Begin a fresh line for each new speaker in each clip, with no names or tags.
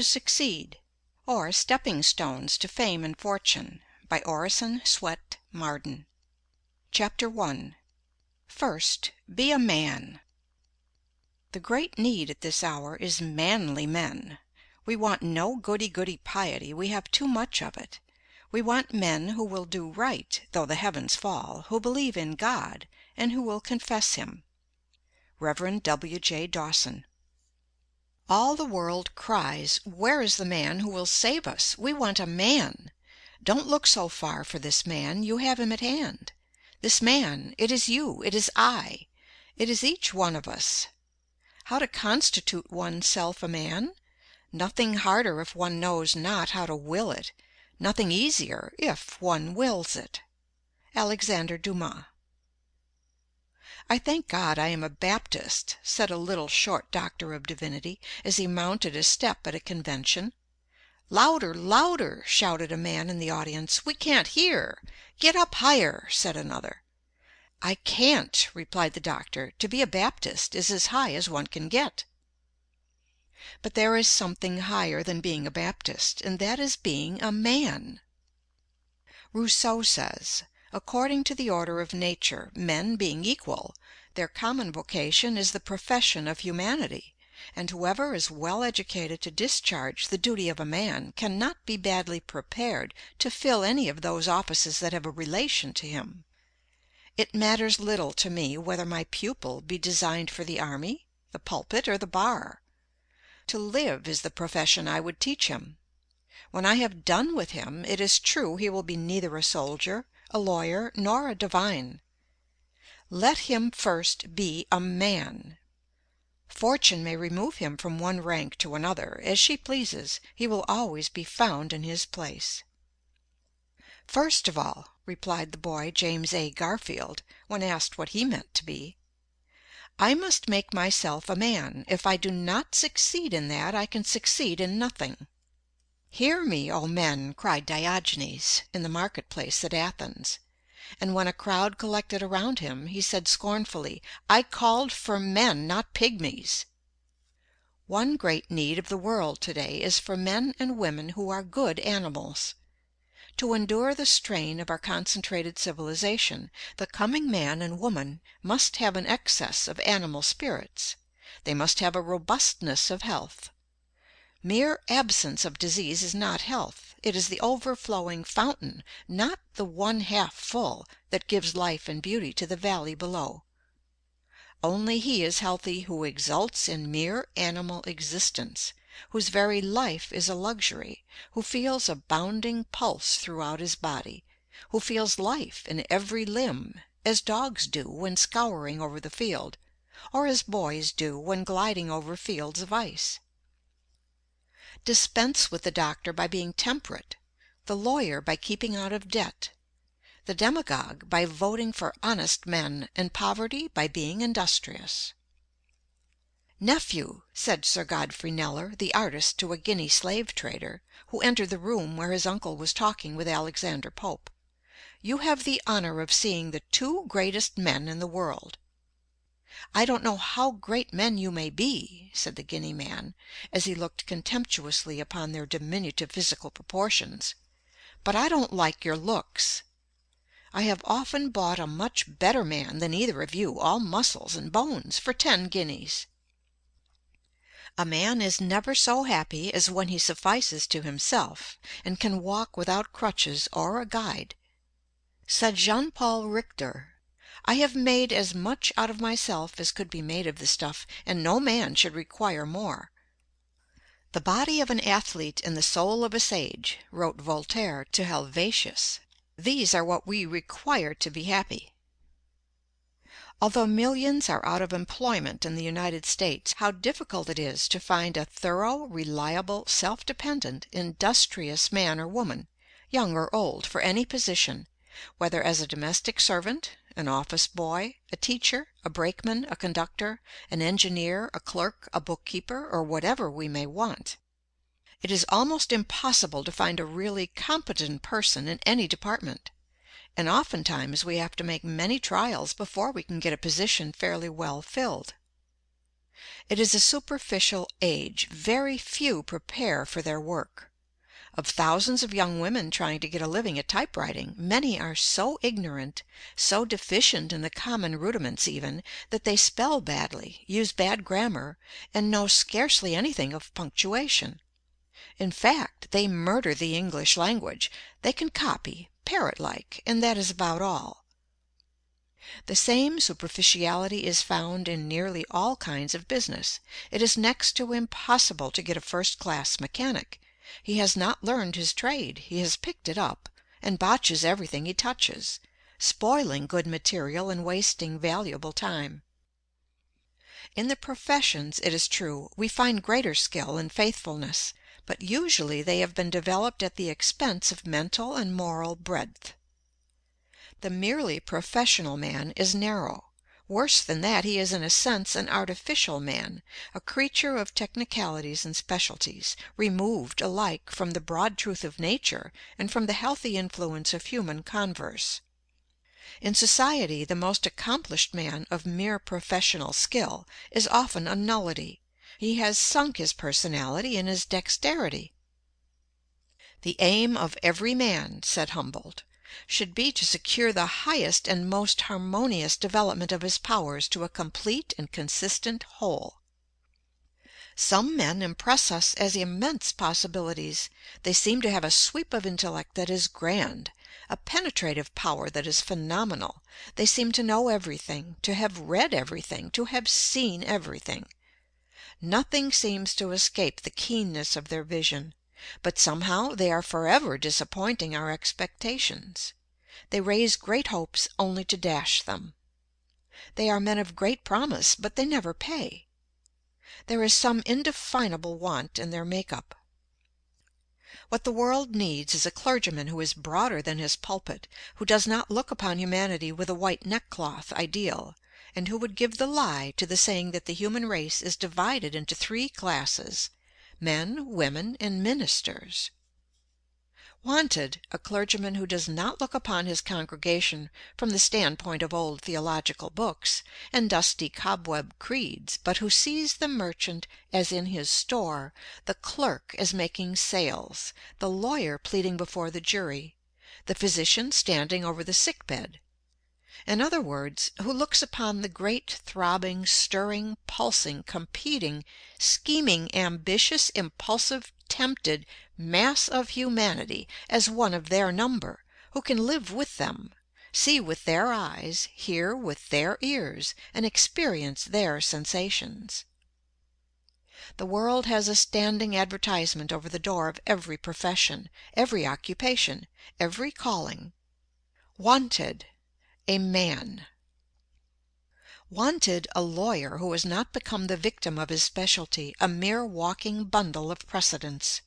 to Succeed, or Stepping Stones to Fame and Fortune, by Orison, Swett, Marden. Chapter 1. First, be a man. The great need at this hour is manly men. We want no goody-goody piety, we have too much of it. We want men who will do right, though the heavens fall, who believe in God, and who will confess Him. Rev. W.J. Dawson. All the world cries, "Where is the man who will save us? We want a man." Don't look so far for this man, you have him at hand. This man, it is you, it is I, it is each one of us. How to constitute oneself a man? Nothing harder if one knows not how to will it, nothing easier if one wills it. Alexander Dumas. "I thank God I am a Baptist," said a little short doctor of divinity, as he mounted a step at a convention. "Louder, louder!" shouted a man in the audience. "We can't hear." "Get up higher," said another. "I can't," replied the doctor. "To be a Baptist is as high as one can get." But there is something higher than being a Baptist, and that is being a man. Rousseau says, "According to the order of nature, men being equal, their common vocation is the profession of humanity, and whoever is well educated to discharge the duty of a man cannot be badly prepared to fill any of those offices that have a relation to him. It matters little to me whether my pupil be designed for the army, the pulpit, or the bar. To live is the profession I would teach him. When I have done with him, it is true he will be neither a soldier, a lawyer, nor a divine. Let him first be a man. Fortune may remove him from one rank to another, as she pleases, he will always be found in his place." "First of all," replied the boy James A. Garfield, when asked what he meant to be, "I must make myself a man. If I do not succeed in that, I can succeed in nothing." "Hear me, O men!" cried Diogenes in the marketplace at Athens. And when a crowd collected around him, he said scornfully, "I called for men, not pygmies." One great need of the world today is for men and women who are good animals. To endure the strain of our concentrated civilization, the coming man and woman must have an excess of animal spirits. They must have a robustness of health. Mere absence of disease is not health. It is the overflowing fountain, not the one half full, that gives life and beauty to the valley below. Only he is healthy who exults in mere animal existence, whose very life is a luxury, who feels a bounding pulse throughout his body, who feels life in every limb, as dogs do when scouring over the field, or as boys do when gliding over fields of ice. Dispense with the doctor by being temperate, the lawyer by keeping out of debt, the demagogue by voting for honest men, and poverty by being industrious. "Nephew," said Sir Godfrey Kneller, the artist, to a Guinea slave trader, who entered the room where his uncle was talking with Alexander Pope, "you have the honor of seeing the two greatest men in the world." "I don't know how great men you may be," said the Guinea man, as he looked contemptuously upon their diminutive physical proportions, "but I don't like your looks. I have often bought a much better man than either of you, all muscles and bones, for 10 guineas. A man is never so happy as when he suffices to himself, and can walk without crutches or a guide. Said Jean Paul Richter, "I have made as much out of myself as could be made of the stuff, and no man should require more." "The body of an athlete and the soul of a sage," wrote Voltaire to Helvetius. "These are what we require to be happy." Although millions are out of employment in the United States, how difficult it is to find a thorough, reliable, self-dependent, industrious man or woman, young or old, for any position, whether as a domestic servant, an office boy, a teacher, a brakeman, a conductor, an engineer, a clerk, a bookkeeper, or whatever we may want. It is almost impossible to find a really competent person in any department, and oftentimes we have to make many trials before we can get a position fairly well filled. It is a superficial age. Very few prepare for their work. Of thousands of young women trying to get a living at typewriting, many are so ignorant, so deficient in the common rudiments even, that they spell badly, use bad grammar, and know scarcely anything of punctuation. In fact, they murder the English language. They can copy, parrot-like, and that is about all. The same superficiality is found in nearly all kinds of business. It is next to impossible to get a first-class mechanic. He has not learned his trade, he has picked it up, and botches everything he touches, spoiling good material and wasting valuable time. In the professions, it is true, we find greater skill and faithfulness, but usually they have been developed at the expense of mental and moral breadth. The merely professional man is narrow. Worse than that, he is in a sense an artificial man, a creature of technicalities and specialties, removed alike from the broad truth of nature and from the healthy influence of human converse. In society, the most accomplished man of mere professional skill is often a nullity. He has sunk his personality in his dexterity. "The aim of every man," said Humboldt, "should be to secure the highest and most harmonious development of his powers to a complete and consistent whole." Some men impress us as immense possibilities. They seem to have a sweep of intellect that is grand, a penetrative power that is phenomenal. They seem to know everything, to have read everything, to have seen everything. Nothing seems to escape the keenness of their vision. But somehow they are forever disappointing our expectations. They raise great hopes only to dash them. They are men of great promise, but they never pay. There is some indefinable want in their make-up. What the world needs is a clergyman who is broader than his pulpit, who does not look upon humanity with a white neckcloth ideal, and who would give the lie to the saying that the human race is divided into three classes: men, women, and ministers. Wanted, a clergyman who does not look upon his congregation from the standpoint of old theological books and dusty cobweb creeds, but who sees the merchant as in his store, the clerk as making sales, the lawyer pleading before the jury, the physician standing over the sick bed. In other words, who looks upon the great, throbbing, stirring, pulsing, competing, scheming, ambitious, impulsive, tempted mass of humanity as one of their number, who can live with them, see with their eyes, hear with their ears, and experience their sensations. The world has a standing advertisement over the door of every profession, every occupation, every calling: "Wanted, a man." Wanted, a lawyer who has not become the victim of his specialty, a mere walking bundle of precedents.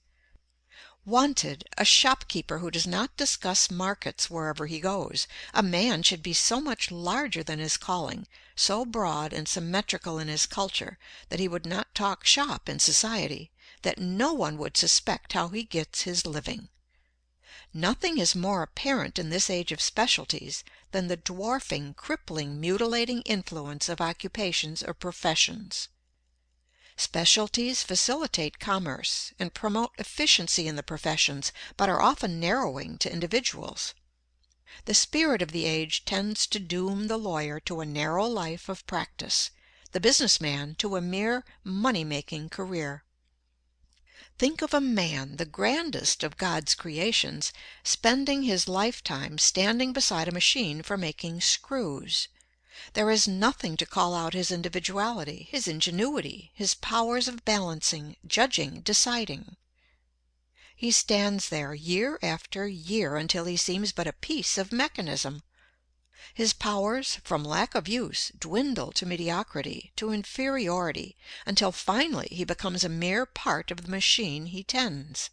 Wanted, a shopkeeper who does not discuss markets wherever he goes. A man should be so much larger than his calling, so broad and symmetrical in his culture, that he would not talk shop in society, that no one would suspect how he gets his living. Nothing is more apparent in this age of specialties than the dwarfing, crippling, mutilating influence of occupations or professions. Specialties facilitate commerce and promote efficiency in the professions, but are often narrowing to individuals. The spirit of the age tends to doom the lawyer to a narrow life of practice, the business man to a mere money-making career. Think of a man, the grandest of God's creations, spending his lifetime standing beside a machine for making screws. There is nothing to call out his individuality, his ingenuity, his powers of balancing, judging, deciding. He stands there year after year until he seems but a piece of mechanism. His powers, from lack of use, dwindle to mediocrity, to inferiority, until finally he becomes a mere part of the machine he tends.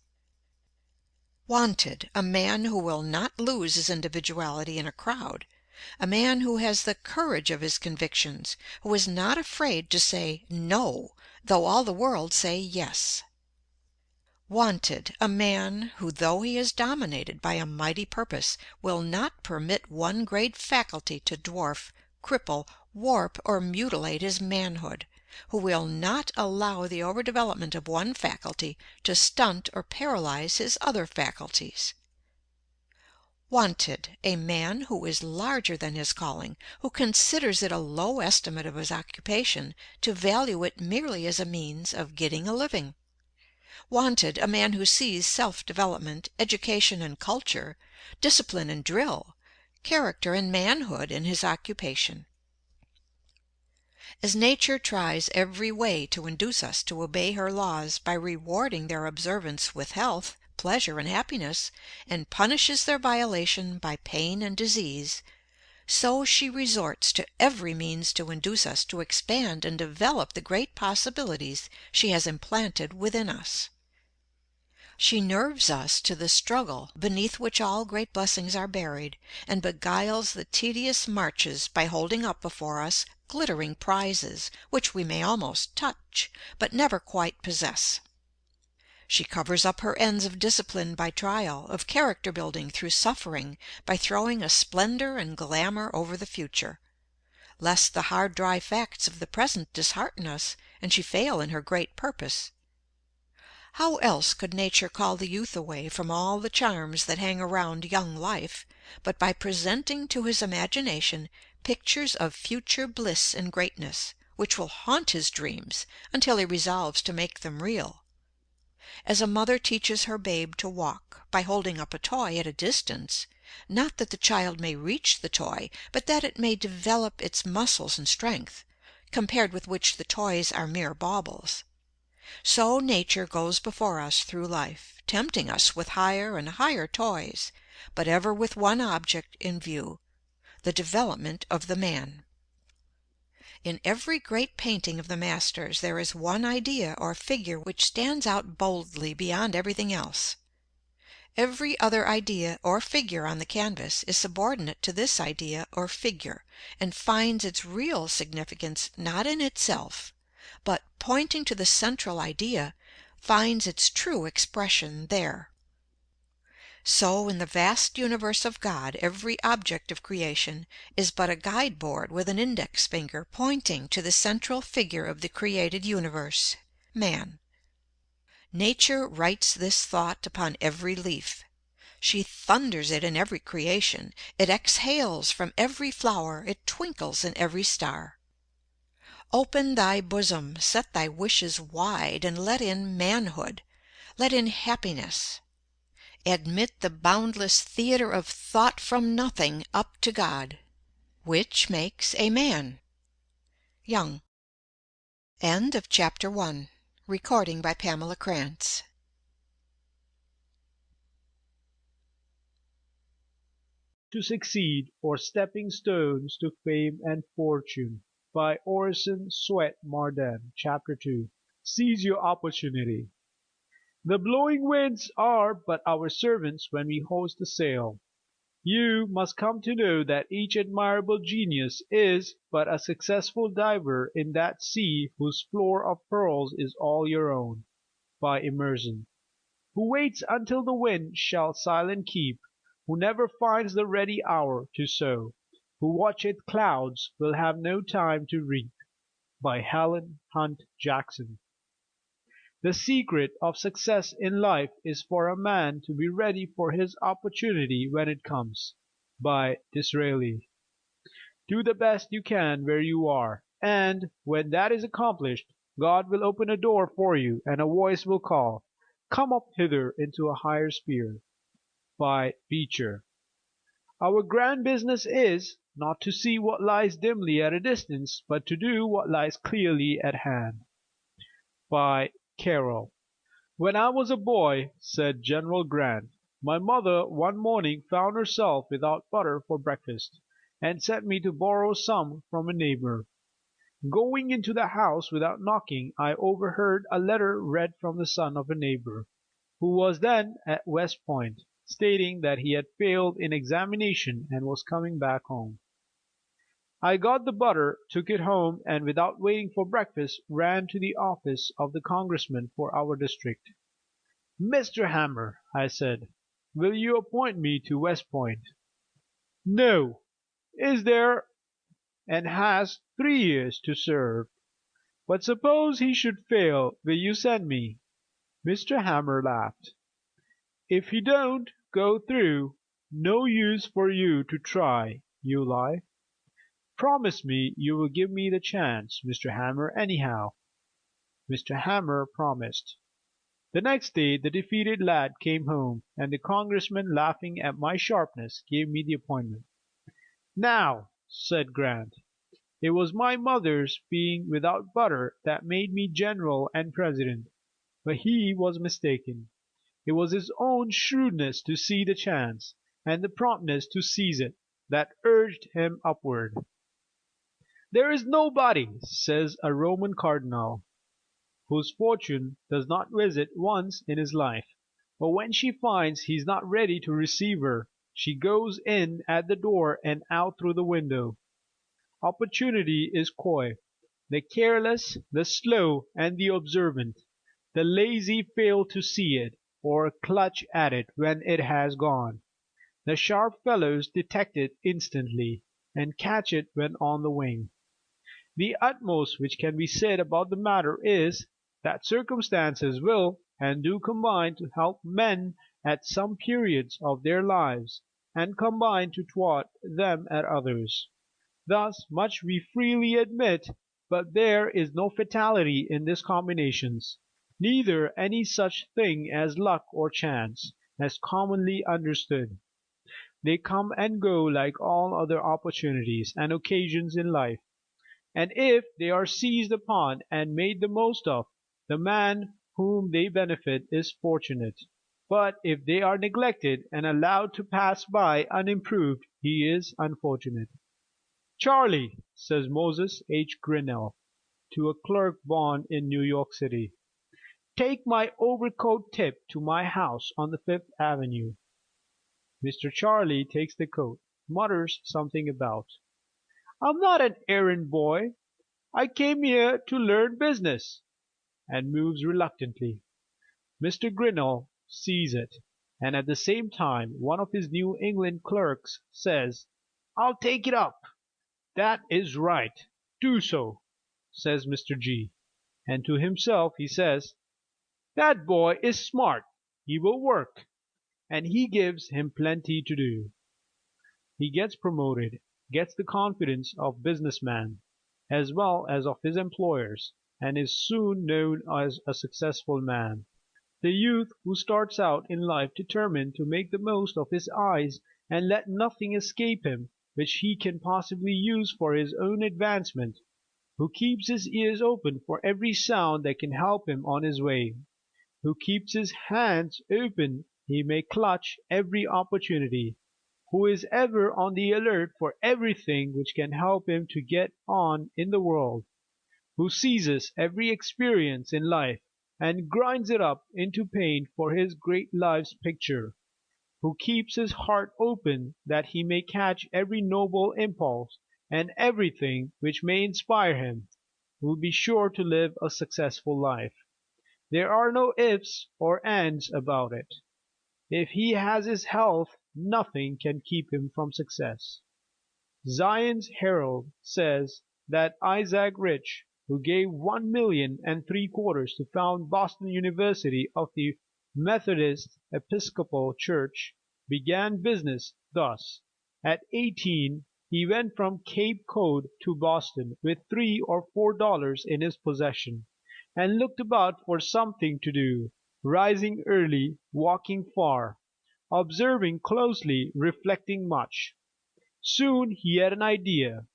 Wanted, a man who will not lose his individuality in a crowd, a man who has the courage of his convictions, who is not afraid to say "no," though all the world say "yes." Wanted, a man who, though he is dominated by a mighty purpose, will not permit one great faculty to dwarf, cripple, warp, or mutilate his manhood, who will not allow the overdevelopment of one faculty to stunt or paralyze his other faculties. Wanted, a man who is larger than his calling, who considers it a low estimate of his occupation to value it merely as a means of getting a living. Wanted, a man who sees self-development, education and culture, discipline and drill, character and manhood in his occupation. As Nature tries every way to induce us to obey her laws by rewarding their observance with health, pleasure and happiness, and punishes their violation by pain and disease, so she resorts to every means to induce us to expand and develop the great possibilities she has implanted within us. She nerves us to the struggle beneath which all great blessings are buried, and beguiles the tedious marches by holding up before us glittering prizes which we may almost touch, but never quite possess. She covers up her ends of discipline by trial, of character building through suffering, by throwing a splendor and glamour over the future, lest the hard dry facts of the present dishearten us and she fail in her great purpose. How else could Nature call the youth away from all the charms that hang around young life, but by presenting to his imagination pictures of future bliss and greatness, which will haunt his dreams until he resolves to make them real? As a mother teaches her babe to walk by holding up a toy at a distance, not that the child may reach the toy, but that it may develop its muscles and strength, compared with which the toys are mere baubles. So Nature goes before us through life, tempting us with higher and higher toys, but ever with one object in view, the development of the man. In every great painting of the masters there is one idea or figure which stands out boldly beyond everything else. Every other idea or figure on the canvas is subordinate to this idea or figure, and finds its real significance not in itself, but, pointing to the central idea, finds its true expression there. So in the vast universe of God every object of creation is but a guide board with an index finger pointing to the central figure of the created universe, man. Nature writes this thought upon every leaf. She thunders it in every creation. It exhales from every flower. It twinkles in every star. Open thy bosom, set thy wishes wide, and let in manhood, let in happiness. Admit the boundless theater of thought from nothing up to God, which makes a man. Young. End of Chapter 1. Recording by Pamela Krantz.
To Succeed, or Stepping Stones to Fame and Fortune, by Orison, Swett, Marden. Chapter 2. Seize your opportunity. The blowing winds are but our servants when we hoist the sail. You must come to know that each admirable genius is but a successful diver in that sea whose floor of pearls is all your own. By Emerson. Who waits until the wind shall silent keep, who never finds the ready hour to sow, who watcheth clouds will have no time to reap. By Helen Hunt Jackson. The secret of success in life is for a man to be ready for his opportunity when it comes. By Disraeli. Do the best you can where you are, and, when that is accomplished, God will open a door for you and a voice will call, "Come up hither into a higher sphere." By Beecher. Our grand business is, not to see what lies dimly at a distance, but to do what lies clearly at hand. By Carroll. When I was a boy, said General Grant, my mother one morning found herself without butter for breakfast, and sent me to borrow some from a neighbor. Going into the house without knocking, I overheard a letter read from the son of a neighbor, who was then at West Point, stating that he had failed in examination and was coming back home. I got the butter, took it home, and without waiting for breakfast ran to the office of the congressman for our district. "Mr. Hammer," I said, "will you appoint me to West Point?" "No. Is there, and has 3 years to serve. But suppose he should fail, will you send me?" Mr. Hammer laughed. "If he don't go through, no use for you to try, you lie. Promise me you will give me the chance, Mr. Hammer, anyhow." Mr. Hammer promised. The next day the defeated lad came home, and the congressman, laughing at my sharpness, gave me the appointment. "Now," said Grant, "it was my mother's being without butter that made me general and president." But he was mistaken. It was his own shrewdness to see the chance, and the promptness to seize it, that urged him upward. "There is nobody," says a Roman cardinal, "whose fortune does not visit once in his life, but when she finds he is not ready to receive her, she goes in at the door and out through the window. Opportunity is coy. The careless, the slow, and the observant, the lazy fail to see it, or clutch at it when it has gone. The sharp fellows detect it instantly, and catch it when on the wing. The utmost which can be said about the matter is, that circumstances will and do combine to help men at some periods of their lives, and combine to thwart them at others. Thus much we freely admit, but there is no fatality in these combinations, neither any such thing as luck or chance, as commonly understood. They come and go like all other opportunities and occasions in life, and if they are seized upon and made the most of, the man whom they benefit is fortunate. But if they are neglected and allowed to pass by unimproved, he is unfortunate. "Charley," says Moses H. Grinnell to a clerk born in New York City, "take my overcoat tip to my house on the Fifth Avenue." Mr. Charley takes the coat, mutters something about "I'm not an errand boy. I came here to learn business," and moves reluctantly. Mr. Grinnell sees it, and at the same time one of his New England clerks says, "I'll take it up." "That is right. Do so," says Mr. G. And to himself he says, "That boy is smart. He will work." And he gives him plenty to do. He gets promoted, gets the confidence of business men, as well as of his employers, and is soon known as a successful man. The youth who starts out in life determined to make the most of his eyes and let nothing escape him which he can possibly use for his own advancement, who keeps his ears open for every sound that can help him on his way, who keeps his hands open he may clutch every opportunity, who is ever on the alert for everything which can help him to get on in the world, who seizes every experience in life and grinds it up into paint for his great life's picture, who keeps his heart open that he may catch every noble impulse and everything which may inspire him, will be sure to live a successful life. There are no ifs or ands about it. If he has his health, nothing can keep him from success. Zion's Herald says that Isaac Rich, who gave $1,350,000 to found Boston University of the Methodist Episcopal Church, began business thus: at 18 he went from Cape Cod to Boston with $3 or $4 in his possession, and looked about for something to do, rising early, walking far, observing closely, reflecting much. Soon he had an idea.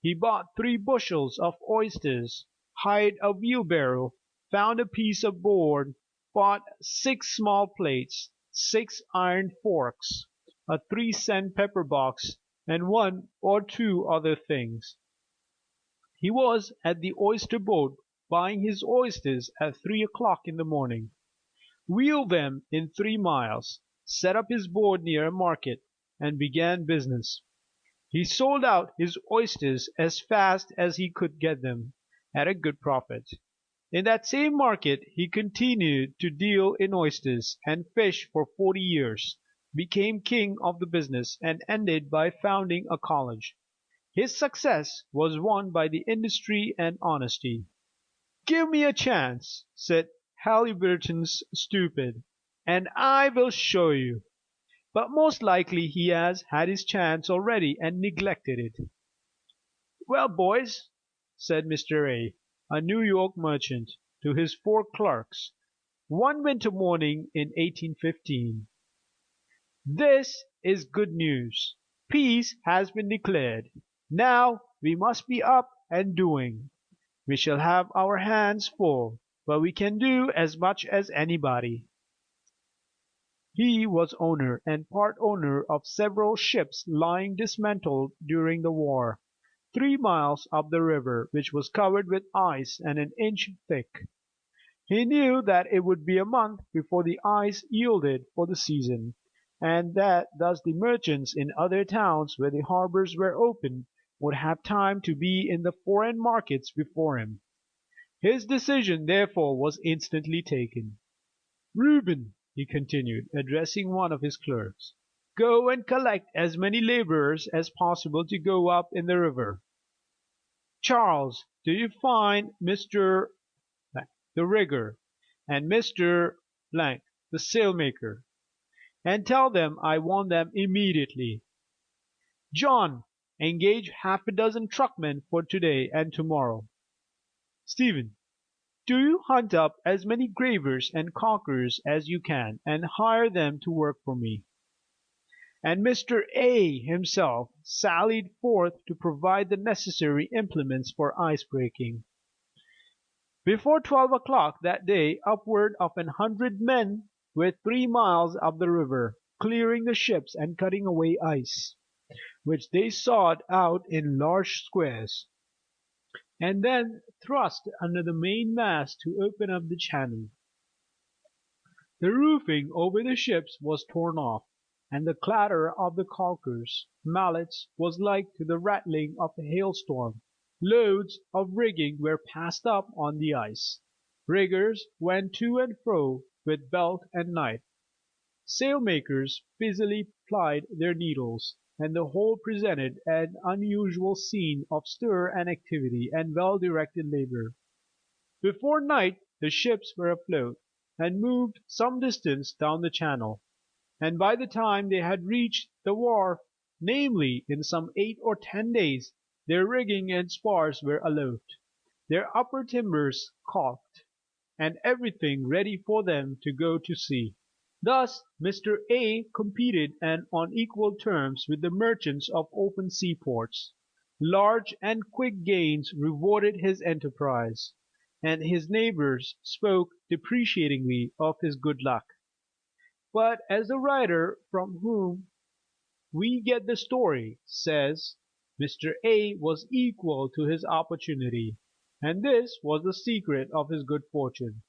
He bought 3 bushels of oysters, hired a wheelbarrow, found a piece of board, bought 6 small plates, 6 iron forks, a 3-cent pepper box, and 1 or 2 other things. He was at the oyster boat buying his oysters at 3 o'clock in the morning, wheeled them in 3 miles, set up his board near a market, and began business. He sold out his oysters as fast as he could get them, at a good profit. In that same market he continued to deal in oysters and fish for 40 years, became king of the business, and ended by founding a college. His success was won by the industry and honesty. "Give me a chance," said Halyburton's stupid, "and I will show you." But most likely he has had his chance already and neglected it. "Well, boys," said Mr. A New York merchant, to his four clerks, one winter morning in 1815, "this is good news. Peace has been declared. Now we must be up and doing. We shall have our hands full, but we can do as much as anybody." He was owner and part owner of several ships lying dismantled during the war, 3 miles up the river, which was covered with ice and an inch thick. He knew that it would be a month before the ice yielded for the season, and that thus the merchants in other towns where the harbors were open would have time to be in the foreign markets before him. His decision therefore was instantly taken. "Reuben," he continued, addressing one of his clerks, "go and collect as many laborers as possible to go up in the river. Charles, do you find Mr. the rigger, and Mr. the sailmaker, and tell them I want them immediately. John, engage half a dozen truckmen for today and tomorrow. Stephen, do you hunt up as many gravers and caulkers as you can, and hire them to work for me." And Mr. A himself sallied forth to provide the necessary implements for ice breaking. Before 12 o'clock that day upward of 100 men were 3 miles up the river, clearing the ships and cutting away ice, which they sawed out in large squares, and then thrust under the mainmast to open up the channel. The roofing over the ships was torn off, and the clatter of the caulkers' mallets was like to the rattling of a hailstorm. Loads of rigging were passed up on the ice. Riggers went to and fro with belt and knife. Sailmakers busily plied their needles, and the whole presented an unusual scene of stir and activity and well-directed labor. Before night the ships were afloat, and moved some distance down the channel, and by the time they had reached the wharf, namely in some 8 or 10 days, their rigging and spars were aloft, their upper timbers caulked, and everything ready for them to go to sea. Thus Mr. A competed and on equal terms with the merchants of open seaports. Large and quick gains rewarded his enterprise, and his neighbors spoke deprecatingly of his good luck. But as the writer from whom we get the story says, Mr. A was equal to his opportunity, and this was the secret of his good fortune.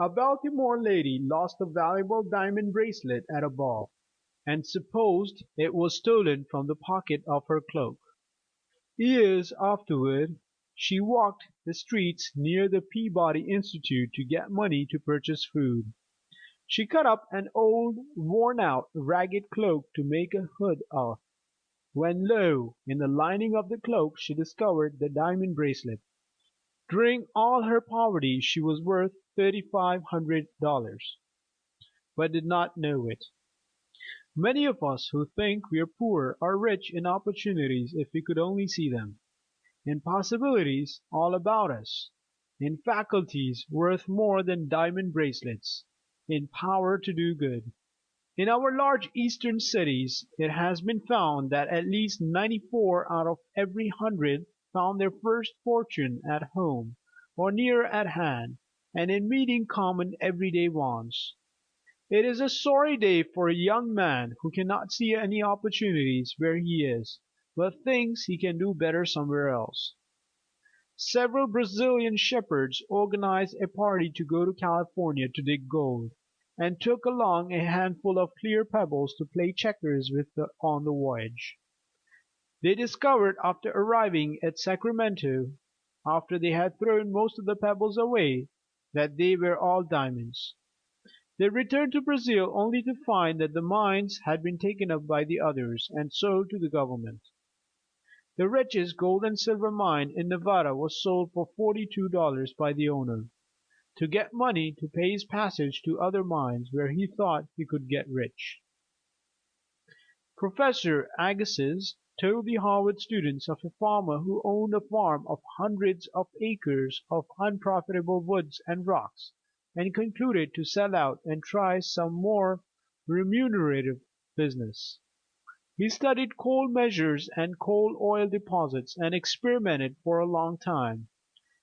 A Baltimore lady lost a valuable diamond bracelet at a ball, and supposed it was stolen from the pocket of her cloak. Years afterward she walked the streets near the Peabody Institute to get money to purchase food. She cut up an old, worn-out, ragged cloak to make a hood of, when lo! in the lining of the cloak she discovered the diamond bracelet. During all her poverty she was worth $3,500, but did not know it. Many of us who think we are poor are rich in opportunities if we could only see them, in possibilities all about us, in faculties worth more than diamond bracelets, in power to do good. In our large Eastern cities it has been found that at least 94 out of every 100 found their first fortune at home or near at hand, and in meeting common everyday wants. It is a sorry day for a young man who cannot see any opportunities where he is, but thinks he can do better somewhere else. Several Brazilian shepherds organized a party to go to California to dig gold, and took along a handful of clear pebbles to play checkers with on the voyage. They discovered after arriving at Sacramento, after they had thrown most of the pebbles away, that they were all diamonds. They returned to Brazil only to find that the mines had been taken up by the others and sold to the government. The richest gold and silver mine in Nevada was sold for $42 by the owner, to get money to pay his passage to other mines where he thought he could get rich. Professor Agassiz told the Harvard students of a farmer who owned a farm of hundreds of acres of unprofitable woods and rocks, and concluded to sell out and try some more remunerative business. He studied coal measures and coal oil deposits and experimented for a long time.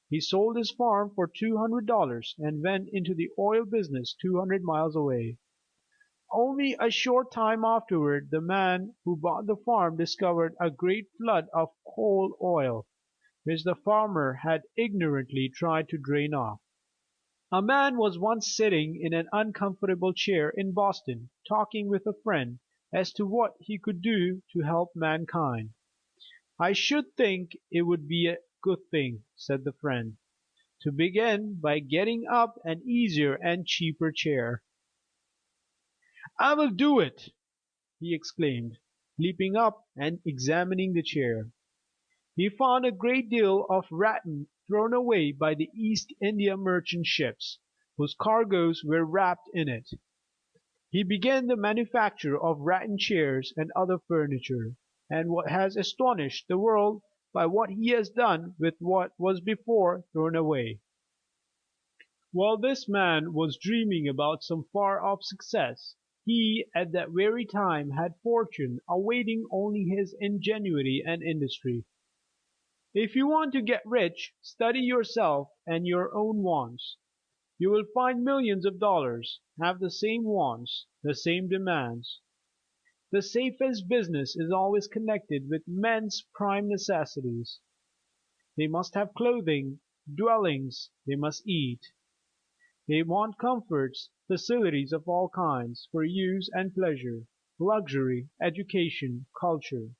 He sold his farm for $200 and went into the oil business 200 miles away. Only a short time afterward the man who bought the farm discovered a great flood of coal oil, which the farmer had ignorantly tried to drain off. A man was once sitting in an uncomfortable chair in Boston, talking with a friend as to what he could do to help mankind. "I should think it would be a good thing," said the friend, "to begin by getting up an easier and cheaper chair." "I will do it!" he exclaimed, leaping up and examining the chair. He found a great deal of rattan thrown away by the East India merchant ships, whose cargoes were wrapped in it. He began the manufacture of rattan chairs and other furniture, and has astonished the world by what he has done with what was before thrown away. While this man was dreaming about some far-off success, he at that very time had fortune awaiting only his ingenuity and industry. If you want to get rich, study yourself and your own wants. You will find millions of dollars have the same wants, the same demands. The safest business is always connected with men's prime necessities. They must have clothing, dwellings, they must eat. They want comforts, facilities of all kinds, for use and pleasure, luxury, education, culture.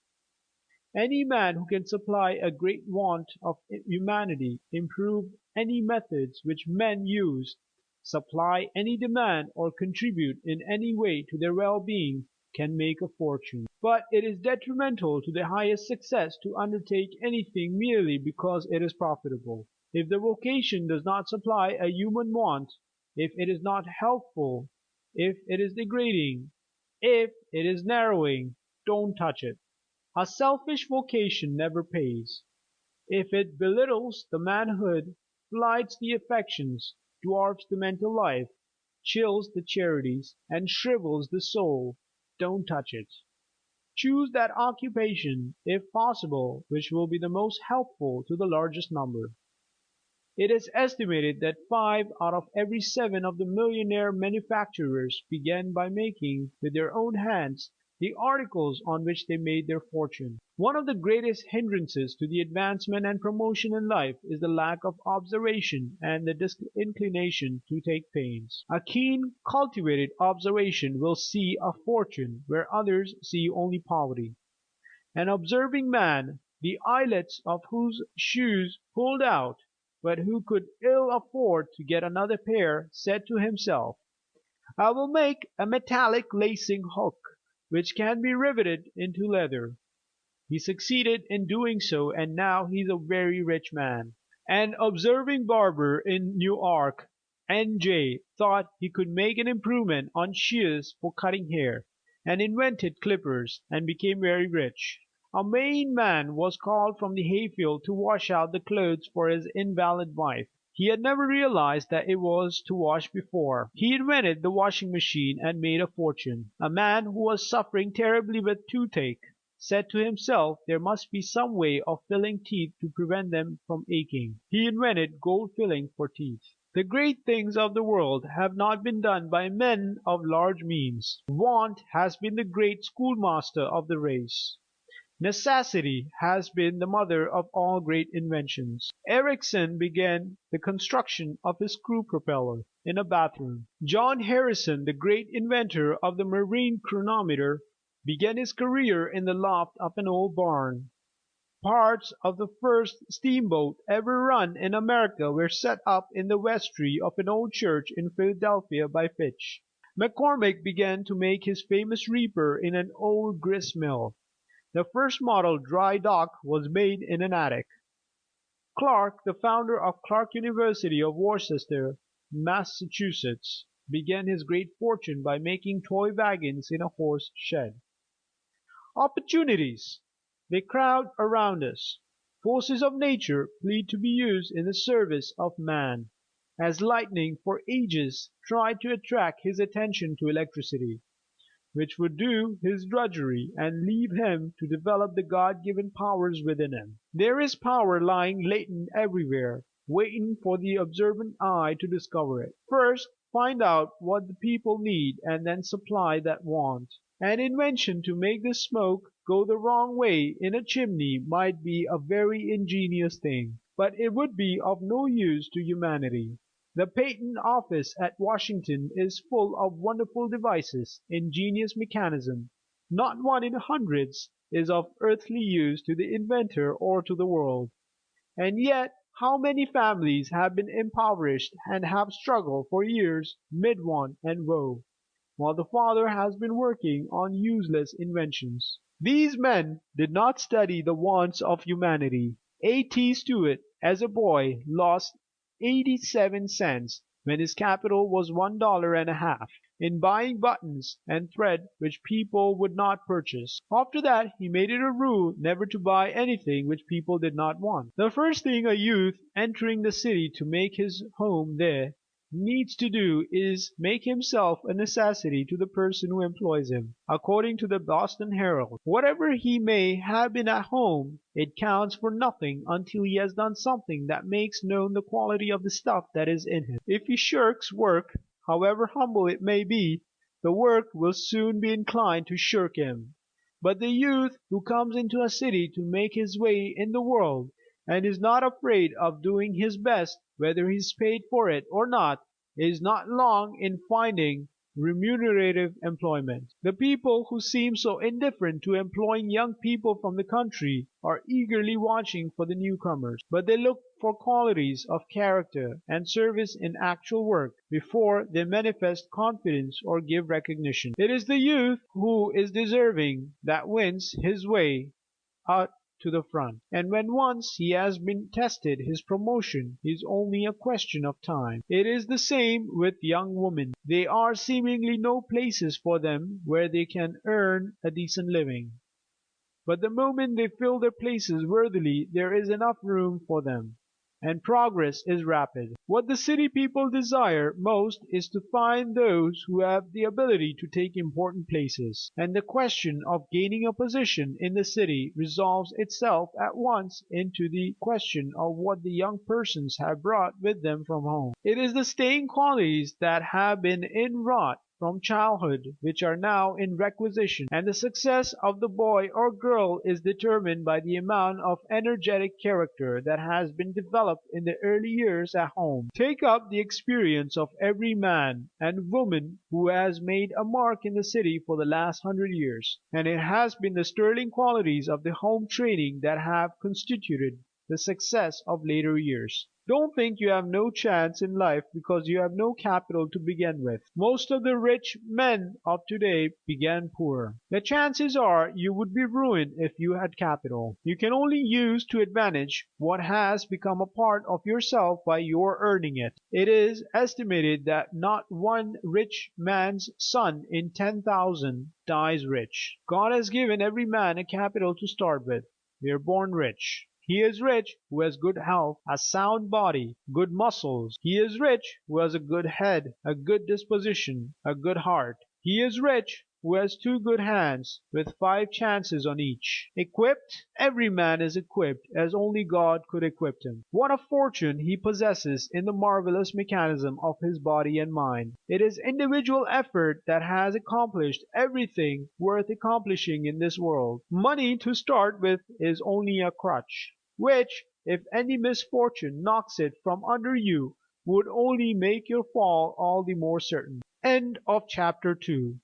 Any man who can supply a great want of humanity, improve any methods which men use, supply any demand, or contribute in any way to their well-being, can make a fortune. But it is detrimental to the highest success to undertake anything merely because it is profitable. If the vocation does not supply a human want, if it is not helpful, if it is degrading, if it is narrowing, don't touch it. A selfish vocation never pays. If it belittles the manhood, blights the affections, dwarfs the mental life, chills the charities, and shrivels the soul, don't touch it. Choose that occupation, if possible, which will be the most helpful to the largest number. It is estimated that 5 out of every 7 of the millionaire manufacturers began by making with their own hands the articles on which they made their fortune. One of the greatest hindrances to the advancement and promotion in life is the lack of observation and the disinclination to take pains. A keen, cultivated observation will see a fortune where others see only poverty. An observing man, the eyelets of whose shoes pulled out, but who could ill afford to get another pair, said to himself, "I will make a metallic lacing hook, which can be riveted into leather." He succeeded in doing so, and now he is a very rich man. An observing barber in Newark, N.J., thought he could make an improvement on shears for cutting hair, and invented clippers, and became very rich. A Maine man was called from the hayfield to wash out the clothes for his invalid wife. He had never realized that it was to wash before. He invented the washing machine and made a fortune. A man who was suffering terribly with toothache said to himself there must be some way of filling teeth to prevent them from aching. He invented gold filling for teeth. The great things of the world have not been done by men of large means. Want has been the great schoolmaster of the race. Necessity has been the mother of all great inventions. Ericson began the construction of his screw propeller in a bathroom. John Harrison, the great inventor of the marine chronometer, began his career in the loft of an old barn. Parts of the first steamboat ever run in America were set up in the vestry of an old church in Philadelphia by Fitch. McCormick began to make his famous reaper in an old grist mill. The first model dry dock was made in an attic. Clark, the founder of Clark University of Worcester, Massachusetts, began his great fortune by making toy wagons in a horse shed. Opportunities! They crowd around us. Forces of nature plead to be used in the service of man. As lightning for ages tried to attract his attention to electricity, which would do his drudgery and leave him to develop the God-given powers within him. There is power lying latent everywhere, waiting for the observant eye to discover it. First, find out what the people need and then supply that want. An invention to make the smoke go the wrong way in a chimney might be a very ingenious thing, but it would be of no use to humanity. The Patent Office at Washington is full of wonderful devices, ingenious mechanism. Not one in hundreds is of earthly use to the inventor or to the world. And yet how many families have been impoverished and have struggled for years mid want and woe, while the father has been working on useless inventions. These men did not study the wants of humanity. A.T. Stewart, as a boy, lost 87 cents when his capital was $1.50 in buying buttons and thread which people would not purchase. After that he made it a rule never to buy anything which people did not want. The first thing a youth entering the city to make his home there needs to do is make himself a necessity to the person who employs him. According to the Boston Herald, whatever he may have been at home, it counts for nothing until he has done something that makes known the quality of the stuff that is in him. If he shirks work, however humble it may be, the work will soon be inclined to shirk him. But the youth who comes into a city to make his way in the world, and is not afraid of doing his best whether he is paid for it or not, is not long in finding remunerative employment. The people who seem so indifferent to employing young people from the country are eagerly watching for the newcomers, but they look for qualities of character and service in actual work before they manifest confidence or give recognition. It is the youth who is deserving that wins his way out to the front, and when once he has been tested his promotion is only a question of time. It is the same with young women. There are seemingly no places for them where they can earn a decent living, but the moment they fill their places worthily there is enough room for them, and progress is rapid. What the city people desire most is to find those who have the ability to take important places, and the question of gaining a position in the city resolves itself at once into the question of what the young persons have brought with them from home. It is the staying qualities that have been inwrought from childhood which are now in requisition, and the success of the boy or girl is determined by the amount of energetic character that has been developed in the early years at home. Take up the experience of every man and woman who has made a mark in the city for the last 100 years, and it has been the sterling qualities of the home training that have constituted the success of later years. Don't think you have no chance in life because you have no capital to begin with. Most of the rich men of today began poor. The chances are you would be ruined if you had capital. You can only use to advantage what has become a part of yourself by your earning it. It is estimated that not one rich man's son in 10,000 dies rich. God has given every man a capital to start with. We are born rich. He is rich who has good health, a sound body, good muscles. He is rich who has a good head, a good disposition, a good heart. He is rich who has two good hands, with 5 chances on each. Equipped? Every man is equipped as only God could equip him. What a fortune he possesses in the marvelous mechanism of his body and mind. It is individual effort that has accomplished everything worth accomplishing in this world. Money to start with is only a crutch, which, if any misfortune knocks it from under you, would only make your fall all the more certain. End of chapter 2.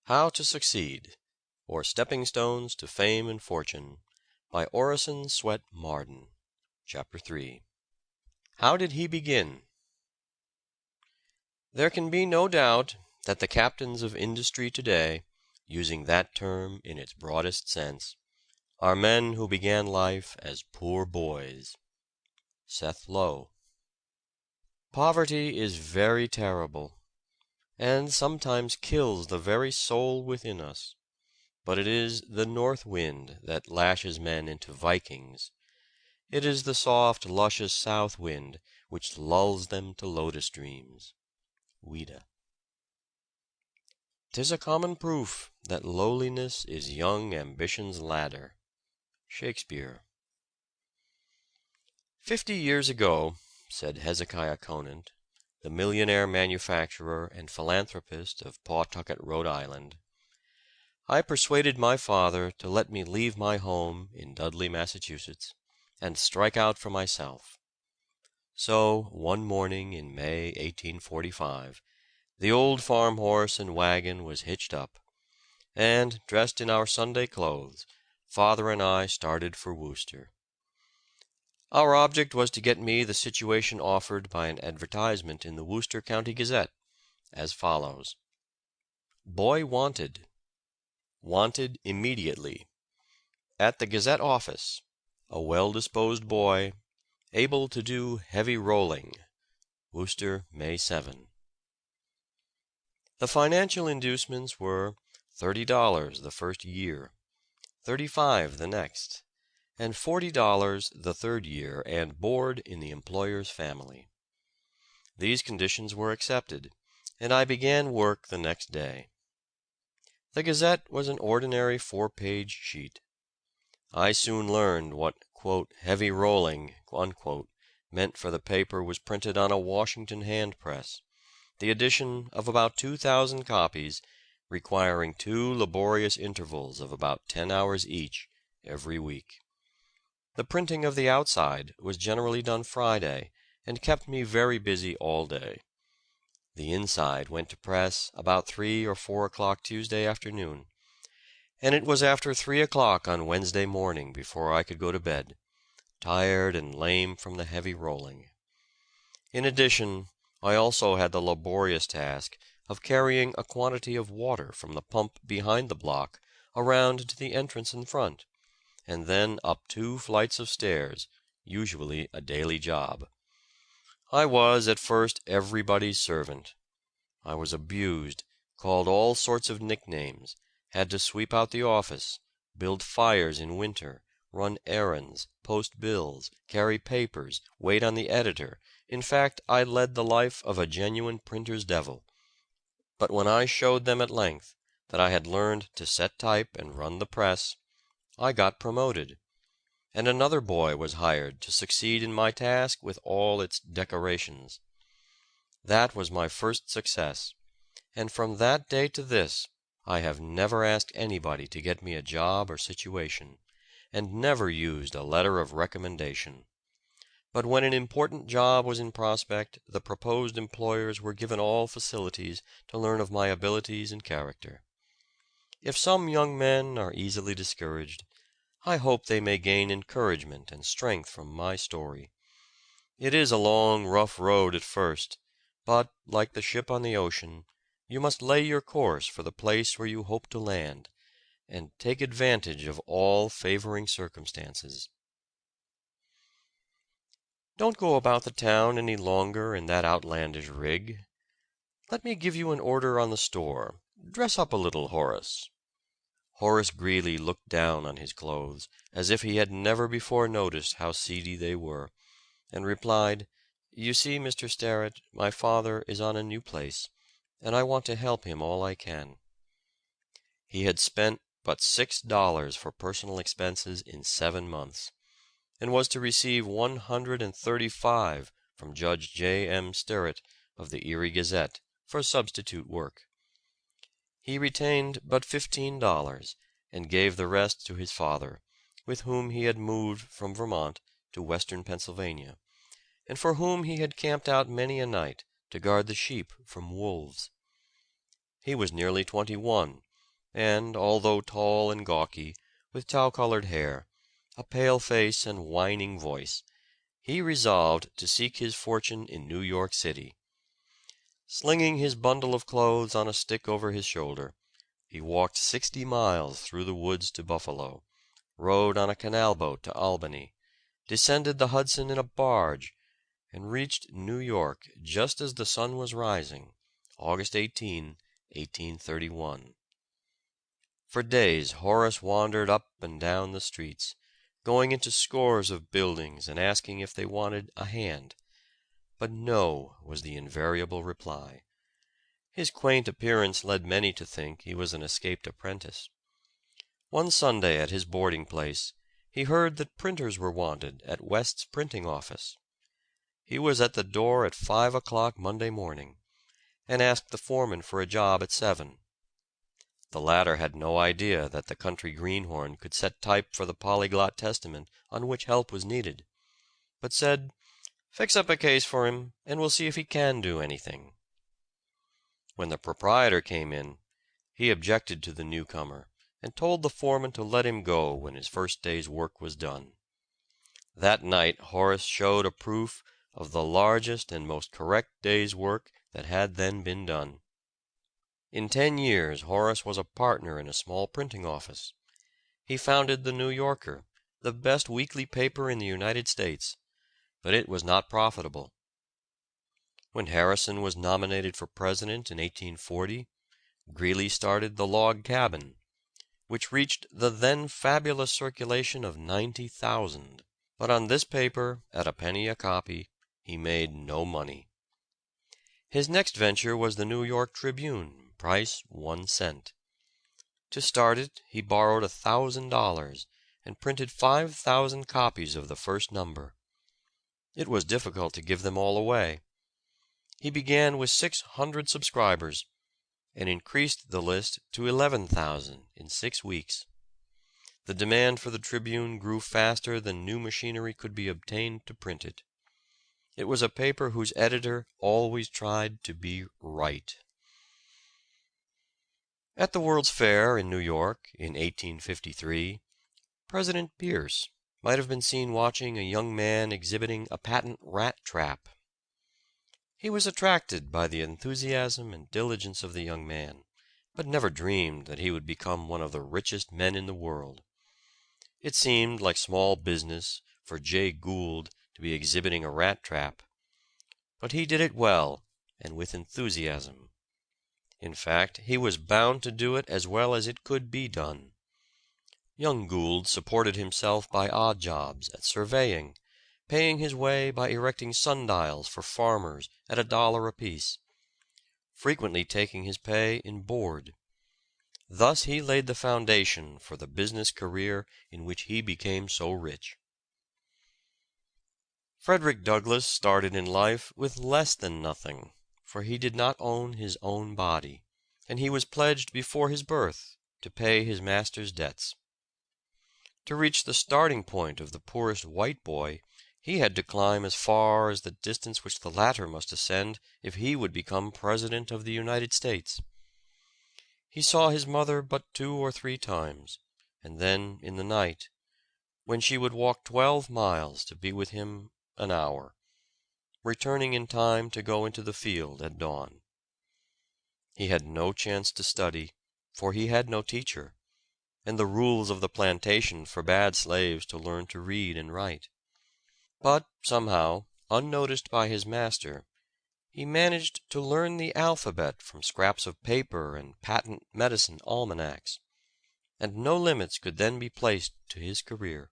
How to Succeed, or Stepping Stones to Fame and Fortune, by Orison, Swett, Marden. Chapter 3. How did he begin? There can be no doubt that the captains of industry today, using that term in its broadest sense, are men who began life as poor boys. Seth Low. Poverty is very terrible, and sometimes kills the very soul within us. But it is the north wind that lashes men into Vikings. It is the soft, luscious south wind which lulls them to lotus dreams. Ouida. 'Tis a common proof that lowliness is young ambition's ladder. Shakespeare. 50 years ago, said Hezekiah Conant, the millionaire manufacturer and philanthropist of Pawtucket, Rhode Island, I persuaded my father to let me leave my home in Dudley, Massachusetts, and strike out for myself. So, one morning in May, 1845, the old farm horse and wagon was hitched up, and, dressed in our Sunday clothes, father and I started for Worcester. Our object was to get me the situation offered by an advertisement in the Worcester County Gazette, as follows: Boy wanted. Wanted immediately. At the Gazette office, a well-disposed boy, able to do heavy rolling. Worcester, May 7. The financial inducements were $30 the first year, $35 the next, and $40 the third year, and board in the employer's family. These conditions were accepted, and I began work the next day. The Gazette was an ordinary 4-page sheet. I soon learned what "heavy rolling" meant, for the paper was printed on a Washington hand press, the edition of about 2,000 copies, requiring 2 laborious intervals of about 10 hours each every week. The printing of the outside was generally done Friday, and kept me very busy all day. The inside went to press about 3 or 4 o'clock Tuesday afternoon, and it was after 3 o'clock on Wednesday morning before I could go to bed, tired and lame from the heavy rolling. In addition, I also had the laborious task of carrying a quantity of water from the pump behind the block around to the entrance in front, and then up 2 flights of stairs, usually a daily job. I was at first everybody's servant. I was abused, called all sorts of nicknames, had to sweep out the office, build fires in winter, run errands, post bills, carry papers, wait on the editor. In fact, I led the life of a genuine printer's devil. But when I showed them at length that I had learned to set type and run the press, I got promoted, and another boy was hired to succeed in my task with all its decorations. That was my first success, and from that day to this I have never asked anybody to get me a job or situation, and never used a letter of recommendation. But when an important job was in prospect, the proposed employers were given all facilities to learn of my abilities and character. If some young men are easily discouraged, I hope they may gain encouragement and strength from my story. It is a long, rough road at first, but, like the ship on the ocean, you must lay your course for the place where you hope to land, and take advantage of all favoring circumstances. Don't go about the town any longer in that outlandish rig. Let me give you an order on the store. Dress up a little, Horace. Horace Greeley looked down on his clothes, as if he had never before noticed how seedy they were, and replied, "You see, Mr. Sterrett, my father is on a new place, and I want to help him all I can." He had spent but $6 for personal expenses in 7 months, and was to receive $135 from Judge J. M. Sterrett of the Erie Gazette for substitute work. He retained but $15, and gave the rest to his father, with whom he had moved from Vermont to western Pennsylvania, and for whom he had camped out many a night to guard the sheep from wolves. He was nearly 21, and, although tall and gawky, with tow-colored hair, a pale face and whining voice, he resolved to seek his fortune in New York City. Slinging his bundle of clothes on a stick over his shoulder, he walked 60 miles through the woods to Buffalo, rode on a canal boat to Albany, descended the Hudson in a barge, and reached New York just as the sun was rising, August 18, 1831. For days Horace wandered up and down the streets, going into scores of buildings and asking if they wanted a hand. But no was the invariable reply. His quaint appearance led many to think he was an escaped apprentice. One Sunday at his boarding place he heard that printers were wanted at West's printing office. He was at the door at 5 o'clock Monday morning, and asked the foreman for a job at 7. The latter had no idea that the country greenhorn could set type for the Polyglot Testament on which help was needed, but said, "Fix up a case for him, and we'll see if he can do anything." When the proprietor came in, he objected to the newcomer, and told the foreman to let him go when his first day's work was done. That night Horace showed a proof of the largest and most correct day's work that had then been done. In 10 years Horace was a partner in a small printing office. He founded the New Yorker, the best weekly paper in the United States, but it was not profitable. When Harrison was nominated for president in 1840, Greeley started the Log Cabin, which reached the then fabulous circulation of 90,000. But on this paper, at a penny a copy, he made no money. His next venture was the New York Tribune, price 1 cent. To start it, he borrowed $1,000 and printed 5,000 copies of the first number. It was difficult to give them all away. He began with 600 subscribers, and increased the list to 11,000 in 6 weeks. The demand for the Tribune grew faster than new machinery could be obtained to print it. It was a paper whose editor always tried to be right. At the World's Fair in New York in 1853, President Pierce might have been seen watching a young man exhibiting a patent rat trap. He was attracted by the enthusiasm and diligence of the young man, but never dreamed that he would become one of the richest men in the world. It seemed like small business for Jay Gould to be exhibiting a rat trap, but he did it well and with enthusiasm. In fact, he was bound to do it as well as it could be done. Young Gould supported himself by odd jobs at surveying, paying his way by erecting sundials for farmers at $1 apiece, frequently taking his pay in board. Thus he laid the foundation for the business career in which he became so rich. Frederick Douglass started in life with less than nothing, for he did not own his own body, and he was pledged before his birth to pay his master's debts. To reach the starting point of the poorest white boy, he had to climb as far as the distance which the latter must ascend if he would become President of the United States. He saw his mother but 2 or 3 times, and then in the night, when she would walk 12 miles to be with him an hour, returning in time to go into the field at dawn. He had no chance to study, for he had no teacher, and the rules of the plantation forbade slaves to learn to read and write. But somehow, unnoticed by his master, he managed to learn the alphabet from scraps of paper and patent medicine almanacs, and no limits could then be placed to his career.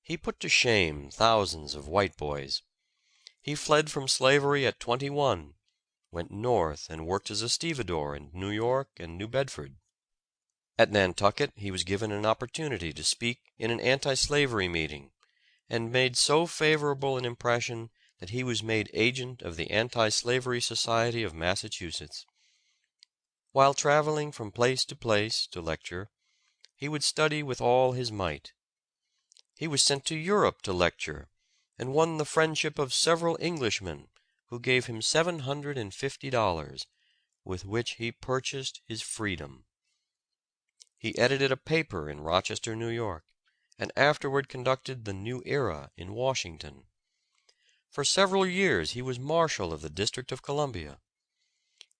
He put to shame thousands of white boys. He fled from slavery at 21, went north and worked as a stevedore in New York and New Bedford. At Nantucket he was given an opportunity to speak in an anti-slavery meeting, and made so favorable an impression that he was made agent of the Anti-Slavery Society of Massachusetts. While traveling from place to lecture, he would study with all his might. He was sent to Europe to lecture, and won the friendship of several Englishmen, who gave him $750, with which he purchased his freedom. He edited a paper in Rochester, New York, and afterward conducted the New Era in Washington. For several years he was Marshal of the District of Columbia,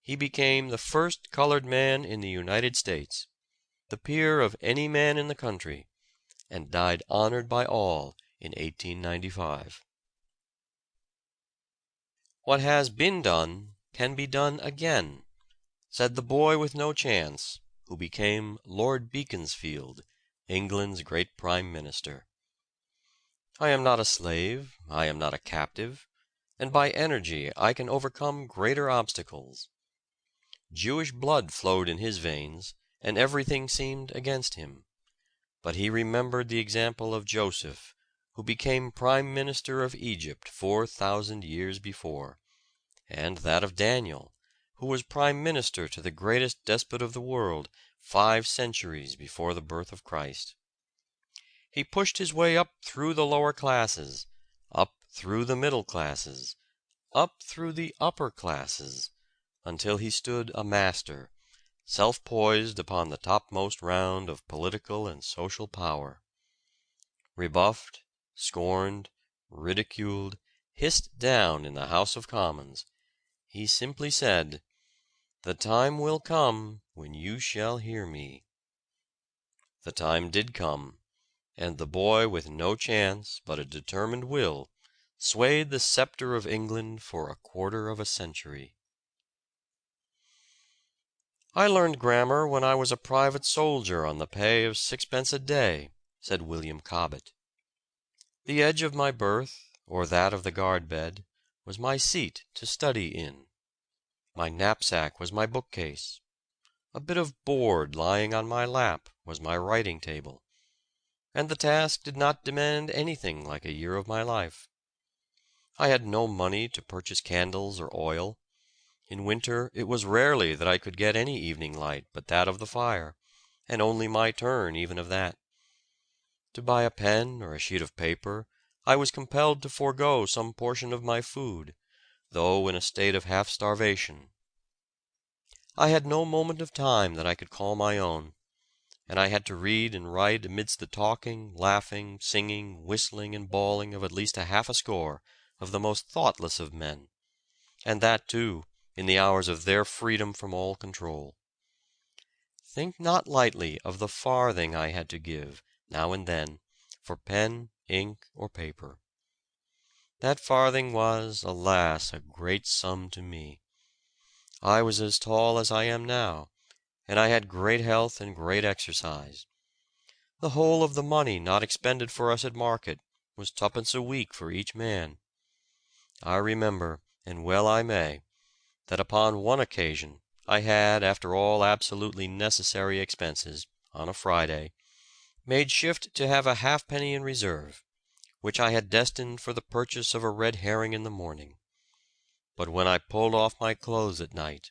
he became the first colored man in the United States, the peer of any man in the country, and died honored by all in 1895. "What has been done can be done again," said the boy with no chance, who became Lord Beaconsfield, England's great Prime Minister. "I am not a slave, I am not a captive, and by energy I can overcome greater obstacles." Jewish blood flowed in his veins, and everything seemed against him. But he remembered the example of Joseph, who became Prime Minister of Egypt 4,000 years before, and that of Daniel, who was Prime Minister to the greatest despot of the world 5 centuries before the birth of Christ. He pushed his way up through the lower classes, up through the middle classes, up through the upper classes, until he stood a master, self-poised upon the topmost round of political and social power. Rebuffed, scorned, ridiculed, hissed down in the House of Commons, he simply said, "The time will come when you shall hear me." The time did come, and the boy with no chance but a determined will swayed the scepter of England for a quarter of a century. "I learned grammar when I was a private soldier on the pay of 6d. a day," said William Cobbett. "The edge of my berth, or that of the guard bed, was my seat to study in. My knapsack was my bookcase. A bit of board lying on my lap was my writing table. And the task did not demand anything like a year of my life. I had no money to purchase candles or oil. In winter it was rarely that I could get any evening light but that of the fire, and only my turn even of that. To buy a pen or a sheet of paper, I was compelled to forego some portion of my food, though in a state of half starvation. I had no moment of time that I could call my own, and I had to read and write amidst the talking, laughing, singing, whistling, and bawling of at least a half a score of the most thoughtless of men, and that, too, in the hours of their freedom from all control. Think not lightly of the farthing I had to give, now and then, for pen, ink, or paper. That farthing was, alas, a great sum to me. I was as tall as I am now, and I had great health and great exercise. The whole of the money not expended for us at market was 2d. a week for each man. I remember, and well I may, that upon one occasion I had, after all absolutely necessary expenses, on a Friday, made shift to have a halfpenny in reserve, which I had destined for the purchase of a red herring in the morning. But when I pulled off my clothes at night,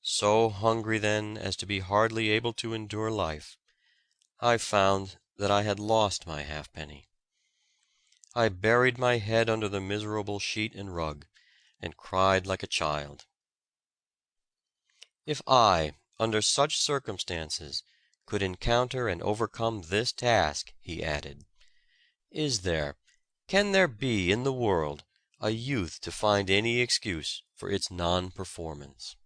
so hungry then as to be hardly able to endure life, I found that I had lost my halfpenny. I buried my head under the miserable sheet and rug, and cried like a child. If I, under such circumstances, could encounter and overcome this task, he added, can there be in the world a youth to find any excuse for its non-performance?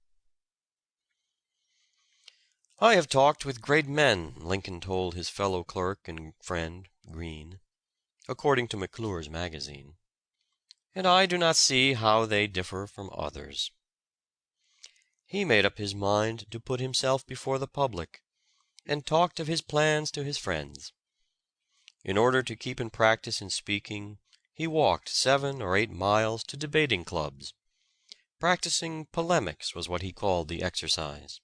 "I have talked with great men," Lincoln told his fellow clerk and friend, Greene, according to McClure's Magazine, "and I do not see how they differ from others." He made up his mind to put himself before the public, and talked of his plans to his friends. In order to keep in practice in speaking, he walked 7 or 8 miles to debating clubs. Practicing polemics was what he called the exercise.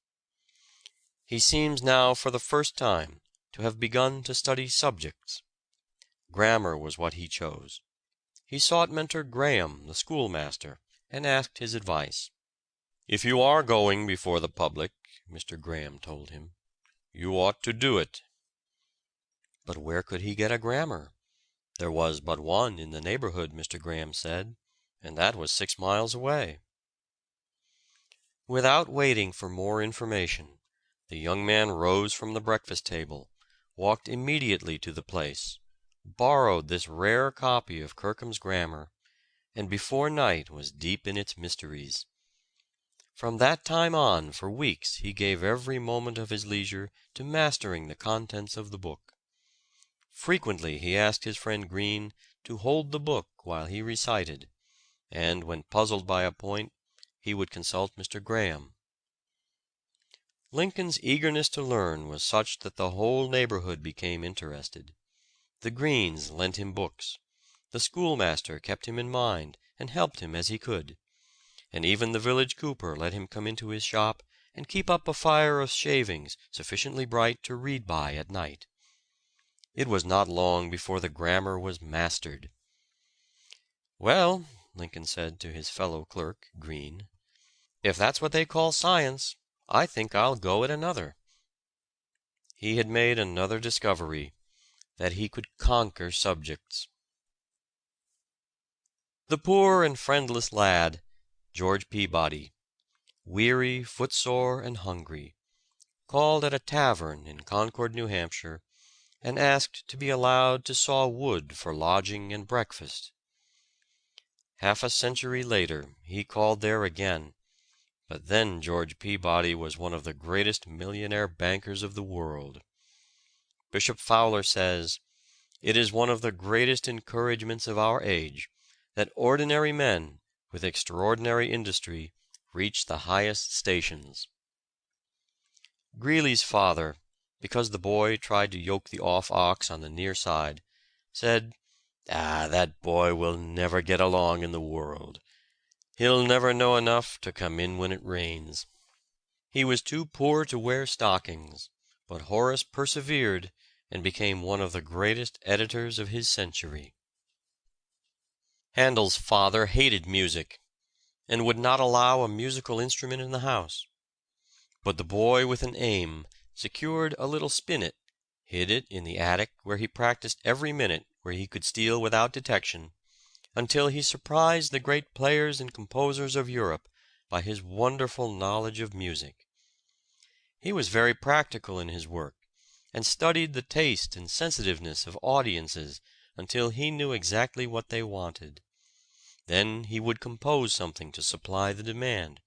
He seems now for the first time to have begun to study subjects. Grammar was what he chose. He sought Mentor Graham, the schoolmaster, and asked his advice. "If you are going before the public," Mr. Graham told him, "you ought to do it." But where could he get a grammar? There was but one in the neighborhood, Mr. Graham said, and that was 6 miles away. Without waiting for more information, the young man rose from the breakfast table, walked immediately to the place, borrowed this rare copy of Kirkham's Grammar, and before night was deep in its mysteries. From that time on, for weeks, he gave every moment of his leisure to mastering the contents of the book. Frequently he asked his friend Green to hold the book while he recited, and when puzzled by a point, he would consult Mr. Graham. Lincoln's eagerness to learn was such that the whole neighborhood became interested. The Greens lent him books. The schoolmaster kept him in mind and helped him as he could, and even the village cooper let him come into his shop and keep up a fire of shavings sufficiently bright to read by at night. It was not long before the grammar was mastered. "Well," Lincoln said to his fellow clerk, Green, "if that's what they call science, I think I'll go at another." He had made another discovery, that he could conquer subjects. The poor and friendless lad, George Peabody, weary, footsore, and hungry, called at a tavern in Concord, New Hampshire, and asked to be allowed to saw wood for lodging and breakfast. Half a century later he called there again, but then George Peabody was one of the greatest millionaire bankers of the world. Bishop Fowler says, "It is one of the greatest encouragements of our age that ordinary men with extraordinary industry reach the highest stations." Greeley's father, because the boy tried to yoke the off ox on the near side, said, "That boy will never get along in the world. He'll never know enough to come in when it rains." He was too poor to wear stockings, but Horace persevered and became one of the greatest editors of his century. Handel's father hated music, and would not allow a musical instrument in the house. But the boy with an aim secured a little spinet, hid it in the attic where he practiced every minute where he could steal without detection, until he surprised the great players and composers of Europe by his wonderful knowledge of music. He was very practical in his work, and studied the taste and sensitiveness of audiences until he knew exactly what they wanted. Then he would compose something to supply the demand.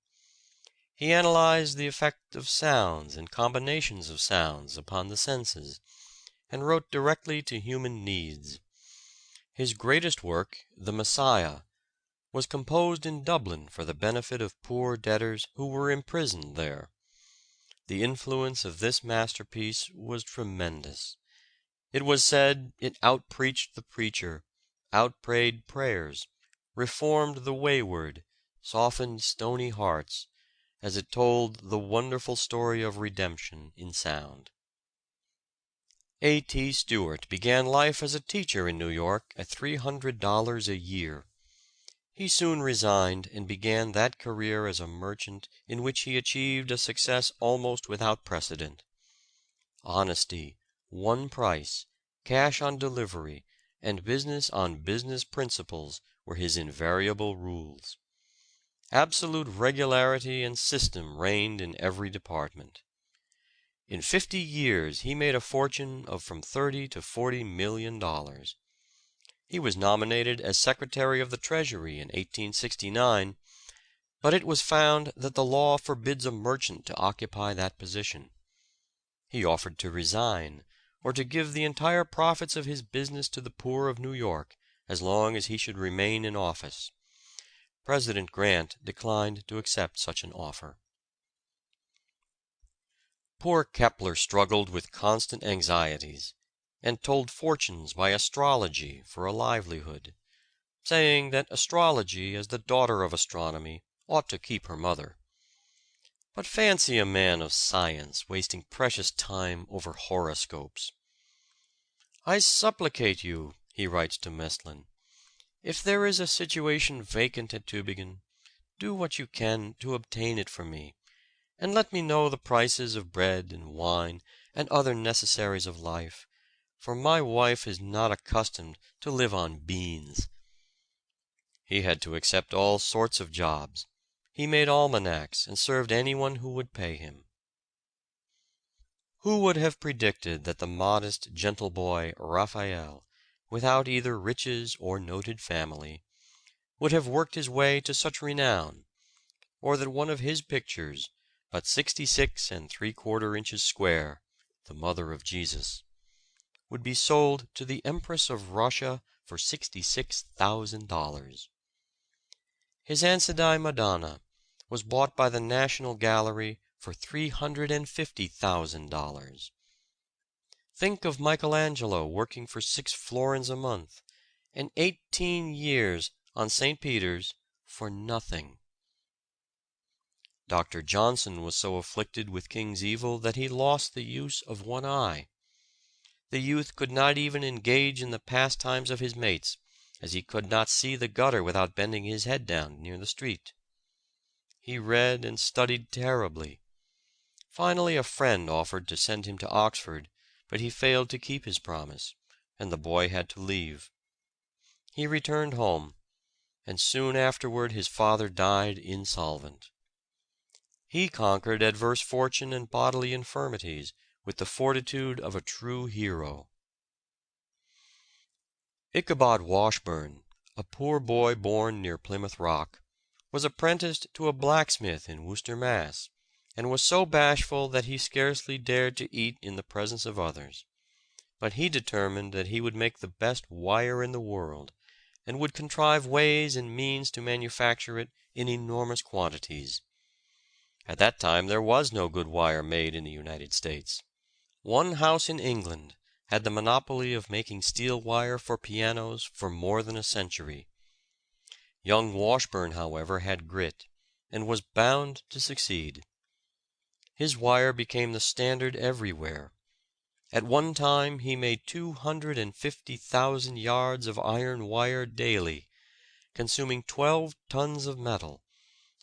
He analyzed the effect of sounds and combinations of sounds upon the senses, and wrote directly to human needs. His greatest work, The Messiah, was composed in Dublin for the benefit of poor debtors who were imprisoned there. The influence of this masterpiece was tremendous. It was said it outpreached the preacher, outprayed prayers, reformed the wayward, softened stony hearts, as it told the wonderful story of redemption in sound. A.T. Stewart began life as a teacher in New York at $300 a year. He soon resigned and began that career as a merchant in which he achieved a success almost without precedent. Honesty, one price, cash on delivery, and business on business principles were his invariable rules. Absolute regularity and system reigned in every department. In 50 years he made a fortune of from $30 to $40 million. He was nominated as Secretary of the Treasury in 1869, but it was found that the law forbids a merchant to occupy that position. He offered to resign, or to give the entire profits of his business to the poor of New York, as long as he should remain in office. President Grant declined to accept such an offer. Poor Kepler struggled with constant anxieties, and told fortunes by astrology for a livelihood, saying that astrology, as the daughter of astronomy, ought to keep her mother. But fancy a man of science wasting precious time over horoscopes. "I supplicate you," he writes to Maestlin, "if there is a situation vacant at Tübingen, do what you can to obtain it for me, and let me know the prices of bread and wine and other necessaries of life, for my wife is not accustomed to live on beans." He had to accept all sorts of jobs. He made almanacs and served anyone who would pay him. Who would have predicted that the modest, gentle boy, Raphael, without either riches or noted family, would have worked his way to such renown, or that one of his pictures, but 66¾ inches square, the Mother of Jesus, would be sold to the Empress of Russia for $66,000. His Ansidei Madonna was bought by the National Gallery for $350,000. Think of Michelangelo working for 6 florins a month, and 18 years on St. Peter's for nothing. Dr. Johnson was so afflicted with King's evil that he lost the use of one eye. The youth could not even engage in the pastimes of his mates, as he could not see the gutter without bending his head down near the street. He read and studied terribly. Finally a friend offered to send him to Oxford, but he failed to keep his promise, and the boy had to leave. He returned home, and soon afterward his father died insolvent. He conquered adverse fortune and bodily infirmities with the fortitude of a true hero. Ichabod Washburn, a poor boy born near Plymouth Rock, was apprenticed to a blacksmith in Worcester, Mass., and was so bashful that he scarcely dared to eat in the presence of others. But he determined that he would make the best wire in the world, and would contrive ways and means to manufacture it in enormous quantities. At that time there was no good wire made in the United States. One house in England had the monopoly of making steel wire for pianos for more than a century. Young Washburn, however, had grit, and was bound to succeed. His wire became the standard everywhere. At one time he made 250,000 yards of iron wire daily, consuming 12 tons of metal,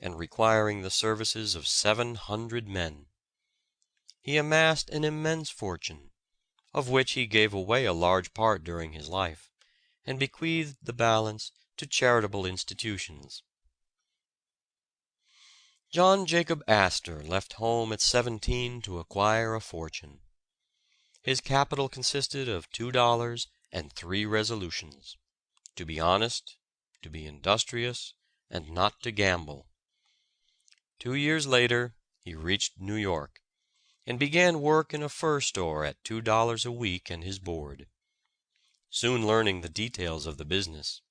and requiring the services of 700 men. He amassed an immense fortune, of which he gave away a large part during his life, and bequeathed the balance to charitable institutions. John Jacob Astor left home at 17 to acquire a fortune. His capital consisted of $2 and 3 resolutions: to be honest, to be industrious, and not to gamble. 2 years later he reached New York, and began work in a fur store at $2 a week and his board. Soon learning the details of the business,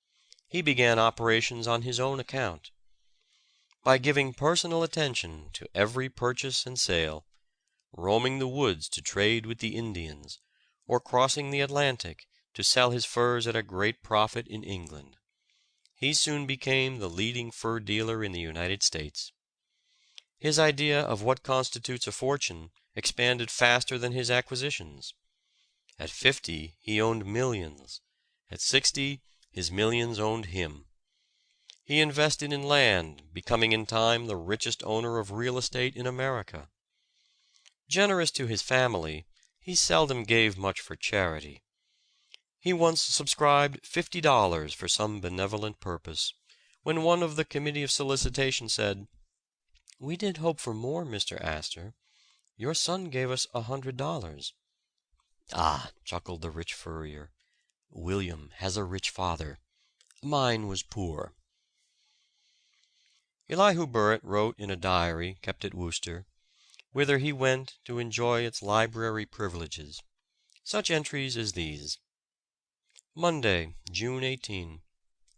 he began operations on his own account. By giving personal attention to every purchase and sale, roaming the woods to trade with the Indians, or crossing the Atlantic to sell his furs at a great profit in England, he soon became the leading fur dealer in the United States. His idea of what constitutes a fortune expanded faster than his acquisitions. At 50 he owned millions. At 60 his millions owned him. He invested in land, becoming in time the richest owner of real estate in America. Generous to his family, he seldom gave much for charity. He once subscribed $50 for some benevolent purpose, when one of the committee of solicitation said, "We did hope for more, Mr. Astor. Your son gave us $100. "Ah," chuckled the rich furrier, "William has a rich father. Mine was poor." Elihu Burritt wrote in a diary kept at Worcester, whither he went to enjoy its library privileges, such entries as these: Monday, June 18.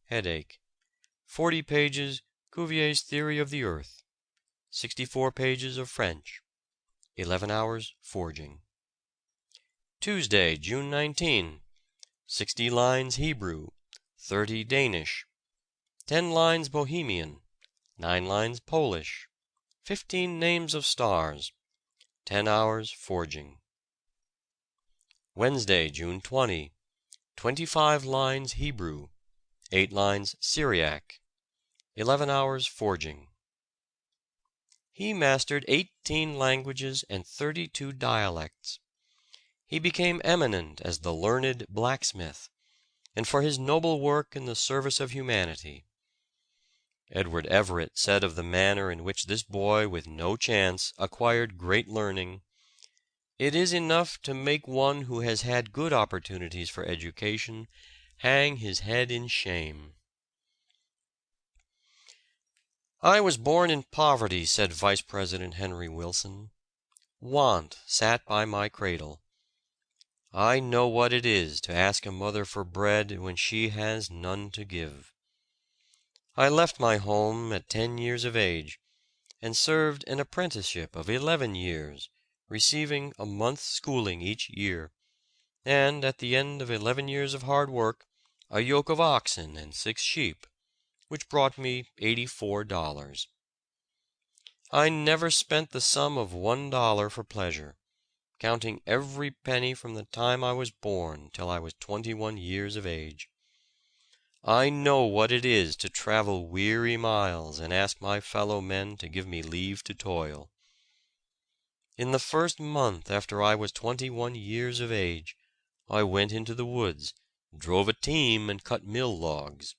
Headache. 40 pages Cuvier's Theory of the Earth. 64 pages of French. 11 hours forging. Tuesday, June 19. 60 lines Hebrew, 30 Danish, 10 lines Bohemian, 9 lines Polish, 15 names of stars, 10 hours forging. Wednesday, June 20. 25 lines Hebrew, 8 lines Syriac, 11 hours forging. He mastered 18 languages and 32 dialects. He became eminent as the learned blacksmith, and for his noble work in the service of humanity. Edward Everett said of the manner in which this boy with no chance acquired great learning, "It is enough to make one who has had good opportunities for education hang his head in shame." I was born in poverty, said Vice President Henry Wilson. Want sat by my cradle. I know what it is to ask a mother for bread when she has none to give. I left my home at 10 years of age, and served an apprenticeship of 11 years, receiving a month's schooling each year, and at the end of 11 years of hard work, a yoke of oxen and 6 sheep, which brought me $84. I never spent the sum of $1 for pleasure, counting every penny from the time I was born till I was 21 years of age. I know what it is to travel weary miles and ask my fellow men to give me leave to toil. In the first month after I was 21 years of age, I went into the woods, drove a team, and cut mill logs.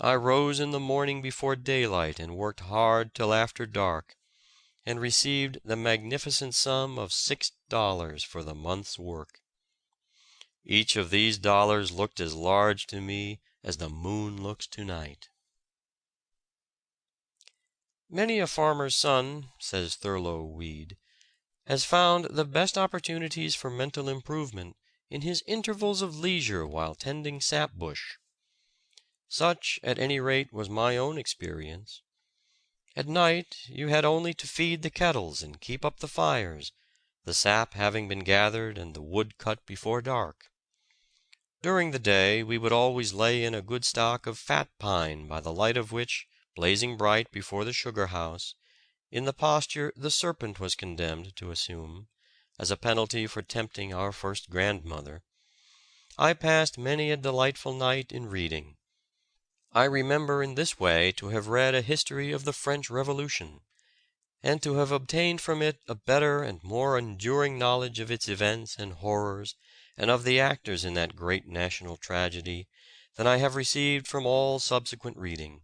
I rose in the morning before daylight and worked hard till after dark, and received the magnificent sum of $6 for the month's work. Each of these dollars looked as large to me as the moon looks tonight. Many a farmer's son, says Thurlow Weed, has found the best opportunities for mental improvement in his intervals of leisure while tending sap bush. Such, at any rate, was my own experience. At night you had only to feed the kettles and keep up the fires, the sap having been gathered and the wood cut before dark. During the day we would always lay in a good stock of fat pine, by the light of which, blazing bright before the sugar house, in the posture the serpent was condemned to assume, as a penalty for tempting our first grandmother, I passed many a delightful night in reading. I remember in this way to have read a history of the French Revolution, and to have obtained from it a better and more enduring knowledge of its events and horrors, and of the actors in that great national tragedy, than I have received from all subsequent reading.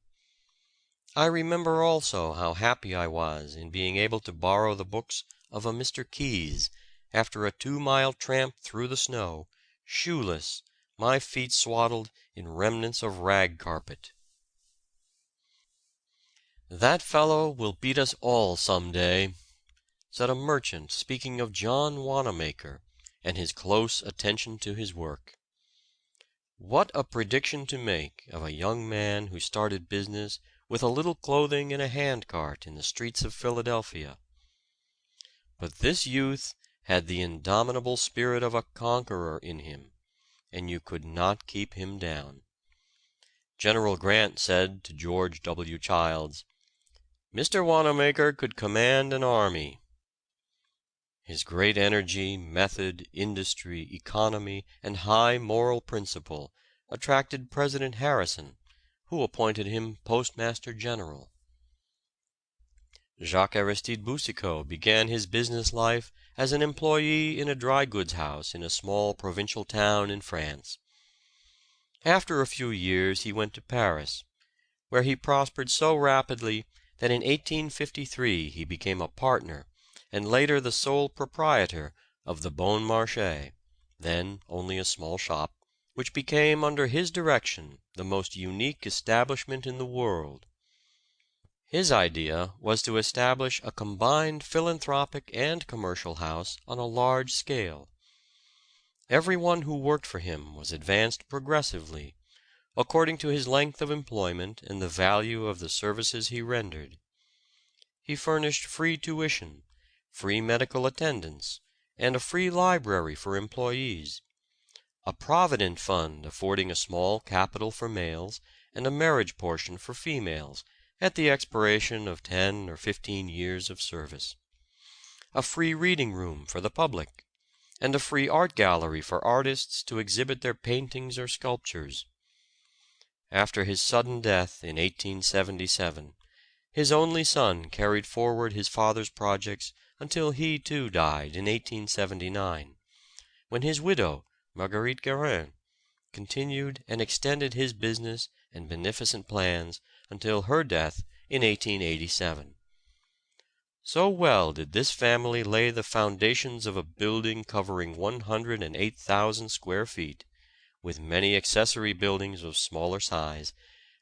I remember also how happy I was in being able to borrow the books of a Mr. Keyes, after a 2-mile tramp through the snow, shoeless, my feet swaddled in remnants of rag carpet. "That fellow will beat us all some day," said a merchant speaking of John Wanamaker and his close attention to his work. What a prediction to make of a young man who started business with a little clothing and a hand cart in the streets of Philadelphia! But this youth had the indomitable spirit of a conqueror in him, and you could not keep him down. General Grant said to George W. Childs, "Mr. Wanamaker could command an army." His great energy, method, industry, economy, and high moral principle attracted President Harrison, who appointed him Postmaster General. Jacques Aristide Boucicault began his business life as an employee in a dry goods house in a small provincial town in France. After a few years he went to Paris, where he prospered so rapidly that in 1853 he became a partner and later the sole proprietor of the Bon Marché, then only a small shop, which became under his direction the most unique establishment in the world. His idea was to establish a combined philanthropic and commercial house on a large scale. Everyone who worked for him was advanced progressively, according to his length of employment and the value of the services he rendered. He furnished free tuition, free medical attendance, and a free library for employees, a provident fund affording a small capital for males and a marriage portion for females at the expiration of 10 or 15 years of service, a free reading room for the public, and a free art gallery for artists to exhibit their paintings or sculptures. After his sudden death in 1877, his only son carried forward his father's projects until he too died in 1879, when his widow, Marguerite Guérin, continued and extended his business and beneficent plans until her death in 1887. So well did this family lay the foundations of a building covering 108,000 square feet, with many accessory buildings of smaller size,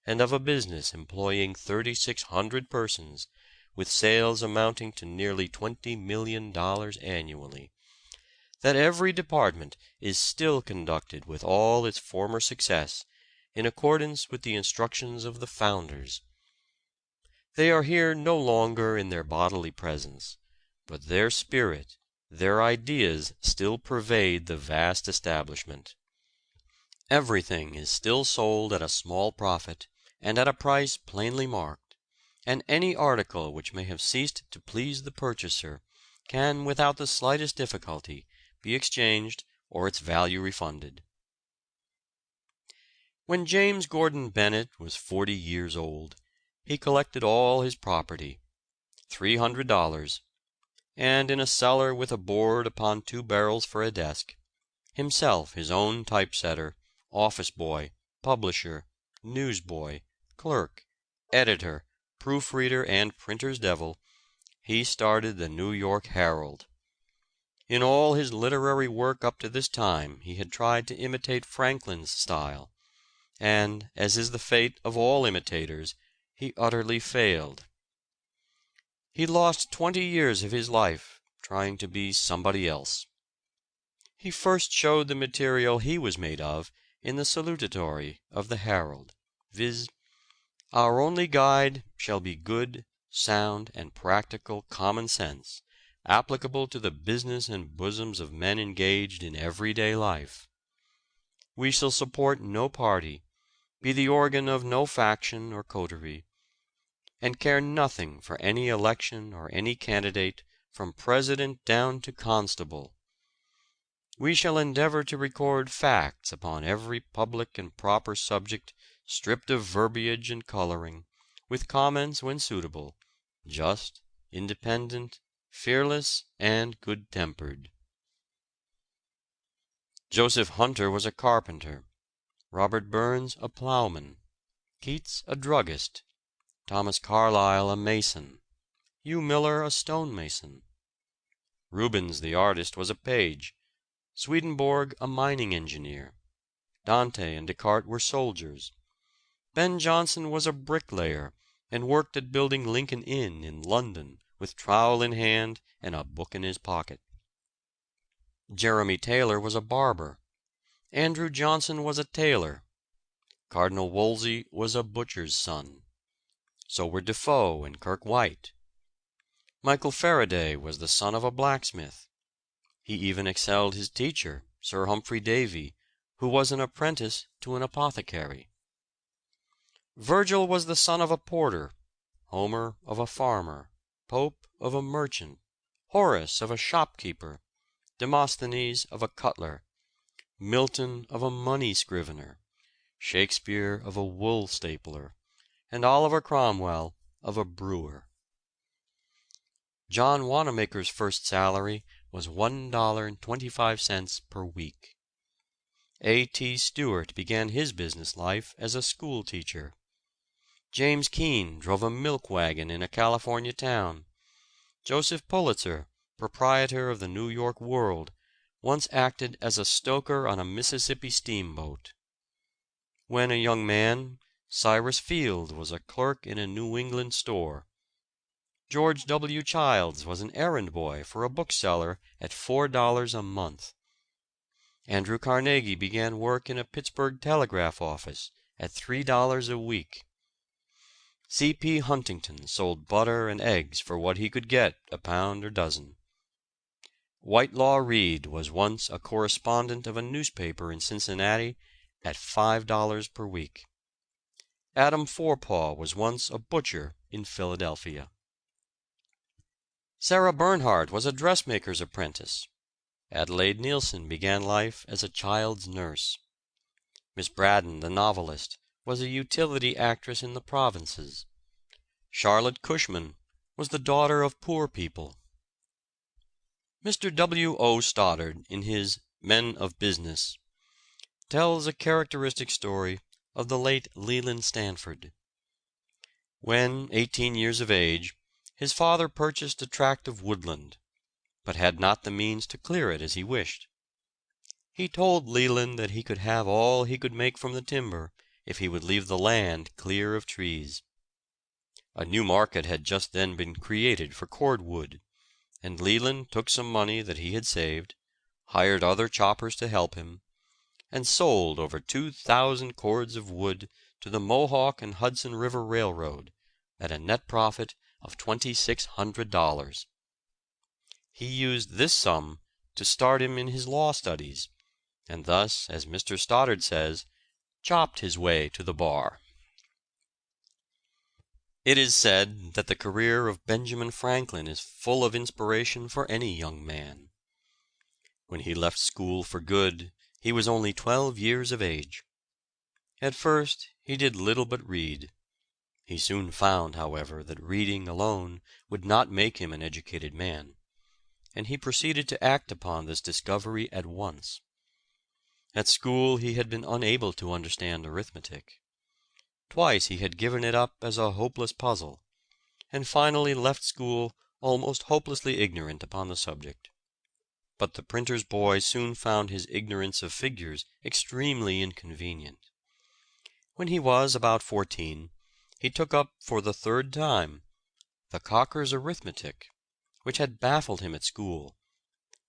and of a business employing 3,600 persons, with sales amounting to nearly $20 million annually, that every department is still conducted with all its former success, in accordance with the instructions of the founders. They are here no longer in their bodily presence, but their spirit, their ideas still pervade the vast establishment. Everything is still sold at a small profit, and at a price plainly marked, and any article which may have ceased to please the purchaser can without the slightest difficulty be exchanged or its value refunded. When James Gordon Bennett was 40 years old, he collected all his property, $300, and in a cellar with a board upon 2 barrels for a desk, himself his own typesetter, office boy, publisher, newsboy, clerk, editor, proofreader, and printer's devil, he started the New York Herald. In all his literary work up to this time he had tried to imitate Franklin's style, and, as is the fate of all imitators, he utterly failed. He lost 20 years of his life trying to be somebody else. He first showed the material he was made of in the salutatory of the Herald, viz., "Our only guide shall be good, sound, and practical common sense, applicable to the business and bosoms of men engaged in everyday life. We shall support no party, be the organ of no faction or coterie, and care nothing for any election or any candidate, from president down to constable. We shall endeavor to record facts upon every public and proper subject, stripped of verbiage and coloring, with comments when suitable, just, independent, fearless, and good-tempered." Joseph Hunter was a carpenter, Robert Burns a plowman, Keats a druggist, Thomas Carlyle a mason, Hugh Miller a stonemason. Rubens the artist was a page, Swedenborg a mining engineer, Dante and Descartes were soldiers. Ben Jonson was a bricklayer, and worked at building Lincoln Inn in London, with trowel in hand and a book in his pocket. Jeremy Taylor was a barber, Andrew Johnson was a tailor, Cardinal Wolsey was a butcher's son. So were Defoe and Kirke White. Michael Faraday was the son of a blacksmith. He even excelled his teacher, Sir Humphrey Davy, who was an apprentice to an apothecary. Virgil was the son of a porter, Homer of a farmer, Pope of a merchant, Horace of a shopkeeper, Demosthenes of a cutler, Milton of a money scrivener, Shakespeare of a wool stapler, and Oliver Cromwell of a brewer. John Wanamaker's first salary was $1.25 per week. A.T. Stewart began his business life as a school teacher. James Keene drove a milk wagon in a California town. Joseph Pulitzer, proprietor of the New York World, once acted as a stoker on a Mississippi steamboat. When a young man, Cyrus Field was a clerk in a New England store. George W. Childs was an errand boy for a bookseller at $4 a month. Andrew Carnegie began work in a Pittsburgh telegraph office at $3 a week. C.P. Huntington sold butter and eggs for what he could get, a pound a dozen. Whitelaw Reid was once a correspondent of a newspaper in Cincinnati at $5 per week. Adam Forepaugh was once a butcher in Philadelphia. Sarah Bernhardt was a dressmaker's apprentice. Adelaide Neilson began life as a child's nurse. Miss Braddon, the novelist, was a utility actress in the provinces. Charlotte Cushman was the daughter of poor people. Mr. W. O. Stoddard, in his Men of Business, tells a characteristic story of the late Leland Stanford. When 18 years of age, his father purchased a tract of woodland, but had not the means to clear it as he wished. He told Leland that he could have all he could make from the timber if he would leave the land clear of trees. A new market had just then been created for cordwood, and Leland took some money that he had saved, hired other choppers to help him, and sold over 2,000 cords of wood to the Mohawk and Hudson River Railroad at a net profit of $2,600. He used this sum to start him in his law studies, and thus, as Mr. Stoddard says, chopped his way to the bar. It is said that the career of Benjamin Franklin is full of inspiration for any young man. When he left school for good, he was only 12 years of age. At first he did little but read. He soon found, however, that reading alone would not make him an educated man, and he proceeded to act upon this discovery at once. At school he had been unable to understand arithmetic. Twice he had given it up as a hopeless puzzle, and finally left school almost hopelessly ignorant upon the subject. But the printer's boy soon found his ignorance of figures extremely inconvenient. When he was about 14, he took up for the third time the Cocker's arithmetic, which had baffled him at school,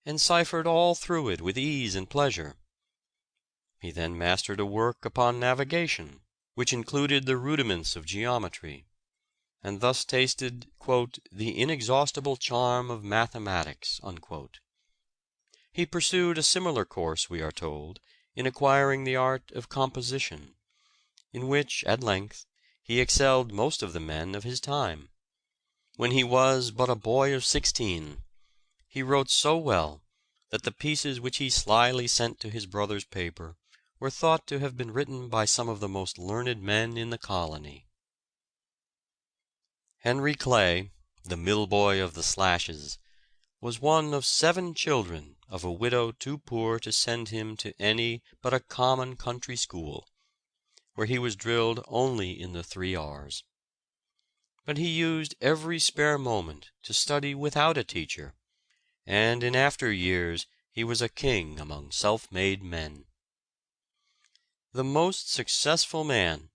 and ciphered all through it with ease and pleasure. He then mastered a work upon navigation, which included the rudiments of geometry, and thus tasted, quote, "the inexhaustible charm of mathematics." Unquote. He pursued a similar course, we are told, in acquiring the art of composition, in which, at length, he excelled most of the men of his time. When he was but a boy of 16, he wrote so well that the pieces which he slyly sent to his brother's paper were thought to have been written by some of the most learned men in the colony. Henry Clay, the mill boy of the Slashes, was one of 7 children of a widow too poor to send him to any but a common country school, where he was drilled only in the 3 R's. But he used every spare moment to study without a teacher, and in after years he was a king among self-made men. The most successful man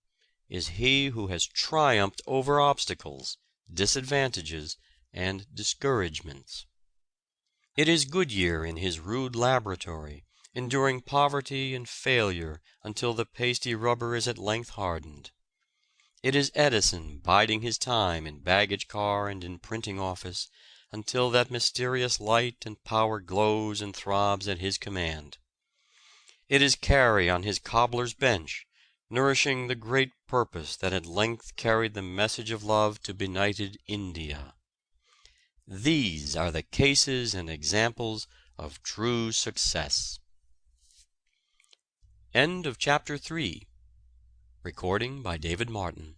is he who has triumphed over obstacles, disadvantages, and discouragements. It is Goodyear in his rude laboratory, enduring poverty and failure until the pasty rubber is at length hardened. It is Edison biding his time in baggage car and in printing office until that mysterious light and power glows and throbs at his command. It is Carey on his cobbler's bench, nourishing the great purpose that at length carried the message of love to benighted India. These are the cases and examples of true success. End of chapter 3. Recording by David Martin.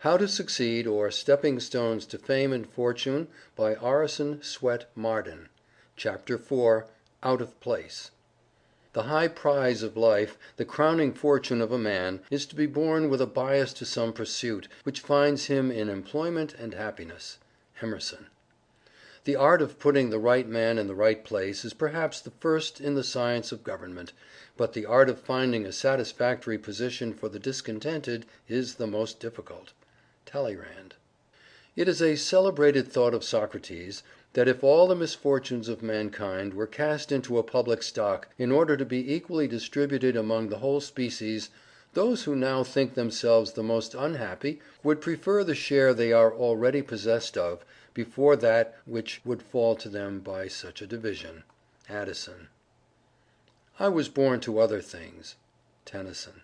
How to Succeed, or Stepping Stones to Fame and Fortune, by Orison, Swett, Marden. Chapter 4. Out of Place. The high prize of life, the crowning fortune of a man, is to be born with a bias to some pursuit which finds him in employment and happiness. Emerson. The art of putting the right man in the right place is perhaps the first in the science of government, but the art of finding a satisfactory position for the discontented is the most difficult. Talleyrand. It is a celebrated thought of Socrates that if all the misfortunes of mankind were cast into a public stock, in order to be equally distributed among the whole species, those who now think themselves the most unhappy would prefer the share they are already possessed of, before that which would fall to them by such a division. Addison. I was born to other things. Tennyson.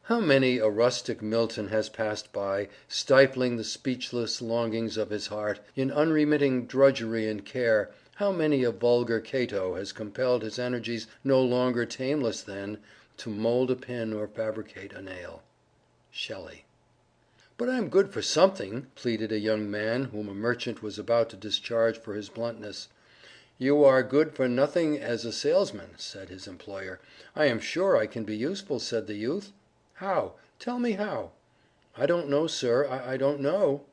How many a rustic Milton has passed by, stifling the speechless longings of his heart in unremitting drudgery and care. How many a vulgar Cato has compelled his energies, no longer tameless then, to mold a pin or fabricate a nail. Shelley. "But I'm good for something," pleaded a young man whom a merchant was about to discharge for his bluntness. "You are good for nothing as a salesman," said his employer. "I am sure I can be useful," said the youth. "How? Tell me how." "I don't know, sir, I don't know."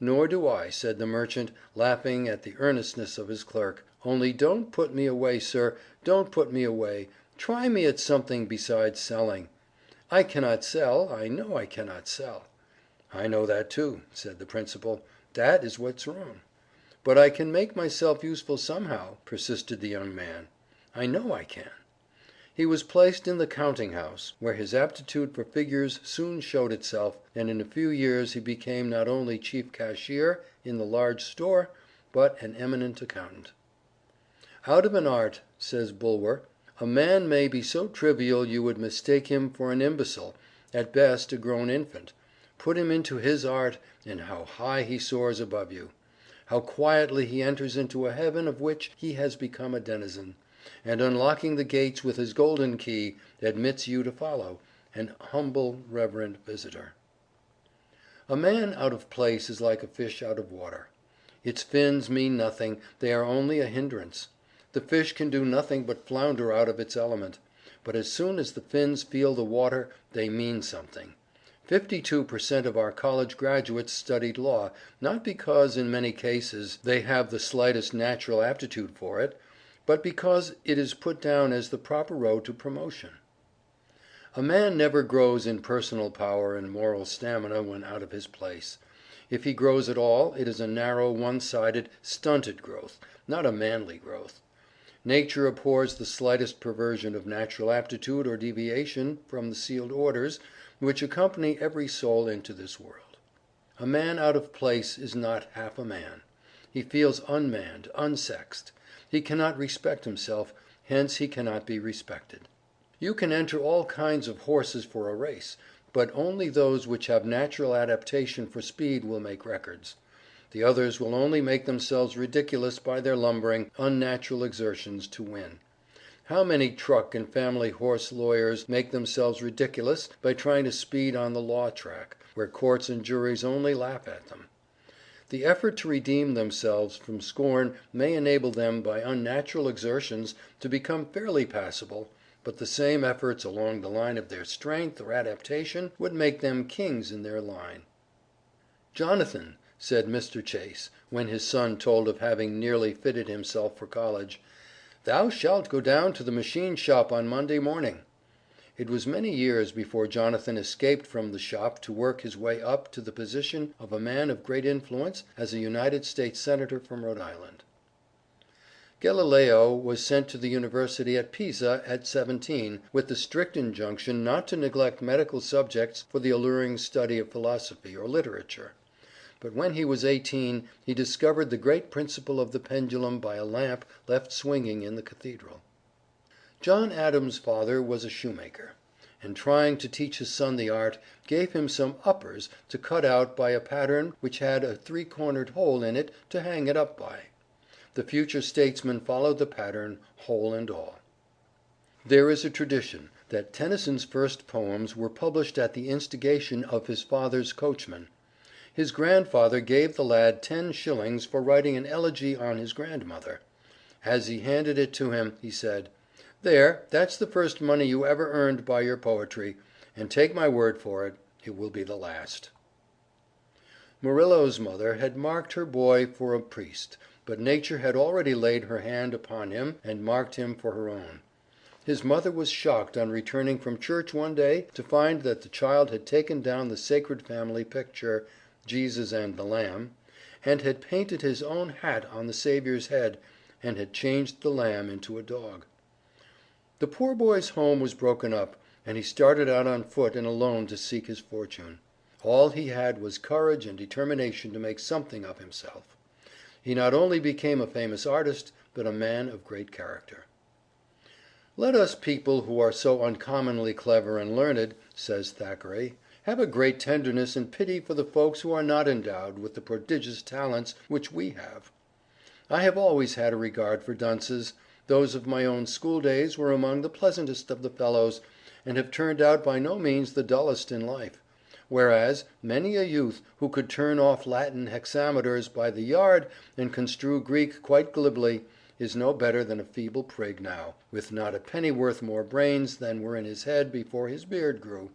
"Nor do I," said the merchant, laughing at the earnestness of his clerk. "Only don't put me away, sir, don't put me away. Try me at something besides selling. I cannot sell, I know I cannot sell." "I know that too," said the principal. "That is what's wrong." "But I can make myself useful somehow," persisted the young man. "I know I can." He was placed in the counting house, where his aptitude for figures soon showed itself, and in a few years he became not only chief cashier in the large store, but an eminent accountant. "Out of an art," says Bulwer, "a man may be so trivial you would mistake him for an imbecile, at best a grown infant. Put him into his art, and how high he soars above you! How quietly he enters into a heaven of which he has become a denizen, and unlocking the gates with his golden key, admits you to follow, an humble reverent visitor." A man out of place is like a fish out of water. Its fins mean nothing, they are only a hindrance. The fish can do nothing but flounder out of its element, but as soon as the fins feel the water they mean something. 52% of our college graduates studied law, not because in many cases they have the slightest natural aptitude for it, but because it is put down as the proper road to promotion. A man never grows in personal power and moral stamina when out of his place. If he grows at all, it is a narrow, one-sided, stunted growth, not a manly growth. Nature abhors the slightest perversion of natural aptitude or deviation from the sealed orders which accompany every soul into this world. A man out of place is not half a man. He feels unmanned, unsexed. He cannot respect himself, hence he cannot be respected. You can enter all kinds of horses for a race, but only those which have natural adaptation for speed will make records. The others will only make themselves ridiculous by their lumbering, unnatural exertions to win. How many truck and family horse lawyers make themselves ridiculous by trying to speed on the law track, where courts and juries only laugh at them. The effort to redeem themselves from scorn may enable them by unnatural exertions to become fairly passable, but the same efforts along the line of their strength or adaptation would make them kings in their line. "Jonathan," said Mr. Chase, when his son told of having nearly fitted himself for college, "thou shalt go down to the machine shop on Monday morning." It was many years before Jonathan escaped from the shop to work his way up to the position of a man of great influence as a United States Senator from Rhode Island. Galileo was sent to the University at Pisa at 17, with the strict injunction not to neglect medical subjects for the alluring study of philosophy or literature. But when he was 18 he discovered the great principle of the pendulum by a lamp left swinging in the cathedral. John Adams' father was a shoemaker, and trying to teach his son the art, gave him some uppers to cut out by a pattern which had a three-cornered hole in it to hang it up by. The future statesman followed the pattern, hole and all. There is a tradition that Tennyson's first poems were published at the instigation of his father's coachman. His grandfather gave the lad 10 shillings for writing an elegy on his grandmother. As he handed it to him, he said, "There, that's the first money you ever earned by your poetry, and take my word for it, it will be the last." Murillo's mother had marked her boy for a priest, but nature had already laid her hand upon him and marked him for her own. His mother was shocked on returning from church one day to find that the child had taken down the sacred family picture, Jesus and the Lamb, and had painted his own hat on the Saviour's head, and had changed the lamb into a dog. The poor boy's home was broken up, and he started out on foot and alone to seek his fortune. All he had was courage and determination to make something of himself. He not only became a famous artist, but a man of great character. "Let us people who are so uncommonly clever and learned," says Thackeray, "have a great tenderness and pity for the folks who are not endowed with the prodigious talents which we have. I have always had a regard for dunces. Those of my own school days were among the pleasantest of the fellows, and have turned out by no means the dullest in life. Whereas, many a youth who could turn off Latin hexameters by the yard and construe Greek quite glibly, is no better than a feeble prig now, with not a pennyworth more brains than were in his head before his beard grew."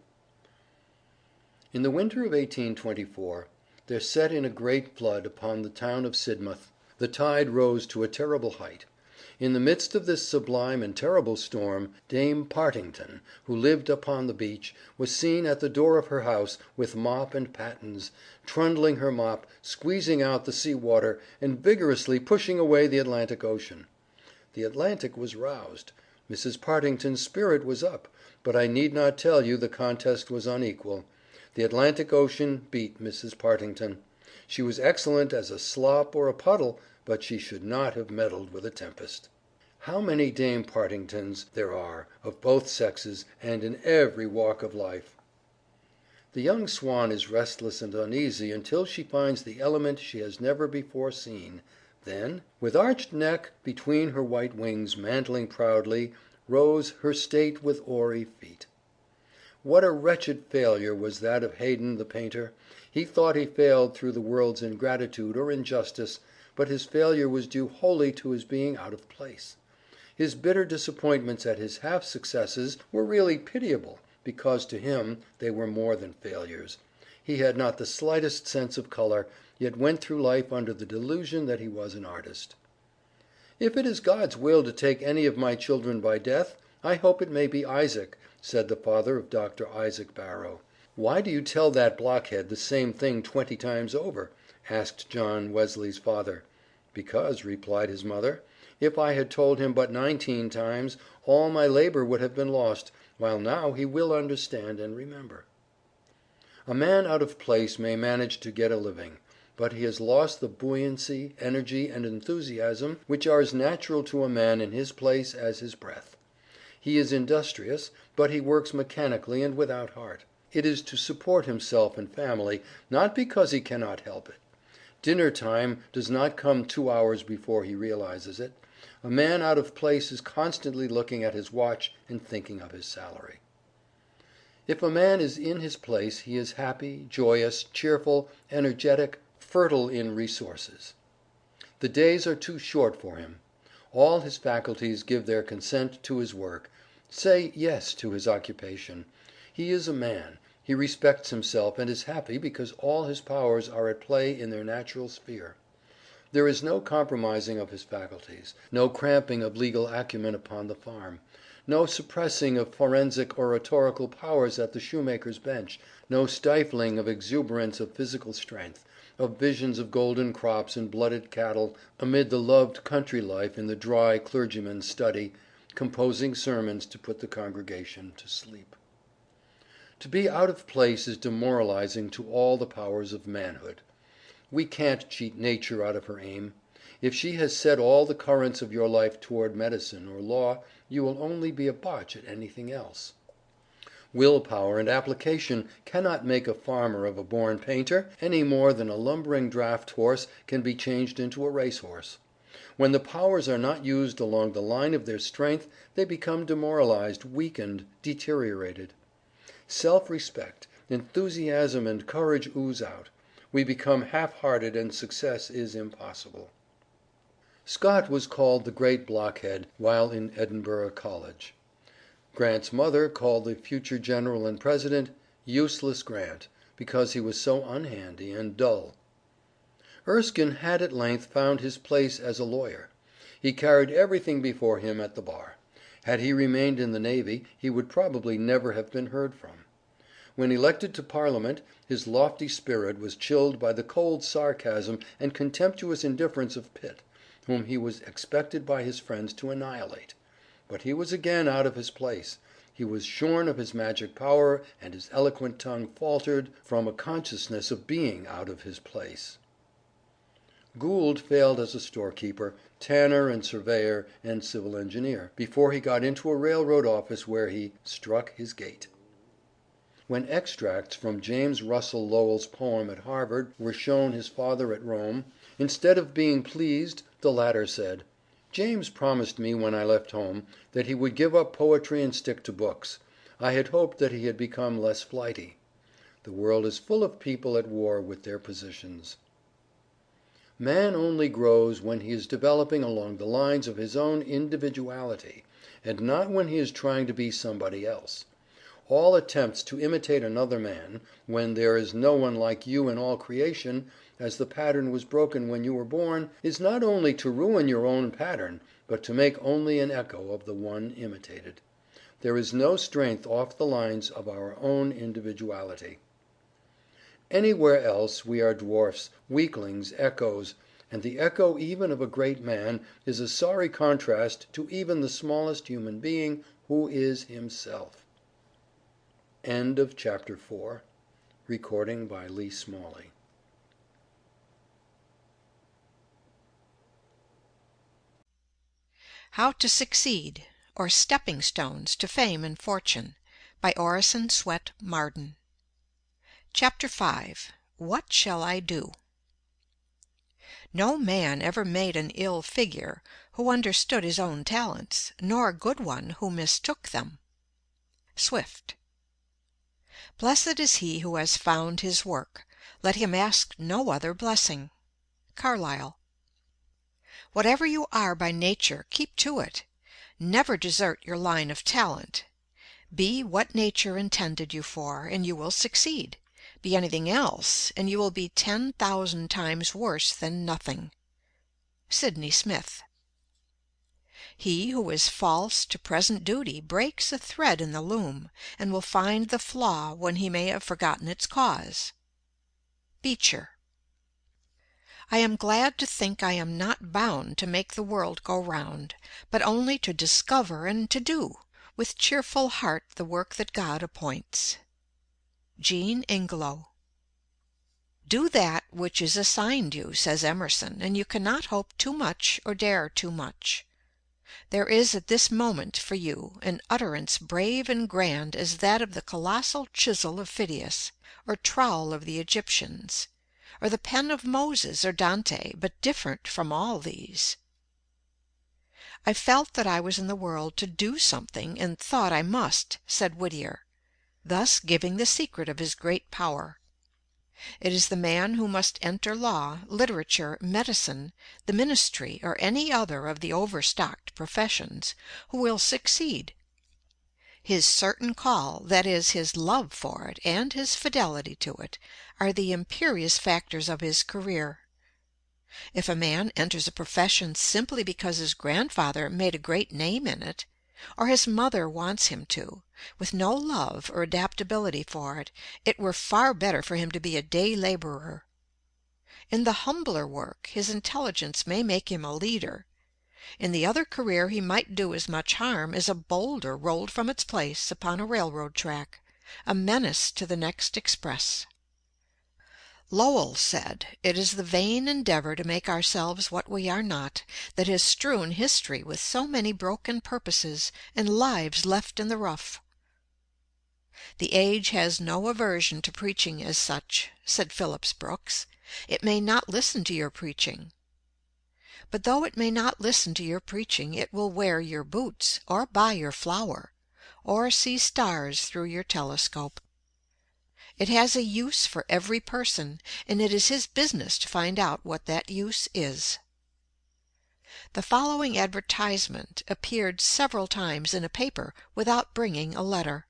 In the winter of 1824, there set in a great flood upon the town of Sidmouth. The tide rose to a terrible height. In the midst of this sublime and terrible storm, Dame Partington, who lived upon the beach, was seen at the door of her house, with mop and pattens, trundling her mop, squeezing out the sea water, and vigorously pushing away the Atlantic Ocean. The Atlantic was roused. Mrs. Partington's spirit was up, but I need not tell you the contest was unequal. The Atlantic Ocean beat Mrs. Partington. She was excellent as a slop or a puddle, but she should not have meddled with a tempest. How many Dame Partingtons there are, of both sexes, and in every walk of life! The young swan is restless and uneasy until she finds the element she has never before seen. Then, with arched neck, between her white wings mantling proudly, rose her state with oary feet. What a wretched failure was that of Haydon the painter! He thought he failed through the world's ingratitude or injustice, but his failure was due wholly to his being out of place. His bitter disappointments at his half successes were really pitiable, because to him they were more than failures. He had not the slightest sense of color, yet went through life under the delusion that he was an artist. "If it is God's will to take any of my children by death, I hope it may be Isaac," said the father of Dr. Isaac Barrow. "Why do you tell that blockhead the same thing 20 times over?" asked John Wesley's father. "Because," replied his mother, "if I had told him but 19 times, all my labor would have been lost, while now he will understand and remember." A man out of place may manage to get a living, but he has lost the buoyancy, energy, and enthusiasm which are as natural to a man in his place as his breath. He is industrious, but he works mechanically and without heart. It is to support himself and family, not because he cannot help it. Dinner time does not come 2 hours before he realizes it. A man out of place is constantly looking at his watch and thinking of his salary. If a man is in his place, he is happy, joyous, cheerful, energetic, fertile in resources. The days are too short for him. All his faculties give their consent to his work, say yes to his occupation. He is a man. He respects himself and is happy because all his powers are at play in their natural sphere. There is no compromising of his faculties, no cramping of legal acumen upon the farm, no suppressing of forensic oratorical powers at the shoemaker's bench, no stifling of exuberance of physical strength, of visions of golden crops and blooded cattle amid the loved country life in the dry clergyman's study, composing sermons to put the congregation to sleep. To be out of place is demoralizing to all the powers of manhood. We can't cheat nature out of her aim. If she has set all the currents of your life toward medicine or law, you will only be a botch at anything else. Will power and application cannot make a farmer of a born painter, any more than a lumbering draft horse can be changed into a race horse. When the powers are not used along the line of their strength, they become demoralized, weakened, deteriorated. Self-respect, enthusiasm and courage ooze out. We become half-hearted and success is impossible. Scott was called the great blockhead while in Edinburgh College. Grant's mother called the future general and president "Useless Grant," because he was so unhandy and dull. Erskine had at length found his place as a lawyer. He carried everything before him at the bar. Had he remained in the navy, he would probably never have been heard from. When elected to Parliament, his lofty spirit was chilled by the cold sarcasm and contemptuous indifference of Pitt, whom he was expected by his friends to annihilate. But he was again out of his place. He was shorn of his magic power, and his eloquent tongue faltered from a consciousness of being out of his place. Gould failed as a storekeeper, tanner and surveyor and civil engineer, before he got into a railroad office where he "struck his gait." When extracts from James Russell Lowell's poem at Harvard were shown his father at Rome, instead of being pleased, the latter said, "James promised me when I left home that he would give up poetry and stick to books. I had hoped that he had become less flighty." The world is full of people at war with their positions. Man only grows when he is developing along the lines of his own individuality, and not when he is trying to be somebody else. All attempts to imitate another man, when there is no one like you in all creation, as the pattern was broken when you were born, is not only to ruin your own pattern, but to make only an echo of the one imitated. There is no strength off the lines of our own individuality. Anywhere else we are dwarfs, weaklings, echoes, and the echo even of a great man is a sorry contrast to even the smallest human being, who is himself. End of chapter 4. Recording by Lee Smalley.
How to Succeed, or Stepping Stones to Fame and Fortune, by Orison, Swett, Marden. Chapter 5. What Shall I Do? No man ever made an ill figure who understood his own talents, nor a good one who mistook them. Swift. Blessed is he who has found his work. Let him ask no other blessing. Carlyle. Whatever you are by nature, keep to it. Never desert your line of talent. Be what nature intended you for, and you will succeed. Be anything else, and you will be 10,000 times worse than nothing. Sydney Smith. He who is false to present duty breaks a thread in the loom, and will find the flaw when he may have forgotten its cause. Beecher. I am glad to think I am not bound to make the world go round, but only to discover and to do, with cheerful heart, the work that God appoints. Jean Ingelow. Do that which is assigned you, says Emerson, and you cannot hope too much or dare too much. There is at this moment for you an utterance brave and grand as that of the colossal chisel of Phidias, or trowel of the Egyptians, or the pen of Moses or Dante, but different from all these. I felt that I was in the world to do something, and thought I must, said Whittier, thus giving the secret of his great power. It is the man who must enter law, literature, medicine, the ministry, or any other of the overstocked professions, who will succeed. His certain call, that is, his love for it, and his fidelity to it, are the imperious factors of his career. If a man enters a profession simply because his grandfather made a great name in it, or his mother wants him to, with no love or adaptability for it, it were far better for him to be a day laborer. In the humbler work, his intelligence may make him a leader. In the other career he might do as much harm as a boulder rolled from its place upon a railroad track, a menace to the next express. Lowell said, "It is the vain endeavor to make ourselves what we are not that has strewn history with so many broken purposes and lives left in the rough." The age has no aversion to preaching as such, said Phillips Brooks. It may not listen to your preaching. But though it may not listen to your preaching, it will wear your boots, or buy your flour, or see stars through your telescope. It has a use for every person, and it is his business to find out what that use is. The following advertisement appeared several times in a paper without bringing a letter.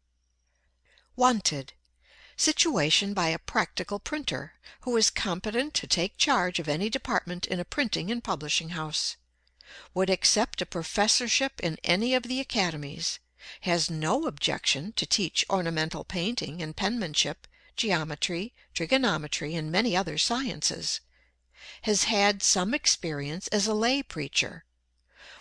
Wanted. Situation by a practical printer, who is competent to take charge of any department in a printing and publishing house. Would accept a professorship in any of the academies. Has no objection to teach ornamental painting and penmanship, geometry, trigonometry, and many other sciences. Has had some experience as a lay preacher.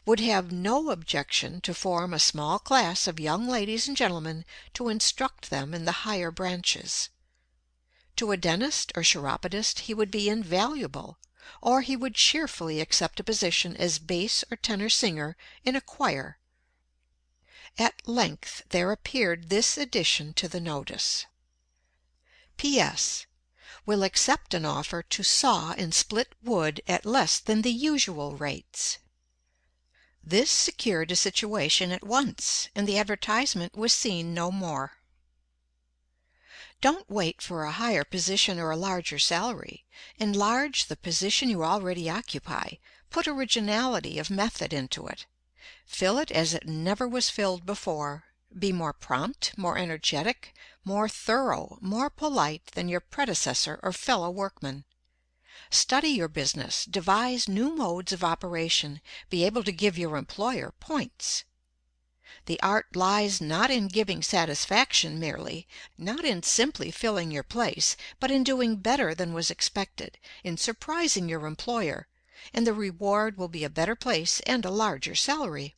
Would have no objection to form a small class of young ladies and gentlemen to instruct them in the higher branches. To a dentist or chiropodist he would be invaluable, or he would cheerfully accept a position as bass or tenor singer in a choir. At length there appeared this addition to the notice. P.S. Will accept an offer to saw and split wood at less than the usual rates. This secured a situation at once, and the advertisement was seen no more. Don't wait for a higher position or a larger salary. Enlarge the position you already occupy. Put originality of method into it. Fill it as it never was filled before. Be more prompt, more energetic, more thorough, more polite than your predecessor or fellow workman. Study your business, devise new modes of operation, be able to give your employer points. The art lies not in giving satisfaction merely, not in simply filling your place, but in doing better than was expected, in surprising your employer, and the reward will be a better place and a larger salary.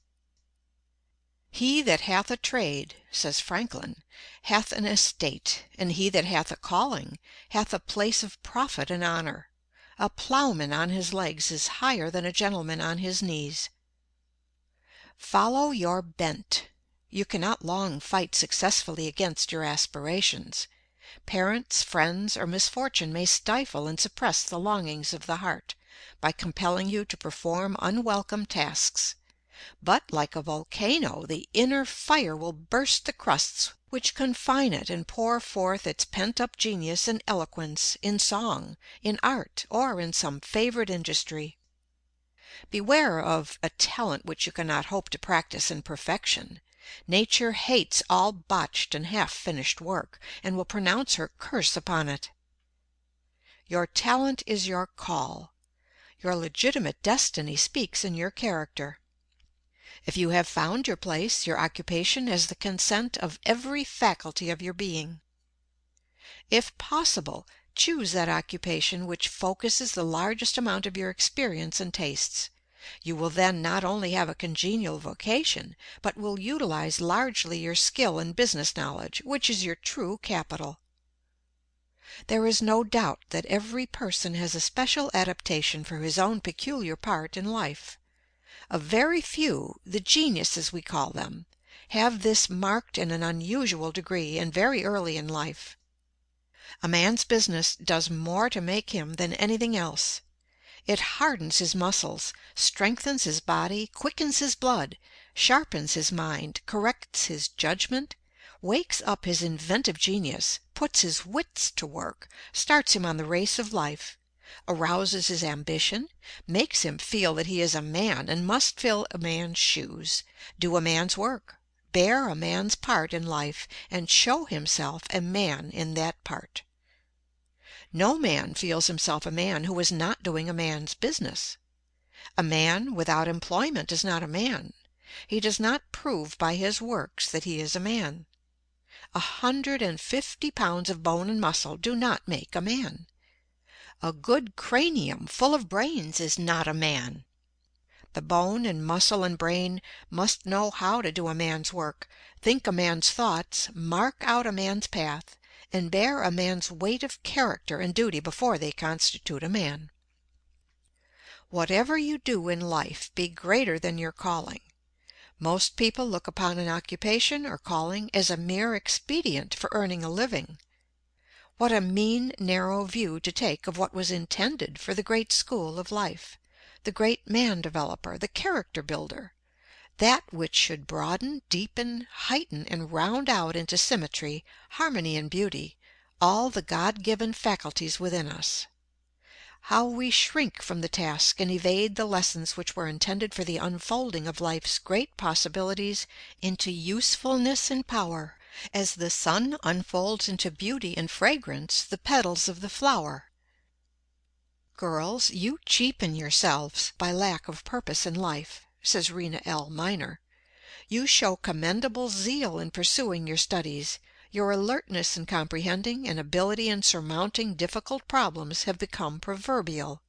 "He that hath a trade," says Franklin, "hath an estate, and he that hath a calling hath a place of profit and honor. A plowman on his legs is higher than a gentleman on his knees." Follow your bent. You cannot long fight successfully against your aspirations. Parents, friends, or misfortune may stifle and suppress the longings of the heart, by compelling you to perform unwelcome tasks. But, like a volcano, the inner fire will burst the crusts which confine it and pour forth its pent-up genius and eloquence in song, in art, or in some favorite industry. Beware of a talent which you cannot hope to practice in perfection. Nature hates all botched and half-finished work, and will pronounce her curse upon it. Your talent is your call. Your legitimate destiny speaks in your character. If you have found your place, your occupation has the consent of every faculty of your being. If possible, choose that occupation which focuses the largest amount of your experience and tastes. You will then not only have a congenial vocation, but will utilize largely your skill and business knowledge, which is your true capital. There is no doubt that every person has a special adaptation for his own peculiar part in life. A very few, the geniuses we call them, have this marked in an unusual degree and very early in life. A man's business does more to make him than anything else. It hardens his muscles, strengthens his body, quickens his blood, sharpens his mind, corrects his judgment, wakes up his inventive genius, puts his wits to work, starts him on the race of life, arouses his ambition, makes him feel that he is a man and must fill a man's shoes, do a man's work, bear a man's part in life, and show himself a man in that part. No man feels himself a man who is not doing a man's business. A man without employment is not a man. He does not prove by his works that he is a man. 150 pounds of bone and muscle do not make a man. A good cranium full of brains is not a man. The bone and muscle and brain must know how to do a man's work, think a man's thoughts, mark out a man's path, and bear a man's weight of character and duty before they constitute a man. Whatever you do in life, be greater than your calling. Most people look upon an occupation or calling as a mere expedient for earning a living. What a mean, narrow view to take of what was intended for the great school of life, the great man-developer, the character-builder, that which should broaden, deepen, heighten, and round out into symmetry, harmony, and beauty, all the God-given faculties within us. How we shrink from the task and evade the lessons which were intended for the unfolding of life's great possibilities into usefulness and power, as the sun unfolds into beauty and fragrance the petals of the flower. "Girls, you cheapen yourselves by lack of purpose in life," says Rena L. Miner. "You show commendable zeal in pursuing your studies. Your alertness in comprehending and ability in surmounting difficult problems have become proverbial.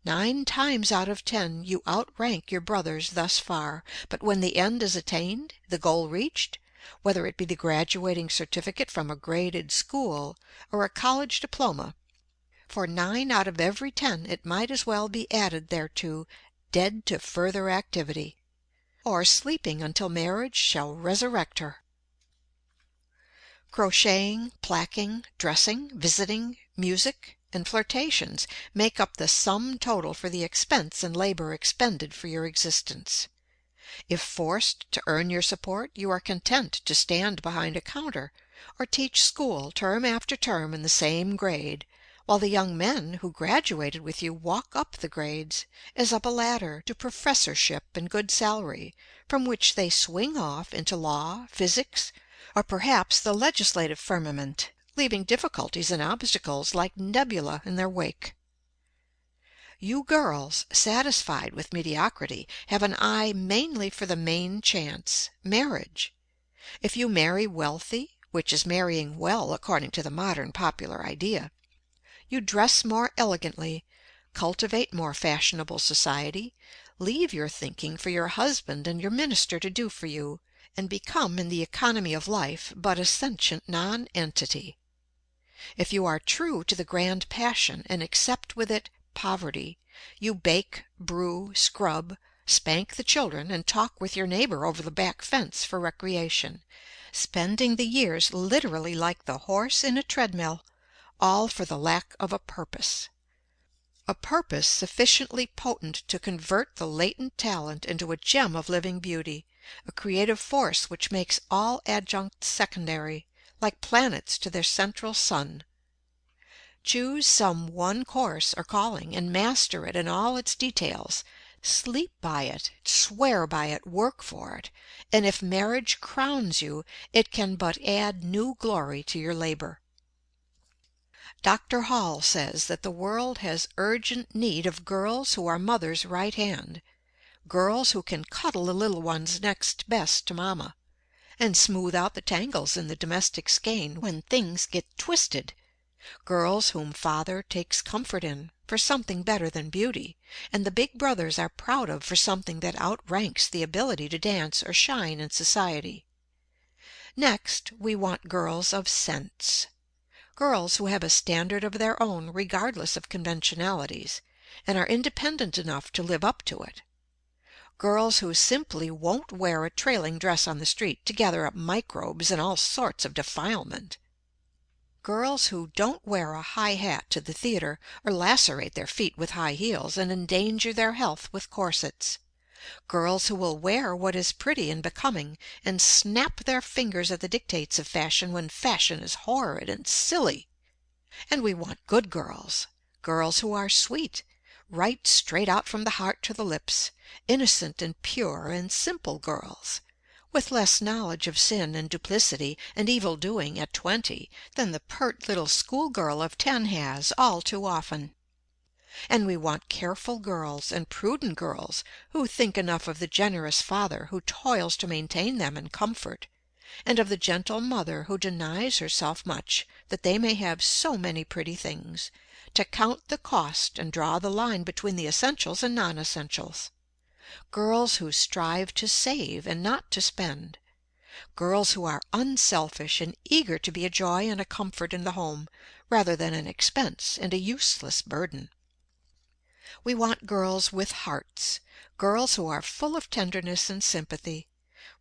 9 times out of 10 you outrank your brothers thus far, but when the end is attained, the goal reached, whether it be the graduating certificate from a graded school or a college diploma, for 9 out of every 10 it might as well be added thereto, dead to further activity, or sleeping until marriage shall resurrect her." Crocheting, placking, dressing, visiting, music, and flirtations make up the sum total for the expense and labor expended for your existence. If forced to earn your support, you are content to stand behind a counter, or teach school term after term in the same grade, while the young men who graduated with you walk up the grades, as up a ladder, to professorship and good salary, from which they swing off into law, physics, or perhaps the legislative firmament, leaving difficulties and obstacles like nebula in their wake. You girls, satisfied with mediocrity, have an eye mainly for the main chance, marriage. If you marry wealthy, which is marrying well according to the modern popular idea, you dress more elegantly, cultivate more fashionable society, leave your thinking for your husband and your minister to do for you, and become in the economy of life but a sentient nonentity. If you are true to the grand passion and accept with it poverty, you bake, brew, scrub, spank the children, and talk with your neighbor over the back fence for recreation, spending the years literally like the horse in a treadmill, all for the lack of a purpose sufficiently potent to convert the latent talent into a gem of living beauty, a creative force which makes all adjuncts secondary, like planets to their central sun. Choose some one course or calling, and master it in all its details. Sleep by it, swear by it, work for it, and if marriage crowns you, it can but add new glory to your labor. Dr. Hall says that the world has urgent need of girls who are mother's right hand, girls who can cuddle the little ones next best to mamma, and smooth out the tangles in the domestic skein when things get twisted, girls whom father takes comfort in for something better than beauty, and the big brothers are proud of for something that outranks the ability to dance or shine in society. Next, we want girls of sense. Girls who have a standard of their own regardless of conventionalities, and are independent enough to live up to it. Girls who simply won't wear a trailing dress on the street to gather up microbes and all sorts of defilement. Girls who don't wear a high hat to the theater, or lacerate their feet with high heels and endanger their health with corsets. Girls who will wear what is pretty and becoming, and snap their fingers at the dictates of fashion when fashion is horrid and silly. And we want good girls, girls who are sweet, right straight out from the heart to the lips, innocent and pure and simple girls, with less knowledge of sin and duplicity and evil doing at 20 than the pert little schoolgirl of 10 has all too often. And we want careful girls and prudent girls who think enough of the generous father who toils to maintain them in comfort, and of the gentle mother who denies herself much that they may have so many pretty things, to count the cost and draw the line between the essentials and non-essentials. Girls who strive to save and not to spend. Girls who are unselfish and eager to be a joy and a comfort in the home, rather than an expense and a useless burden. We want girls with hearts, girls who are full of tenderness and sympathy,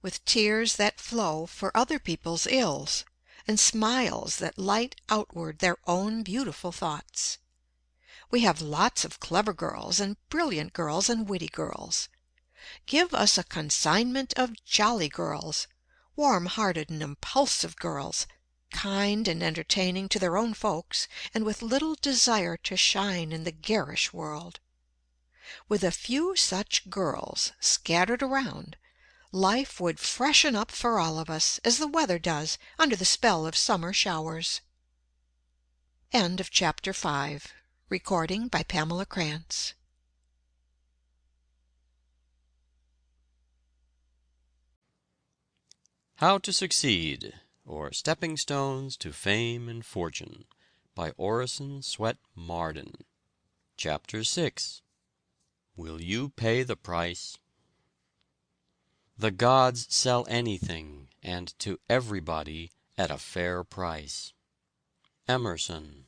with tears that flow for other people's ills, and smiles that light outward their own beautiful thoughts. We have lots of clever girls and brilliant girls and witty girls. Give us a consignment of jolly girls, warm-hearted and impulsive girls, kind and entertaining to their own folks, and with little desire to shine in the garish world. With a few such girls scattered around, life would freshen up for all of us, as the weather does under the spell of summer showers. End of Chapter 5. Recording by Pamela Krantz.
How to Succeed, or Stepping Stones to Fame and Fortune, by Orison, Swett, Marden. Chapter 6. Will you pay the price? The gods sell anything, and to everybody at a fair price. Emerson.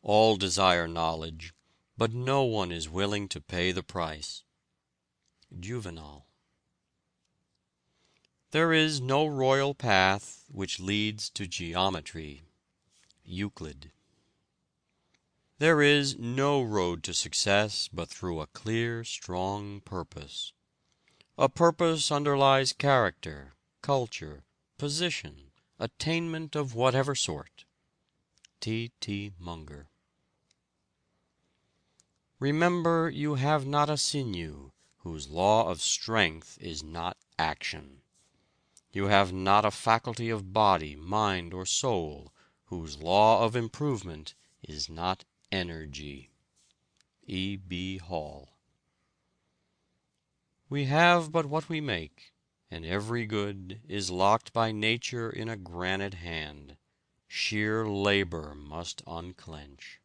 All desire knowledge, but no one is willing to pay the price. Juvenal. There is no royal path which leads to geometry. Euclid. There is no road to success but through a clear, strong purpose. A purpose underlies character, culture, position, attainment of whatever sort. T. T. Munger. Remember, you have not a sinew whose law of strength is not action. You have not a faculty of body, mind, or soul whose law of improvement is not energy. E. B. Hall. We have but what we make, and every good is locked by nature in a granite hand. Sheer labor must unclench.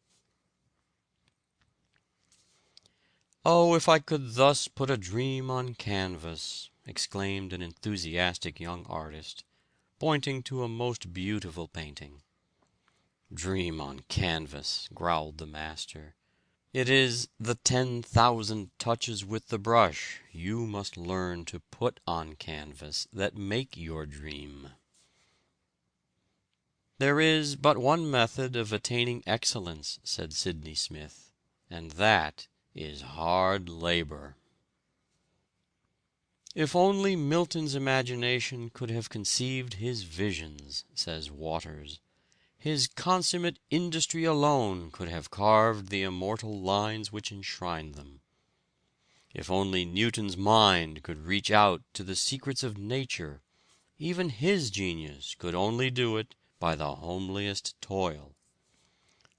"Oh, if I could thus put a dream on canvas!" exclaimed an enthusiastic young artist, pointing to a most beautiful painting. "Dream on canvas!" growled the master. "It is the 10,000 touches with the brush you must learn to put on canvas that make your dream." "There is but one method of attaining excellence," said Sydney Smith, "and that is hard labor." "If only Milton's imagination could have conceived his visions," says Waters, "his consummate industry alone could have carved the immortal lines which enshrine them. If only Newton's mind could reach out to the secrets of nature, even his genius could only do it by the homeliest toil.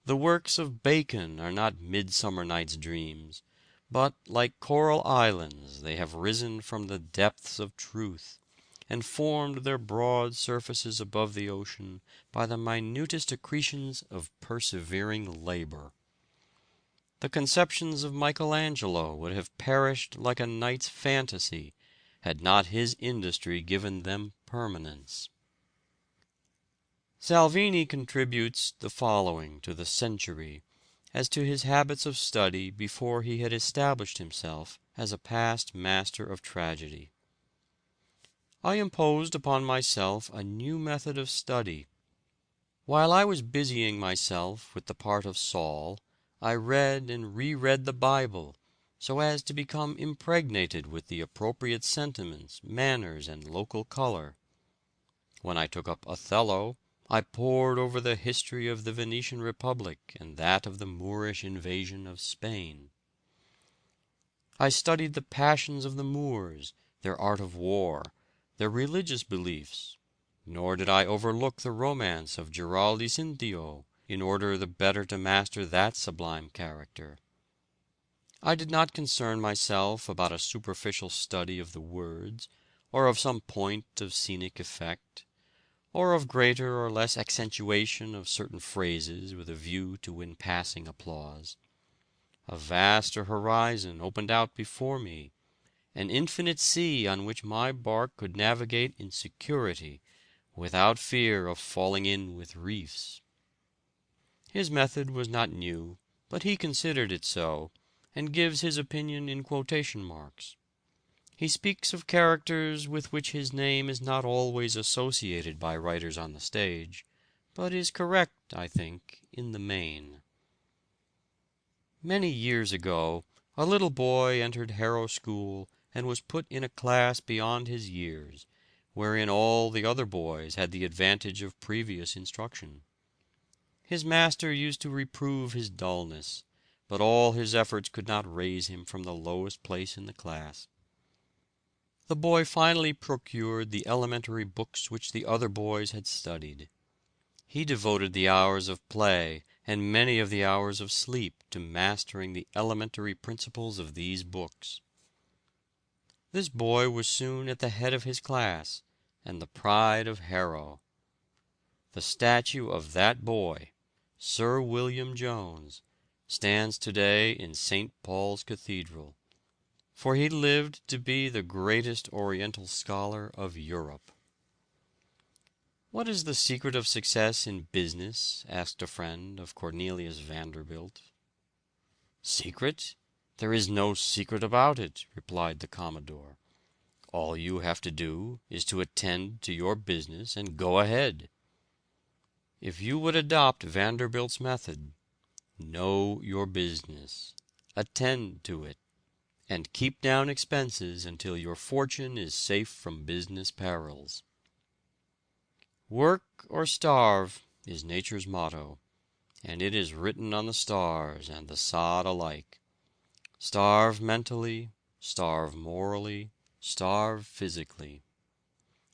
The works of Bacon are not Midsummer Night's Dreams, but like coral islands they have risen from the depths of truth, and formed their broad surfaces above the ocean by the minutest accretions of persevering labor. The conceptions of Michelangelo would have perished like a night's fantasy, had not his industry given them permanence. Salvini contributes the following to the Century as to his habits of study before he had established himself as a past master of tragedy. "I imposed upon myself a new method of study. While I was busying myself with the part of Saul, I read and reread the Bible, so as to become impregnated with the appropriate sentiments, manners, and local color. When I took up Othello, I pored over the history of the Venetian Republic and that of the Moorish invasion of Spain. I studied the passions of the Moors, their art of war, their religious beliefs, nor did I overlook the romance of Giraldi Cinthio, in order the better to master that sublime character. I did not concern myself about a superficial study of the words, or of some point of scenic effect, or of greater or less accentuation of certain phrases with a view to win passing applause. A vaster horizon opened out before me, an infinite sea on which my bark could navigate in security, without fear of falling in with reefs." His method was not new, but he considered it so, and gives his opinion in quotation marks. He speaks of characters with which his name is not always associated by writers on the stage, but is correct, I think, in the main. "Many years ago, a little boy entered Harrow School and was put in a class beyond his years, wherein all the other boys had the advantage of previous instruction. His master used to reprove his dullness, but all his efforts could not raise him from the lowest place in the class. The boy finally procured the elementary books which the other boys had studied. He devoted the hours of play and many of the hours of sleep to mastering the elementary principles of these books. This boy was soon at the head of his class, and the pride of Harrow. The statue of that boy, Sir William Jones, stands today in St. Paul's Cathedral, for he lived to be the greatest Oriental scholar of Europe. "What is the secret of success in business?" asked a friend of Cornelius Vanderbilt. "Secret? There is no secret about it," replied the Commodore. "All you have to do is to attend to your business and go ahead. If you would adopt Vanderbilt's method, know your business, attend to it, and keep down expenses until your fortune is safe from business perils. Work or starve is nature's motto, and it is written on the stars and the sod alike. Starve mentally, starve morally, starve physically.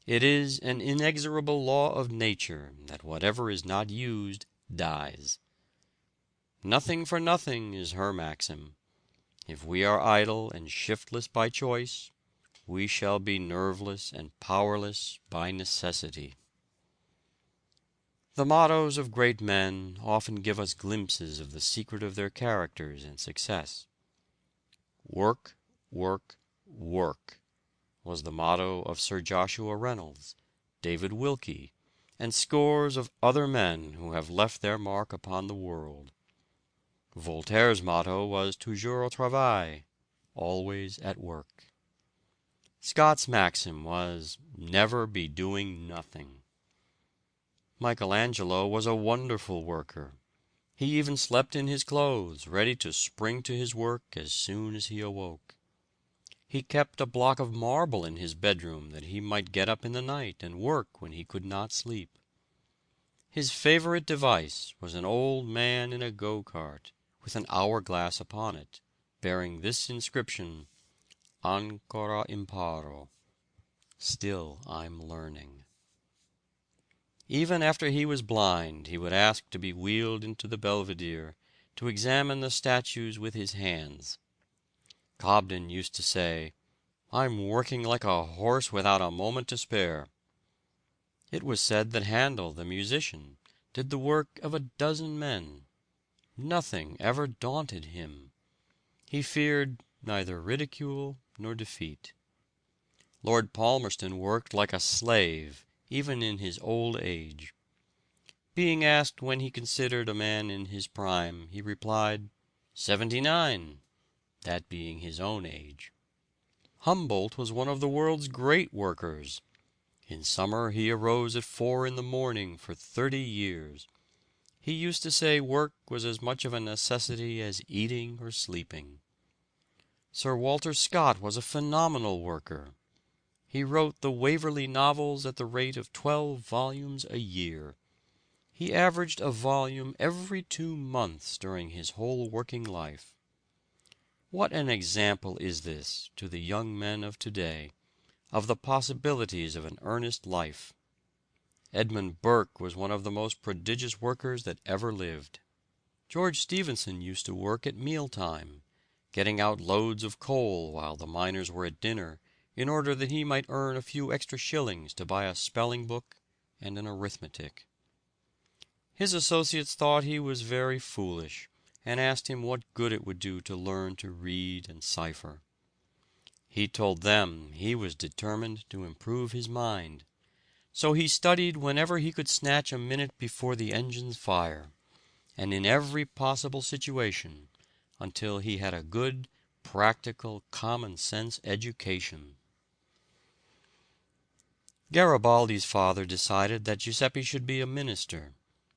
It is an inexorable law of nature that whatever is not used dies. Nothing for nothing is her maxim. If we are idle and shiftless by choice, we shall be nerveless and powerless by necessity. The mottos of great men often give us glimpses of the secret of their characters and success. Work, work, work was the motto of Sir Joshua Reynolds, David Wilkie, and scores of other men who have left their mark upon the world. Voltaire's motto was toujours au travail, always at work. Scott's maxim was, never be doing nothing. Michelangelo was a wonderful worker. He even slept in his clothes, ready to spring to his work as soon as he awoke. He kept a block of marble in his bedroom that he might get up in the night and work when he could not sleep. His favorite device was an old man in a go-cart, with an hourglass upon it, bearing this inscription, Ancora imparo, still I'm learning. Even after he was blind, he would ask to be wheeled into the Belvedere to examine the statues with his hands. Cobden used to say, I'm working like a horse without a moment to spare. It was said that Handel, the musician, did the work of a dozen men. Nothing ever daunted him. He feared neither ridicule nor defeat. Lord Palmerston worked like a slave, even in his old age. Being asked when he considered a man in his prime, he replied, 79, that being his own age. Humboldt was one of the world's great workers. In summer he arose at 4 in the morning for 30 years. He used to say work was as much of a necessity as eating or sleeping. Sir Walter Scott was a phenomenal worker. He wrote the Waverley novels at the rate of 12 volumes a year. He averaged a volume every 2 months during his whole working life. What an example is this to the young men of today, of the possibilities of an earnest life. Edmund Burke was one of the most prodigious workers that ever lived. George Stephenson used to work at mealtime, getting out loads of coal while the miners were at dinner, in order that he might earn a few extra shillings to buy a spelling book and an arithmetic. His associates thought he was very foolish, and asked him what good it would do to learn to read and cipher. He told them he was determined to improve his mind. So he studied whenever he could snatch a minute before the engines fire, and in every possible situation, until he had a good, practical, common-sense education. Garibaldi's father decided that Giuseppe should be a minister,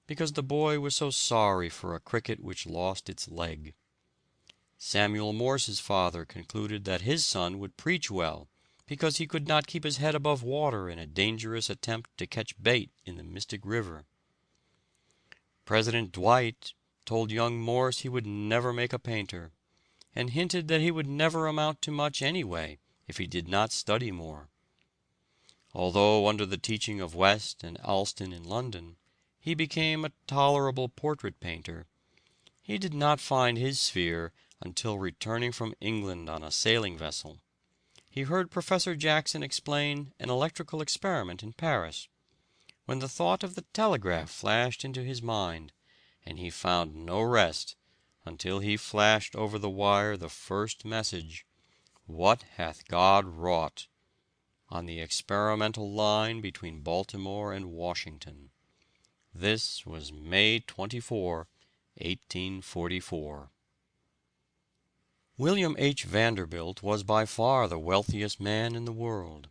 because the boy was so sorry for a cricket which lost its leg. Samuel Morse's father concluded that his son would preach well, because he could not keep his head above water in a dangerous attempt to catch bait in the Mystic River. President Dwight told young Morse he would never make a painter, and hinted that he would never amount to much anyway if he did not study more. Although under the teaching of West and Alston in London, he became a tolerable portrait painter, he did not find his sphere until returning from England on a sailing vessel. He heard Professor Jackson explain an electrical experiment in Paris, when the thought of the telegraph flashed into his mind, and he found no rest until he flashed over the wire the first message, "What hath God wrought?" on the experimental line between Baltimore and Washington. This was May 24, 1844. William H. Vanderbilt was by far the wealthiest man in the world.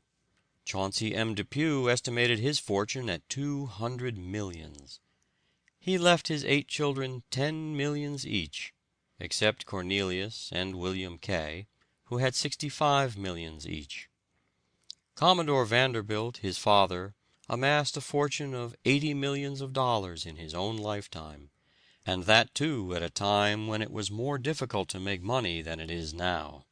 Chauncey M. Depew estimated his fortune at 200 millions. He left his 8 children 10 millions each, except Cornelius and William K., who had 65 millions each. Commodore Vanderbilt, his father, amassed a fortune of $80 millions in his own lifetime, and that too at a time when it was more difficult to make money than it is now.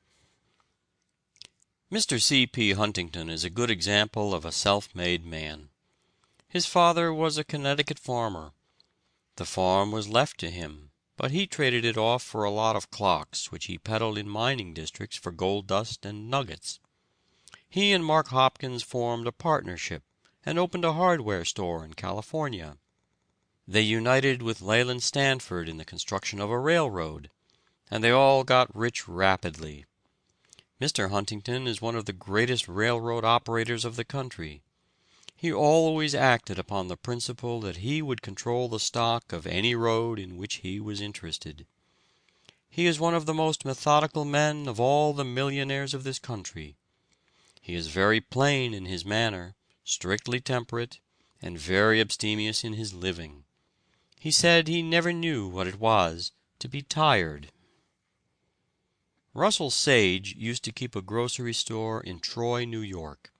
Mr. C. P. Huntington is a good example of a self-made man. His father was a Connecticut farmer. The farm was left to him, but he traded it off for a lot of clocks which he peddled in mining districts for gold dust and nuggets. He and Mark Hopkins formed a partnership and opened a hardware store in California. They united with Leland Stanford in the construction of a railroad, and they all got rich rapidly. Mr. Huntington is one of the greatest railroad operators of the country. He always acted upon the principle that he would control the stock of any road in which he was interested. He is one of the most methodical men of all the millionaires of this country. He is very plain in his manner, strictly temperate, and very abstemious in his living. He said he never knew what it was to be tired. Russell Sage used to keep a grocery store in Troy, New York.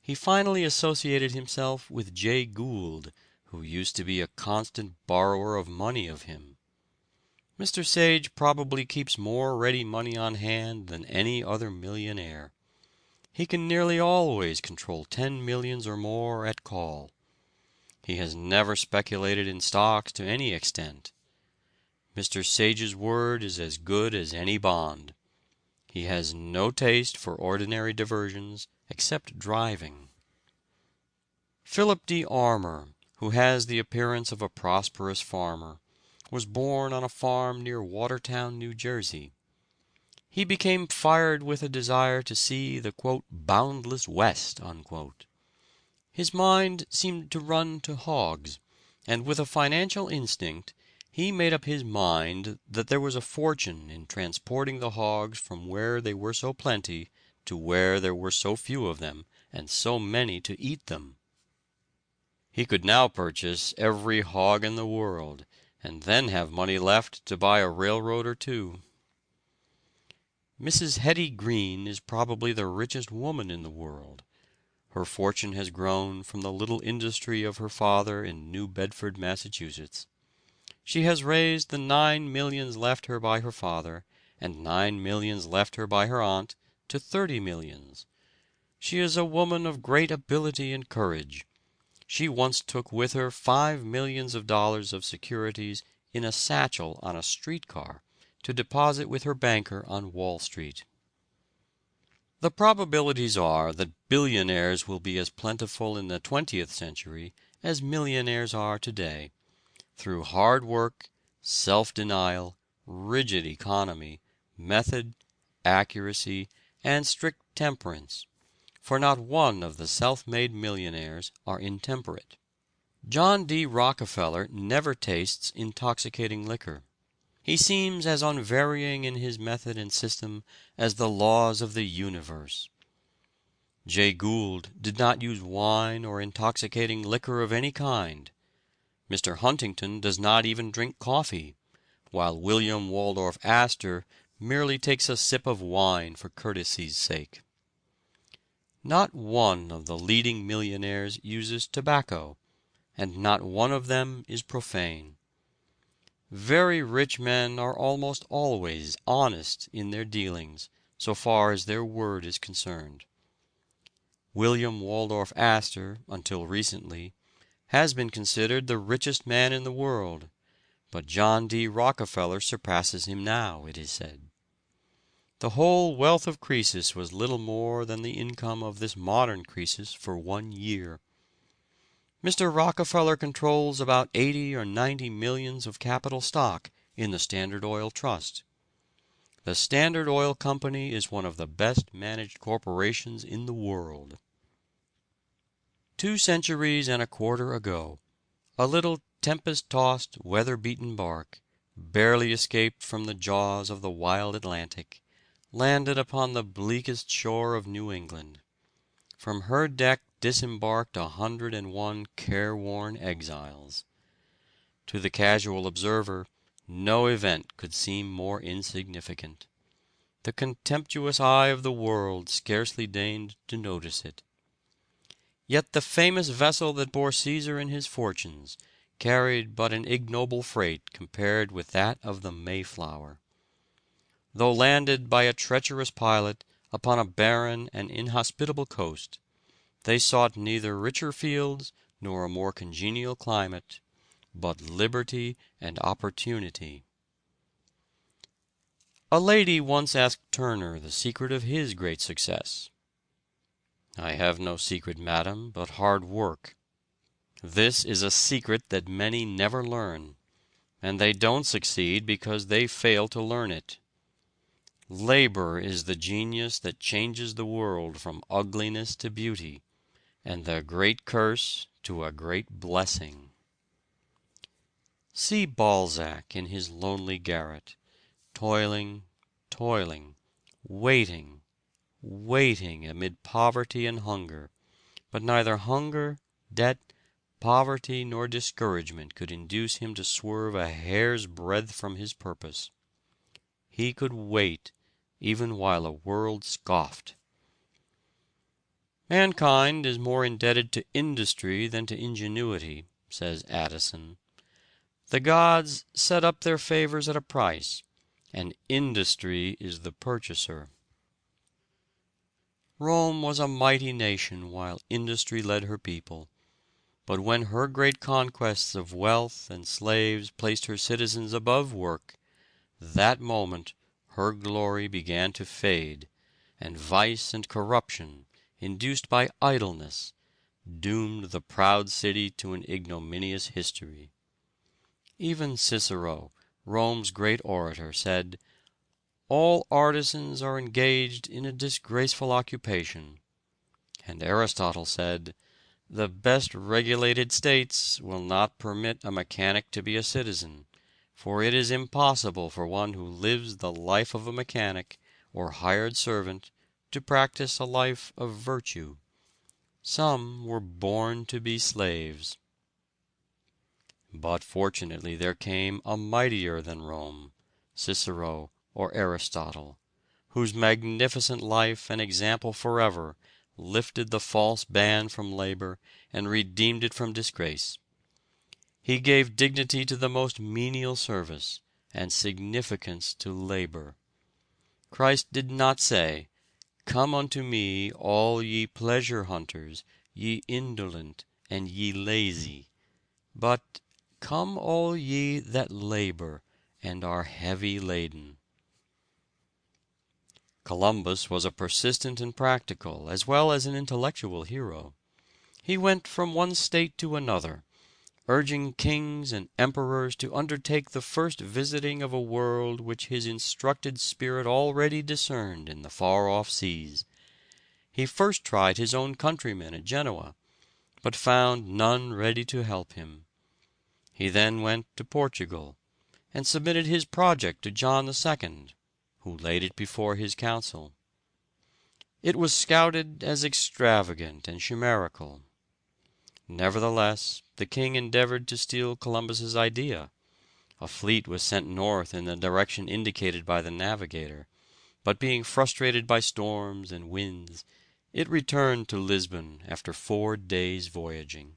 He finally associated himself with Jay Gould, who used to be a constant borrower of money of him. Mr. Sage probably keeps more ready money on hand than any other millionaire. He can nearly always control 10 millions or more at call. He has never speculated in stocks to any extent. Mr. Sage's word is as good as any bond. He has no taste for ordinary diversions except driving. Philip D. Armour, who has the appearance of a prosperous farmer, was born on a farm near Watertown, New Jersey. He became fired with a desire to see the "boundless West." His mind seemed to run to hogs, and with a financial instinct he made up his mind that there was a fortune in transporting the hogs from where they were so plenty to where there were so few of them and so many to eat them. He could now purchase every hog in the world, and then have money left to buy a railroad or two. Mrs. Hetty Green is probably the richest woman in the world. Her fortune has grown from the little industry of her father in New Bedford, Massachusetts. She has raised the 9 millions left her by her father, and 9 millions left her by her aunt, to 30 millions. She is a woman of great ability and courage. She once took with her $5 millions of securities in a satchel on a streetcar to deposit with her banker on Wall Street. The probabilities are that billionaires will be as plentiful in the 20th century as millionaires are today, through hard work, self-denial, rigid economy, method, accuracy, and strict temperance, for not one of the self-made millionaires are intemperate. John D. Rockefeller never tastes intoxicating liquor. He seems as unvarying in his method and system as the laws of the universe. Jay Gould did not use wine or intoxicating liquor of any kind. Mr. Huntington does not even drink coffee, while William Waldorf Astor merely takes a sip of wine for courtesy's sake. Not one of the leading millionaires uses tobacco, and not one of them is profane. Very rich men are almost always honest in their dealings, so far as their word is concerned. William Waldorf Astor, until recently, has been considered the richest man in the world, but John D. Rockefeller surpasses him now, it is said. The whole wealth of Croesus was little more than the income of this modern Croesus for 1 year. Mr. Rockefeller controls about 80 or 90 millions of capital stock in the Standard Oil Trust. The Standard Oil Company is one of the best managed corporations in the world. 2 centuries and a quarter ago, a little tempest-tossed, weather-beaten bark, barely escaped from the jaws of the wild Atlantic, landed upon the bleakest shore of New England. From her deck disembarked 101 careworn exiles. To the casual observer, no event could seem more insignificant. The contemptuous eye of the world scarcely deigned to notice it. Yet the famous vessel that bore Caesar and his fortunes carried but an ignoble freight compared with that of the Mayflower. Though landed by a treacherous pilot upon a barren and inhospitable coast, they sought neither richer fields nor a more congenial climate, but liberty and opportunity. A lady once asked Turner the secret of his great success. "I have no secret, madam, but hard work. This is a secret that many never learn, and they don't succeed because they fail to learn it. Labor is the genius that changes the world from ugliness to beauty, and the great curse to a great blessing." See Balzac in his lonely garret, toiling, toiling, waiting, waiting amid poverty and hunger, but neither hunger, debt, poverty, nor discouragement could induce him to swerve a hair's breadth from his purpose. He could wait, even while a world scoffed. "Mankind is more indebted to industry than to ingenuity," says Addison. "The gods set up their favors at a price, and industry is the purchaser." Rome was a mighty nation while industry led her people, but when her great conquests of wealth and slaves placed her citizens above work, that moment her glory began to fade, and vice and corruption, induced by idleness, doomed the proud city to an ignominious history. Even Cicero, Rome's great orator, said, "All artisans are engaged in a disgraceful occupation." And Aristotle said, "The best regulated states will not permit a mechanic to be a citizen, for it is impossible for one who lives the life of a mechanic or hired servant to practice a life of virtue. Some were born to be slaves." But fortunately there came a mightier than Rome, Cicero or Aristotle, whose magnificent life and example forever lifted the false ban from labor and redeemed it from disgrace. He gave dignity to the most menial service, and significance to labor. Christ did not say, "Come unto me, all ye pleasure hunters, ye indolent, and ye lazy," but, "Come all ye that labor, and are heavy laden." Columbus was a persistent and practical, as well as an intellectual hero. He went from one state to another, urging kings and emperors to undertake the first visiting of a world which his instructed spirit already discerned in the far-off seas. He first tried his own countrymen at Genoa, but found none ready to help him. He then went to Portugal, and submitted his project to John II, who laid it before his council. It was scouted as extravagant and chimerical. Nevertheless, the king endeavored to steal Columbus's idea. A fleet was sent north in the direction indicated by the navigator, but being frustrated by storms and winds, it returned to Lisbon after 4 days' voyaging.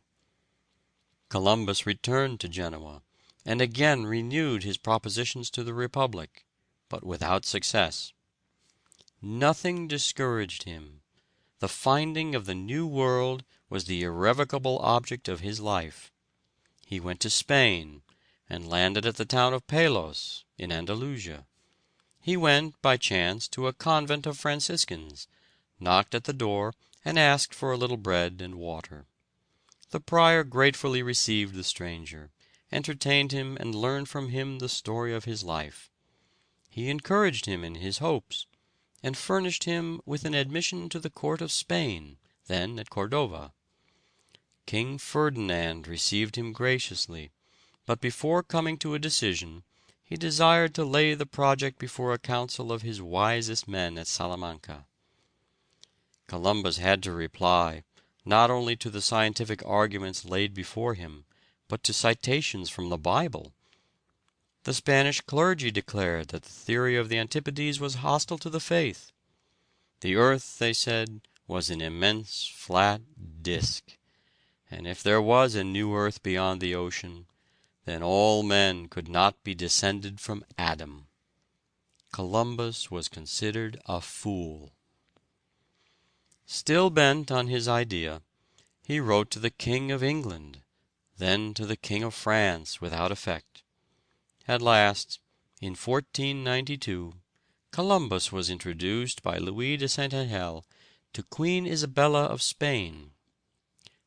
Columbus returned to Genoa, and again renewed his propositions to the Republic, but without success. Nothing discouraged him. The finding of the New World was the irrevocable object of his life. He went to Spain, and landed at the town of Palos, in Andalusia. He went, by chance, to a convent of Franciscans, knocked at the door, and asked for a little bread and water. The prior gratefully received the stranger, entertained him, and learned from him the story of his life. He encouraged him in his hopes, and furnished him with an admission to the court of Spain, then at Cordova. King Ferdinand received him graciously, but before coming to a decision, he desired to lay the project before a council of his wisest men at Salamanca. Columbus had to reply, not only to the scientific arguments laid before him, but to citations from the Bible. The Spanish clergy declared that the theory of the Antipodes was hostile to the faith. The earth, they said, was an immense flat disk, and if there was a new earth beyond the ocean, then all men could not be descended from Adam. Columbus was considered a fool. Still bent on his idea, he wrote to the King of England, then to the King of France without effect. At last, in 1492, Columbus was introduced by Louis de Saint-Angel to Queen Isabella of Spain.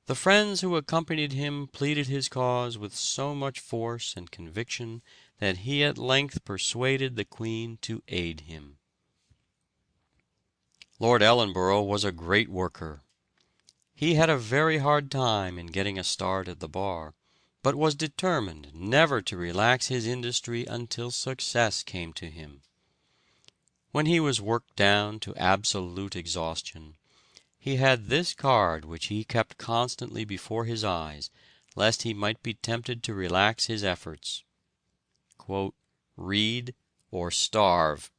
The friends who accompanied him pleaded his cause with so much force and conviction that he at length persuaded the Queen to aid him. Lord Ellenborough was a great worker. He had a very hard time in getting a start at the bar, but was determined never to relax his industry until success came to him. When he was worked down to absolute exhaustion, he had this card which he kept constantly before his eyes, lest he might be tempted to relax his efforts. "Read or starve."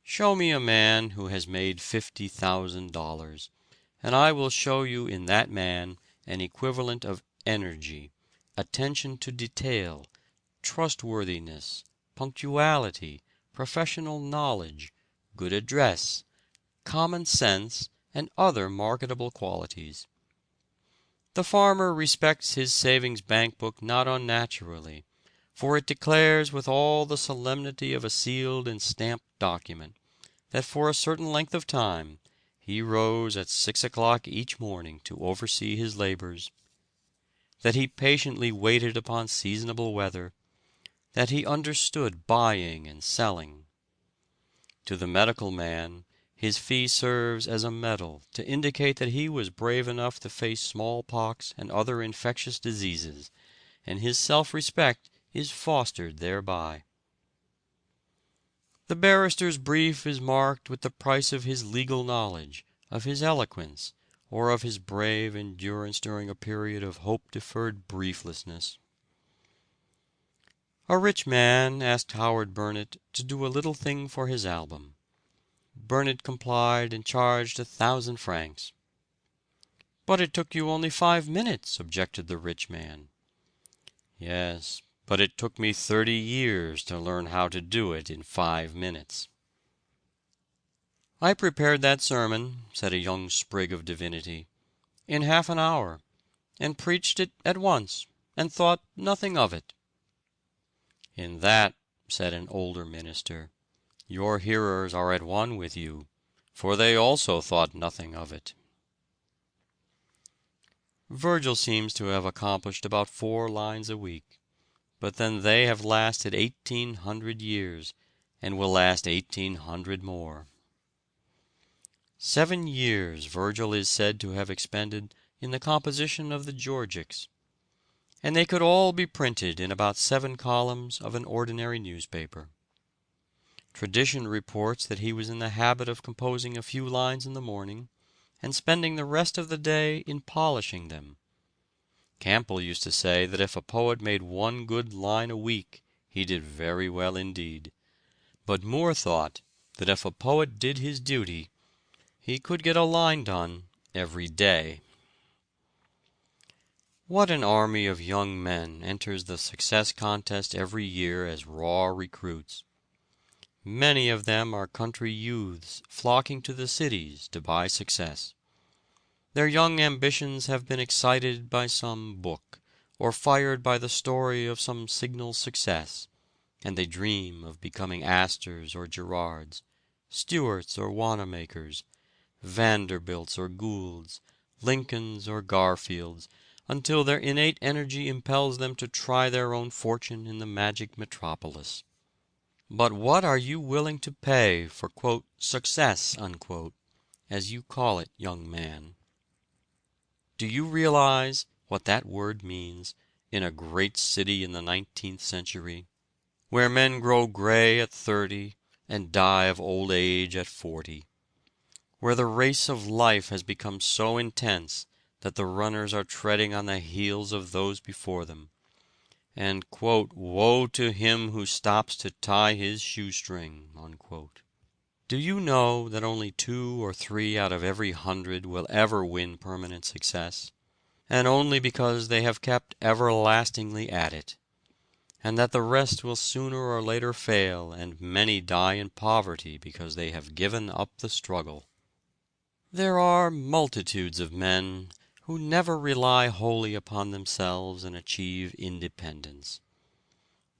Show me a man who has made $50,000, and I will show you in that man an equivalent of energy, attention to detail, trustworthiness, punctuality, professional knowledge, good address, common sense, and other marketable qualities. The farmer respects his savings bank book not unnaturally, for it declares with all the solemnity of a sealed and stamped document that for a certain length of time he rose at 6 o'clock each morning to oversee his labors, that he patiently waited upon seasonable weather, that he understood buying and selling. To the medical man, his fee serves as a medal to indicate that he was brave enough to face smallpox and other infectious diseases, and his self-respect is fostered thereby. The barrister's brief is marked with the price of his legal knowledge, of his eloquence, or of his brave endurance during a period of hope-deferred brieflessness. A rich man asked Howard Burnett to do a little thing for his album. Burnett complied and charged 1,000 francs. "But it took you only 5 minutes," objected the rich man. "Yes, but it took me 30 years to learn how to do it in 5 minutes." "I prepared that sermon," said a young sprig of divinity, "in half an hour, and preached it at once, and thought nothing of it." "In that," said an older minister, "your hearers are at one with you, for they also thought nothing of it." Virgil seems to have accomplished about 4 lines a week, but then they have lasted 1,800 years, and will last 1,800 more. 7 years Virgil is said to have expended in the composition of the Georgics, and they could all be printed in about 7 columns of an ordinary newspaper. Tradition reports that he was in the habit of composing a few lines in the morning, and spending the rest of the day in polishing them. Campbell used to say that if a poet made 1 good line a week, he did very well indeed. But Moore thought that if a poet did his duty, he could get a line done every day. What an army of young men enters the success contest every year as raw recruits. Many of them are country youths flocking to the cities to buy success. Their young ambitions have been excited by some book, or fired by the story of some signal success, and they dream of becoming Astors or Gerards, Stuarts or Wanamakers, Vanderbilts or Goulds, Lincolns or Garfields, until their innate energy impels them to try their own fortune in the magic metropolis. But what are you willing to pay for "success," as you call it, young man? Do you realize what that word means in a great city in the 19th century, where men grow gray at 30 and die of old age at 40, where the race of life has become so intense that the runners are treading on the heels of those before them, and "woe to him who stops to tie his shoestring." Do you know that only 2 or 3 out of every 100 will ever win permanent success? and only because they have kept everlastingly at it, and that the rest will sooner or later fail, and many die in poverty because they have given up the struggle. There are multitudes of men who never rely wholly upon themselves and achieve independence.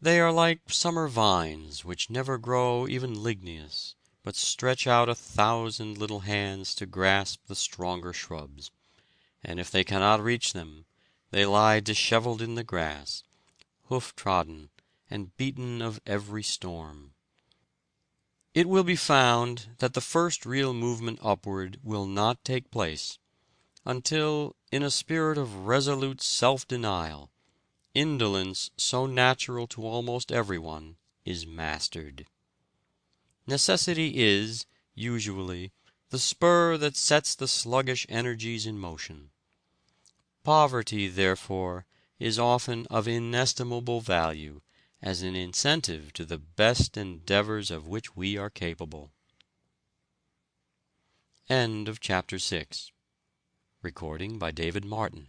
They are like summer vines which never grow even ligneous, but stretch out 1,000 little hands to grasp the stronger shrubs, and if they cannot reach them, they lie disheveled in the grass, hoof-trodden and beaten of every storm. It will be found that the first real movement upward will not take place until, in a spirit of resolute self-denial, indolence so natural to almost everyone is mastered. Necessity is, usually, the spur that sets the sluggish energies in motion. Poverty, therefore, is often of inestimable value as an incentive to the best endeavors of which we are capable. End of chapter 6. Recording by David Marden.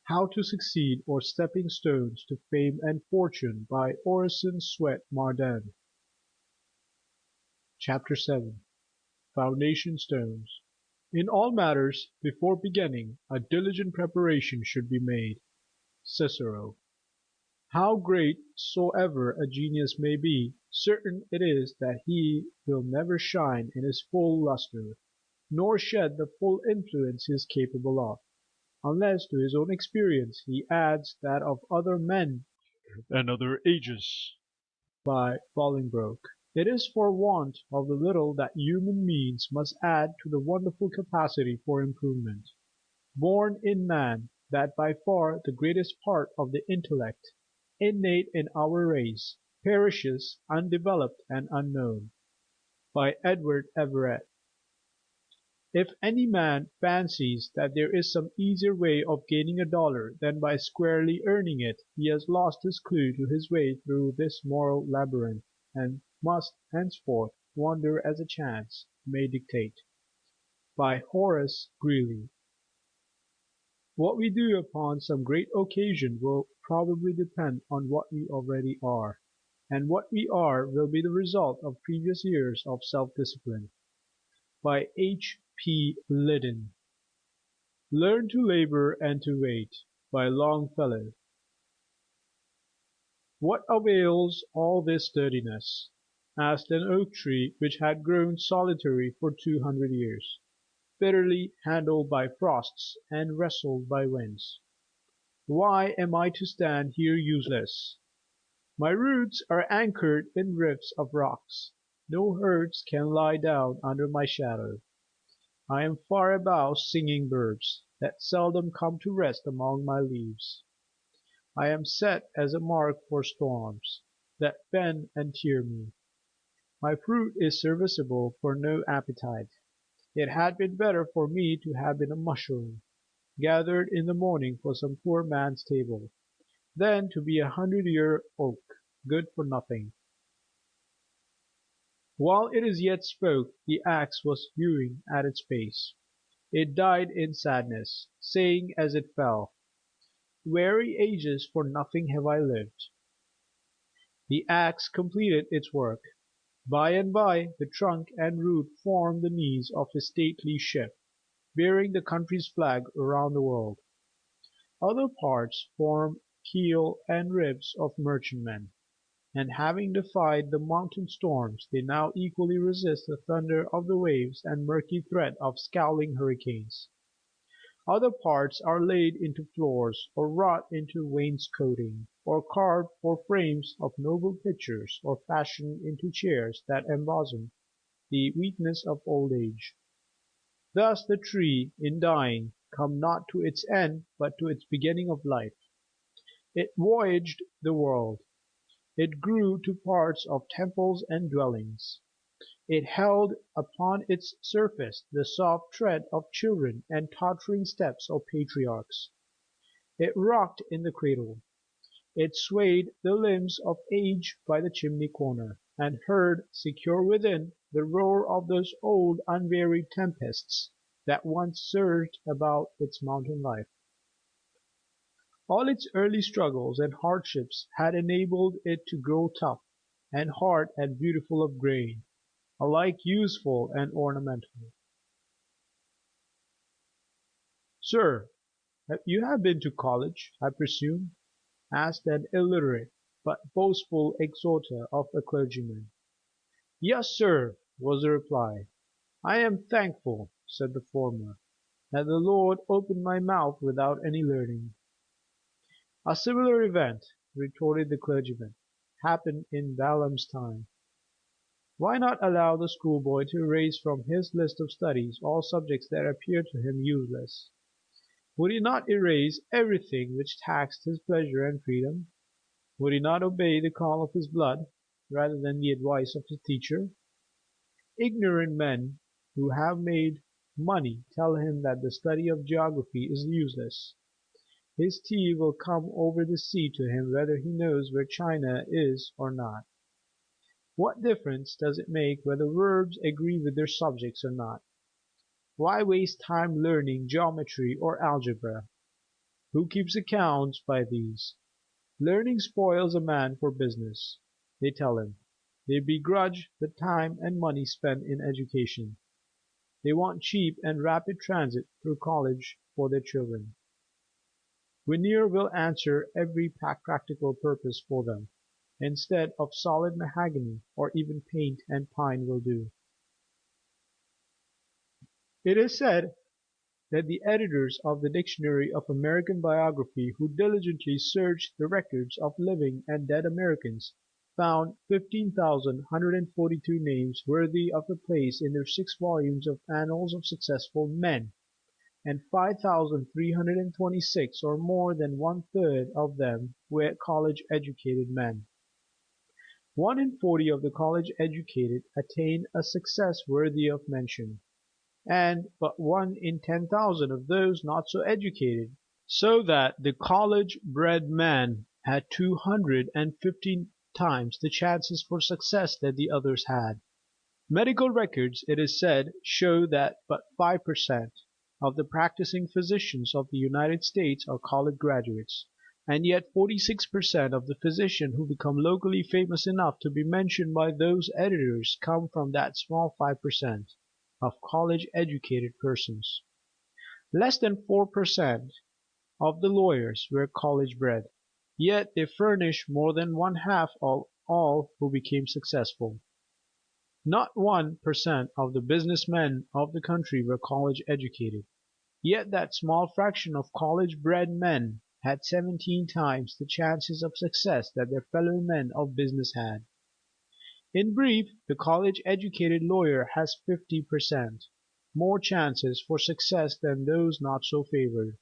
How to Succeed or Stepping Stones to Fame and Fortune by Orison Swett Marden. Chapter 7. Foundation Stones. In all matters, before beginning, a diligent preparation should be made. Cicero. How great soever a genius may be, certain it is that he will never shine in his full lustre, nor shed the full influence he is capable of, unless to his own experience he adds that of other men and other ages. By Bolingbroke. It is for want of the little that human means must add to the wonderful capacity for improvement, born in man, that by far the greatest part of the intellect, innate in our race, perishes undeveloped and unknown. By Edward Everett. If any man fancies that there is some easier way of gaining a dollar than by squarely earning it, he has lost his clue to his way through this moral labyrinth, and must henceforth wander as a chance may dictate. By Horace Greeley. What we do upon some great occasion will probably depend on what we already are, and what we are will be the result of previous years of self-discipline. By H. P. Liddon. Learn to labor and to wait. By Longfellow. What avails all this sturdiness? Asked an oak tree which had grown solitary for 200 years, bitterly handled by frosts and wrestled by winds. Why am I to stand here useless? My roots are anchored in rifts of rocks. No herds can lie down under my shadow. I am far above singing birds, that seldom come to rest among my leaves. I am set as a mark for storms, that bend and tear me. My fruit is serviceable for no appetite. It had been better for me to have been a mushroom, gathered in the morning for some poor man's table, than to be 100-year oak, good for nothing. While it yet spoke, the axe was hewing at its base. It died in sadness, saying as it fell, "Weary ages for nothing have I lived." The axe completed its work. By and by the trunk and root formed the knees of a stately ship, bearing the country's flag around the world. Other parts form keel and ribs of merchantmen, and having defied the mountain storms, they now equally resist the thunder of the waves and murky threat of scowling hurricanes. Other parts are laid into floors, or wrought into wainscoting, or carved for frames of noble pictures, or fashioned into chairs that embosom the weakness of old age. Thus the tree, in dying, come not to its end, but to its beginning of life. It voyaged the world. It grew to parts of temples and dwellings. It held upon its surface the soft tread of children and tottering steps of patriarchs. It rocked in the cradle. It swayed the limbs of age by the chimney corner, and heard, secure within, the roar of those old unwearied tempests that once surged about its mountain life. All its early struggles and hardships had enabled it to grow tough and hard and beautiful of grain, alike useful and ornamental. "Sir, you have been to college, I presume?" asked an illiterate but boastful exhorter of a clergyman. "Yes, sir," was the reply. "I am thankful," said the former, "that the Lord opened my mouth without any learning." "A similar event," retorted the clergyman, "happened in Balaam's time. Why not allow the schoolboy to erase from his list of studies all subjects that appeared to him useless? Would he not erase everything which taxed his pleasure and freedom? Would he not obey the call of his blood, rather than the advice of his teacher? Ignorant men who have made money tell him that the study of geography is useless. His tea will come over the sea to him whether he knows where China is or not. What difference does it make whether verbs agree with their subjects or not? Why waste time learning geometry or algebra? Who keeps accounts by these? Learning spoils a man for business, they tell him. They begrudge the time and money spent in education. They want cheap and rapid transit through college for their children. Veneer will answer every practical purpose for them, instead of solid mahogany, or even paint and pine will do. It is said that the editors of the Dictionary of American Biography, who diligently searched the records of living and dead Americans, found 15,142 names worthy of a place in their 6 volumes of Annals of Successful Men, and 5,326, or more than one-third of them, were college-educated men. 1 in 40 of the college-educated attained a success worthy of mention, and but 1 in 10,000 of those not so educated, so that the college-bred man had 250 times the chances for success that the others had. Medical records, it is said, show that but 5% of the practicing physicians of the United States are college graduates, and yet 46% of the physicians who become locally famous enough to be mentioned by those editors come from that small 5% of college-educated persons. Less than 4% of the lawyers were college-bred, yet they furnish more than one-half of all who became successful. Not 1% of the business men of the country were college-educated, yet that small fraction of college-bred men had 17 times the chances of success that their fellow men of business had. In brief, the college-educated lawyer has 50% more chances for success than those not so favored;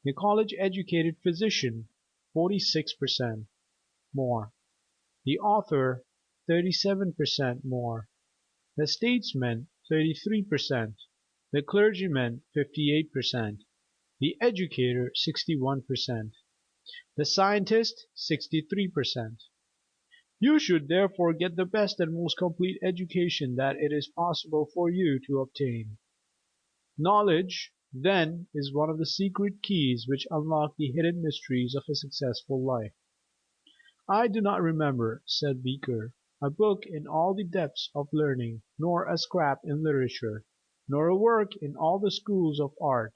the college-educated physician 46% more; the author 37% more; the statesman 33%; the clergyman 58%; the educator 61%; the scientist 63%. You should therefore get the best and most complete education that it is possible for you to obtain. Knowledge, then, is one of the secret keys which unlock the hidden mysteries of a successful life. "I do not remember," said Beecher, "a book in all the depths of learning, nor a scrap in literature, nor a work in all the schools of art,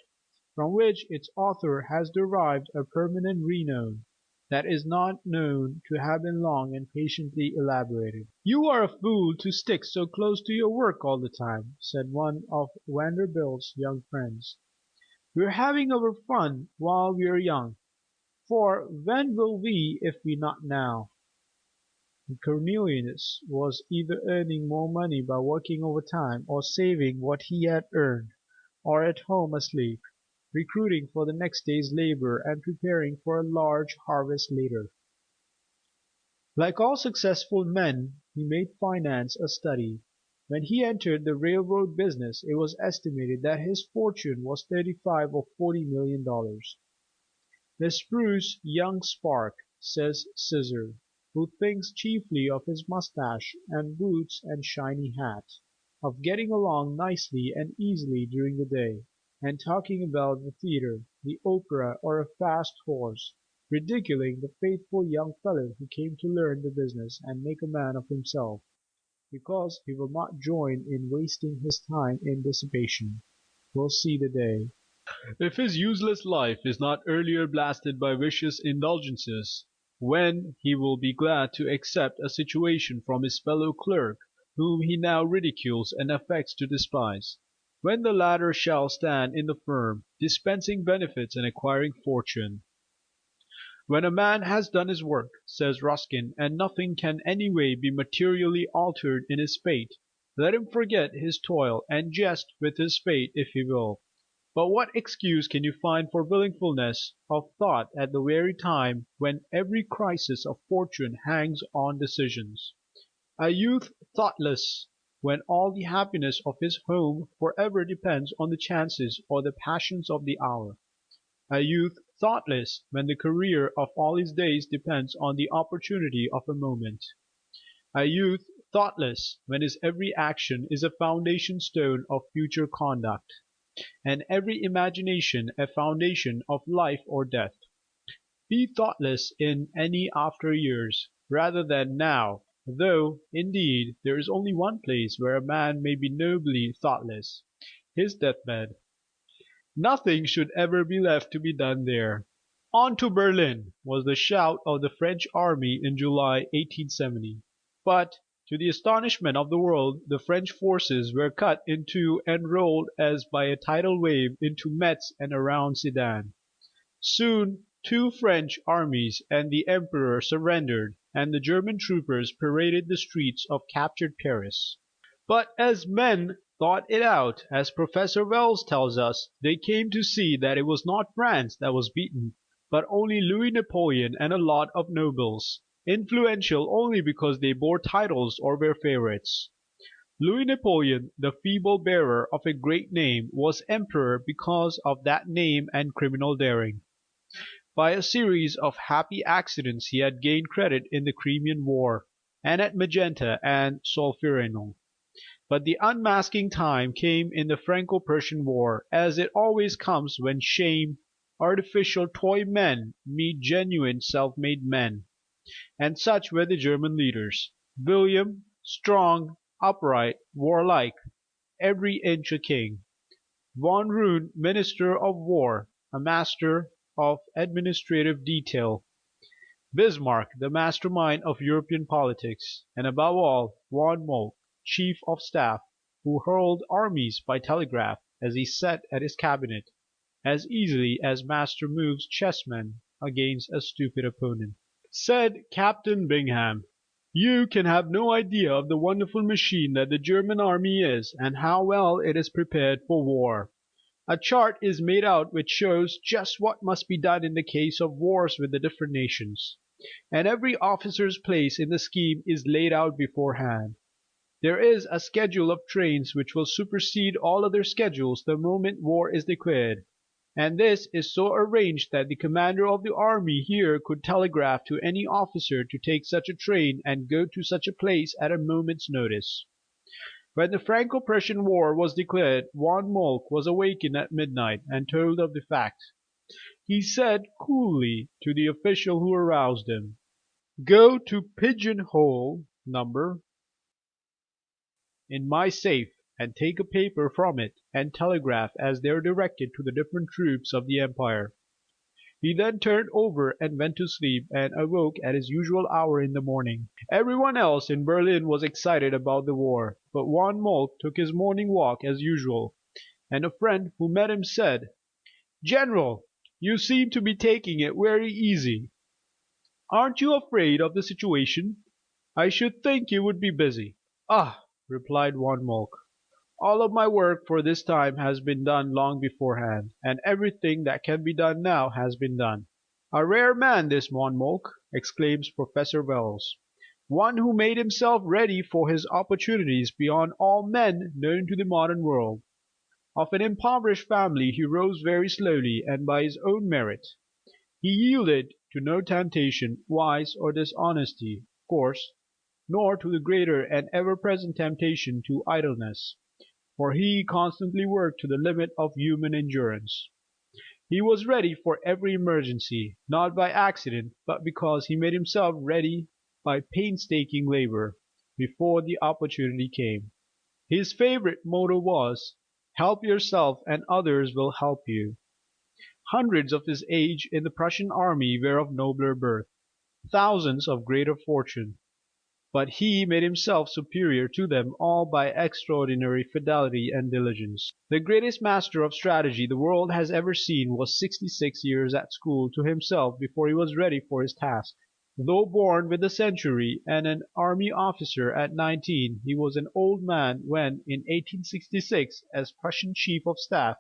from which its author has derived a permanent renown, that is not known to have been long and patiently elaborated." "You are a fool to stick so close to your work all the time," said one of Vanderbilt's young friends. "We're having our fun while we're young, for when will we if not now?" Cornelius was either earning more money by working overtime, or saving what he had earned, or at home asleep, recruiting for the next day's labor and preparing for a large harvest later. Like all successful men, he made finance a study. When he entered the railroad business, it was estimated that his fortune was $35 or $40 million. "The spruce young spark," says Caesar, who thinks chiefly of his moustache and boots and shiny hat, of getting along nicely and easily during the day, and talking about the theatre, the opera, or a fast horse, ridiculing the faithful young fellow who came to learn the business and make a man of himself, because he will not join in wasting his time in dissipation, will see the day, if his useless life is not earlier blasted by vicious indulgences, when he will be glad to accept a situation from his fellow clerk, whom he now ridicules and affects to despise, when the latter shall stand in the firm, dispensing benefits and acquiring fortune. When a man has done his work, says Ruskin, and nothing can any way be materially altered in his fate, let him forget his toil and jest with his fate if he will. But what excuse can you find for wilfulness of thought at the very time when every crisis of fortune hangs on decisions? A youth thoughtless, when all the happiness of his home forever depends on the chances or the passions of the hour. A youth thoughtless, when the career of all his days depends on the opportunity of a moment. A youth thoughtless, when his every action is a foundation stone of future conduct, and every imagination a foundation of life or death. Be thoughtless in any after years, rather than now, though, indeed, there is only one place where a man may be nobly thoughtless, his deathbed. Nothing should ever be left to be done there. "On to Berlin!" was the shout of the French army in July 1870. But, to the astonishment of the world, the French forces were cut in two and rolled as by a tidal wave into Metz and around Sedan. Soon two French armies and the Emperor surrendered, and the German troopers paraded the streets of captured Paris. But as men thought it out, as Professor Wells tells us, they came to see that it was not France that was beaten, but only Louis Napoleon and a lot of nobles, influential only because they bore titles or were favorites. Louis Napoleon, the feeble bearer of a great name, was emperor because of that name and criminal daring. By a series of happy accidents he had gained credit in the Crimean War, and at Magenta and Solferino. But the unmasking time came in the Franco-Prussian War, as it always comes when artificial toy men meet genuine self-made men. And such were the German leaders: William, strong, upright, warlike, every inch a king; von Roon, minister of war, a master of administrative detail; Bismarck, the mastermind of European politics; and above all, von Moltke, chief of staff, who hurled armies by telegraph, as he sat at his cabinet, as easily as master moves chessmen against a stupid opponent. Said Captain Bingham, "You can have no idea of the wonderful machine that the German army is, and how well it is prepared for war. A chart is made out which shows just what must be done in the case of wars with the different nations, and every officer's place in the scheme is laid out beforehand. There is a schedule of trains which will supersede all other schedules the moment war is declared, and this is so arranged that the commander of the army here could telegraph to any officer to take such a train and go to such a place at a moment's notice." When the Franco-Prussian War was declared, von Moltke was awakened at midnight and told of the fact. He said coolly to the official who aroused him, "Go to pigeon hole No. in my safe, and take a paper from it and telegraph as there directed to the different troops of the empire." He then turned over and went to sleep, and awoke at his usual hour in the morning. Everyone else in Berlin was excited about the war, but von Moltke took his morning walk as usual, and a friend who met him said, "General, you seem to be taking it very easy. Aren't you afraid of the situation? I should think you would be busy." "Ah," replied von Moltke, "all of my work for this time has been done long beforehand, and everything that can be done now has been done." "A rare man this von Moltke," exclaims Professor Wells, "one who made himself ready for his opportunities beyond all men known to the modern world. Of an impoverished family he rose very slowly and by his own merit. He yielded to no temptation, vice, or dishonesty, of course, nor to the greater and ever-present temptation to idleness, for he constantly worked to the limit of human endurance. He was ready for every emergency, not by accident, but because he made himself ready by painstaking labor, before the opportunity came. His favorite motto was, "Help yourself and others will help you." Hundreds of his age in the Prussian army were of nobler birth, thousands of greater fortune, but he made himself superior to them all by extraordinary fidelity and diligence. The greatest master of strategy the world has ever seen was 66 years at school to himself before he was ready for his task. Though born with the century and an army officer at 19, he was an old man when, in 1866, as Prussian chief of staff,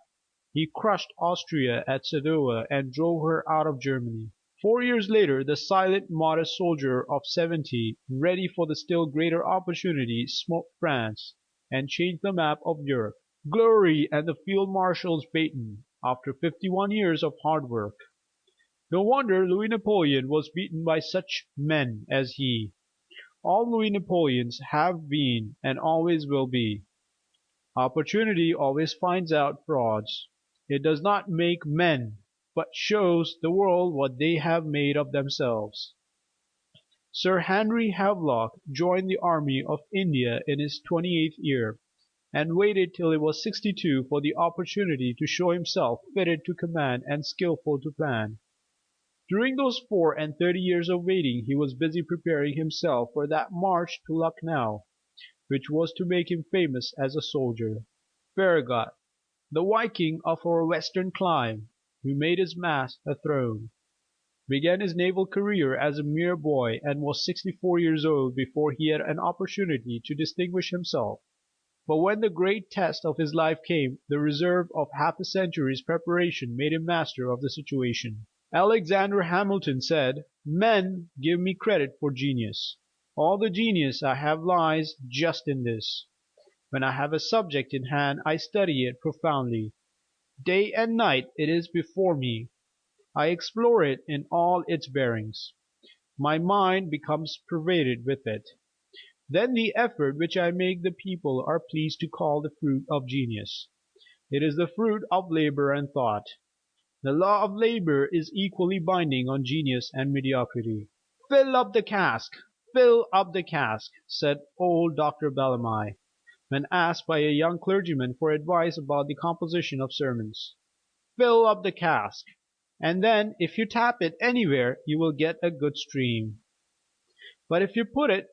he crushed Austria at Sadowa and drove her out of Germany. 4 years later, the silent, modest soldier of 70, ready for the still greater opportunity, smote France, and changed the map of Europe. Glory and the field marshal's baton, after 51 years of hard work. No wonder Louis Napoleon was beaten by such men as he. All Louis Napoleons have been and always will be. Opportunity always finds out frauds. It does not make men, but shows the world what they have made of themselves. Sir Henry Havelock joined the army of India in his 28th year, and waited till he was 62 for the opportunity to show himself fitted to command and skillful to plan. During those 34 years of waiting he was busy preparing himself for that march to Lucknow, which was to make him famous as a soldier. Farragut, the Viking of our western clime, who made his mast a throne, began his naval career as a mere boy and was 64 years old before he had an opportunity to distinguish himself. But when the great test of his life came, the reserve of half a century's preparation made him master of the situation. Alexander Hamilton said, "Men give me credit for genius. All the genius I have lies just in this. When I have a subject in hand I study it profoundly. Day and night it is before me. I explore it in all its bearings. My mind becomes pervaded with it. Then the effort which I make the people are pleased to call the fruit of genius. It is the fruit of labor and thought. The law of labor is equally binding on genius and mediocrity." "Fill up the cask! Fill up the cask!" said old Dr. Bellamy, when asked by a young clergyman for advice about the composition of sermons. "Fill up the cask, and then if you tap it anywhere you will get a good stream. But if you put it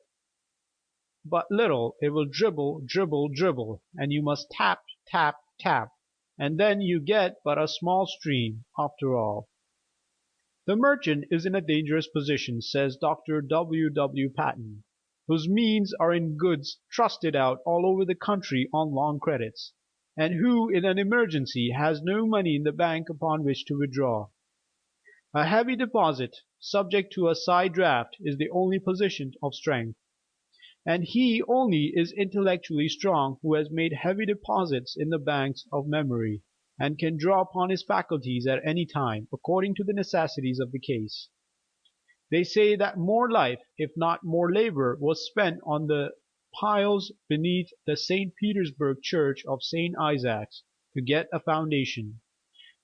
but little it will dribble, dribble, dribble, and you must tap, tap, tap, and then you get but a small stream, after all." The merchant is in a dangerous position, says Dr. W. W. Paton, whose means are in goods trusted out all over the country on long credits, and who in an emergency has no money in the bank upon which to withdraw. A heavy deposit, subject to a side draft, is the only position of strength. And he only is intellectually strong who has made heavy deposits in the banks of memory, and can draw upon his faculties at any time, according to the necessities of the case. They say that more life, if not more labor, was spent on the piles beneath the St. Petersburg church of St. Isaac's to get a foundation,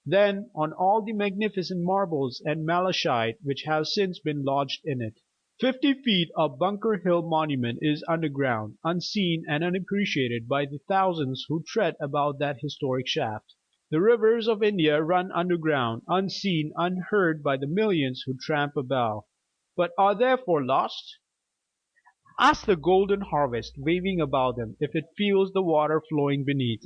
than on all the magnificent marbles and malachite which have since been lodged in it. 50 feet of Bunker Hill Monument is underground, unseen and unappreciated by the thousands who tread about that historic shaft. The rivers of India run underground, unseen, unheard by the millions who tramp about, but are therefore lost? Ask the golden harvest waving above them if it feels the water flowing beneath.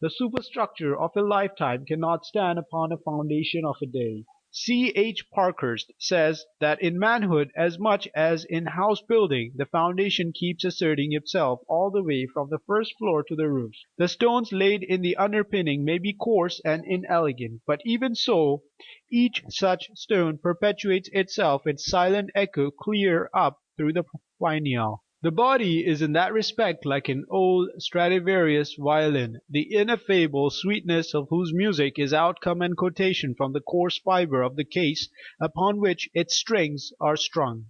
The superstructure of a lifetime cannot stand upon a foundation of a day. C. H. Parkhurst says that in manhood as much as in house building the foundation keeps asserting itself all the way from the first floor to the roof. The stones laid in the underpinning may be coarse and inelegant, but even so, each such stone perpetuates itself in silent echo clear up through the pineal. The body is in that respect like an old Stradivarius violin, the ineffable sweetness of whose music is outcome and quotation from the coarse fibre of the case upon which its strings are strung.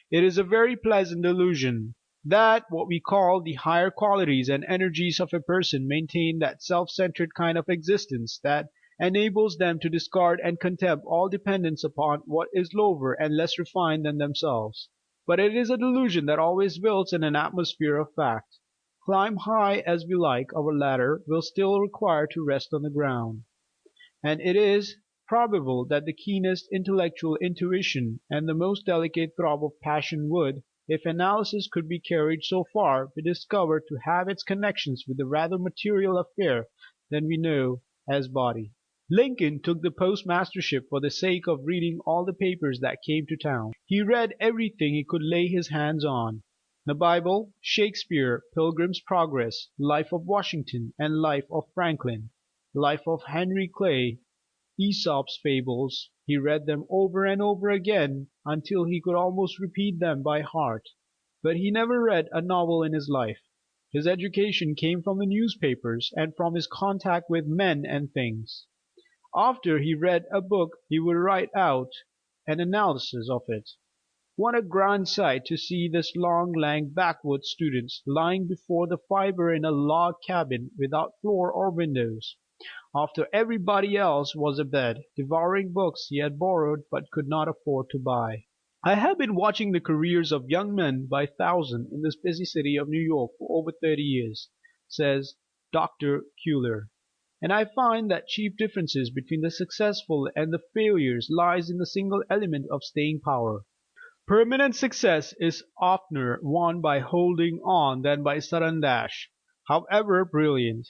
It is a very pleasant delusion, that what we call the higher qualities and energies of a person maintain that self-centred kind of existence that enables them to discard and contemn all dependence upon what is lower and less refined than themselves. But it is a delusion that always builds in an atmosphere of fact. Climb high as we like, our ladder will still require to rest on the ground. And it is probable that the keenest intellectual intuition and the most delicate throb of passion would, if analysis could be carried so far, be discovered to have its connections with a rather material affair than we know as body. Lincoln took the postmastership for the sake of reading all the papers that came to town. He read everything he could lay his hands on: the Bible, Shakespeare, Pilgrim's Progress, Life of Washington and Life of Franklin, Life of Henry Clay, Aesop's fables. He read them over and over again until he could almost repeat them by heart, but he never read a novel in his life. His education came from the newspapers and from his contact with men and things. After he read a book he would write out an analysis of it. What a grand sight to see this long lank backwoods student lying before the fire in a log cabin without floor or windows, after everybody else was abed, devouring books he had borrowed but could not afford to buy. I have been watching the careers of young men by thousands in this busy city of New York for over 30 years, says Dr. Keeler, and I find that chief difference between the successful and the failures lies in the single element of staying power. Permanent success is oftener won by holding on than by sudden dash, however brilliant.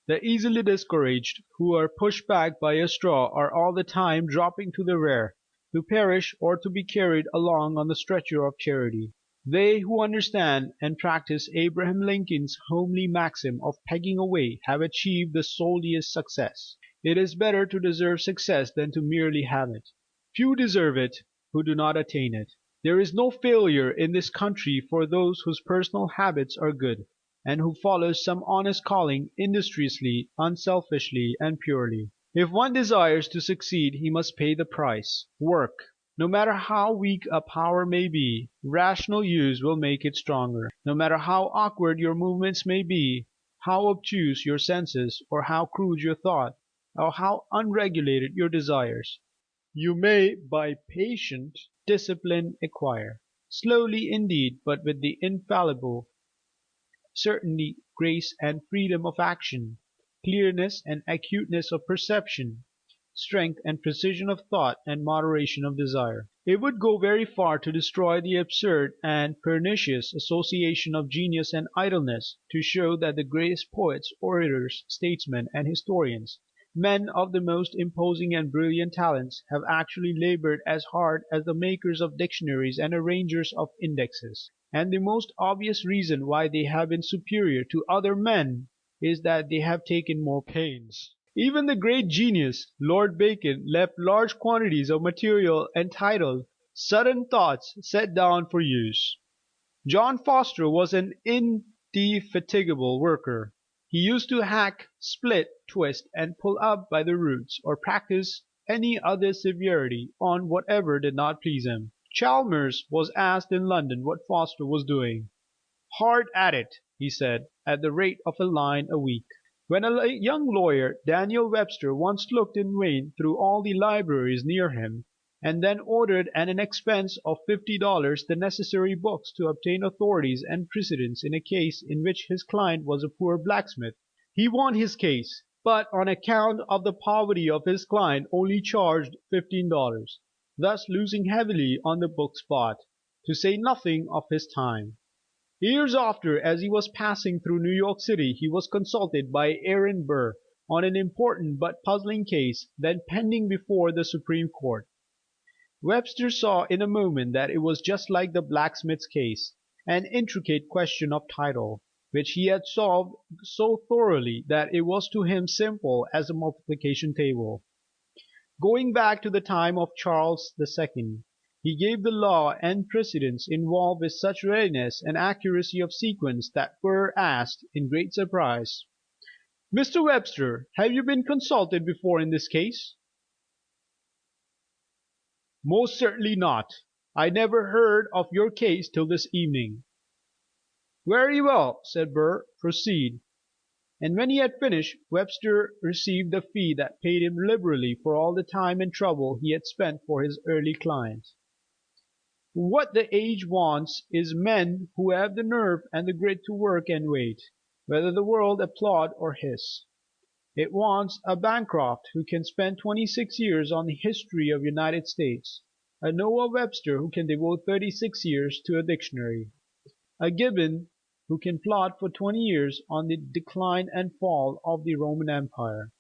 The easily discouraged, who are pushed back by a straw, are all the time dropping to the rear, to perish or to be carried along on the stretcher of charity. They who understand and practice Abraham Lincoln's homely maxim of pegging away have achieved the soldiest success. It is better to deserve success than to merely have it. Few deserve it who do not attain it. There is no failure in this country for those whose personal habits are good, and who follow some honest calling industriously, unselfishly, and purely. If one desires to succeed he must pay the price. Work. No matter how weak a power may be, rational use will make it stronger. No matter how awkward your movements may be, how obtuse your senses, or how crude your thought, or how unregulated your desires, you may by patient discipline acquire, slowly indeed, but with the infallible certainty, grace and freedom of action, clearness and acuteness of perception, strength and precision of thought and moderation of desire. It would go very far to destroy the absurd and pernicious association of genius and idleness, to show that the greatest poets, orators, statesmen, and historians, men of the most imposing and brilliant talents, have actually labored as hard as the makers of dictionaries and arrangers of indexes. And the most obvious reason why they have been superior to other men is that they have taken more pains. Even the great genius, Lord Bacon, left large quantities of material entitled Sudden Thoughts set down for use. John Foster was an indefatigable worker. He used to hack, split, twist, and pull up by the roots, or practice any other severity on whatever did not please him. Chalmers was asked in London what Foster was doing. "Hard at it," he said, "at the rate of a line a week." When a young lawyer, Daniel Webster, once looked in vain through all the libraries near him, and then ordered at an expense of $50 the necessary books to obtain authorities and precedents in a case in which his client was a poor blacksmith, he won his case, but on account of the poverty of his client only charged $15, thus losing heavily on the books bought, to say nothing of his time. Years after, as he was passing through New York City, he was consulted by Aaron Burr on an important but puzzling case then pending before the Supreme Court. Webster saw in a moment that it was just like the blacksmith's case, an intricate question of title, which he had solved so thoroughly that it was to him simple as a multiplication table. Going back to the time of Charles II, He gave the law and precedents involved with such readiness and accuracy of sequence that Burr asked, in great surprise, "Mr. Webster, have you been consulted before in this case?" "Most certainly not. I never heard of your case till this evening." "Very well," said Burr, "proceed." And when he had finished, Webster received the fee that paid him liberally for all the time and trouble he had spent for his early client. "What the age wants is men who have the nerve and the grit to work and wait, whether the world applaud or hiss. It wants a Bancroft who can spend 26 years on the history of the United States, a Noah Webster who can devote 36 years to a dictionary, a Gibbon who can plot for 20 years on the decline and fall of the Roman Empire,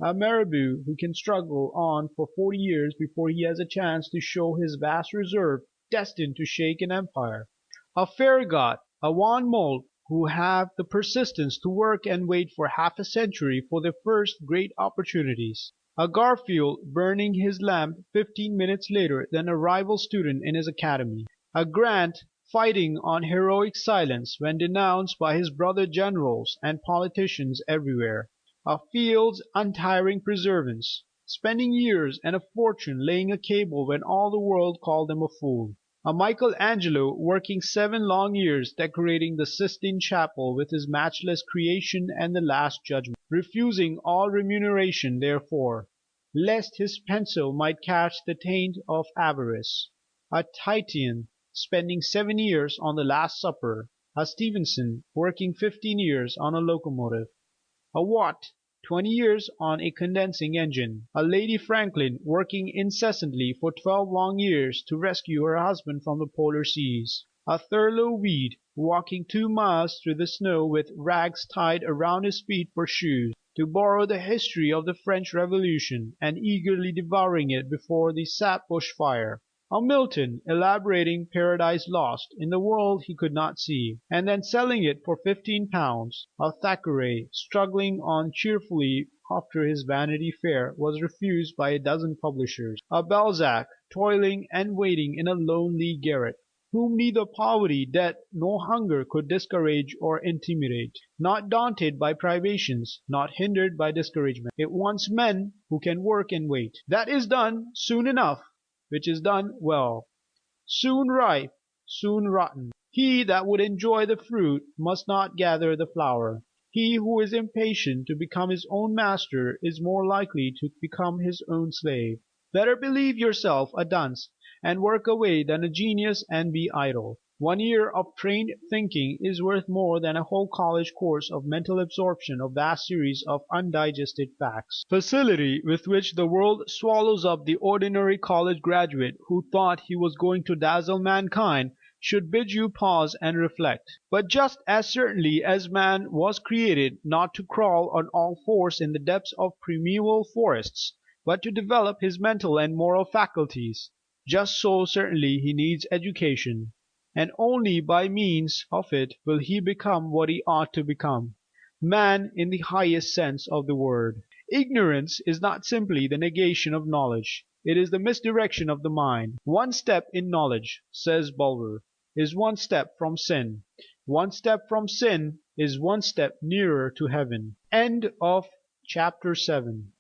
a Mirabeau who can struggle on for 40 years before he has a chance to show his vast reserve destined to shake an empire, a Farragut, a Van Moult who have the persistence to work and wait for half a century for their first great opportunities, a Garfield burning his lamp 15 minutes later than a rival student in his academy, a Grant fighting on heroic silence when denounced by his brother generals and politicians everywhere, a Field's untiring perseverance, spending years and a fortune laying a cable when all the world called him a fool, a Michelangelo working 7 long years decorating the Sistine Chapel with his matchless Creation and the Last Judgment, refusing all remuneration therefor, lest his pencil might catch the taint of avarice, a Titian spending 7 years on the Last Supper, a Stevenson working 15 years on a locomotive, a Watt 20 years on a condensing engine, a Lady Franklin working incessantly for 12 long years to rescue her husband from the polar seas, a Thurlow Weed walking 2 miles through the snow with rags tied around his feet for shoes, to borrow the history of the French Revolution, and eagerly devouring it before the sap bush fire, a Milton elaborating Paradise Lost in the world he could not see, and then selling it for £15, a Thackeray struggling on cheerfully after his Vanity Fair was refused by a dozen publishers, a Balzac toiling and waiting in a lonely garret, whom neither poverty, debt, nor hunger could discourage or intimidate, not daunted by privations, not hindered by discouragement. It wants men who can work and wait. That is done soon enough, which is done well, soon ripe, soon rotten. He that would enjoy the fruit must not gather the flower. He who is impatient to become his own master is more likely to become his own slave. Better believe yourself a dunce and work away than a genius and be idle. 1 year of trained thinking is worth more than a whole college course of mental absorption of vast series of undigested facts. Facility with which the world swallows up the ordinary college graduate who thought he was going to dazzle mankind should bid you pause and reflect. But just as certainly as man was created not to crawl on all fours in the depths of primeval forests, but to develop his mental and moral faculties, just so certainly he needs education, and only by means of it will he become what he ought to become, man in the highest sense of the word. Ignorance is not simply the negation of knowledge, it is the misdirection of the mind. One step in knowledge, says Bulwer, is one step from sin. One step from sin is one step nearer to heaven. End of chapter 7.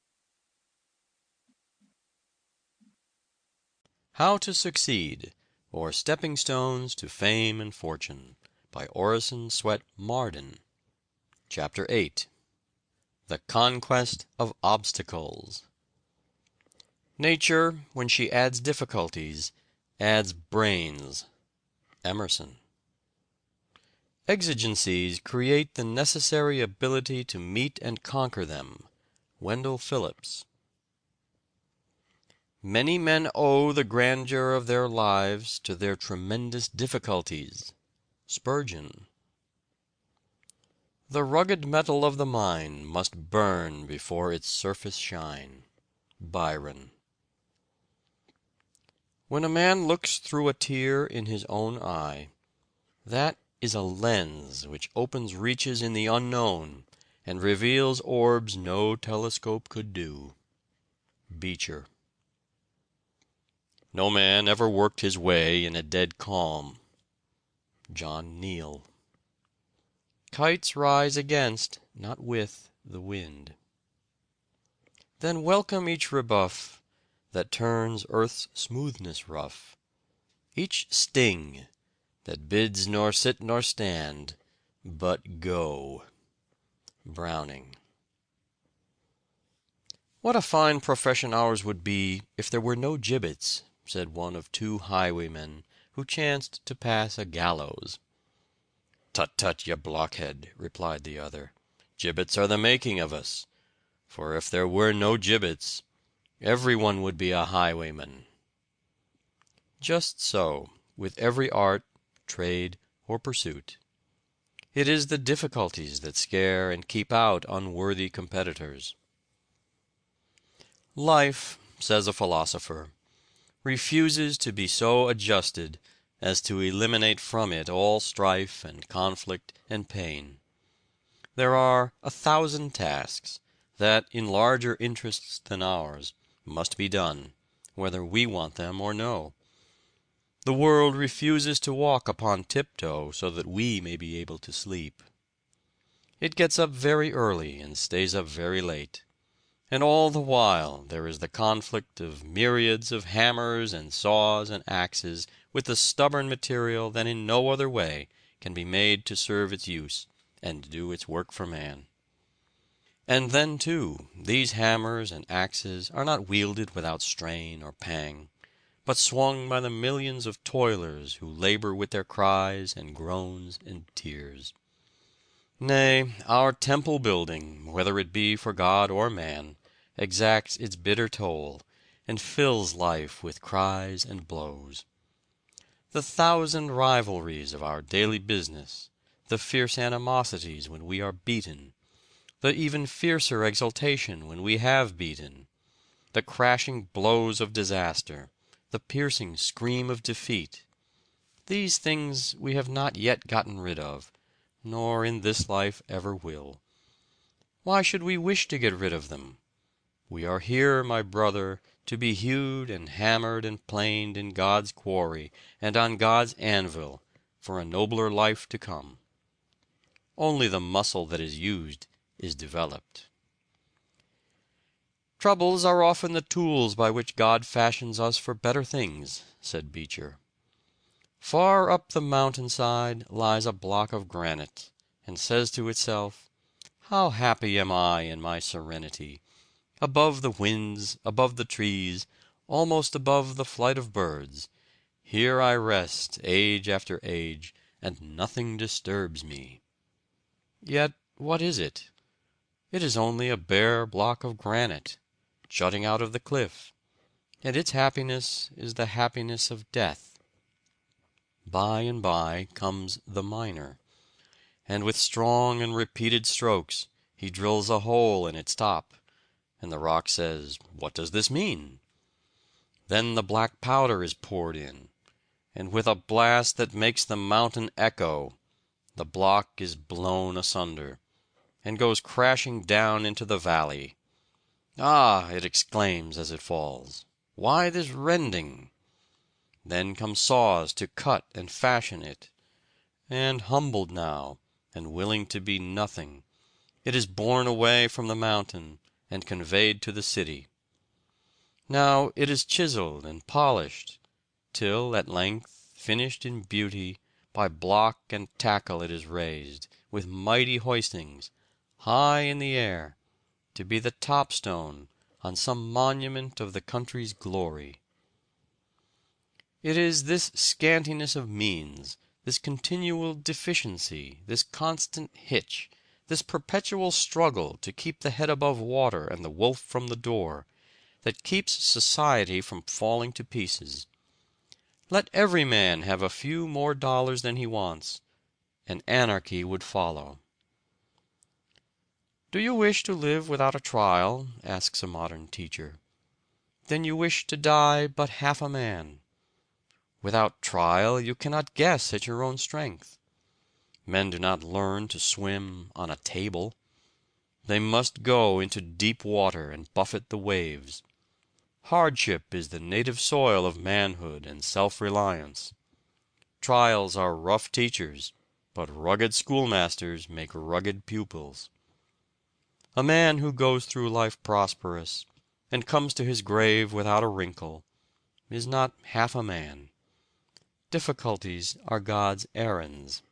How to Succeed, or Stepping Stones to Fame and Fortune, by Orison Swett Marden. Chapter 8. The Conquest of Obstacles. Nature, when she adds difficulties, adds brains. Emerson. Exigencies create the necessary ability to meet and conquer them. Wendell Phillips. Many men owe the grandeur of their lives to their tremendous difficulties. Spurgeon. The rugged metal of the mind must burn before its surface shine. Byron. When a man looks through a tear in his own eye, that is a lens which opens reaches in the unknown and reveals orbs no telescope could do. Beecher. No man ever worked his way in a dead calm. John Neal. Kites rise against, not with, the wind. Then welcome each rebuff that turns earth's smoothness rough, each sting that bids nor sit nor stand, but go. Browning. "What a fine profession ours would be if there were no gibbets," said one of two highwaymen who chanced to pass a gallows. "Tut, tut, ye blockhead," replied the other. "Gibbets are the making of us, for if there were no gibbets, every one would be a highwayman." Just so with every art, trade, or pursuit. It is the difficulties that scare and keep out unworthy competitors. Life, says a philosopher, refuses to be so adjusted as to eliminate from it all strife and conflict and pain. There are 1,000 tasks that, in larger interests than ours, must be done, whether we want them or no. The world refuses to walk upon tiptoe so that we may be able to sleep. It gets up very early and stays up very late. And all the while there is the conflict of myriads of hammers and saws and axes with the stubborn material that in no other way can be made to serve its use and do its work for man. And then, too, these hammers and axes are not wielded without strain or pang, but swung by the millions of toilers who labor with their cries and groans and tears. Nay, our temple building, whether it be for God or man, exacts its bitter toll, and fills life with cries and blows. The 1,000 rivalries of our daily business, the fierce animosities when we are beaten, the even fiercer exultation when we have beaten, the crashing blows of disaster, the piercing scream of defeat, these things we have not yet gotten rid of, nor in this life ever will. Why should we wish to get rid of them? We are here, my brother, to be hewed and hammered and planed in God's quarry and on God's anvil for a nobler life to come. Only the muscle that is used is developed. "Troubles are often the tools by which God fashions us for better things," said Beecher. Far up the mountainside lies a block of granite, and says to itself, "How happy am I in my serenity! Above the winds, above the trees, almost above the flight of birds, here I rest age after age, and nothing disturbs me." Yet what is it? It is only a bare block of granite, jutting out of the cliff, and its happiness is the happiness of death. By and by comes the miner, and with strong and repeated strokes he drills a hole in its top, and the rock says, "What does this mean?" Then the black powder is poured in, and with a blast that makes the mountain echo, the block is blown asunder, and goes crashing down into the valley. "Ah!" it exclaims as it falls, "why this rending?" Then come saws to cut and fashion it, and humbled now, and willing to be nothing, it is borne away from the mountain and conveyed to the city. Now it is chiseled and polished, till at length, finished in beauty, by block and tackle it is raised, with mighty hoistings, high in the air, to be the top stone on some monument of the country's glory. It is this scantiness of means, this continual deficiency, this constant hitch, this perpetual struggle to keep the head above water and the wolf from the door, that keeps society from falling to pieces. Let every man have a few more dollars than he wants, and anarchy would follow. "Do you wish to live without a trial?" asks a modern teacher. "Then you wish to die but half a man. Without trial you cannot guess at your own strength. Men do not learn to swim on a table. They must go into deep water and buffet the waves. Hardship is the native soil of manhood and self-reliance. Trials are rough teachers, but rugged schoolmasters make rugged pupils. A man who goes through life prosperous, and comes to his grave without a wrinkle, is not half a man. Difficulties are God's errands,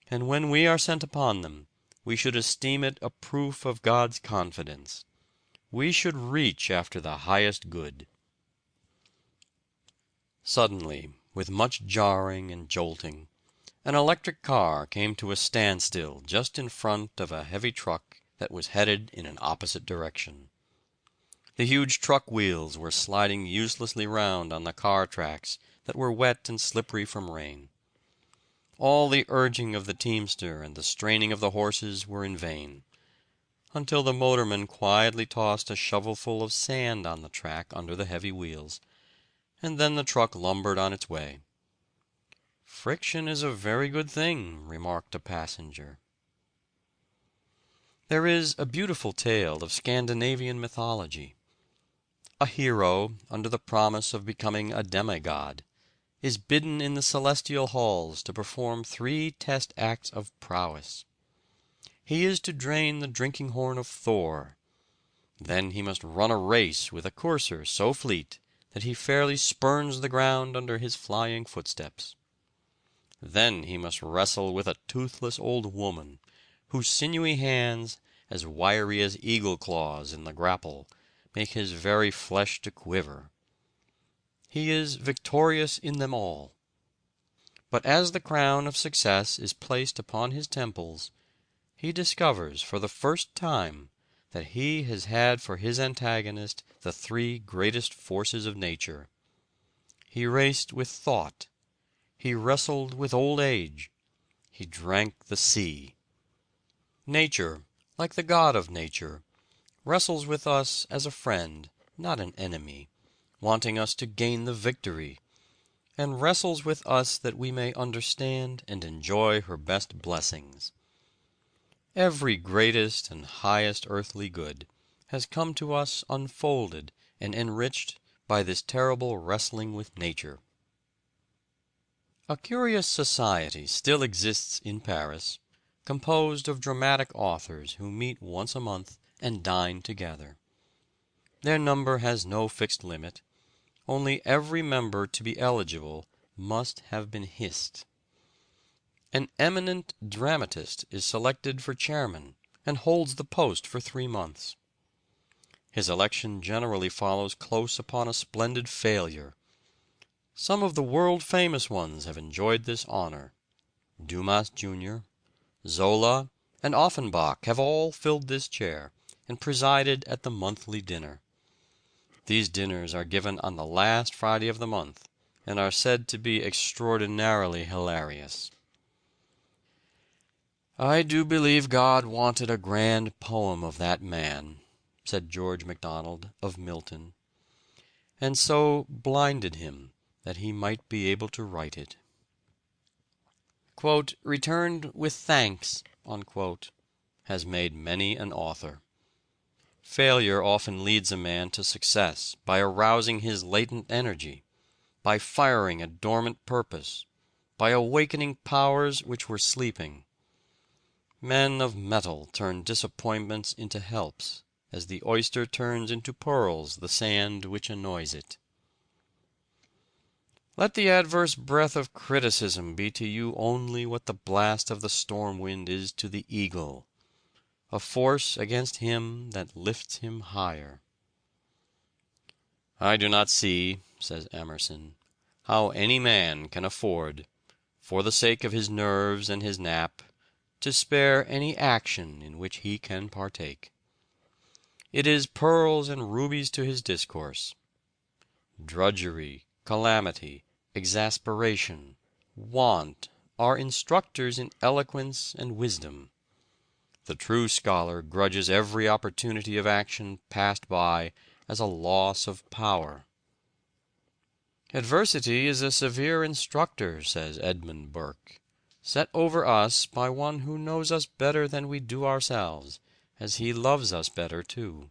and when we are sent upon them, we should esteem it a proof of God's confidence. We should reach after the highest good. Suddenly, with much jarring and jolting, an electric car came to a standstill just in front of a heavy truck that was headed in an opposite direction. The huge truck wheels were sliding uselessly round on the car tracks that were wet and slippery from rain. All the urging of the teamster and the straining of the horses were in vain, until the motorman quietly tossed a shovelful of sand on the track under the heavy wheels, and then the truck lumbered on its way. "Friction is a very good thing," remarked a passenger. There is a beautiful tale of Scandinavian mythology. A hero, under the promise of becoming a demigod, is bidden in the celestial halls to perform 3 test acts of prowess. He is to drain the drinking horn of Thor. Then he must run a race with a courser so fleet that he fairly spurns the ground under his flying footsteps. Then he must wrestle with a toothless old woman, whose sinewy hands, as wiry as eagle claws in the grapple, make his very flesh to quiver. He is victorious in them all. But as the crown of success is placed upon his temples, he discovers for the first time that he has had for his antagonist the 3 greatest forces of nature. He raced with thought. He wrestled with old age. He drank the sea. Nature, like the God of nature, wrestles with us as a friend, not an enemy, wanting us to gain the victory, and wrestles with us that we may understand and enjoy her best blessings. Every greatest and highest earthly good has come to us unfolded and enriched by this terrible wrestling with nature. A curious society still exists in Paris, composed of dramatic authors who meet once a month and dine together. Their number has no fixed limit, only every member to be eligible must have been hissed. An eminent dramatist is selected for chairman and holds the post for 3 months. His election generally follows close upon a splendid failure. Some of the world-famous ones have enjoyed this honor. Dumas Jr., Zola, and Offenbach have all filled this chair and presided at the monthly dinner. These dinners are given on the last Friday of the month, and are said to be extraordinarily hilarious. "I do believe God wanted a grand poem of that man," said George MacDonald of Milton, "and so blinded him that he might be able to write it." "Returned with thanks," has made many an author. Failure often leads a man to success by arousing his latent energy, by firing a dormant purpose, by awakening powers which were sleeping. Men of metal turn disappointments into helps, as the oyster turns into pearls the sand which annoys it. Let the adverse breath of criticism be to you only what the blast of the storm wind is to the eagle, a force against him that lifts him higher. "I do not see," says Emerson, "how any man can afford, for the sake of his nerves and his nap, to spare any action in which he can partake. It is pearls and rubies to his discourse. Drudgery, calamity, exasperation, want are instructors in eloquence and wisdom. The true scholar grudges every opportunity of action passed by as a loss of power." "Adversity is a severe instructor," says Edmund Burke, "set over us by one who knows us better than we do ourselves, as he loves us better too.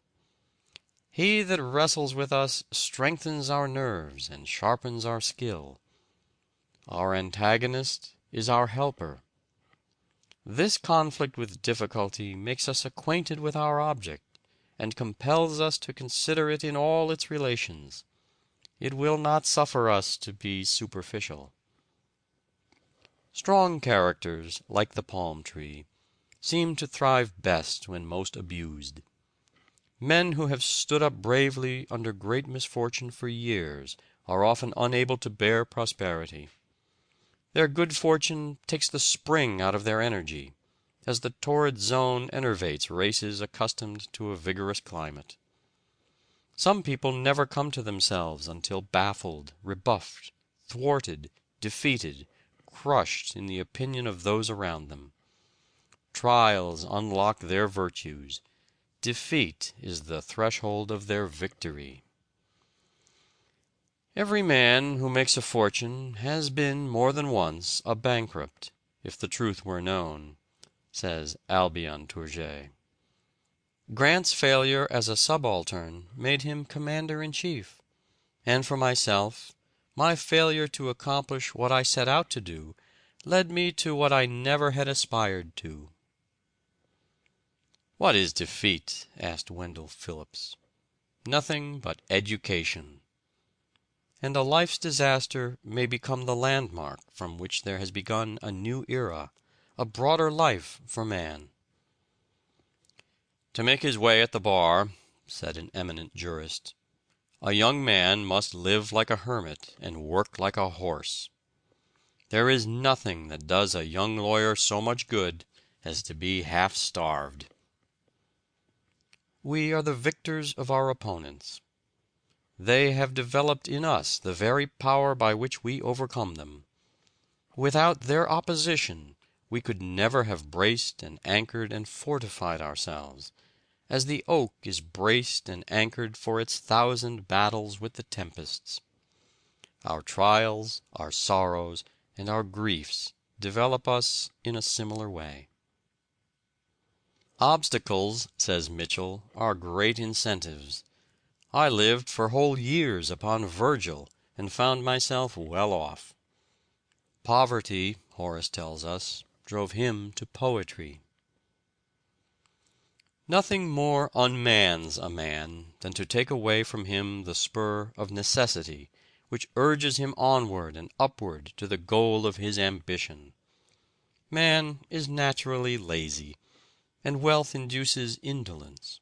He that wrestles with us strengthens our nerves and sharpens our skill. Our antagonist is our helper. This conflict with difficulty makes us acquainted with our object, and compels us to consider it in all its relations. It will not suffer us to be superficial. Strong characters, like the palm tree, seem to thrive best when most abused. Men who have stood up bravely under great misfortune for years are often unable to bear prosperity. Their good fortune takes the spring out of their energy, as the torrid zone enervates races accustomed to a vigorous climate. Some people never come to themselves until baffled, rebuffed, thwarted, defeated, crushed in the opinion of those around them. Trials unlock their virtues. Defeat is the threshold of their victory. Every man who makes a fortune has been more than once a bankrupt, if the truth were known, says Albion Tourget. Grant's failure as a subaltern made him commander-in-chief, and for myself, my failure to accomplish what I set out to do led me to what I never had aspired to. "What is defeat?" asked Wendell Phillips. "Nothing but education." And a life's disaster may become the landmark from which there has begun a new era, a broader life for man. "To make his way at the bar," said an eminent jurist, "a young man must live like a hermit and work like a horse. There is nothing that does a young lawyer so much good as to be half starved." We are the victors of our opponents. They have developed in us the very power by which we overcome them. Without their opposition, we could never have braced and anchored and fortified ourselves, as the oak is braced and anchored for its 1,000 battles with the tempests. Our trials, our sorrows, and our griefs develop us in a similar way. "Obstacles," says Mitchell, "are great incentives. I lived for whole years upon Virgil, and found myself well off." Poverty, Horace tells us, drove him to poetry. Nothing more unmans a man than to take away from him the spur of necessity which urges him onward and upward to the goal of his ambition. Man is naturally lazy, and wealth induces indolence.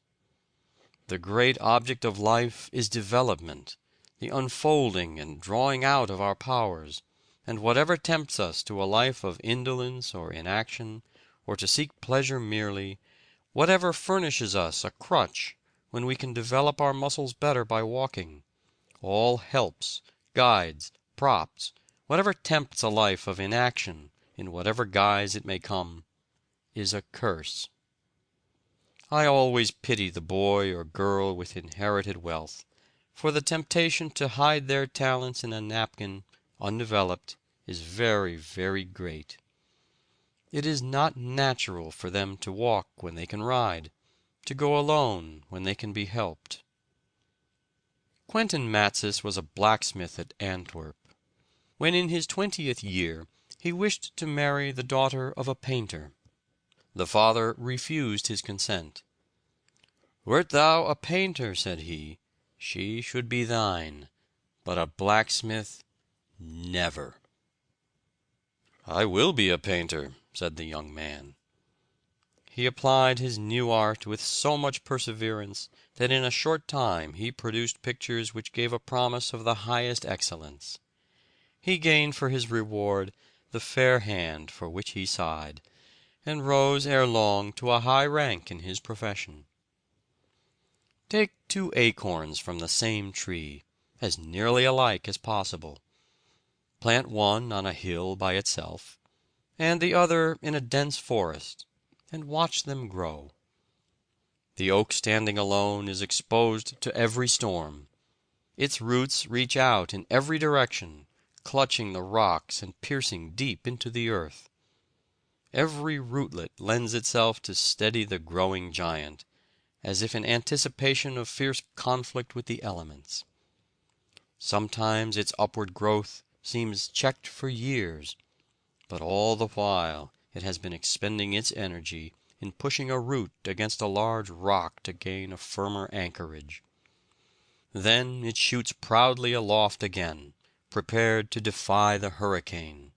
The great object of life is development, the unfolding and drawing out of our powers, and whatever tempts us to a life of indolence or inaction, or to seek pleasure merely, whatever furnishes us a crutch when we can develop our muscles better by walking, all helps, guides, props, whatever tempts a life of inaction, in whatever guise it may come, is a curse. I always pity the boy or girl with inherited wealth, for the temptation to hide their talents in a napkin, undeveloped, is very, very great. It is not natural for them to walk when they can ride, to go alone when they can be helped. Quentin Matsys was a blacksmith at Antwerp. When in his 20th year, he wished to marry the daughter of a painter. The father refused his consent. "Wert thou a painter," said he, "she should be thine, but a blacksmith, never." "I will be a painter," said the young man. He applied his new art with so much perseverance that in a short time he produced pictures which gave a promise of the highest excellence. He gained for his reward the fair hand for which he sighed, and rose ere long to a high rank in his profession. Take 2 acorns from the same tree, as nearly alike as possible. Plant one on a hill by itself, and the other in a dense forest, and watch them grow. The oak standing alone is exposed to every storm. Its roots reach out in every direction, clutching the rocks and piercing deep into the earth. Every rootlet lends itself to steady the growing giant, as if in anticipation of fierce conflict with the elements. Sometimes its upward growth seems checked for years, but all the while it has been expending its energy in pushing a root against a large rock to gain a firmer anchorage. Then it shoots proudly aloft again, prepared to defy the hurricane.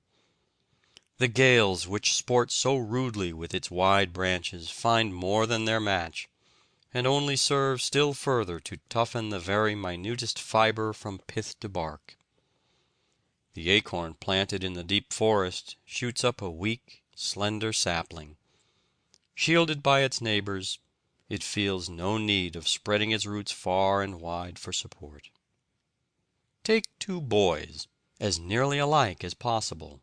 The gales which sport so rudely with its wide branches find more than their match, and only serve still further to toughen the very minutest fiber from pith to bark. The acorn planted in the deep forest shoots up a weak, slender sapling. Shielded by its neighbors, it feels no need of spreading its roots far and wide for support. Take two boys, as nearly alike as possible.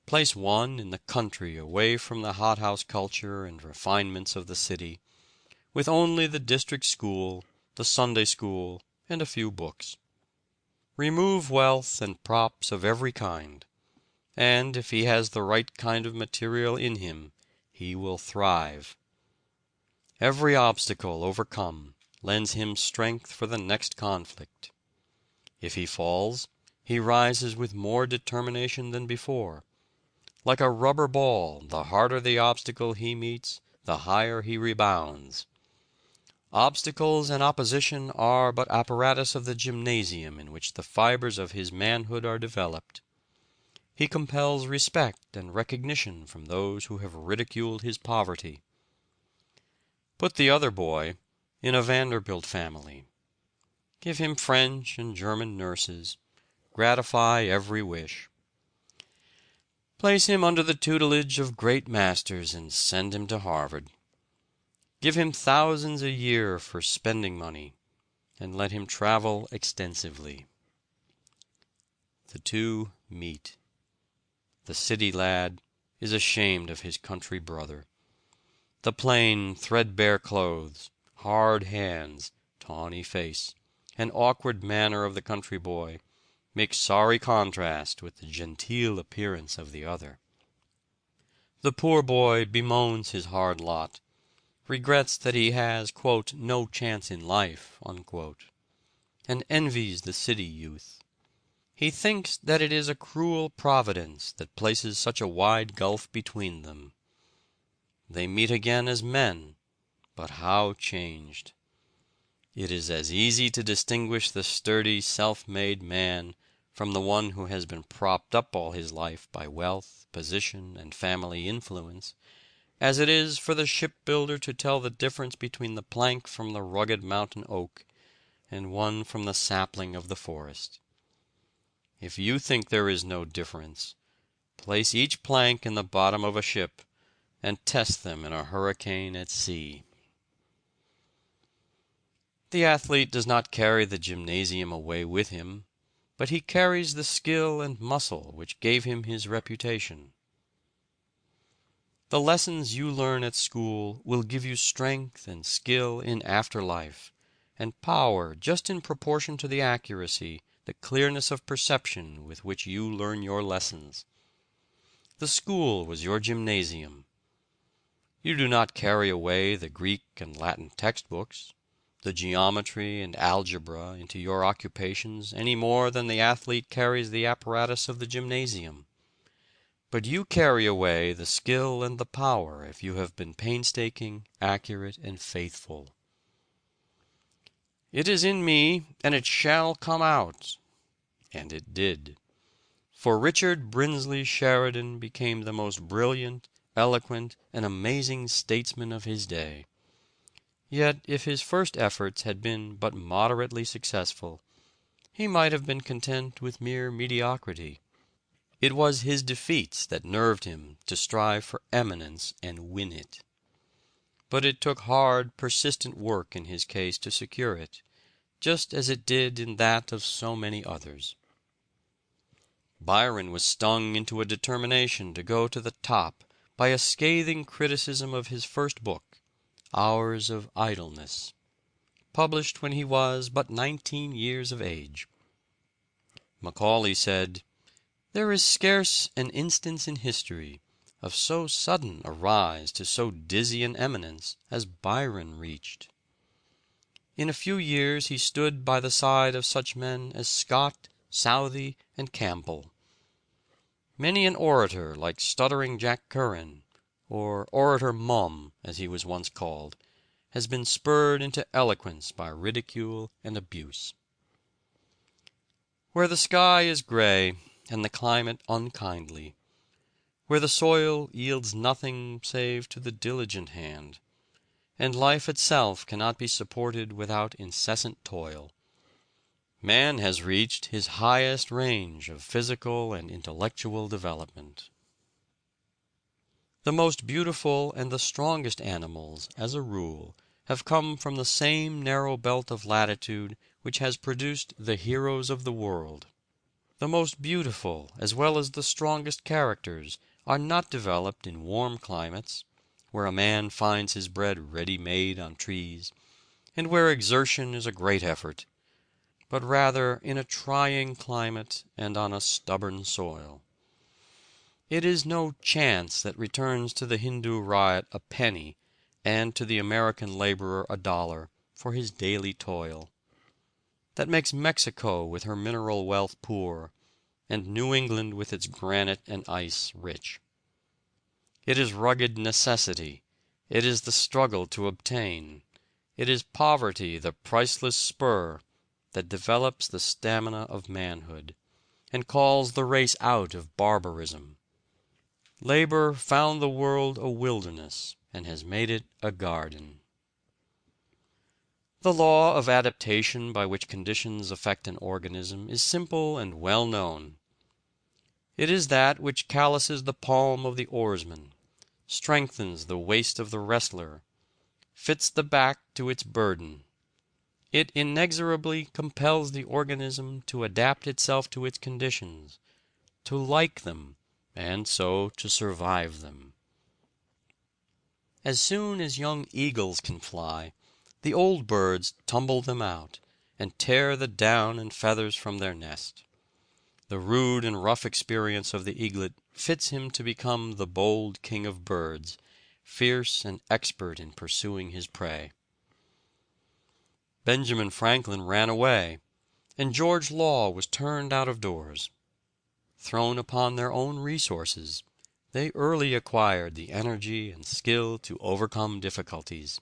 Place one in the country away from the hothouse culture and refinements of the city, with only the district school, the Sunday school, and a few books. Remove wealth and props of every kind, and if he has the right kind of material in him, he will thrive. Every obstacle overcome lends him strength for the next conflict. If he falls, he rises with more determination than before. Like a rubber ball, the harder the obstacle he meets, the higher he rebounds. Obstacles and opposition are but apparatus of the gymnasium in which the fibers of his manhood are developed. He compels respect and recognition from those who have ridiculed his poverty. Put the other boy in a Vanderbilt family. Give him French and German nurses. Gratify every wish. Place him under the tutelage of great masters and send him to Harvard. Give him thousands a year for spending money, and let him travel extensively. The two meet. The city lad is ashamed of his country brother. The plain, threadbare clothes, hard hands, tawny face, and awkward manner of the country boy make sorry contrast with the genteel appearance of the other. The poor boy bemoans his hard lot, regrets that he has, quote, "no chance in life," unquote, and envies the city youth. He thinks that it is a cruel providence that places such a wide gulf between them. They meet again as men, but how changed! It is as easy to distinguish the sturdy, self-made man from the one who has been propped up all his life by wealth, position, and family influence, as it is for the shipbuilder to tell the difference between the plank from the rugged mountain oak and one from the sapling of the forest. If you think there is no difference, place each plank in the bottom of a ship and test them in a hurricane at sea. The athlete does not carry the gymnasium away with him, but he carries the skill and muscle which gave him his reputation. The lessons you learn at school will give you strength and skill in after life, and power just in proportion to the accuracy, the clearness of perception with which you learn your lessons. The school was your gymnasium. You do not carry away the Greek and Latin textbooks, the geometry and algebra into your occupations any more than the athlete carries the apparatus of the gymnasium. But you carry away the skill and the power if you have been painstaking, accurate, and faithful. It is in me, and it shall come out. And it did. For Richard Brinsley Sheridan became the most brilliant, eloquent, and amazing statesman of his day. Yet if his first efforts had been but moderately successful, he might have been content with mere mediocrity. It was his defeats that nerved him to strive for eminence and win it. But it took hard, persistent work in his case to secure it, just as it did in that of so many others. Byron was stung into a determination to go to the top by a scathing criticism of his first book, Hours of Idleness, published when he was but 19 years of age. Macaulay said, "There is scarce an instance in history of so sudden a rise to so dizzy an eminence as Byron reached. In a few years he stood by the side of such men as Scott, Southey, and Campbell. Many an orator like stuttering Jack Curran, or Orator Mum, as he was once called, has been spurred into eloquence by ridicule and abuse. Where the sky is gray and the climate unkindly, where the soil yields nothing save to the diligent hand, and life itself cannot be supported without incessant toil, man has reached his highest range of physical and intellectual development. The most beautiful and the strongest animals, as a rule, have come from the same narrow belt of latitude which has produced the heroes of the world. The most beautiful, as well as the strongest characters, are not developed in warm climates, where a man finds his bread ready-made on trees, and where exertion is a great effort, but rather in a trying climate and on a stubborn soil. It is no chance that returns to the Hindu ryot a penny, and to the American laborer $1, for his daily toil, that makes Mexico with her mineral wealth poor, and New England with its granite and ice rich. It is rugged necessity, it is the struggle to obtain, it is poverty, the priceless spur, that develops the stamina of manhood, and calls the race out of barbarism. Labor found the world a wilderness, and has made it a garden. The law of adaptation by which conditions affect an organism is simple and well known. It is that which calluses the palm of the oarsman, strengthens the waist of the wrestler, fits the back to its burden. It inexorably compels the organism to adapt itself to its conditions, to like them, and so to survive them. As soon as young eagles can fly, the old birds tumble them out, and tear the down and feathers from their nest. The rude and rough experience of the eaglet fits him to become the bold king of birds, fierce and expert in pursuing his prey. Benjamin Franklin ran away, and George Law was turned out of doors. Thrown upon their own resources, they early acquired the energy and skill to overcome difficulties.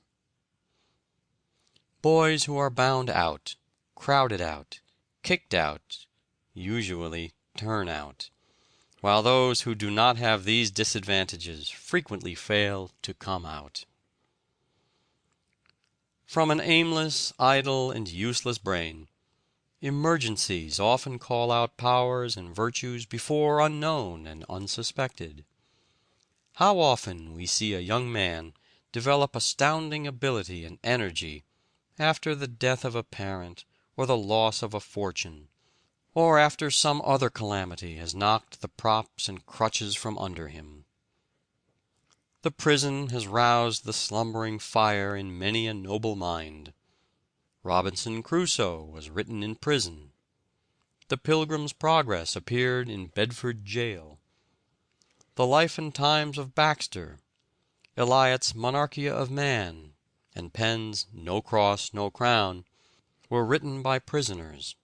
Boys who are bound out, crowded out, kicked out, usually turn out, while those who do not have these disadvantages frequently fail to come out. From an aimless, idle, and useless brain, emergencies often call out powers and virtues before unknown and unsuspected. How often we see a young man develop astounding ability and energy after the death of a parent or the loss of a fortune, or after some other calamity has knocked the props and crutches from under him. The prison has roused the slumbering fire in many a noble mind. Robinson Crusoe was written in prison. The Pilgrim's Progress appeared in Bedford jail. The Life and Times of Baxter, Eliot's Monarchia of Man, and Penn's No Cross, No Crown were written by prisoners.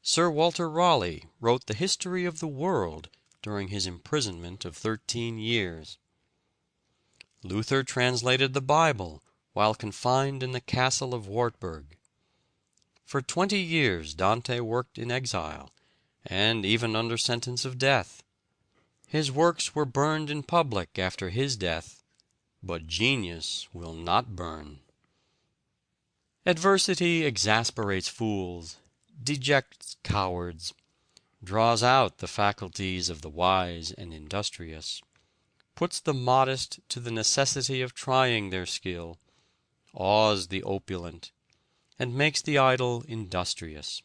Sir Walter Raleigh wrote the history of the world during his imprisonment of 13 years. Luther translated the Bible while confined in the castle of Wartburg. For 20 years Dante worked in exile, and even under sentence of death. His works were burned in public after his death, but genius will not burn. Adversity exasperates fools, dejects cowards, draws out the faculties of the wise and industrious, puts the modest to the necessity of trying their skill, awes the opulent, and makes the idle industrious.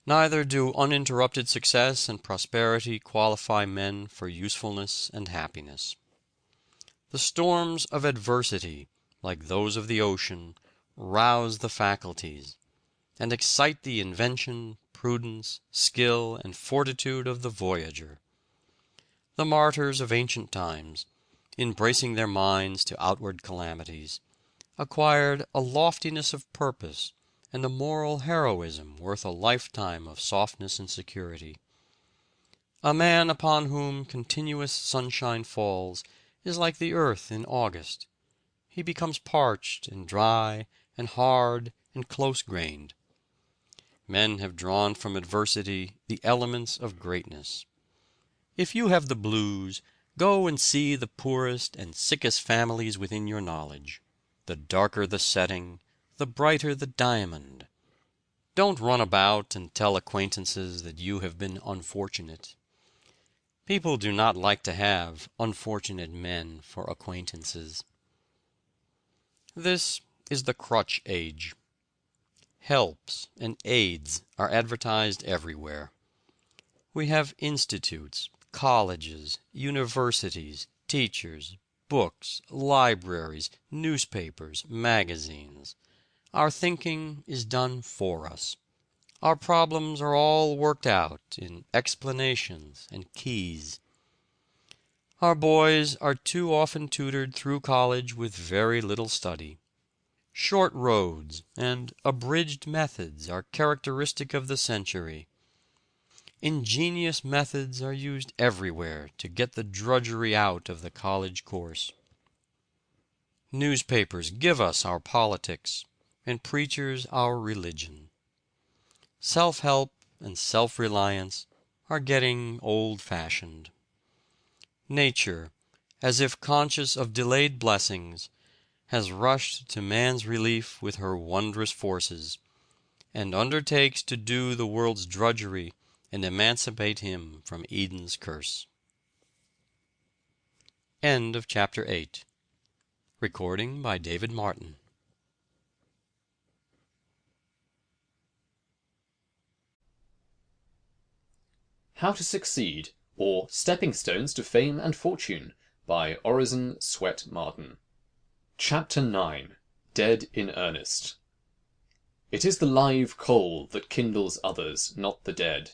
Neither do uninterrupted success and prosperity qualify men for usefulness and happiness. The storms of adversity, like those of the ocean, rouse the faculties, and excite the invention, prudence, skill, and fortitude of the voyager. The martyrs of ancient times, in bracing their minds to outward calamities, acquired a loftiness of purpose and a moral heroism worth a lifetime of softness and security. A man upon whom continuous sunshine falls is like the earth in August. He becomes parched and dry and hard and close-grained. Men have drawn from adversity the elements of greatness. If you have the blues, go and see the poorest and sickest families within your knowledge. The darker the setting, the brighter the diamond. Don't run about and tell acquaintances that you have been unfortunate. People do not like to have unfortunate men for acquaintances. This is the crutch age. Helps and aids are advertised everywhere. We have institutes, colleges, universities, teachers, books, libraries, newspapers, magazines. Our thinking is done for us. Our problems are all worked out in explanations and keys. Our boys are too often tutored through college with very little study. Short roads and abridged methods are characteristic of the century. Ingenious methods are used everywhere to get the drudgery out of the college course. Newspapers give us our politics, and preachers our religion. Self-help and self-reliance are getting old-fashioned. Nature, as if conscious of delayed blessings, has rushed to man's relief with her wondrous forces, and undertakes to do the world's drudgery and emancipate him from Eden's curse. End of chapter 8. Recording by David Martin.
How to Succeed, or Stepping Stones to Fame and Fortune, by Orison, Swett, Marden. Chapter 9. Dead in Earnest. It is the live coal that kindles others, not the dead.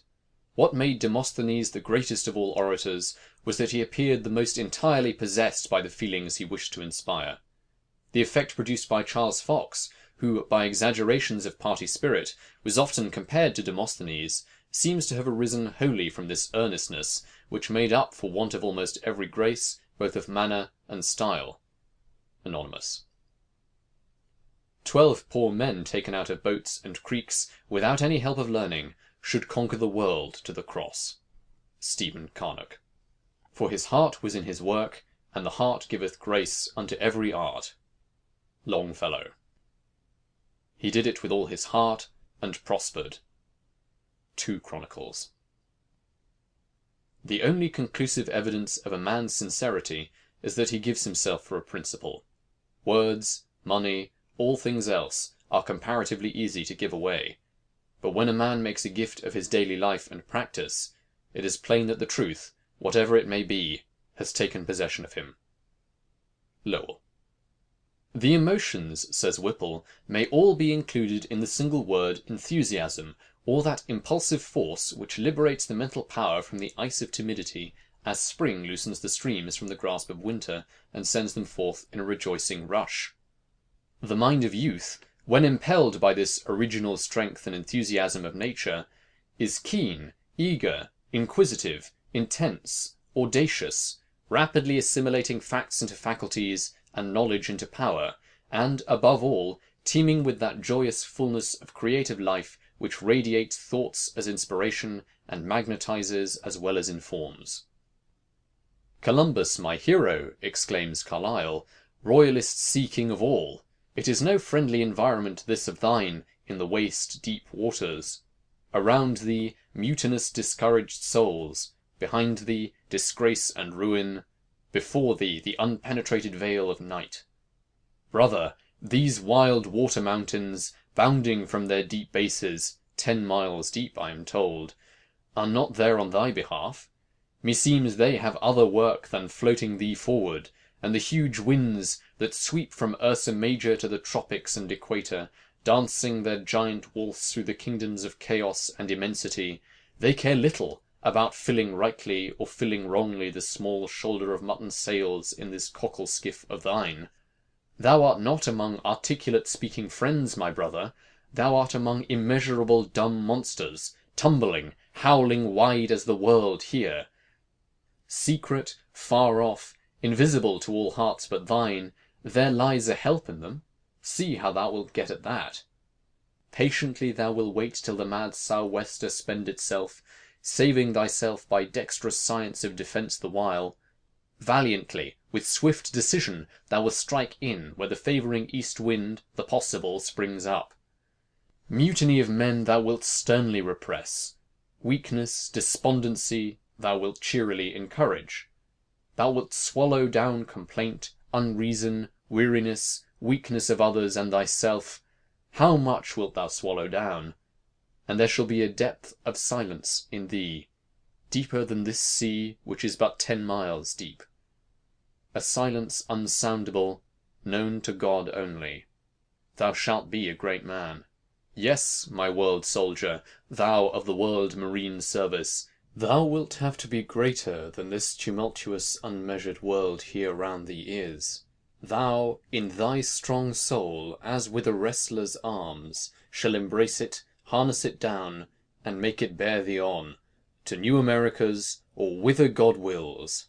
What made Demosthenes the greatest of all orators was that he appeared the most entirely possessed by the feelings he wished to inspire. The effect produced by Charles Fox, who, by exaggerations of party spirit, was often compared to Demosthenes, seems to have arisen wholly from this earnestness, which made up for want of almost every grace, both of manner and style. Anonymous. 12 poor men taken out of boats and creeks, without any help of learning, should conquer the world to the cross. Stephen Carnock. For his heart was in his work, and the heart giveth grace unto every art. Longfellow. He did it with all his heart, and prospered. 2 Chronicles. The only conclusive evidence of a man's sincerity is that he gives himself for a principle. Words, money, all things else, are comparatively easy to give away. But when a man makes a gift of his daily life and practice, it is plain that the truth, whatever it may be, has taken possession of him. Lowell. The emotions, says Whipple, may all be included in the single word enthusiasm, or that impulsive force which liberates the mental power from the ice of timidity, as spring loosens the streams from the grasp of winter, and sends them forth in a rejoicing rush. The mind of youth, when impelled by this original strength and enthusiasm of nature, is keen, eager, inquisitive, intense, audacious, rapidly assimilating facts into faculties, and knowledge into power, and, above all, teeming with that joyous fullness of creative life which radiates thoughts as inspiration, and magnetizes as well as informs. Columbus, my hero, exclaims Carlyle, royalist sea king of all, it is no friendly environment this of thine, in the waste deep waters. Around thee, mutinous discouraged souls, behind thee, disgrace and ruin, before thee, the unpenetrated veil of night. Brother, these wild water mountains, bounding from their deep bases, 10 miles deep, I am told, are not there on thy behalf. Meseems they have other work than floating thee forward, and the huge winds that sweep from Ursa Major to the tropics and equator, dancing their giant waltz through the kingdoms of chaos and immensity, they care little, about filling rightly or filling wrongly the small shoulder of mutton sails in this cockle skiff of thine. Thou art not among articulate speaking friends, my brother, thou art among immeasurable dumb monsters, tumbling, howling wide as the world here. Secret, far off, invisible to all hearts but thine, there lies a help in them. See how thou wilt get at that. Patiently thou wilt wait till the mad sou'wester spend itself, saving thyself by dexterous science of defence the while. Valiantly, with swift decision, thou wilt strike in where the favouring east wind, the possible, springs up. Mutiny of men thou wilt sternly repress. Weakness, despondency, thou wilt cheerily encourage. Thou wilt swallow down complaint, unreason, weariness, weakness of others and thyself. How much wilt thou swallow down? And there shall be a depth of silence in thee, deeper than this sea, which is but 10 miles deep. A silence unsoundable, known to God only. Thou shalt be a great man. Yes, my world soldier, thou of the world marine service, thou wilt have to be greater than this tumultuous unmeasured world here round thee is. Thou, in thy strong soul, as with a wrestler's arms, shall embrace it, harness it down, and make it bear thee on, to new Americas, or whither God wills.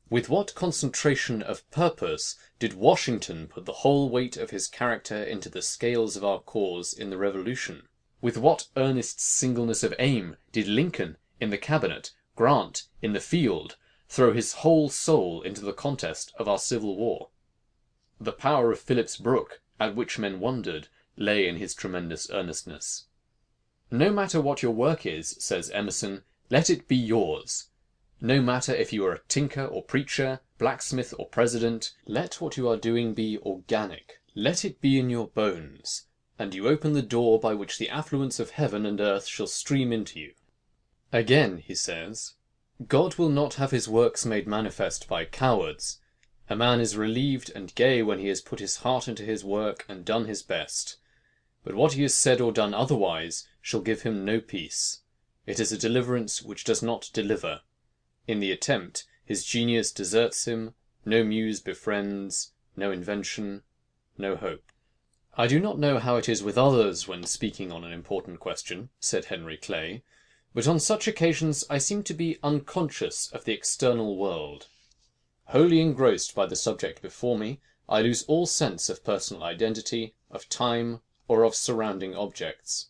With what concentration of purpose did Washington put the whole weight of his character into the scales of our cause in the Revolution? With what earnest singleness of aim did Lincoln, in the cabinet, Grant, in the field, throw his whole soul into the contest of our Civil War? The power of Philip's Brook, at which men wondered, lay in his tremendous earnestness. No matter what your work is, says Emerson, let it be yours. No matter if you are a tinker or preacher, blacksmith or president, let what you are doing be organic. Let it be in your bones, and you open the door by which the affluence of heaven and earth shall stream into you. Again, he says, God will not have his works made manifest by cowards. A man is relieved and gay when he has put his heart into his work and done his best. But what he has said or done otherwise shall give him no peace. It is a deliverance which does not deliver. In the attempt, his genius deserts him, no muse befriends, no invention, no hope. I do not know how it is with others when speaking on an important question, said Henry Clay, but on such occasions I seem to be unconscious of the external world. Wholly engrossed by the subject before me, I lose all sense of personal identity, of time, or of surrounding objects.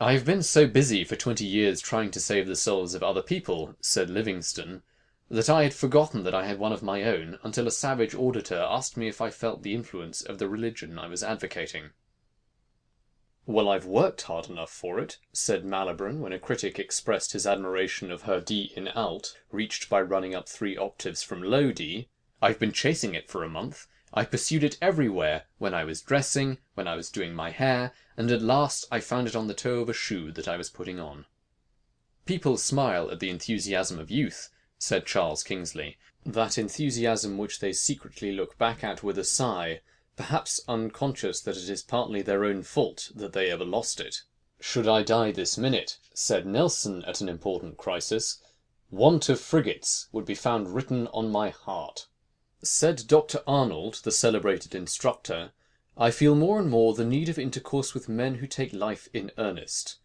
I have been so busy for 20 years trying to save the souls of other people, said Livingstone, that I had forgotten that I had one of my own until a savage auditor asked me if I felt the influence of the religion I was advocating. Well, I've worked hard enough for it, said Malibran when a critic expressed his admiration of her D in alt, reached by running up 3 octaves from low D. I've been chasing it for a month. I pursued it everywhere, when I was dressing, when I was doing my hair, and at last I found it on the toe of a shoe that I was putting on. People smile at the enthusiasm of youth, said Charles Kingsley, that enthusiasm which they secretly look back at with a sigh, perhaps unconscious that it is partly their own fault that they ever lost it. Should I die this minute, said Nelson at an important crisis, want of frigates would be found written on my heart. Said Dr. Arnold, the celebrated instructor, I feel more and more the need of intercourse with men who take life in earnest.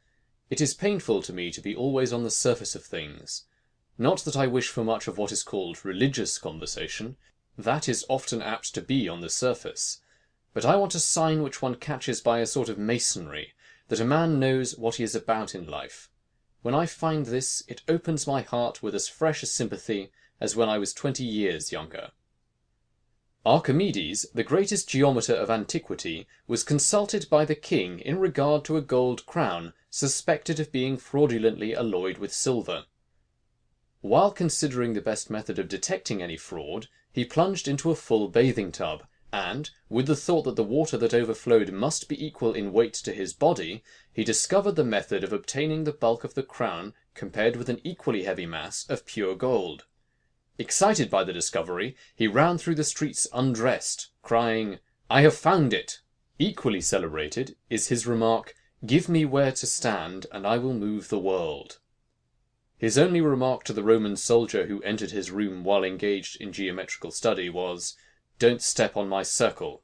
It is painful to me to be always on the surface of things. Not that I wish for much of what is called religious conversation. That is often apt to be on the surface. But I want a sign which one catches by a sort of masonry, that a man knows what he is about in life. When I find this, it opens my heart with as fresh a sympathy as when I was 20 years younger. Archimedes, the greatest geometer of antiquity, was consulted by the king in regard to a gold crown suspected of being fraudulently alloyed with silver. While considering the best method of detecting any fraud, he plunged into a full bathing tub, and, with the thought that the water that overflowed must be equal in weight to his body, he discovered the method of obtaining the bulk of the crown compared with an equally heavy mass of pure gold. Excited by the discovery, he ran through the streets undressed, crying, "I have found it!" Equally celebrated is his remark, "Give me where to stand, and I will move the world." His only remark to the Roman soldier who entered his room while engaged in geometrical study was, "Don't step on my circle."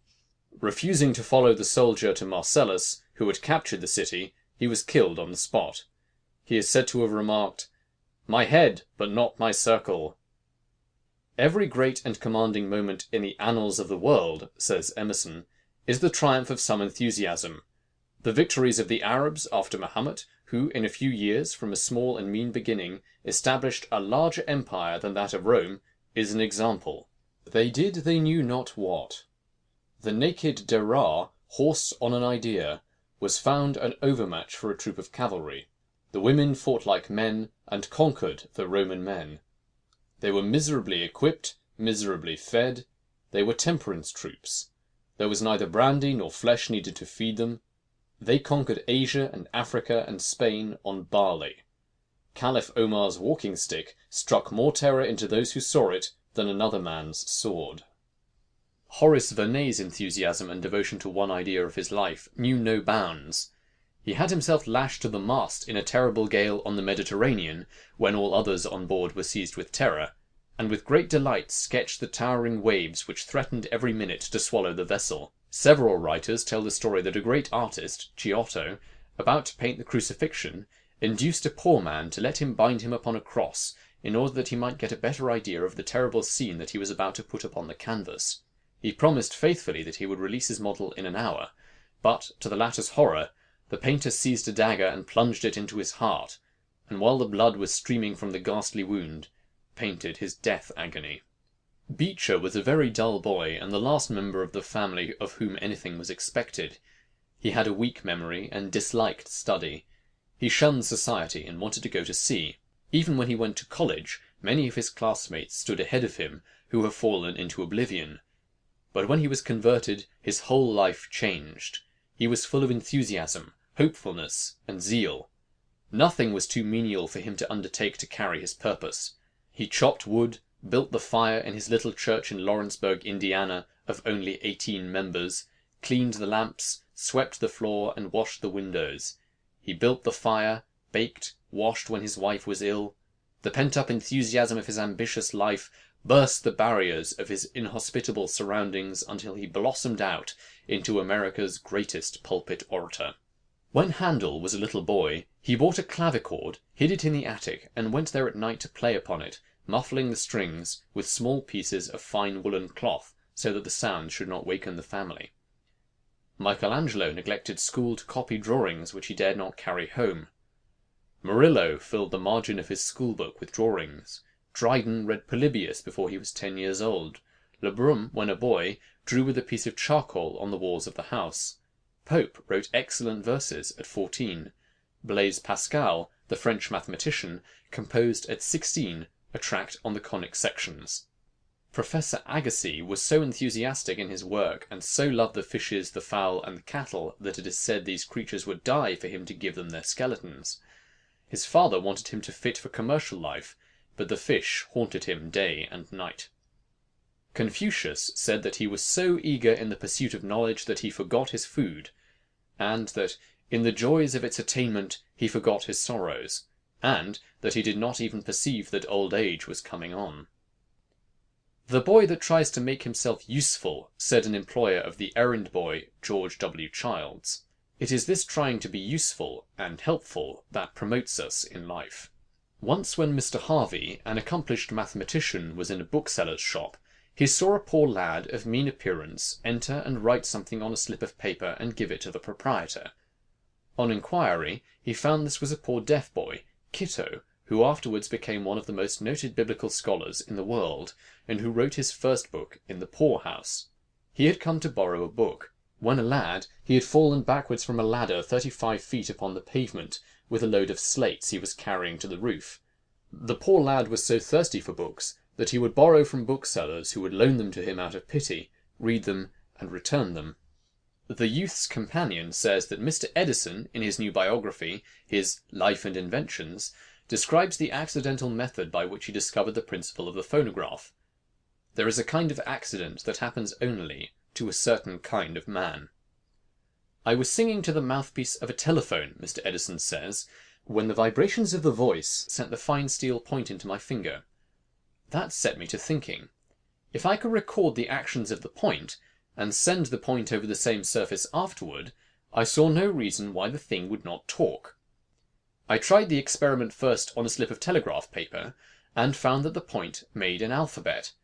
Refusing to follow the soldier to Marcellus, who had captured the city, he was killed on the spot. He is said to have remarked, "My head, but not my circle." Every great and commanding moment in the annals of the world, says Emerson, is the triumph of some enthusiasm. The victories of the Arabs after Mahomet, who in a few years, from a small and mean beginning, established a larger empire than that of Rome, is an example. They did they knew not what. The naked Derar, horse on an idea, was found an overmatch for a troop of cavalry. The women fought like men, and conquered the Roman men. They were miserably equipped, miserably fed. They were temperance troops. There was neither brandy nor flesh needed to feed them. They conquered Asia and Africa and Spain on barley. Caliph Omar's walking stick struck more terror into those who saw it than another man's sword. Horace Vernet's enthusiasm and devotion to one idea of his life knew no bounds. He had himself lashed to the mast in a terrible gale on the Mediterranean, when all others on board were seized with terror, and with great delight sketched the towering waves which threatened every minute to swallow the vessel. Several writers tell the story that a great artist, Giotto, about to paint the Crucifixion, induced a poor man to let him bind him upon a cross, in order that he might get a better idea of the terrible scene that he was about to put upon the canvas. He promised faithfully that he would release his model in an hour, but, to the latter's horror, the painter seized a dagger and plunged it into his heart, and while the blood was streaming from the ghastly wound, painted his death agony. Beecher was a very dull boy, and the last member of the family of whom anything was expected. He had a weak memory, and disliked study. He shunned society, and wanted to go to sea. Even when he went to college, many of his classmates stood ahead of him, who have fallen into oblivion. But when he was converted, his whole life changed. He was full of enthusiasm, hopefulness, and zeal. Nothing was too menial for him to undertake to carry his purpose. He chopped wood, built the fire in his little church in Lawrenceburg, Indiana, of only 18 members, cleaned the lamps, swept the floor, and washed the windows. He built the fire, baked, washed when his wife was ill. The pent-up enthusiasm of his ambitious life burst the barriers of his inhospitable surroundings until he blossomed out into America's greatest pulpit orator. When Handel was a little boy, he bought a clavichord, hid it in the attic, and went there at night to play upon it, muffling the strings with small pieces of fine woolen cloth, so that the sound should not waken the family. Michelangelo neglected school to copy drawings which he dared not carry home. Murillo filled the margin of his schoolbook with drawings. Dryden read Polybius before he was 10 years old. Lebrun, when a boy, drew with a piece of charcoal on the walls of the house. Pope wrote excellent verses at 14. Blaise Pascal, the French mathematician, composed at 16 a tract on the conic sections. Professor Agassiz was so enthusiastic in his work, and so loved the fishes, the fowl, and the cattle, that it is said these creatures would die for him to give them their skeletons. His father wanted him to fit for commercial life, but the fish haunted him day and night. Confucius said that he was so eager in the pursuit of knowledge that he forgot his food, and that, in the joys of its attainment, he forgot his sorrows, and that he did not even perceive that old age was coming on. "The boy that tries to make himself useful," said an employer of the errand boy, George W. Childs. "It is this trying to be useful and helpful that promotes us in life." Once when Mr. Harvey, an accomplished mathematician, was in a bookseller's shop, he saw a poor lad of mean appearance enter and write something on a slip of paper and give it to the proprietor. On inquiry, he found this was a poor deaf boy, Kitto, who afterwards became one of the most noted biblical scholars in the world, and who wrote his first book in the poorhouse. He had come to borrow a book. When a lad, he had fallen backwards from a ladder 35 feet upon the pavement, with a load of slates he was carrying to the roof. The poor lad was so thirsty for books that he would borrow from booksellers who would loan them to him out of pity, read them, and return them. The Youth's Companion says that Mr. Edison, in his new biography, his Life and Inventions, describes the accidental method by which he discovered the principle of the phonograph. There is a kind of accident that happens only to a certain kind of man. "I was singing to the mouthpiece of a telephone," Mr. Edison says, when the vibrations of the voice sent the fine steel point into my finger. That set me to thinking. If I could record the actions of the point, and send the point over the same surface afterward, I saw no reason why the thing would not talk. I tried the experiment first on a slip of telegraph paper, and found that the point made an alphabet.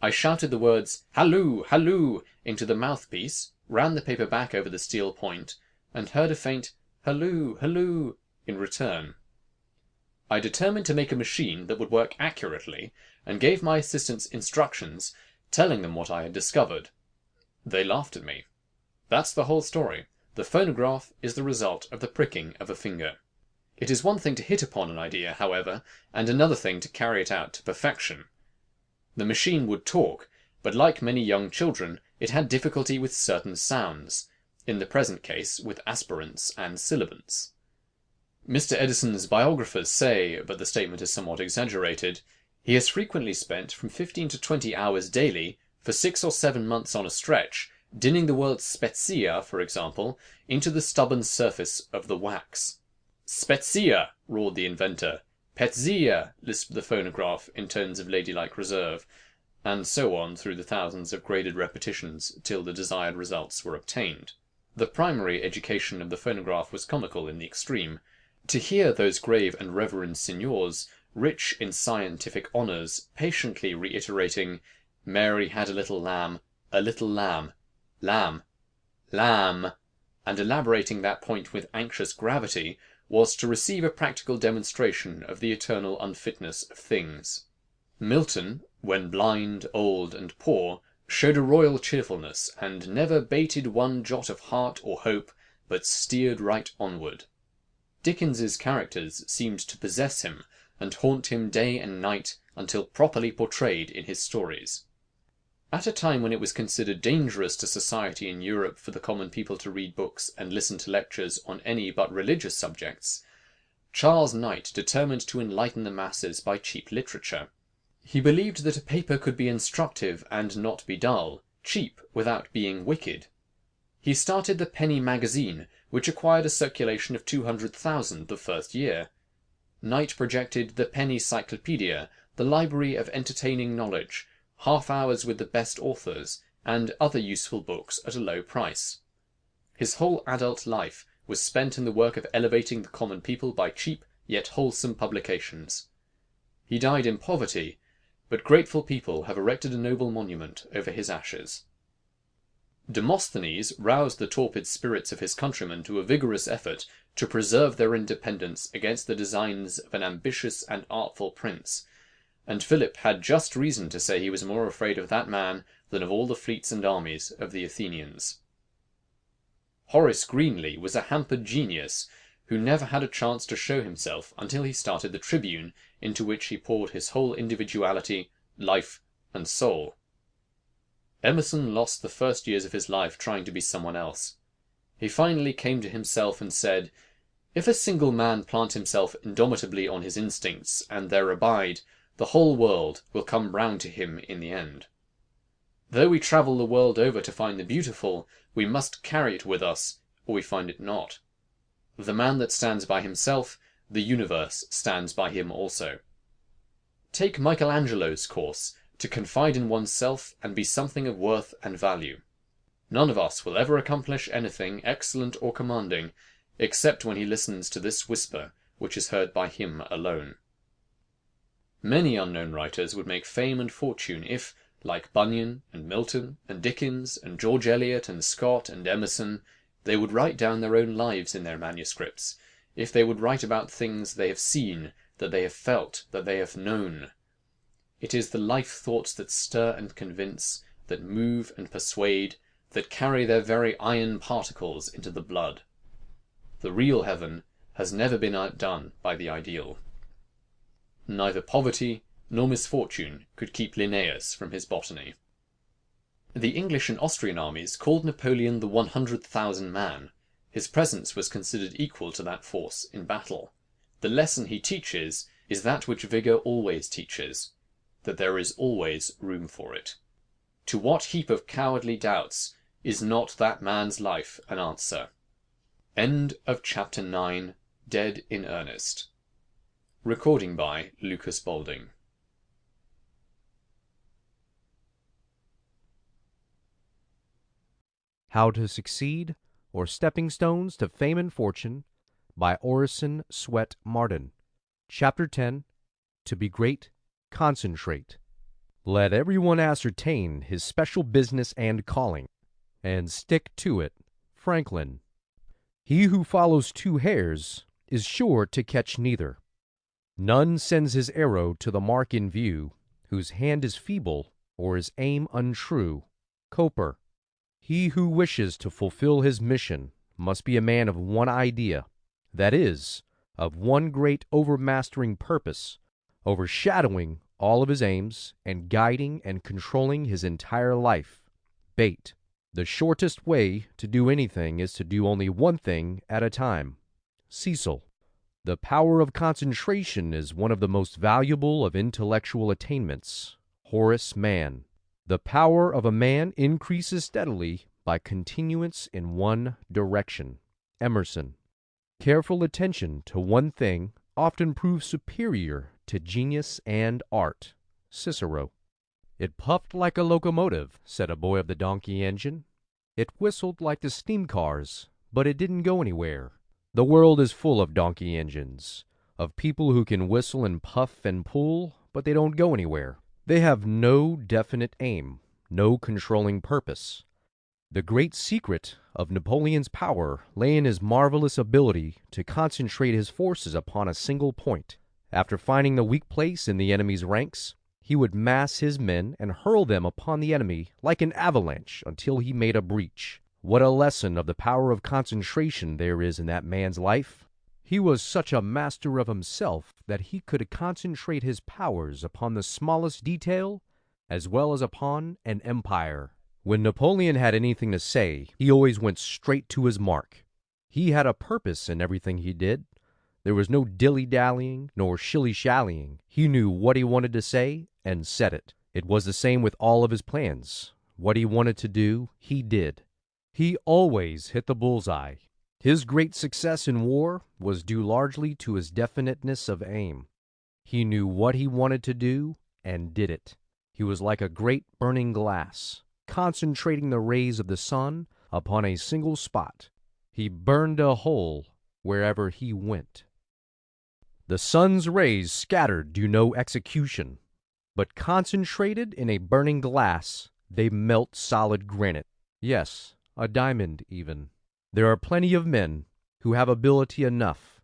I shouted the words "Halloo! Halloo!" into the mouthpiece, ran the paper back over the steel point, and heard a faint "Halloo! Halloo!" in return. I determined to make a machine that would work accurately, and gave my assistants instructions, telling them what I had discovered. They laughed at me. That's the whole story. The phonograph is the result of the pricking of a finger. It is one thing to hit upon an idea, however, and another thing to carry it out to perfection. The machine would talk, but like many young children, it had difficulty with certain sounds, in the present case with aspirants and sibilants. Mr. Edison's biographers say, but the statement is somewhat exaggerated, he has frequently spent from 15 to 20 hours daily, for 6 or 7 months on a stretch, dinning the word spezia, for example, into the stubborn surface of the wax. "Spezia!" roared the inventor. "Petzia!" lisped the phonograph in tones of ladylike reserve, and so on through the thousands of graded repetitions till the desired results were obtained. The primary education of the phonograph was comical in the extreme. To hear those grave and reverend signors, rich in scientific honours, patiently reiterating, "Mary had a little lamb, lamb, lamb," and elaborating that point with anxious gravity, was to receive a practical demonstration of the eternal unfitness of things. Milton, when blind, old, and poor, showed a royal cheerfulness, and never bated one jot of heart or hope, but steered right onward. Dickens's characters seemed to possess him, and haunt him day and night until properly portrayed in his stories. At a time when it was considered dangerous to society in Europe for the common people to read books and listen to lectures on any but religious subjects, Charles Knight determined to enlighten the masses by cheap literature. He believed that a paper could be instructive and not be dull, cheap without being wicked. He started the Penny Magazine, which acquired a circulation of 200,000 the first year. Knight projected the Penny Cyclopedia, the library of entertaining knowledge, half-hours with the best authors, and other useful books at a low price. His whole adult life was spent in the work of elevating the common people by cheap yet wholesome publications. He died in poverty, but grateful people have erected a noble monument over his ashes. Demosthenes roused the torpid spirits of his countrymen to a vigorous effort to preserve their independence against the designs of an ambitious and artful prince, and Philip had just reason to say he was more afraid of that man than of all the fleets and armies of the Athenians. Horace Greeley was a hampered genius, who never had a chance to show himself until he started the Tribune, into which he poured his whole individuality, life, and soul. Emerson lost the first years of his life trying to be someone else. He finally came to himself and said, "If a single man plant himself indomitably on his instincts, and there abide, the whole world will come round to him in the end. Though we travel the world over to find the beautiful, we must carry it with us, or we find it not. The man that stands by himself, the universe stands by him also." Take Michelangelo's course, to confide in oneself and be something of worth and value. None of us will ever accomplish anything excellent or commanding, except when he listens to this whisper, which is heard by him alone. Many unknown writers would make fame and fortune if, like Bunyan and Milton and Dickens and George Eliot and Scott and Emerson, they would write down their own lives in their manuscripts, if they would write about things they have seen, that they have felt, that they have known. It is the life thoughts that stir and convince, that move and persuade, that carry their very iron particles into the blood. The real heaven has never been outdone by the ideal. Neither poverty nor misfortune could keep Linnaeus from his botany. The English and Austrian armies called Napoleon the 100,000 man. His presence was considered equal to that force in battle. The lesson he teaches is that which vigour always teaches, that there is always room for it. To what heap of cowardly doubts is not that man's life an answer? End of chapter 9. Dead in Earnest. Recording by Lucas Balding.
How to Succeed, or Stepping Stones to Fame and Fortune, by Orison, Swett, Marden. Chapter 10. To be great, concentrate. Let everyone ascertain his special business and calling, and stick to it. Franklin. He who follows two hares is sure to catch neither. None sends his arrow to the mark in view, whose hand is feeble or his aim untrue. Cowper. He who wishes to fulfill his mission must be a man of one idea, that is, of one great overmastering purpose, overshadowing all of his aims and guiding and controlling his entire life. Bate. The shortest way to do anything is to do only one thing at a time. Cecil. The power of concentration is one of the most valuable of intellectual attainments. Horace Mann. The power of a man increases steadily by continuance in one direction. Emerson. Careful attention to one thing often proves superior to genius and art. Cicero. It puffed like a locomotive, said a boy of the donkey engine. It whistled like the steam cars, but it didn't go anywhere. The world is full of donkey engines, of people who can whistle and puff and pull, but they don't go anywhere. They have no definite aim, no controlling purpose. The great secret of Napoleon's power lay in his marvelous ability to concentrate his forces upon a single point. After finding the weak place in the enemy's ranks, he would mass his men and hurl them upon the enemy like an avalanche until he made a breach. What a lesson of the power of concentration there is in that man's life! He was such a master of himself that he could concentrate his powers upon the smallest detail as well as upon an empire. When Napoleon had anything to say, he always went straight to his mark. He had a purpose in everything he did. There was no dilly-dallying nor shilly-shallying. He knew what he wanted to say and said it. It was the same with all of his plans. What he wanted to do, he did. He always hit the bullseye. His great success in war was due largely to his definiteness of aim. He knew what he wanted to do and did it. He was like a great burning glass, concentrating the rays of the sun upon a single spot. He burned a hole wherever he went. The sun's rays scattered do no execution, but concentrated in a burning glass, they melt solid granite. Yes, a diamond even. There are plenty of men who have ability enough.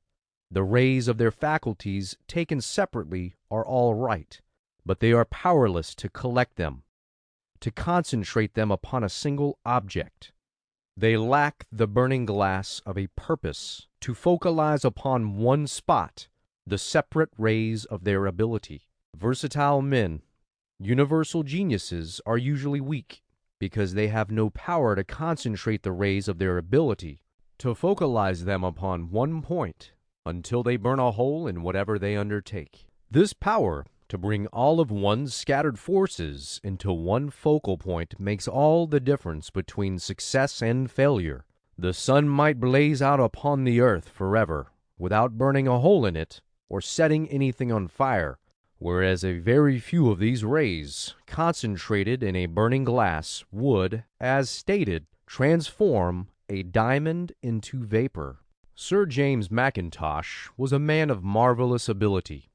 The rays of their faculties taken separately are all right, but they are powerless to collect them, to concentrate them upon a single object. They lack the burning glass of a purpose to focalize upon one spot the separate rays of their ability. Versatile men, universal geniuses, are usually weak because they have no power to concentrate the rays of their ability, to focalize them upon one point until they burn a hole in whatever they undertake. This power to bring all of one's scattered forces into one focal point makes all the difference between success and failure. The sun might blaze out upon the earth forever without burning a hole in it or setting anything on fire, whereas a very few of these rays, concentrated in a burning glass, would, as stated, transform a diamond into vapor. Sir James Mackintosh was a man of marvelous ability.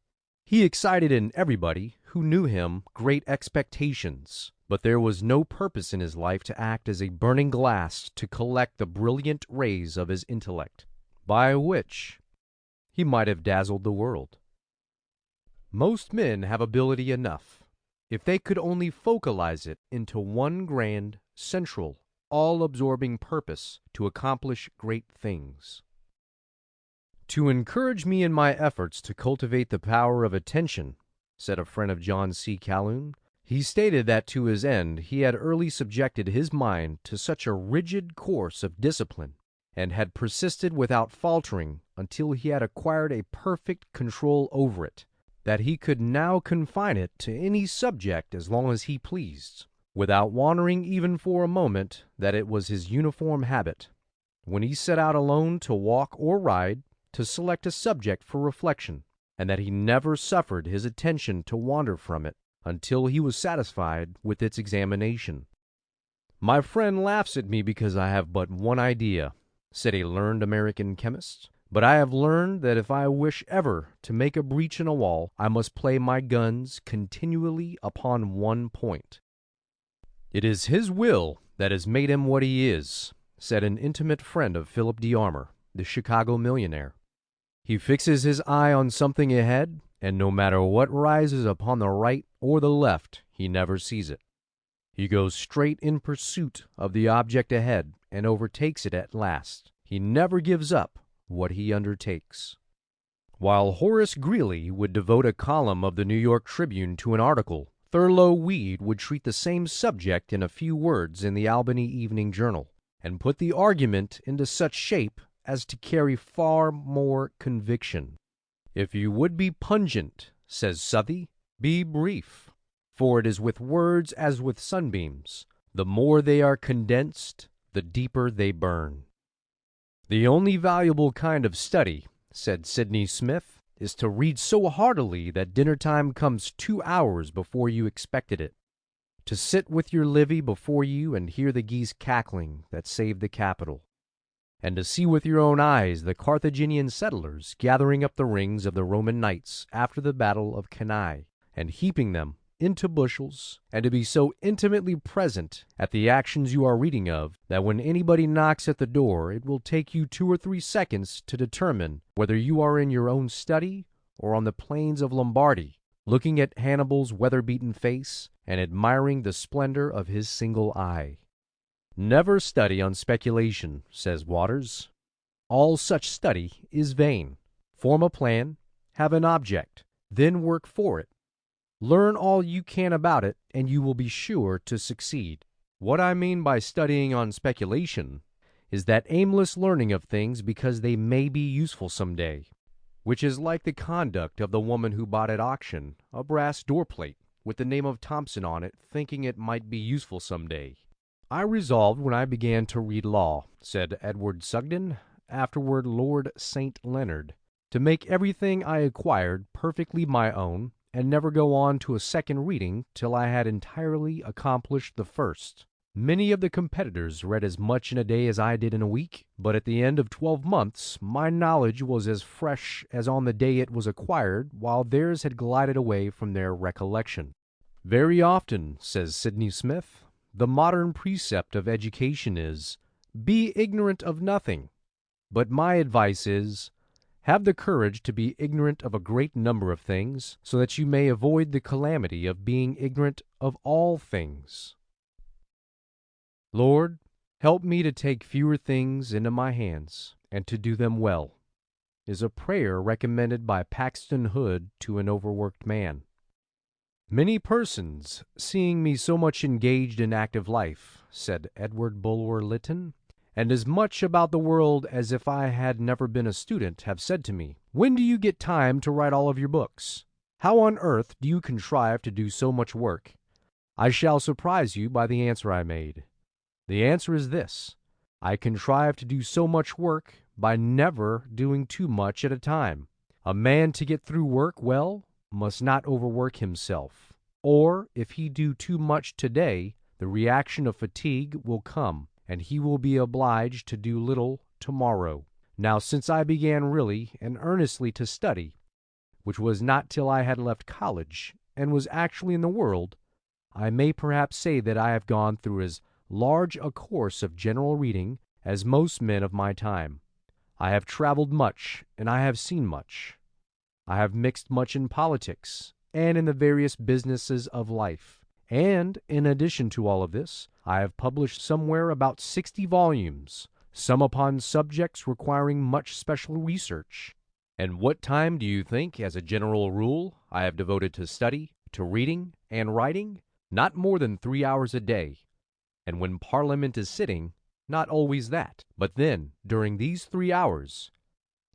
He excited in everybody who knew him great expectations, but there was no purpose in his life to act as a burning glass to collect the brilliant rays of his intellect, by which he might have dazzled the world. Most men have ability enough, if they could only focalize it into one grand, central, all-absorbing purpose to accomplish great things. To encourage me in my efforts to cultivate the power of attention, said a friend of John C. Calhoun, he stated that to his end he had early subjected his mind to such a rigid course of discipline, and had persisted without faltering until he had acquired a perfect control over it, that he could now confine it to any subject as long as he pleased, without wandering even for a moment, that it was his uniform habit, when he set out alone to walk or ride, to select a subject for reflection, and that he never suffered his attention to wander from it until he was satisfied with its examination. "My friend laughs at me because I have but one idea," said a learned American chemist, "but I have learned that if I wish ever to make a breach in a wall, I must play my guns continually upon one point." "It is his will that has made him what he is," said an intimate friend of Philip D. Armour, the Chicago millionaire. "He fixes his eye on something ahead, and no matter what rises upon the right or the left, he never sees it. He goes straight in pursuit of the object ahead and overtakes it at last. He never gives up what he undertakes." While Horace Greeley would devote a column of the New York Tribune to an article, Thurlow Weed would treat the same subject in a few words in the Albany Evening Journal, and put the argument into such shape as to carry far more conviction. "If you would be pungent," says Southey, "be brief, for it is with words as with sunbeams. The more they are condensed, the deeper they burn." "The only valuable kind of study," said Sidney Smith, "is to read so heartily that dinner time comes 2 hours before you expected it. To sit with your Livy before you and hear the geese cackling that saved the Capitol, and to see with your own eyes the Carthaginian settlers gathering up the rings of the Roman knights after the battle of Cannae, and heaping them into bushels, and to be so intimately present at the actions you are reading of, that when anybody knocks at the door it will take you 2 or 3 seconds to determine whether you are in your own study or on the plains of Lombardy, looking at Hannibal's weather-beaten face and admiring the splendor of his single eye." "Never study on speculation," says Waters. "All such study is vain. Form a plan, have an object, then work for it. Learn all you can about it, and you will be sure to succeed." What I mean by studying on speculation is that aimless learning of things because they may be useful some day, which is like the conduct of the woman who bought at auction a brass door-plate with the name of Thompson on it, thinking it might be useful some day. "I resolved when I began to read law," said Edward Sugden, afterward Lord St. Leonard, "to make everything I acquired perfectly my own, and never go on to a second reading till I had entirely accomplished the first. Many of the competitors read as much in a day as I did in a week, but at the end of 12 months my knowledge was as fresh as on the day it was acquired, while theirs had glided away from their recollection." "Very often," says Sidney Smith, "the modern precept of education is, 'Be ignorant of nothing,' but my advice is, have the courage to be ignorant of a great number of things, so that you may avoid the calamity of being ignorant of all things." "Lord, help me to take fewer things into my hands, and to do them well," is a prayer recommended by Paxton Hood to an overworked man. "Many persons, seeing me so much engaged in active life," said Edward Bulwer Lytton, "and as much about the world as if I had never been a student, have said to me, 'When do you get time to write all of your books? How on earth do you contrive to do so much work?' I shall surprise you by the answer I made. The answer is this: I contrive to do so much work by never doing too much at a time. A man to get through work well must not overwork himself, or if he do too much today, the reaction of fatigue will come, and he will be obliged to do little tomorrow. Now, since I began really and earnestly to study, which was not till I had left college, and was actually in the world, I may perhaps say that I have gone through as large a course of general reading as most men of my time. I have traveled much, and I have seen much. I have mixed much in politics, and in the various businesses of life. And, in addition to all of this, I have published somewhere about 60 volumes, some upon subjects requiring much special research. And what time do you think, as a general rule, I have devoted to study, to reading, and writing? Not more than 3 hours a day. And when Parliament is sitting, not always that. But then, during these 3 hours,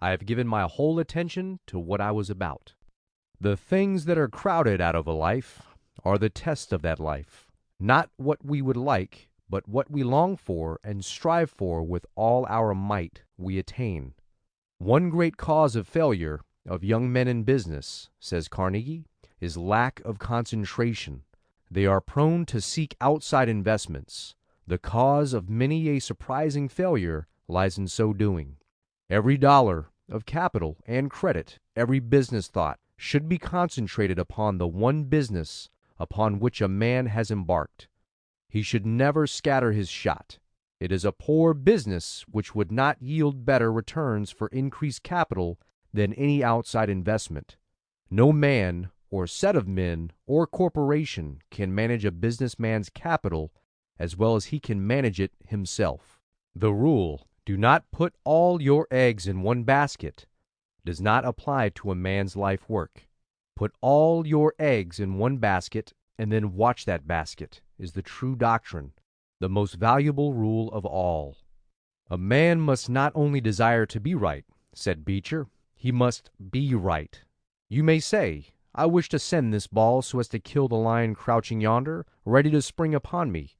I have given my whole attention to what I was about. The things that are crowded out of a life are the test of that life. Not what we would like, but what we long for and strive for with all our might we attain. One great cause of failure of young men in business, says Carnegie, is lack of concentration. They are prone to seek outside investments. The cause of many a surprising failure lies in so doing. Every dollar of capital and credit, every business thought, should be concentrated upon the one business upon which a man has embarked. He should never scatter his shot. It is a poor business which would not yield better returns for increased capital than any outside investment. No man or set of men or corporation can manage a businessman's capital as well as he can manage it himself. The rule, "Do not put all your eggs in one basket," does not apply to a man's life work. Put all your eggs in one basket and then watch that basket is the true doctrine, the most valuable rule of all. A man must not only desire to be right, said Beecher, he must be right. You may say, I wish to send this ball so as to kill the lion crouching yonder, ready to spring upon me.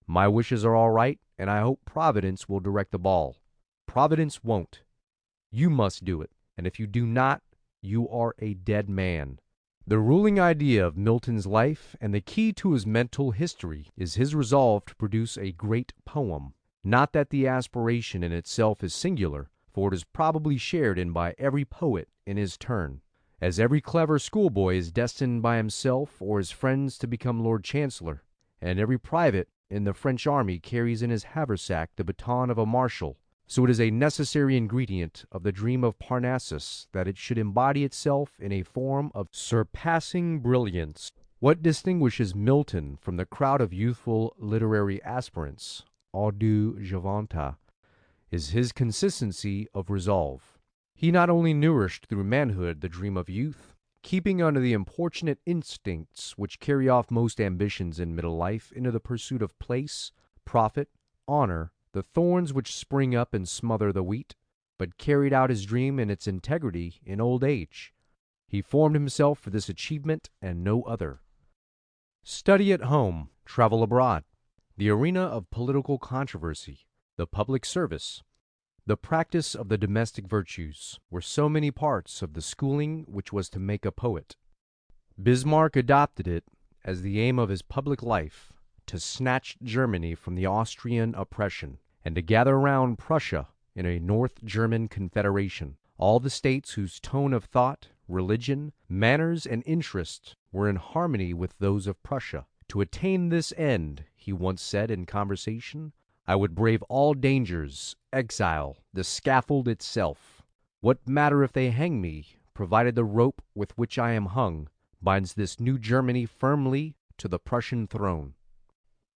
My wishes are all right, and I hope Providence will direct the ball. Providence won't. You must do it, and if you do not, you are a dead man. The ruling idea of Milton's life and the key to his mental history is his resolve to produce a great poem. Not that the aspiration in itself is singular, for it is probably shared in by every poet in his turn. As every clever schoolboy is destined by himself or his friends to become Lord Chancellor, and every private in the French army carries in his haversack the baton of a marshal, so it is a necessary ingredient of the dream of Parnassus that it should embody itself in a form of surpassing brilliance. What distinguishes Milton from the crowd of youthful literary aspirants, audujuvanta, is his consistency of resolve. He not only nourished through manhood the dream of youth, keeping under the importunate instincts which carry off most ambitions in middle life into the pursuit of place, profit, honor, the thorns which spring up and smother the wheat, but carried out his dream in its integrity in old age. He formed himself for this achievement and no other. Study at home, travel abroad, the arena of political controversy, the public service, the practice of the domestic virtues were so many parts of the schooling which was to make a poet. Bismarck adopted it as the aim of his public life to snatch Germany from the Austrian oppression and to gather round Prussia in a North German confederation all the states whose tone of thought, religion, manners, and interest were in harmony with those of Prussia. To attain this end, he once said in conversation, I would brave all dangers, exile, the scaffold itself. What matter if they hang me, provided the rope with which I am hung binds this new Germany firmly to the Prussian throne.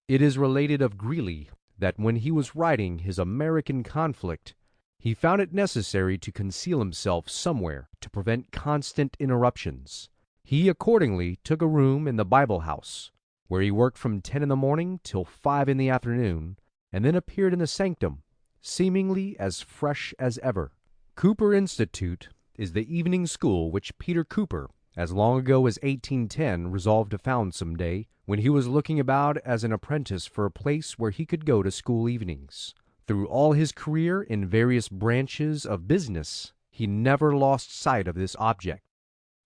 It is related of Greeley that when he was writing his American conflict, he found it necessary to conceal himself somewhere to prevent constant interruptions. He accordingly took a room in the Bible house, where he worked from 10 in the morning till 5 in the afternoon, and then appeared in the sanctum, seemingly as fresh as ever. Cooper Institute is the evening school which Peter Cooper, as long ago as 1810, resolved to found some day, when he was looking about as an apprentice for a place where he could go to school evenings. Through all his career in various branches of business, he never lost sight of this object,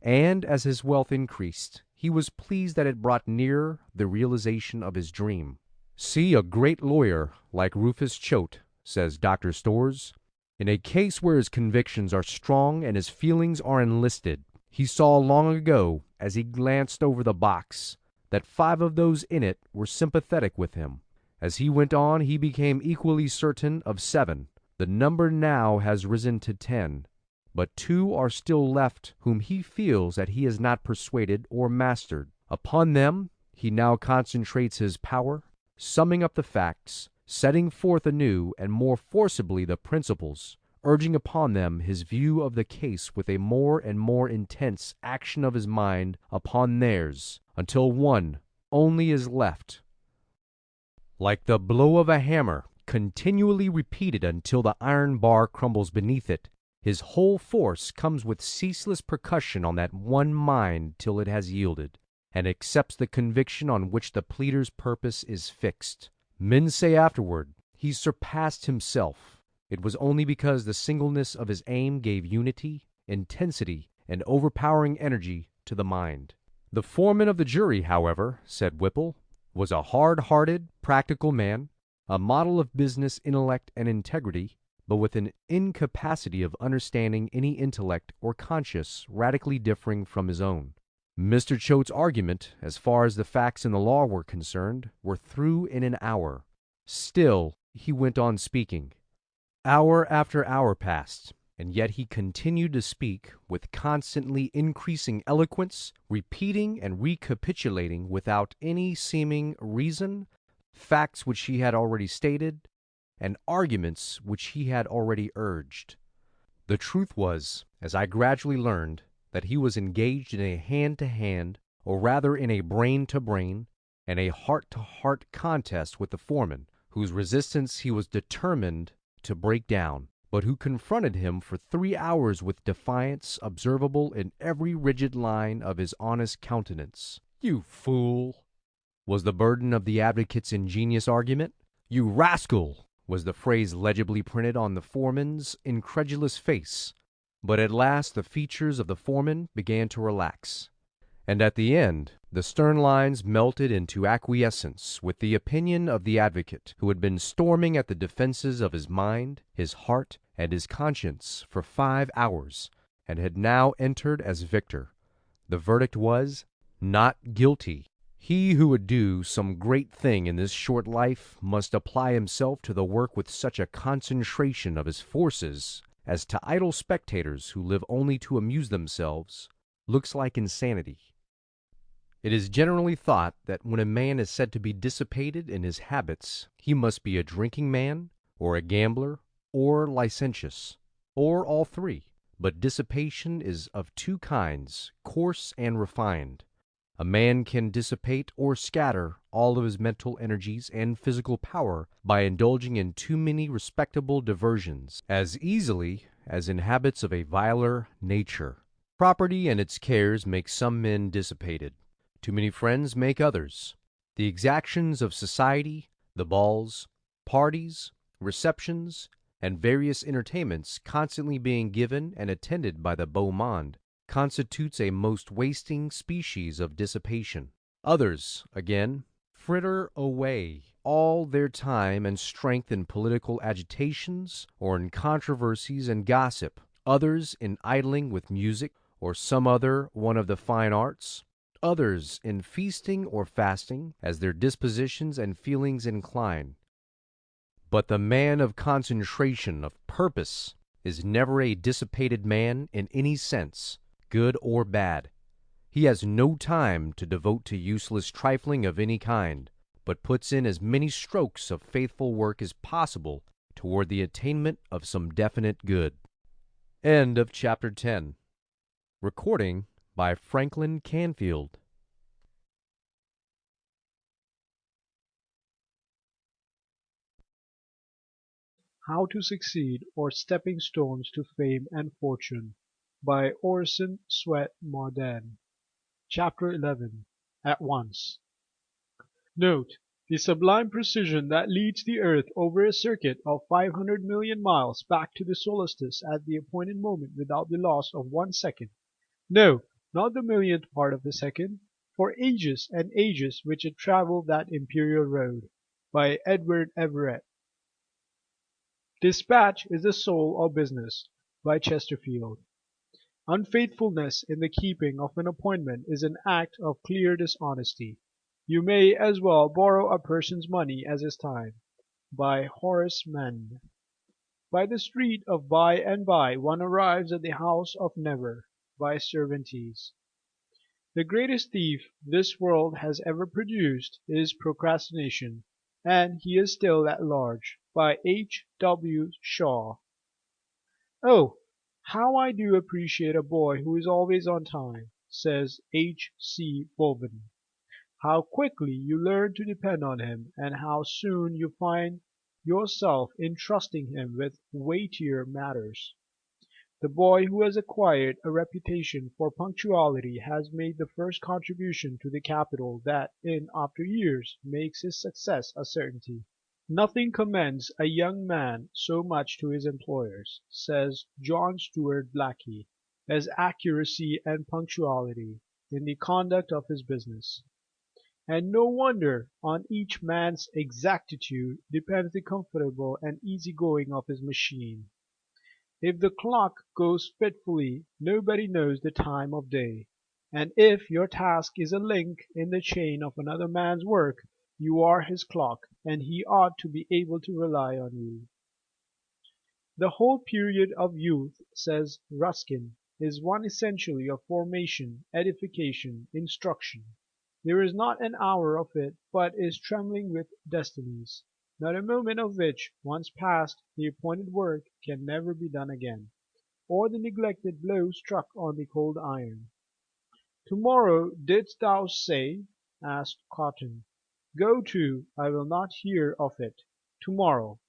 and as his wealth increased, he was pleased that it brought nearer the realization of his dream. See a great lawyer like Rufus Choate, says Dr. Storrs, in a case where his convictions are strong and his feelings are enlisted. He saw long ago, as he glanced over the box, that 5 of those in it were sympathetic with him. As he went on, he became equally certain of 7. The number now has risen to 10, but 2 are still left whom he feels that he has not persuaded or mastered. Upon them he now concentrates his power, summing up the facts, setting forth anew and more forcibly the principles, urging upon them his view of the case with a more and more intense action of his mind upon theirs, until one only is left, like the blow of a hammer, continually repeated until the iron bar crumbles beneath it. His whole force comes with ceaseless percussion on that one mind till it has yielded, and accepts the conviction on which the pleader's purpose is fixed. Men say afterward, he surpassed himself. it was only because the singleness of his aim gave unity, intensity, and overpowering energy to the mind. The foreman of the jury, however, said Whipple, was a hard-hearted, practical man, a model of business intellect and integrity, but with an incapacity of understanding any intellect or conscience radically differing from his own. Mr. Choate's argument, as far as the facts in the law were concerned, were through in an hour. Still he went on speaking. Hour after hour passed, and yet he continued to speak with constantly increasing eloquence, repeating and recapitulating without any seeming reason facts which he had already stated, and arguments which he had already urged. The truth was, as I gradually learned, that he was engaged in a hand-to-hand, or rather in a brain-to-brain, and a heart-to-heart contest with the foreman, whose resistance he was determined to break down, but who confronted him for 3 hours with defiance observable in every rigid line of his honest countenance. "You fool!" was the burden of the advocate's ingenious argument. "You rascal!" was the phrase legibly printed on the foreman's incredulous face. But at last the features of the foreman began to relax, and at the end the stern lines melted into acquiescence with the opinion of the advocate, who had been storming at the defenses of his mind, his heart, and his conscience for 5 hours, and had now entered as victor. The verdict was, "Not guilty." He who would do some great thing in this short life must apply himself to the work with such a concentration of his forces as to idle spectators who live only to amuse themselves looks like insanity. It is generally thought that when a man is said to be dissipated in his habits, he must be a drinking man, or a gambler, or licentious, or all three. But dissipation is of two kinds, coarse and refined. A man can dissipate or scatter all of his mental energies and physical power by indulging in too many respectable diversions, as easily as in habits of a viler nature. Property and its cares make some men dissipated. Too many friends make others. The exactions of society, the balls, parties, receptions, and various entertainments constantly being given and attended by the beau monde, constitutes a most wasting species of dissipation. Others, again, fritter away all their time and strength in political agitations, or in controversies and gossip. Others in idling with music, or some other one of the fine arts. Others in feasting or fasting, as their dispositions and feelings incline. But the man of concentration of purpose is never a dissipated man in any sense, good or bad. He has no time to devote to useless trifling of any kind, but puts in as many strokes of faithful work as possible toward the attainment of some definite good. End of Chapter 10. Recording by Franklin Canfield.
How to Succeed, or Stepping Stones to Fame and Fortune, by Orison, Swett, Marden. Chapter 11. At Once. Note the sublime precision that leads the earth over a circuit of 500 million miles back to the solstice at the appointed moment without the loss of 1 second. No, not the millionth part of a second, for ages and ages which it traveled that imperial road. By Edward Everett. Dispatch is the soul of business. By Chesterfield. Unfaithfulness in the keeping of an appointment is an act of clear dishonesty. You may as well borrow a person's money as his time. By Horace Mann. By the street of by and by one arrives at the house of never. By Cervantes. The greatest thief this world has ever produced is procrastination, and he is still at large. By H. W. Shaw. "Oh, how I do appreciate a boy who is always on time," says H. C. Bowen. "How quickly you learn to depend on him, and how soon you find yourself entrusting him with weightier matters. The boy who has acquired a reputation for punctuality has made the first contribution to the capital that in after years makes his success a certainty. "Nothing commends a young man so much to his employers," says John Stuart Blackie, "as accuracy and punctuality in the conduct of his business. And no wonder: on each man's exactitude depends the comfortable and easy going of his machine. If the clock goes fitfully, nobody knows the time of day, and if your task is a link in the chain of another man's work, you are his clock, and he ought to be able to rely on you." "The whole period of youth," says Ruskin, "is one essentially of formation, edification, instruction. There is not an hour of it but is trembling with destinies, not a moment of which, once past the appointed work, can never be done again, or the neglected blow struck on the cold iron." "To-morrow, didst thou say?" asked Cotton. "Go to, I will not hear of it. To–morrow.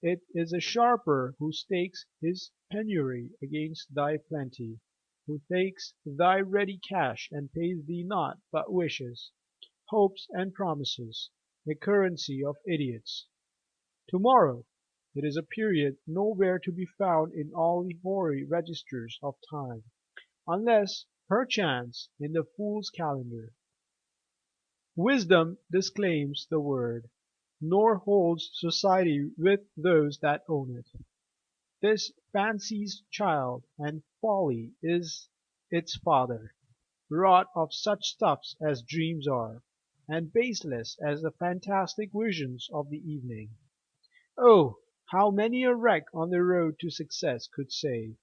It is a sharper who stakes his penury against thy plenty, who takes thy ready cash and pays thee naught but wishes, hopes, and promises, the currency of idiots. To–morrow! It is a period nowhere to be found in all the hoary registers of time, unless, perchance, in the fool's calendar. Wisdom disclaims the word, nor holds society with those that own it. This fancy's child, and folly is its father, wrought of such stuffs as dreams are, and baseless as the fantastic visions of the evening. Oh, how many a wreck on the road to success could say,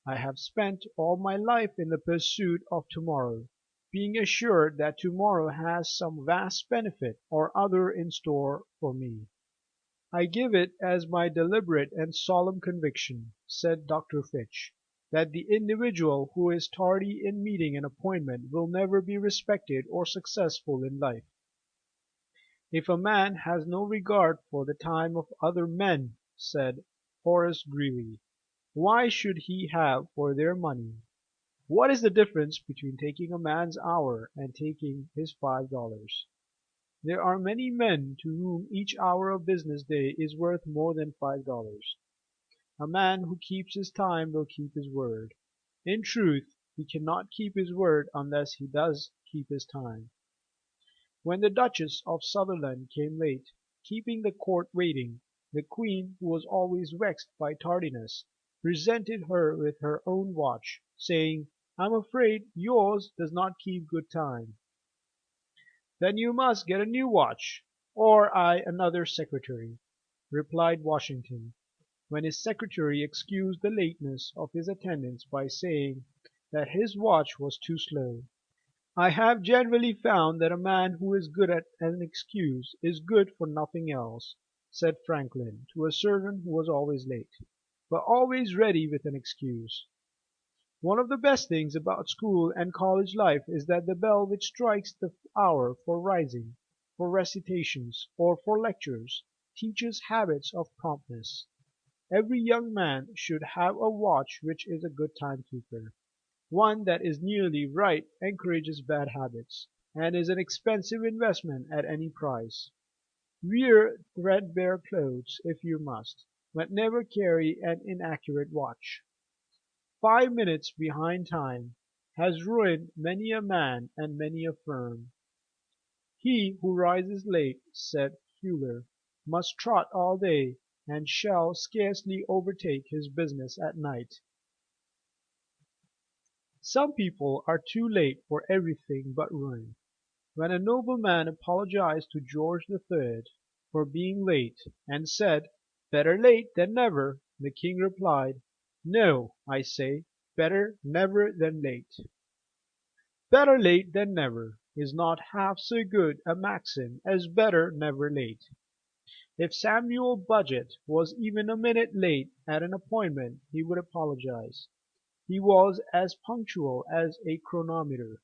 'I have spent all my life in the pursuit of to–morrow, being assured that to–morrow has some vast benefit or other in store for me.' I give it as my deliberate and solemn conviction," said Dr. Fitch, "that the individual who is tardy in meeting an appointment will never be respected or successful in life. If a man has no regard for the time of other men," said Horace Greeley, "why should he have for their money? What is the difference between taking a man's hour and taking his $5? There are many men to whom each hour of business day is worth more than $5. A man who keeps his time will keep his word. In truth, he cannot keep his word unless he does keep his time." When the Duchess of Sutherland came late, keeping the court waiting, the Queen, who was always vexed by tardiness, presented her with her own watch, saying, "I am afraid yours does not keep good time." "Then you must get a new watch, or I another secretary," replied Washington, when his secretary excused the lateness of his attendance by saying that his watch was too slow. "I have generally found that a man who is good at an excuse is good for nothing else," said Franklin to a servant who was always late, but always ready with an excuse. "One of the best things about school and college life is that the bell which strikes the hour for rising, for recitations, or for lectures, teaches habits of promptness. Every young man should have a watch which is a good timekeeper. One that is nearly right encourages bad habits, and is an expensive investment at any price. Wear threadbare clothes if you must, but never carry an inaccurate watch. 5 minutes behind time has ruined many a man and many a firm." "He who rises late," said Fuller, "must trot all day, and shall scarcely overtake his business at night." Some people are too late for everything but ruin. When a nobleman apologized to George III for being late, and said, "Better late than never," the king replied, "No, I say, better never than late." "Better late than never" is not half so good a maxim as "better never late." If Samuel Budgett was even a minute late at an appointment he would apologize. He was as punctual as a chronometer.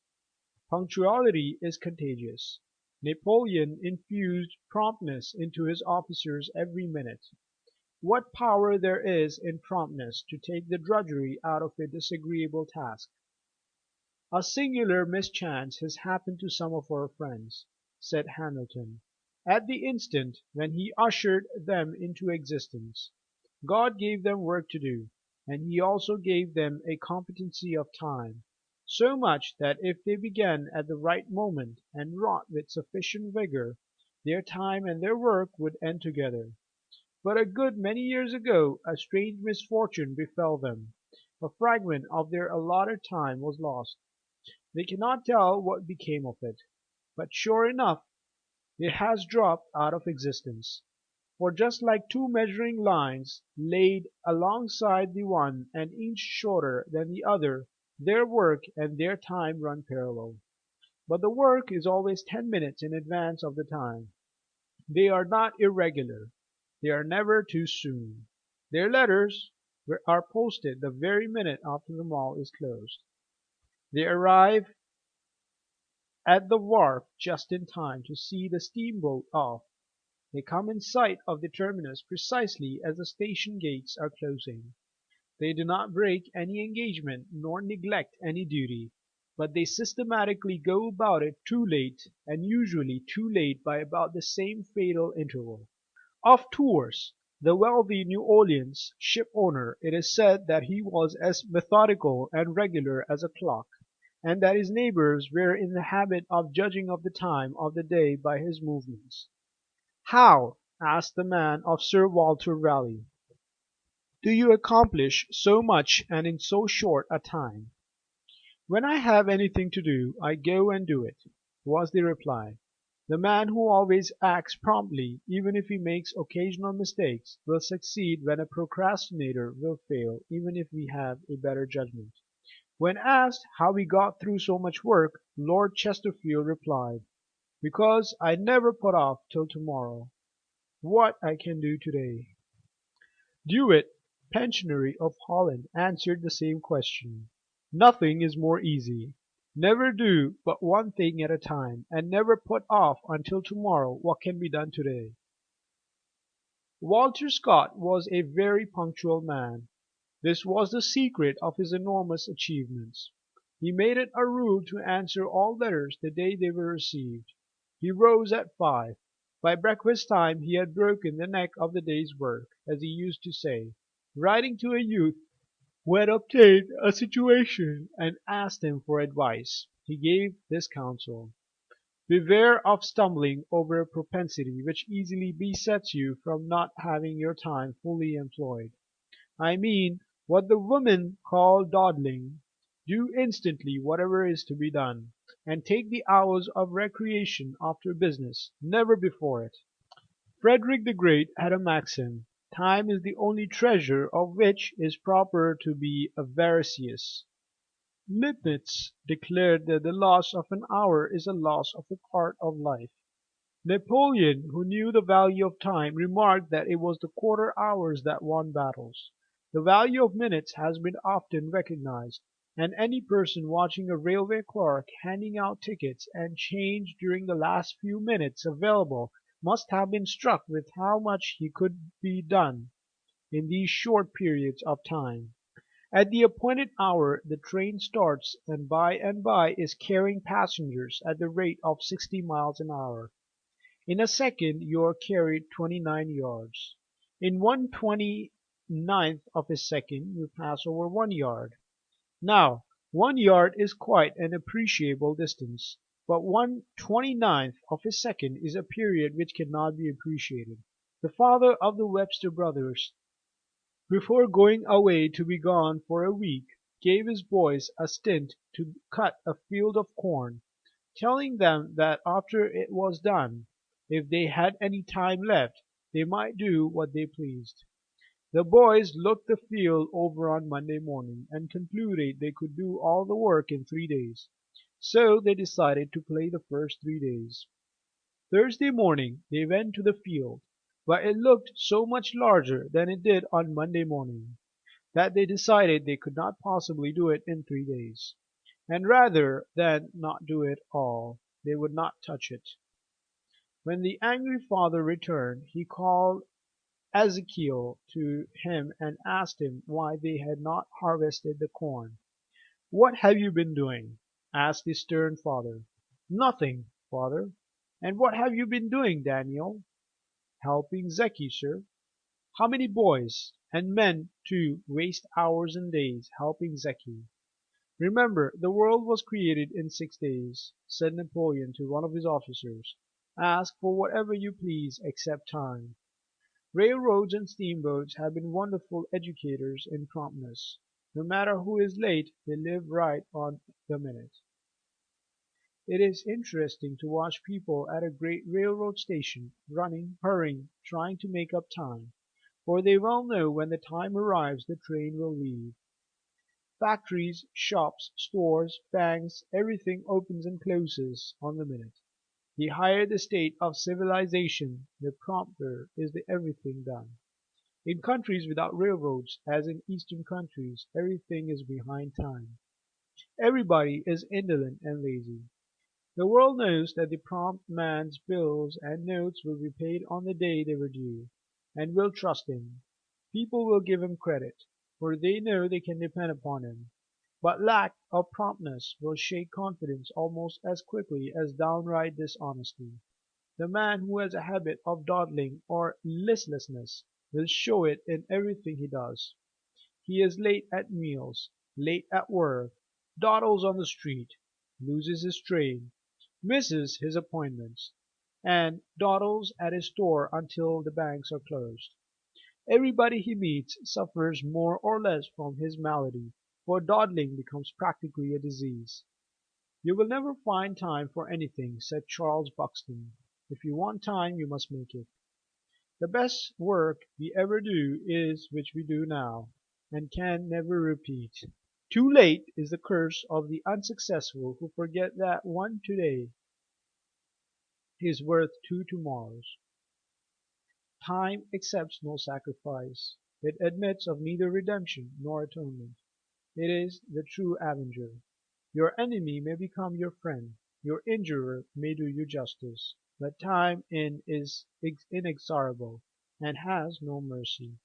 Punctuality is contagious. Napoleon infused promptness into his officers every minute. What power there is in promptness to take the drudgery out of a disagreeable task! "A singular mischance has happened to some of our friends," said Hamilton. At the instant when he ushered them into existence, God gave them work to do, and he also gave them a competency of time, so much that if they began at the right moment and wrought with sufficient vigor, their time and their work would end together. But a good many years ago a strange misfortune befell them. A fragment of their allotted time was lost. They cannot tell what became of it, but sure enough it has dropped out of existence. For just like two measuring lines laid alongside the one an inch shorter than the other, their work and their time run parallel. But the work is always 10 minutes in advance of the time. They are not irregular. They are never too soon. Their letters are posted the very minute after the mall is closed. They arrive at the wharf just in time to see the steamboat off. They come in sight of the terminus precisely as the station gates are closing. They do not break any engagement nor neglect any duty, but they systematically go about it too late, and usually too late by about the same fatal interval. Of Tours, the wealthy New Orleans ship owner, it is said that he was as methodical and regular as a clock, and that his neighbors were in the habit of judging of the time of the day by his movements. "How," asked the man of Sir Walter Raleigh, "do you accomplish so much and in so short a time?" "When I have anything to do, I go and do it," was the reply. The man who always acts promptly, even if he makes occasional mistakes, will succeed when a procrastinator will fail, even if he have a better judgment. When asked how he got through so much work, Lord Chesterfield replied, "Because I never put off till tomorrow what I can do today." Dewitt, pensionary of Holland, answered the same question. "Nothing is more easy. Never do but one thing at a time, and never put off until tomorrow what can be done today." Walter Scott was a very punctual man. This was the secret of his enormous achievements. He made it a rule to answer all letters the day they were received. He rose at 5. By breakfast time he had broken the neck of the day's work, as he used to say. Writing to a youth who had obtained a situation and asked him for advice, he gave this counsel: "Beware of stumbling over a propensity which easily besets you from not having your time fully employed. I mean what the women call dawdling. Do instantly whatever is to be done, and take the hours of recreation after business, never before it." Frederick the Great had a maxim: "Time is the only treasure of which it is proper to be avaricious." Leibnitz declared that the loss of an hour is the loss of a part of life. Napoleon, who knew the value of time, remarked that it was the quarter hours that won battles. The value of minutes has been often recognized, and any person watching a railway clerk handing out tickets and change during the last few minutes available must have been struck with how much could be done in these short periods of time. At the appointed hour the train starts and by is carrying passengers at the rate of 60 miles an hour. In a second you are carried 29 yards. In 1/29th of a second you pass over 1 yard. Now 1 yard is quite an appreciable distance, but 1/29th of a second is a period which cannot be appreciated. The father of the Webster brothers, before going away to be gone for a week, gave his boys a stint to cut a field of corn, telling them that after it was done, if they had any time left, they might do what they pleased. The boys looked the field over on Monday morning, and concluded they could do all the work in 3 days. So they decided to play the first 3 days. Thursday morning they went to the field, but it looked so much larger than it did on Monday morning, that they decided they could not possibly do it in 3 days, and rather than not do it all, they would not touch it. When the angry father returned, he called Ezekiel to him and asked him why they had not harvested the corn. "What have you been doing?" asked the stern father. "Nothing, father." "And what have you been doing, Daniel?" "Helping Zeki, sir." "How many boys, and men too, waste hours and days helping Zeki?" "Remember, the world was created in 6 days," said Napoleon to one of his officers. "Ask for whatever you please except time." Railroads and steamboats have been wonderful educators in promptness. No matter who is late, they live right on the minute. It is interesting to watch people at a great railroad station, running, hurrying, trying to make up time, for they well know when the time arrives the train will leave. Factories, shops, stores, banks, everything opens and closes on the minute. The higher the state of civilization, the prompter is the everything done. In countries without railroads, as in Eastern countries, everything is behind time. Everybody is indolent and lazy. The world knows that the prompt man's bills and notes will be paid on the day they were due, and will trust him. People will give him credit, for they know they can depend upon him. But lack of promptness will shake confidence almost as quickly as downright dishonesty. The man who has a habit of dawdling or listlessness will show it in everything he does. He is late at meals, late at work, dawdles on the street, loses his train, misses his appointments, and dawdles at his store until the banks are closed. Everybody he meets suffers more or less from his malady, for dawdling becomes practically a disease. "You will never find time for anything," said Charles Buxton. "If you want time, you must make it." The best work we ever do is which we do now, and can never repeat. Too late is the curse of the unsuccessful who forget that one today is worth two tomorrows. Time accepts no sacrifice. It admits of neither redemption nor atonement. It is the true avenger. Your enemy may become your friend, your injurer may do you justice, but time is inexorable, and has no mercy.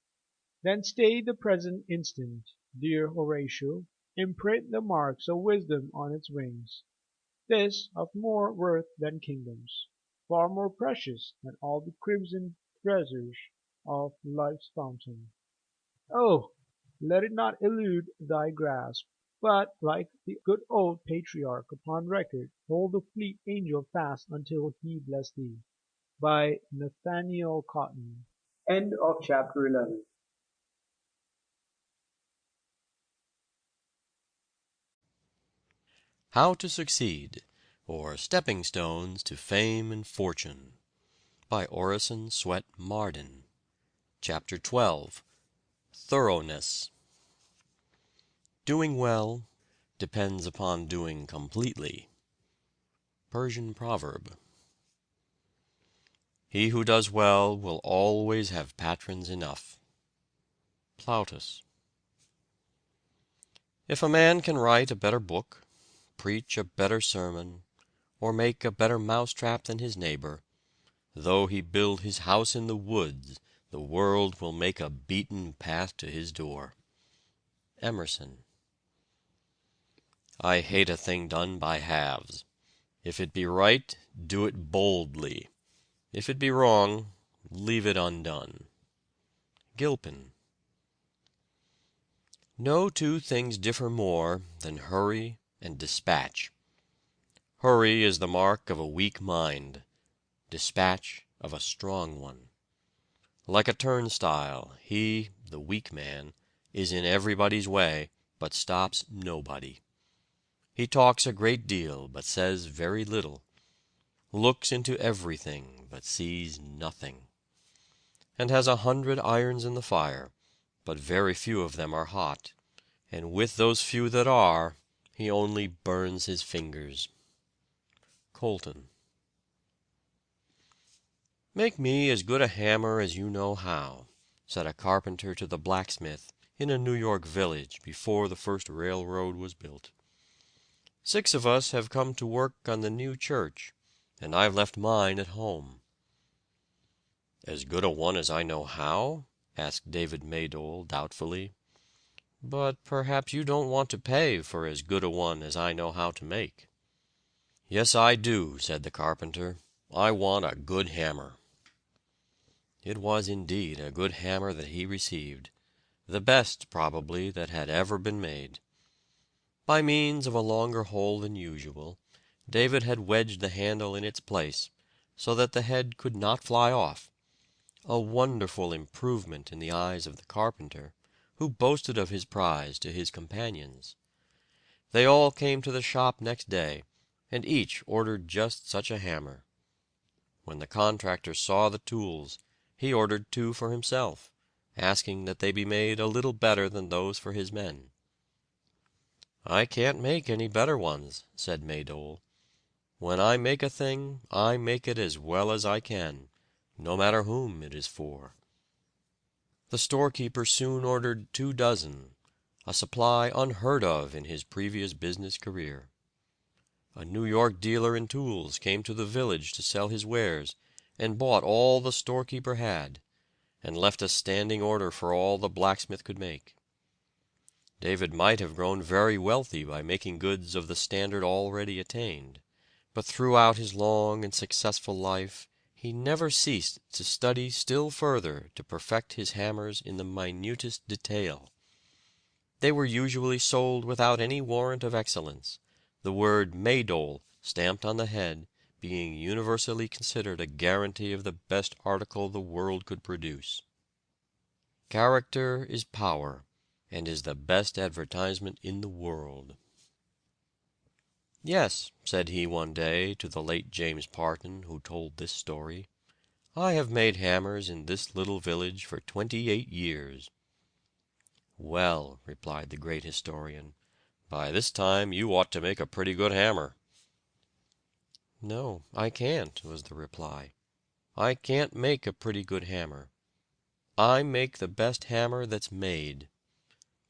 Then stay the present instant, dear Horatio, imprint the marks of wisdom on its wings. This of more worth than kingdoms, far more precious than all the crimson treasures of life's fountain. Oh, let it not elude thy grasp, but, like the good old patriarch upon record, hold the fleet angel fast until he bless thee. By Nathaniel Cotton. End of chapter 11.
How to Succeed, or Stepping Stones to Fame and Fortune, by Orison Swett Marden. Chapter 12. Thoroughness. Doing well depends upon doing completely. Persian proverb. He who does well will always have patrons enough. Plautus. If a man can write a better book, preach a better sermon, or make a better mousetrap than his neighbor, though he build his house in the woods, the world will make a beaten path to his door. Emerson. I hate a thing done by halves. If it be right, do it boldly. If it be wrong, leave it undone. Gilpin. No two things differ more than hurry and dispatch. Hurry is the mark of a weak mind, dispatch of a strong one. Like a turnstile, he, the weak man, is in everybody's way, but stops nobody. He talks a great deal, but says very little, looks into everything, but sees nothing, and has 100 irons in the fire, but very few of them are hot, and with those few that are, he only burns his fingers. Colton. "Make me as good a hammer as you know how," said a carpenter to the blacksmith in a New York village before the first railroad was built. "6 of us have come to work on the new church, and I've left mine at home." "As good a one as I know how?" asked David Maydole doubtfully. "But perhaps you don't want to pay for as good a one as I know how to make." "Yes, I do," said the carpenter. I want a good hammer." It was indeed a good hammer that he received, the best, probably, that had ever been made. By means of a longer hole than usual, David had wedged the handle in its place, so that the head could not fly off, a wonderful improvement in the eyes of the carpenter, who boasted of his prize to his companions. They all came to the shop next day, and each ordered just such a hammer. When the contractor saw the tools, he ordered 2 for himself, asking that they be made a little better than those for his men. "I can't make any better ones," said Maydole. "When I make a thing, I make it as well as I can, no matter whom it is for." The storekeeper soon ordered 2 dozen, a supply unheard of in his previous business career. A New York dealer in tools came to the village to sell his wares, and bought all the storekeeper had, and left a standing order for all the blacksmith could make. David might have grown very wealthy by making goods of the standard already attained, but throughout his long and successful life he never ceased to study still further to perfect his hammers in the minutest detail. They were usually sold without any warrant of excellence, the word Maydole stamped on the head being universally considered a guarantee of the best article the world could produce. Character is power, and is the best advertisement in the world. "Yes," said he one day to the late James Parton, who told this story, "I have made hammers in this little village for 28 years." "Well," replied the great historian, "by this time you ought to make a pretty good hammer." "No, I can't," was the reply. "I can't make a pretty good hammer. I make the best hammer that's made.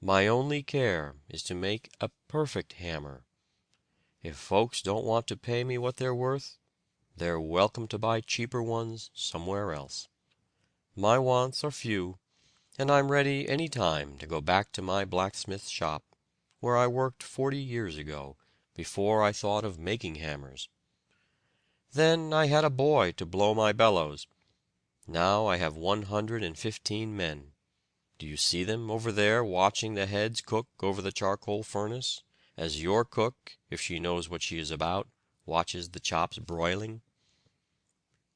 My only care is to make a perfect hammer. If folks don't want to pay me what they're worth, they're welcome to buy cheaper ones somewhere else. My wants are few, and I'm ready any time to go back to my blacksmith shop, where I worked 40 years ago, before I thought of making hammers. Then I had a boy to blow my bellows. Now I have 115 men. Do you see them over there watching the heads cook over the charcoal furnace, as your cook, if she knows what she is about, watches the chops broiling?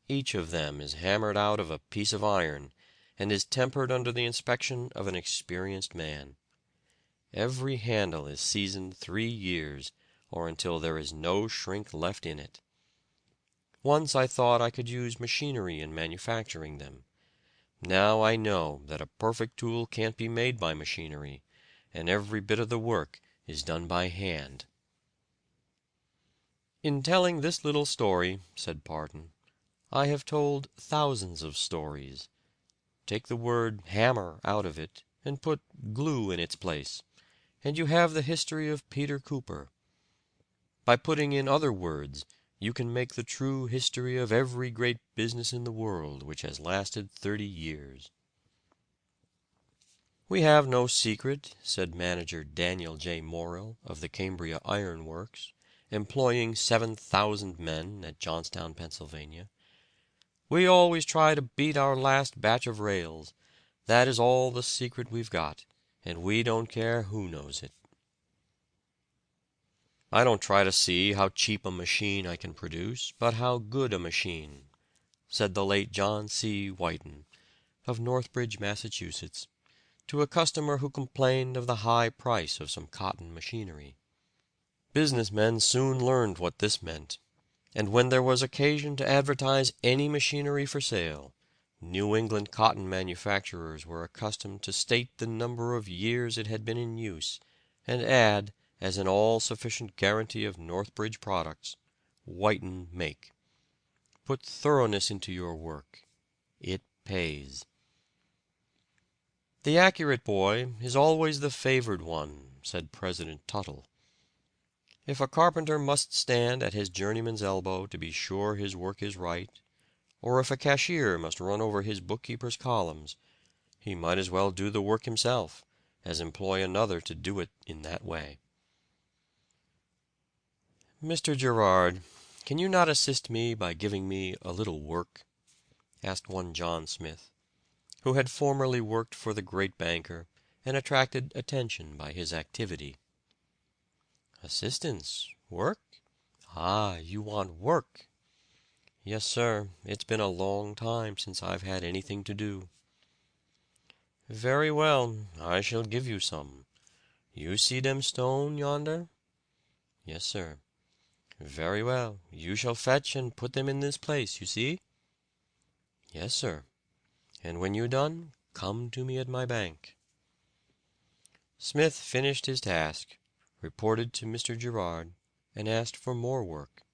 Each of them is hammered out of a piece of iron, and is tempered under the inspection of an experienced man. Every handle is seasoned 3 years, or until there is no shrink left in it. Once I thought I could use machinery in manufacturing them. Now I know that a perfect tool can't be made by machinery, and every bit of the work is done by hand." "In telling this little story," said Parton, "I have told thousands of stories. Take the word hammer out of it, and put glue in its place, and you have the history of Peter Cooper. By putting in other words, you can make the true history of every great business in the world which has lasted 30 years. "We have no secret," said manager Daniel J. Morrill of the Cambria Iron Works, employing 7,000 men at Johnstown, Pennsylvania. "We always try to beat our last batch of rails. That is all the secret we've got, and we don't care who knows it." "I don't try to see how cheap a machine I can produce, but how good a machine," said the late John C. Whiten, of Northbridge, Massachusetts, to a customer who complained of the high price of some cotton machinery. Business men soon learned what this meant, and when there was occasion to advertise any machinery for sale, New England cotton manufacturers were accustomed to state the number of years it had been in use, and add, as an all-sufficient guarantee of Northbridge products, "Whiten make." Put thoroughness into your work. It pays. "The accurate boy is always the favored one," said President Tuttle. "If a carpenter must stand at his journeyman's elbow to be sure his work is right, or if a cashier must run over his bookkeeper's columns, he might as well do the work himself, as employ another to do it in that way." Mr. Girard, "Can you not assist me by giving me a little work?" asked one John Smith, who had formerly worked for the great banker and attracted attention by his activity. "Assistance? Work? Ah, you want work." "Yes, sir. It's been a long time since I've had anything to do." "Very well, I shall give you some. You see dem stone yonder?" "Yes, sir." "Very well, you shall fetch and put them in this place, you see?" "Yes, sir." "And when you done, come to me at my bank." Smith finished his task, reported to Mr. Girard, and asked for more work.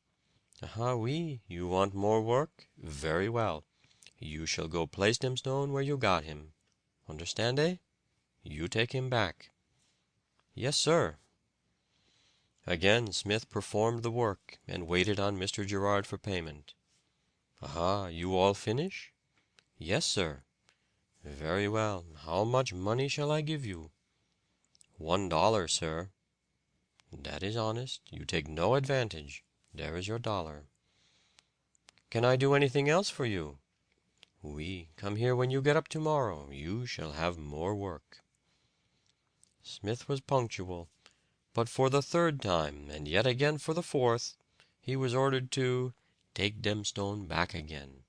"Ah, oui, you want more work? Very well. You shall go place dem stone where you got him. Understand, eh? You take him back." "Yes, sir." Again Smith performed the work, and waited on Mr. Girard for payment. "Ah, you all finish?" "Yes, sir." "Very well. How much money shall I give you?" $1, sir." "That is honest. You take no advantage. There is your dollar." "Can I do anything else for you?" "Oui. Come here when you get up tomorrow. You shall have more work." Smith was punctual, but for the third time, and yet again for the fourth, he was ordered to "take dem stone back again."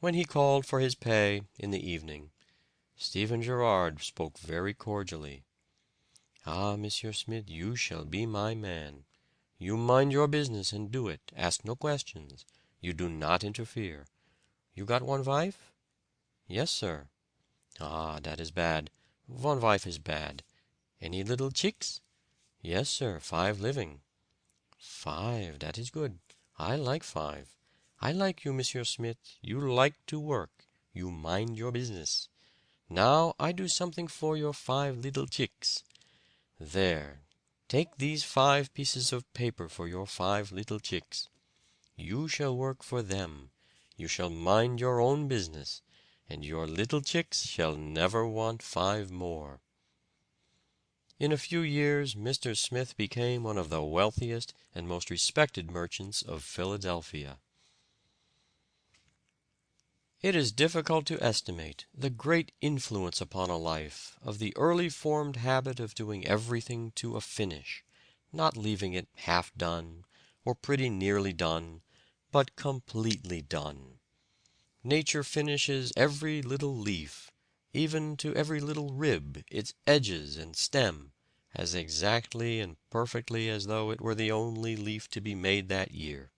When he called for his pay in the evening, Stephen Girard spoke very cordially. "Ah, Monsieur Smith, you shall be my man. You mind your business and do it. Ask no questions. You do not interfere. You got one wife?" "Yes, sir." "Ah, that is bad. One wife is bad. Any little chicks?" "Yes, sir, 5 living." "5, that is good. I like 5. I like you, Monsieur Smith. You like to work. You mind your business. Now I do something for your 5 little chicks. There, take these 5 pieces of paper for your 5 little chicks. You shall work for them. You shall mind your own business, and your little chicks shall never want 5 more." In a few years Mr. Smith became one of the wealthiest and most respected merchants of Philadelphia. It is difficult to estimate the great influence upon a life of the early formed habit of doing everything to a finish, not leaving it half done, or pretty nearly done, but completely done. Nature finishes every little leaf, even to every little rib, its edges and stem, as exactly and perfectly as though it were the only leaf to be made that year.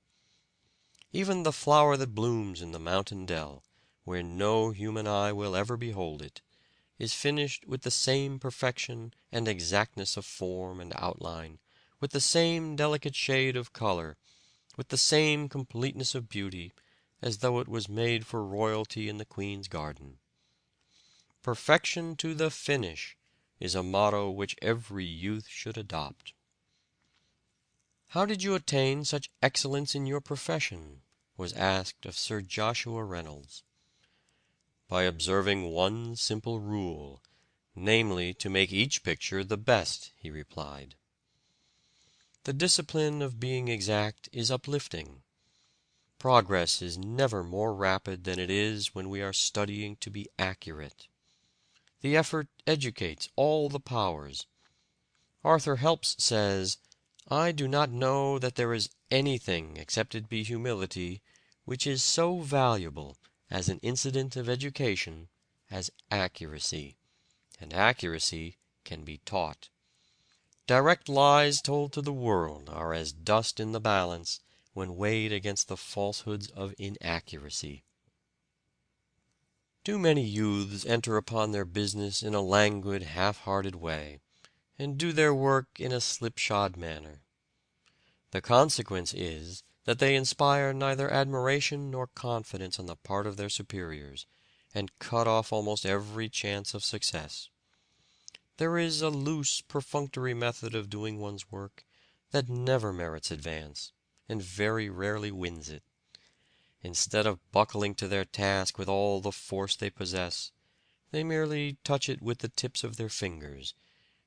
Even the flower that blooms in the mountain dell, where no human eye will ever behold it, is finished with the same perfection and exactness of form and outline, with the same delicate shade of color, with the same completeness of beauty, as though it was made for royalty in the Queen's garden. Perfection to the finish is a motto which every youth should adopt. "How did you attain such excellence in your profession?" was asked of Sir Joshua Reynolds. "By observing one simple rule, namely to make each picture the best," he replied. The discipline of being exact is uplifting. Progress is never more rapid than it is when we are studying to be accurate. The effort educates all the powers. Arthur Helps says, "I do not know that there is anything, except it be humility, which is so valuable as an incident of education as accuracy, and accuracy can be taught. Direct lies told to the world are as dust in the balance when weighed against the falsehoods of inaccuracy." Too many youths enter upon their business in a languid, half-hearted way, and do their work in a slipshod manner. The consequence is that they inspire neither admiration nor confidence on the part of their superiors, and cut off almost every chance of success. There is a loose, perfunctory method of doing one's work that never merits advance, and very rarely wins it. Instead of buckling to their task with all the force they possess, they merely touch it with the tips of their fingers,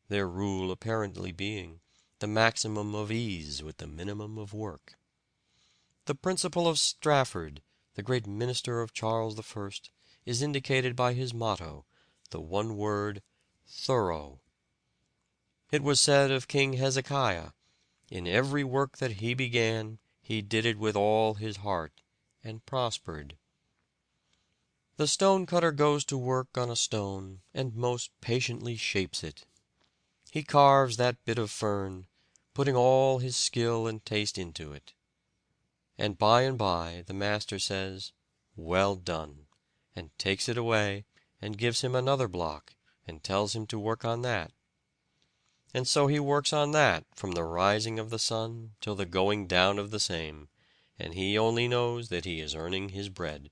their rule apparently being the maximum of ease with the minimum of work. The principle of Strafford, the great minister of Charles I, is indicated by his motto, the one word, thorough. It was said of King Hezekiah, in every work that he began, he did it with all his heart, and prospered. The stone-cutter goes to work on a stone, and most patiently shapes it. He carves that bit of fern, putting all his skill and taste into it. And by the master says, "Well done," and takes it away, and gives him another block, and tells him to work on that. And so he works on that from the rising of the sun till the going down of the same, and he only knows that he is earning his bread.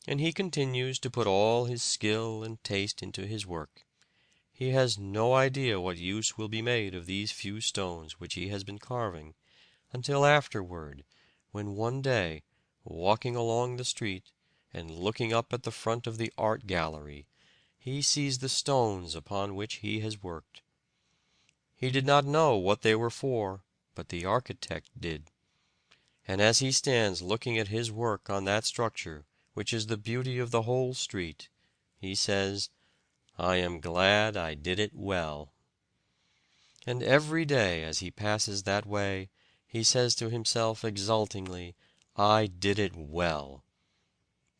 And he continues to put all his skill and taste into his work. He has no idea what use will be made of these few stones which he has been carving, until afterward, when one day, walking along the street, and looking up at the front of the art gallery, he sees the stones upon which he has worked. He did not know what they were for, but the architect did. And as he stands looking at his work on that structure, which is the beauty of the whole street, he says, "I am glad I did it well." And every day as he passes that way, he says to himself exultingly, "I did it well."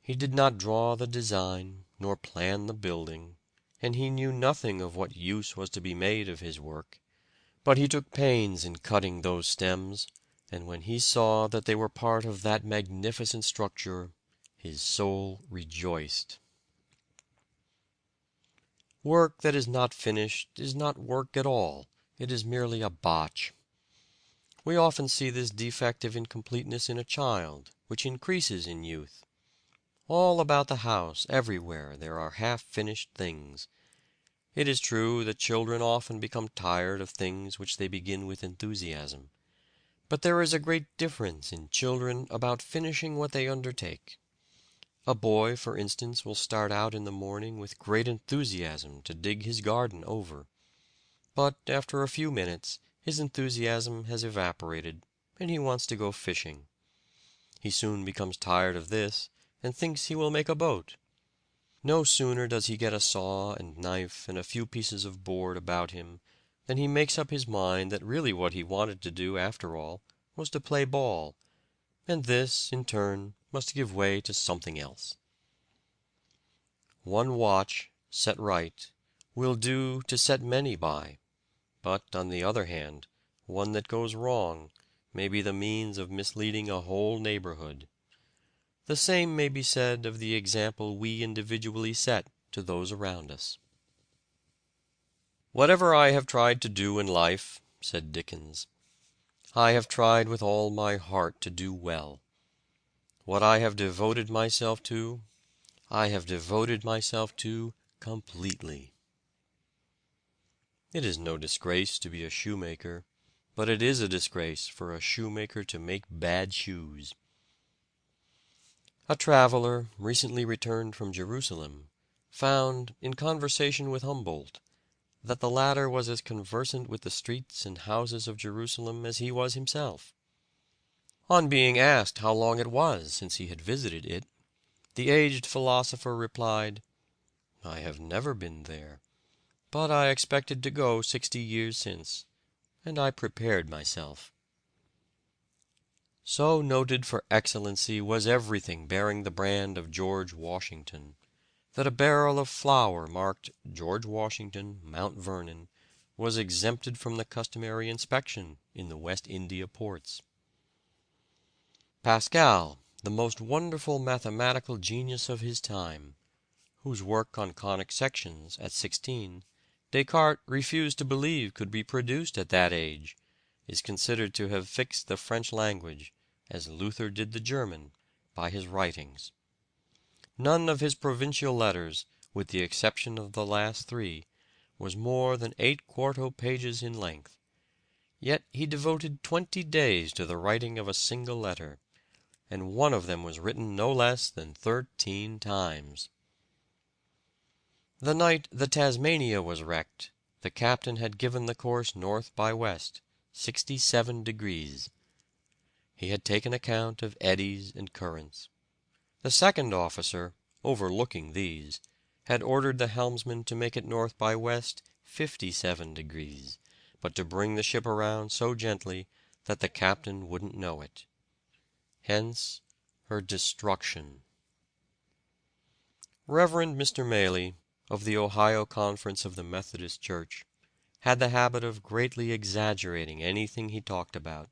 He did not draw the design, nor plan the building, and he knew nothing of what use was to be made of his work. But he took pains in cutting those stems, and when he saw that they were part of that magnificent structure, his soul rejoiced. Work that is not finished is not work at all. It is merely a botch. We often see this defect of incompleteness in a child, which increases in youth. All about the house, everywhere, there are half-finished things. It is true that children often become tired of things which they begin with enthusiasm. But there is a great difference in children about finishing what they undertake. A boy, for instance, will start out in the morning with great enthusiasm to dig his garden over. But after a few minutes his enthusiasm has evaporated, and he wants to go fishing. He soon becomes tired of this, and thinks he will make a boat. No sooner does he get a saw and knife and a few pieces of board about him, than he makes up his mind that really what he wanted to do after all was to play ball, and this, in turn, must give way to something else. One watch, set right, will do to set many by, but, on the other hand, one that goes wrong may be the means of misleading a whole neighborhood. The same may be said of the example we individually set to those around us. "Whatever I have tried to do in life," said Dickens, "I have tried with all my heart to do well. What I have devoted myself to, I have devoted myself to completely." It is no disgrace to be a shoemaker, but it is a disgrace for a shoemaker to make bad shoes. A traveler, recently returned from Jerusalem, found, in conversation with Humboldt, that the latter was as conversant with the streets and houses of Jerusalem as he was himself. On being asked how long it was since he had visited it, the aged philosopher replied, "I have never been there, but I expected to go 60 years since, and I prepared myself." So noted for excellency was everything bearing the brand of George Washington, that a barrel of flour marked "George Washington, Mount Vernon," was exempted from the customary inspection in the West India ports. Pascal, the most wonderful mathematical genius of his time, whose work on conic sections, at 16, Descartes refused to believe could be produced at that age, is considered to have fixed the French language, as Luther did the German, by his writings. None of his provincial letters, with the exception of the last 3, was more than 8 quarto pages in length. Yet he devoted 20 days to the writing of a single letter, and one of them was written no less than 13 times. The night the Tasmania was wrecked, the captain had given the course north by west, 67 degrees. He had taken account of eddies and currents. The second officer, overlooking these, had ordered the helmsman to make it north by west 57 degrees, but to bring the ship around so gently that the captain wouldn't know it. Hence her destruction. Reverend Mr. Maley, of the Ohio Conference of the Methodist Church, had the habit of greatly exaggerating anything he talked about.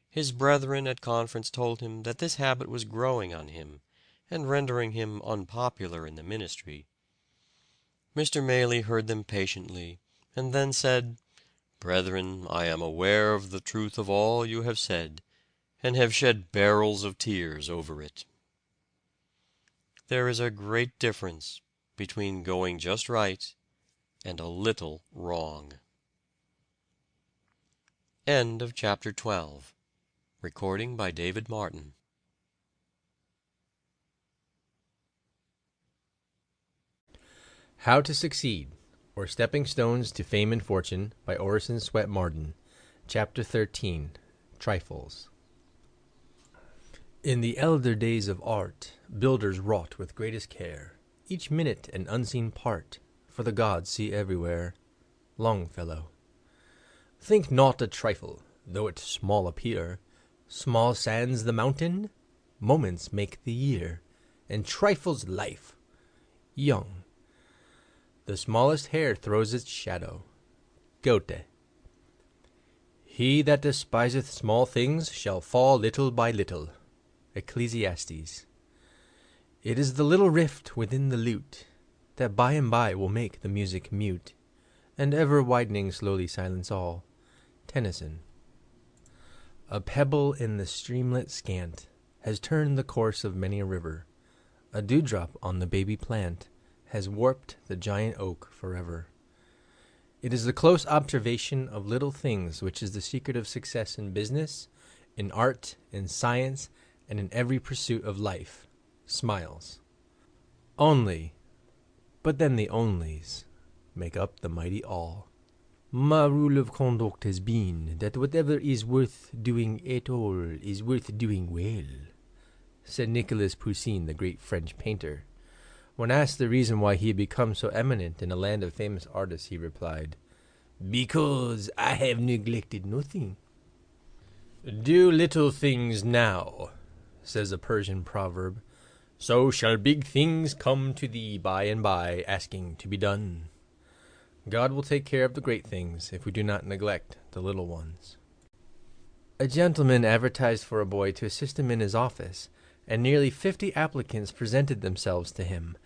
His brethren at conference told him that this habit was growing on him, and rendering him unpopular in the ministry. Mr. Maley heard them patiently, and then said, "Brethren, I am aware of the truth of all you have said, and have shed barrels of tears over it." There is a great difference between going just right and a little wrong. End of chapter 12. Recording by David Martin.
How to Succeed, or Stepping Stones to Fame and Fortune by Orison, Swett, Marden. Chapter 13. Trifles. In the elder days of art, builders wrought with greatest care, each minute an unseen part, for the gods see everywhere. Longfellow. Think not a trifle, though it small appear, small sans the mountain, moments make the year, and trifles life. Young. The smallest hair throws its shadow. Goethe. He that despiseth small things shall fall little by little. Ecclesiastes. It is the little rift within the lute that by and by will make the music mute, and ever widening slowly silence all. Tennyson. A pebble in the streamlet scant has turned the course of many a river. A dewdrop on the baby plant has warped the giant oak forever. It is the close observation of little things which is the secret of success in business, in art, in science, and in every pursuit of life. Smiles. Only, but then the onlys make up the mighty all. My rule of conduct has been that whatever is worth doing at all is worth doing well, said Nicolas Poussin, the great French painter. When asked the reason why he had become so eminent in a land of famous artists, he replied, "Because I have neglected nothing." Do little things now, says a Persian proverb, so shall big things come to thee by and by, asking to be done. God will take care of the great things if we do not neglect the little ones. A gentleman advertised for a boy to assist him in his office, and nearly 50 applicants presented themselves to him.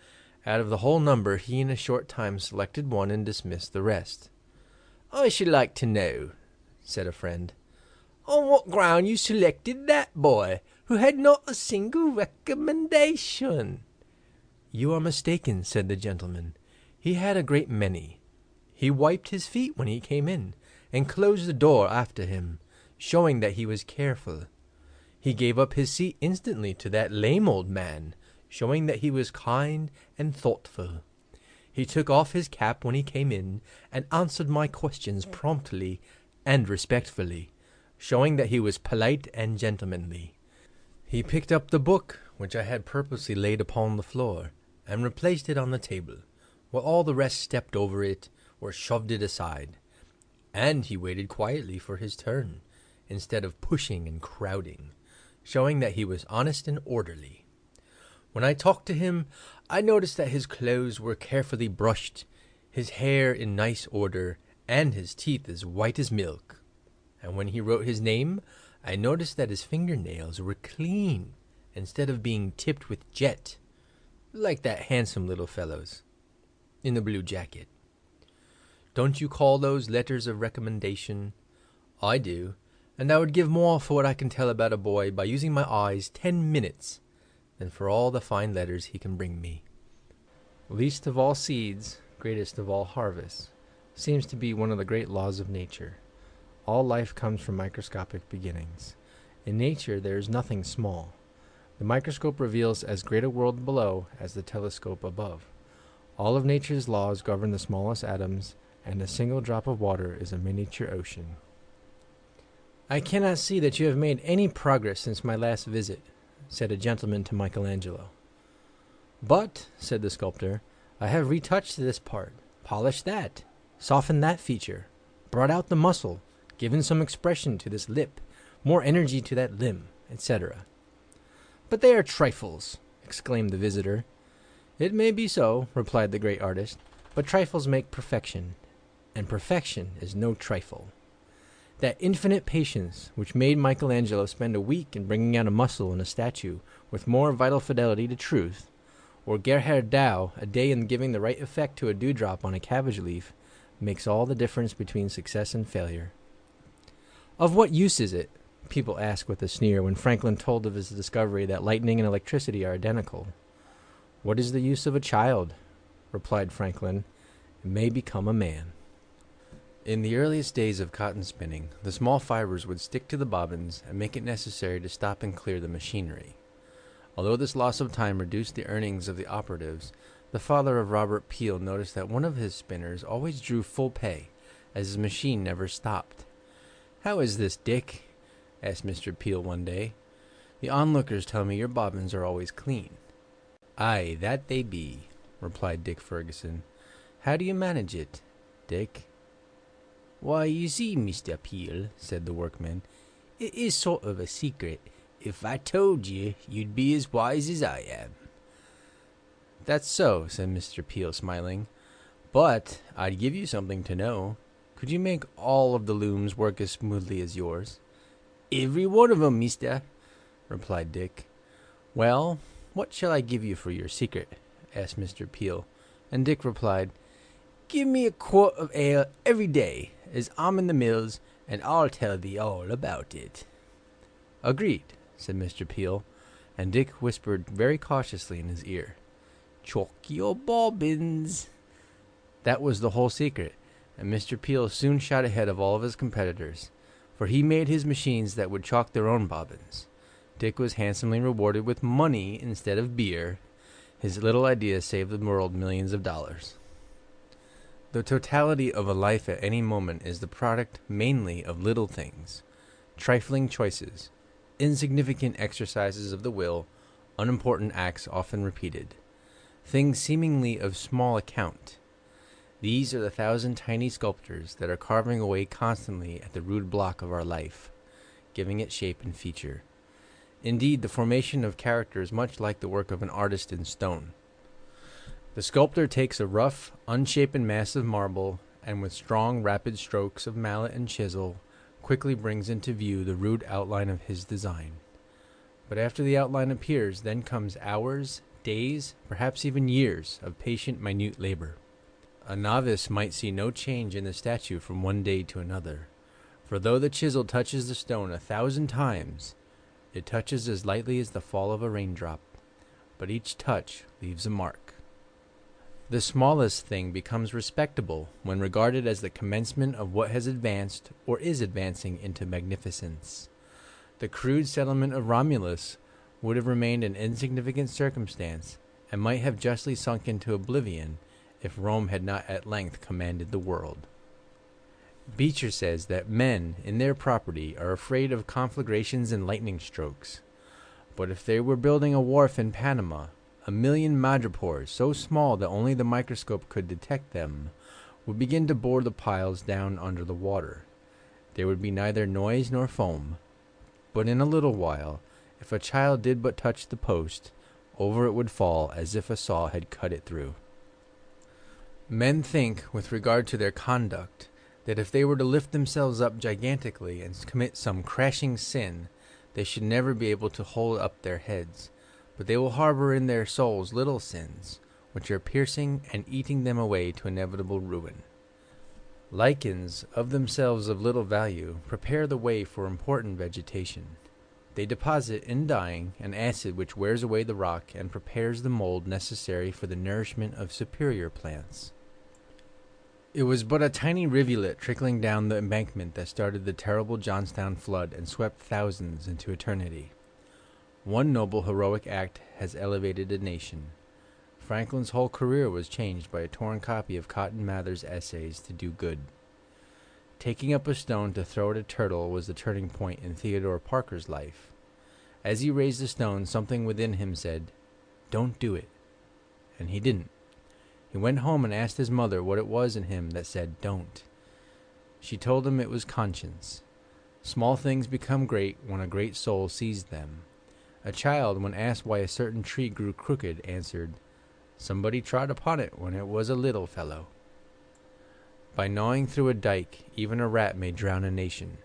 Out of the whole number, he in a short time selected one and dismissed the rest. "I should like to know," said a friend, "on what ground you selected that boy, who had not a single recommendation." "You are mistaken," said the gentleman. "He had a great many. He wiped his feet when he came in, and closed the door after him, showing that he was careful. He gave up his seat instantly to that lame old man, showing that he was kind and thoughtful. He took off his cap when he came in, and answered my questions promptly and respectfully, showing that he was polite and gentlemanly. He picked up the book, which I had purposely laid upon the floor, and replaced it on the table, while all the rest stepped over it, or shoved it aside, and he waited quietly for his turn, instead of pushing and crowding, showing that he was honest and orderly. When I talked to him, I noticed that his clothes were carefully brushed, his hair in nice order, and his teeth as white as milk. And when he wrote his name, I noticed that his fingernails were clean, instead of being tipped with jet, like that handsome little fellow's, in the blue jacket. Don't you call those letters of recommendation? I do, and I would give more for what I can tell about a boy by using my eyes 10 minutes than for all the fine letters he can bring me. Least of all seeds, greatest of all harvests, seems to be one of the great laws of nature. All life comes from microscopic beginnings. In nature there is nothing small. The microscope reveals as great a world below as the telescope above. All of nature's laws govern the smallest atoms, and a single drop of water is a miniature ocean. "I cannot see that you have made any progress since my last visit," said a gentleman to Michelangelo. "But," said the sculptor, "I have retouched this part, polished that, softened that feature, brought out the muscle, given some expression to this lip, more energy to that limb, etc." "But they are trifles," exclaimed the visitor. "It may be so," replied the great artist, "but trifles make perfection, and perfection is no trifle. That infinite patience which made Michelangelo spend a week in bringing out a muscle in a statue with more vital fidelity to truth, or Gerhard Dow a day in giving the right effect to a dewdrop on a cabbage leaf, makes all the difference between success and failure." "Of what use is it?" people ask with a sneer when Franklin told of his discovery that lightning and electricity are identical. "What is the use of a child?" replied Franklin. "It may become a man." In the earliest days of cotton spinning, the small fibers would stick to the bobbins and make it necessary to stop and clear the machinery. Although this loss of time reduced the earnings of the operatives, the father of Robert Peel noticed that one of his spinners always drew full pay, as his machine never stopped. "How is this, Dick?" asked Mr. Peel one day. "The onlookers tell me your bobbins are always clean." "Aye, that they be," replied Dick Ferguson. "How do you manage it, Dick?" "Why, you see, Mr. Peel," said the workman, "it is sort of a secret. If I told you, you'd be as wise as I am." "That's so," said Mr. Peel, smiling. "But I'd give you something to know. Could you make all of the looms work as smoothly as yours?" "Every one of 'em, mister," replied Dick. "Well, what shall I give you for your secret?" asked Mr. Peel, and Dick replied, "Give me a quart of ale every day, as I'm in the mills, and I'll tell thee all about it." "Agreed," said Mr. Peel, and Dick whispered very cautiously in his ear, "Chalk your bobbins." That was the whole secret, and Mr. Peel soon shot ahead of all of his competitors, for he made his machines that would chalk their own bobbins. Dick was handsomely rewarded with money instead of beer. His little idea saved the world millions of dollars. The totality of a life at any moment is the product mainly of little things, trifling choices, insignificant exercises of the will, unimportant acts often repeated, things seemingly of small account. These are the thousand tiny sculptors that are carving away constantly at the rude block of our life, giving it shape and feature. Indeed, the formation of character is much like the work of an artist in stone. The sculptor takes a rough, unshapen mass of marble, and with strong, rapid strokes of mallet and chisel, quickly brings into view the rude outline of his design. But after the outline appears, then comes hours, days, perhaps even years of patient, minute labor. A novice might see no change in the statue from one day to another, for though the chisel touches the stone 1,000 times, it touches as lightly as the fall of a raindrop, but each touch leaves a mark. The smallest thing becomes respectable when regarded as the commencement of what has advanced or is advancing into magnificence. The crude settlement of Romulus would have remained an insignificant circumstance, and might have justly sunk into oblivion if Rome had not at length commanded the world. Beecher says that men, in their property, are afraid of conflagrations and lightning strokes. But if they were building a wharf in Panama, 1,000,000 madrepores, so small that only the microscope could detect them, would begin to bore the piles down under the water. There would be neither noise nor foam, but in a little while, if a child did but touch the post, over it would fall as if a saw had cut it through. Men think, with regard to their conduct, that if they were to lift themselves up gigantically and commit some crashing sin, they should never be able to hold up their heads, but they will harbor in their souls little sins, which are piercing and eating them away to inevitable ruin. Lichens, of themselves of little value, prepare the way for important vegetation. They deposit, in dying, an acid which wears away the rock and prepares the mold necessary for the nourishment of superior plants. It was but a tiny rivulet trickling down the embankment that started the terrible Johnstown flood and swept thousands into eternity. One noble heroic act has elevated a nation. Franklin's whole career was changed by a torn copy of Cotton Mather's essays to do good. Taking up a stone to throw at a turtle was the turning point in Theodore Parker's life. As he raised the stone, something within him said, "Don't do it." And he didn't. He went home and asked his mother what it was in him that said, "Don't." She told him it was conscience. Small things become great when a great soul sees them. A child, when asked why a certain tree grew crooked, answered, "Somebody trod upon it when it was a little fellow." By gnawing through a dike, even a rat may drown a nation.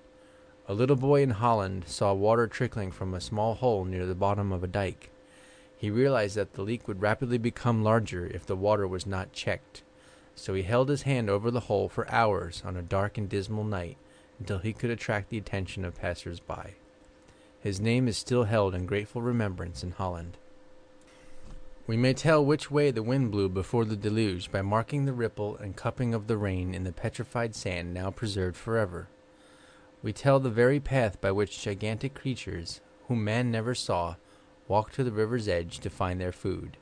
A little boy in Holland saw water trickling from a small hole near the bottom of a dike. He realized that the leak would rapidly become larger if the water was not checked, so he held his hand over the hole for hours on a dark and dismal night until he could attract the attention of passers-by. His name is still held in grateful remembrance in Holland. We may tell which way the wind blew before the deluge by marking the ripple and cupping of the rain in the petrified sand now preserved forever. We tell the very path by which gigantic creatures, whom man never saw, walked to the river's edge to find their food.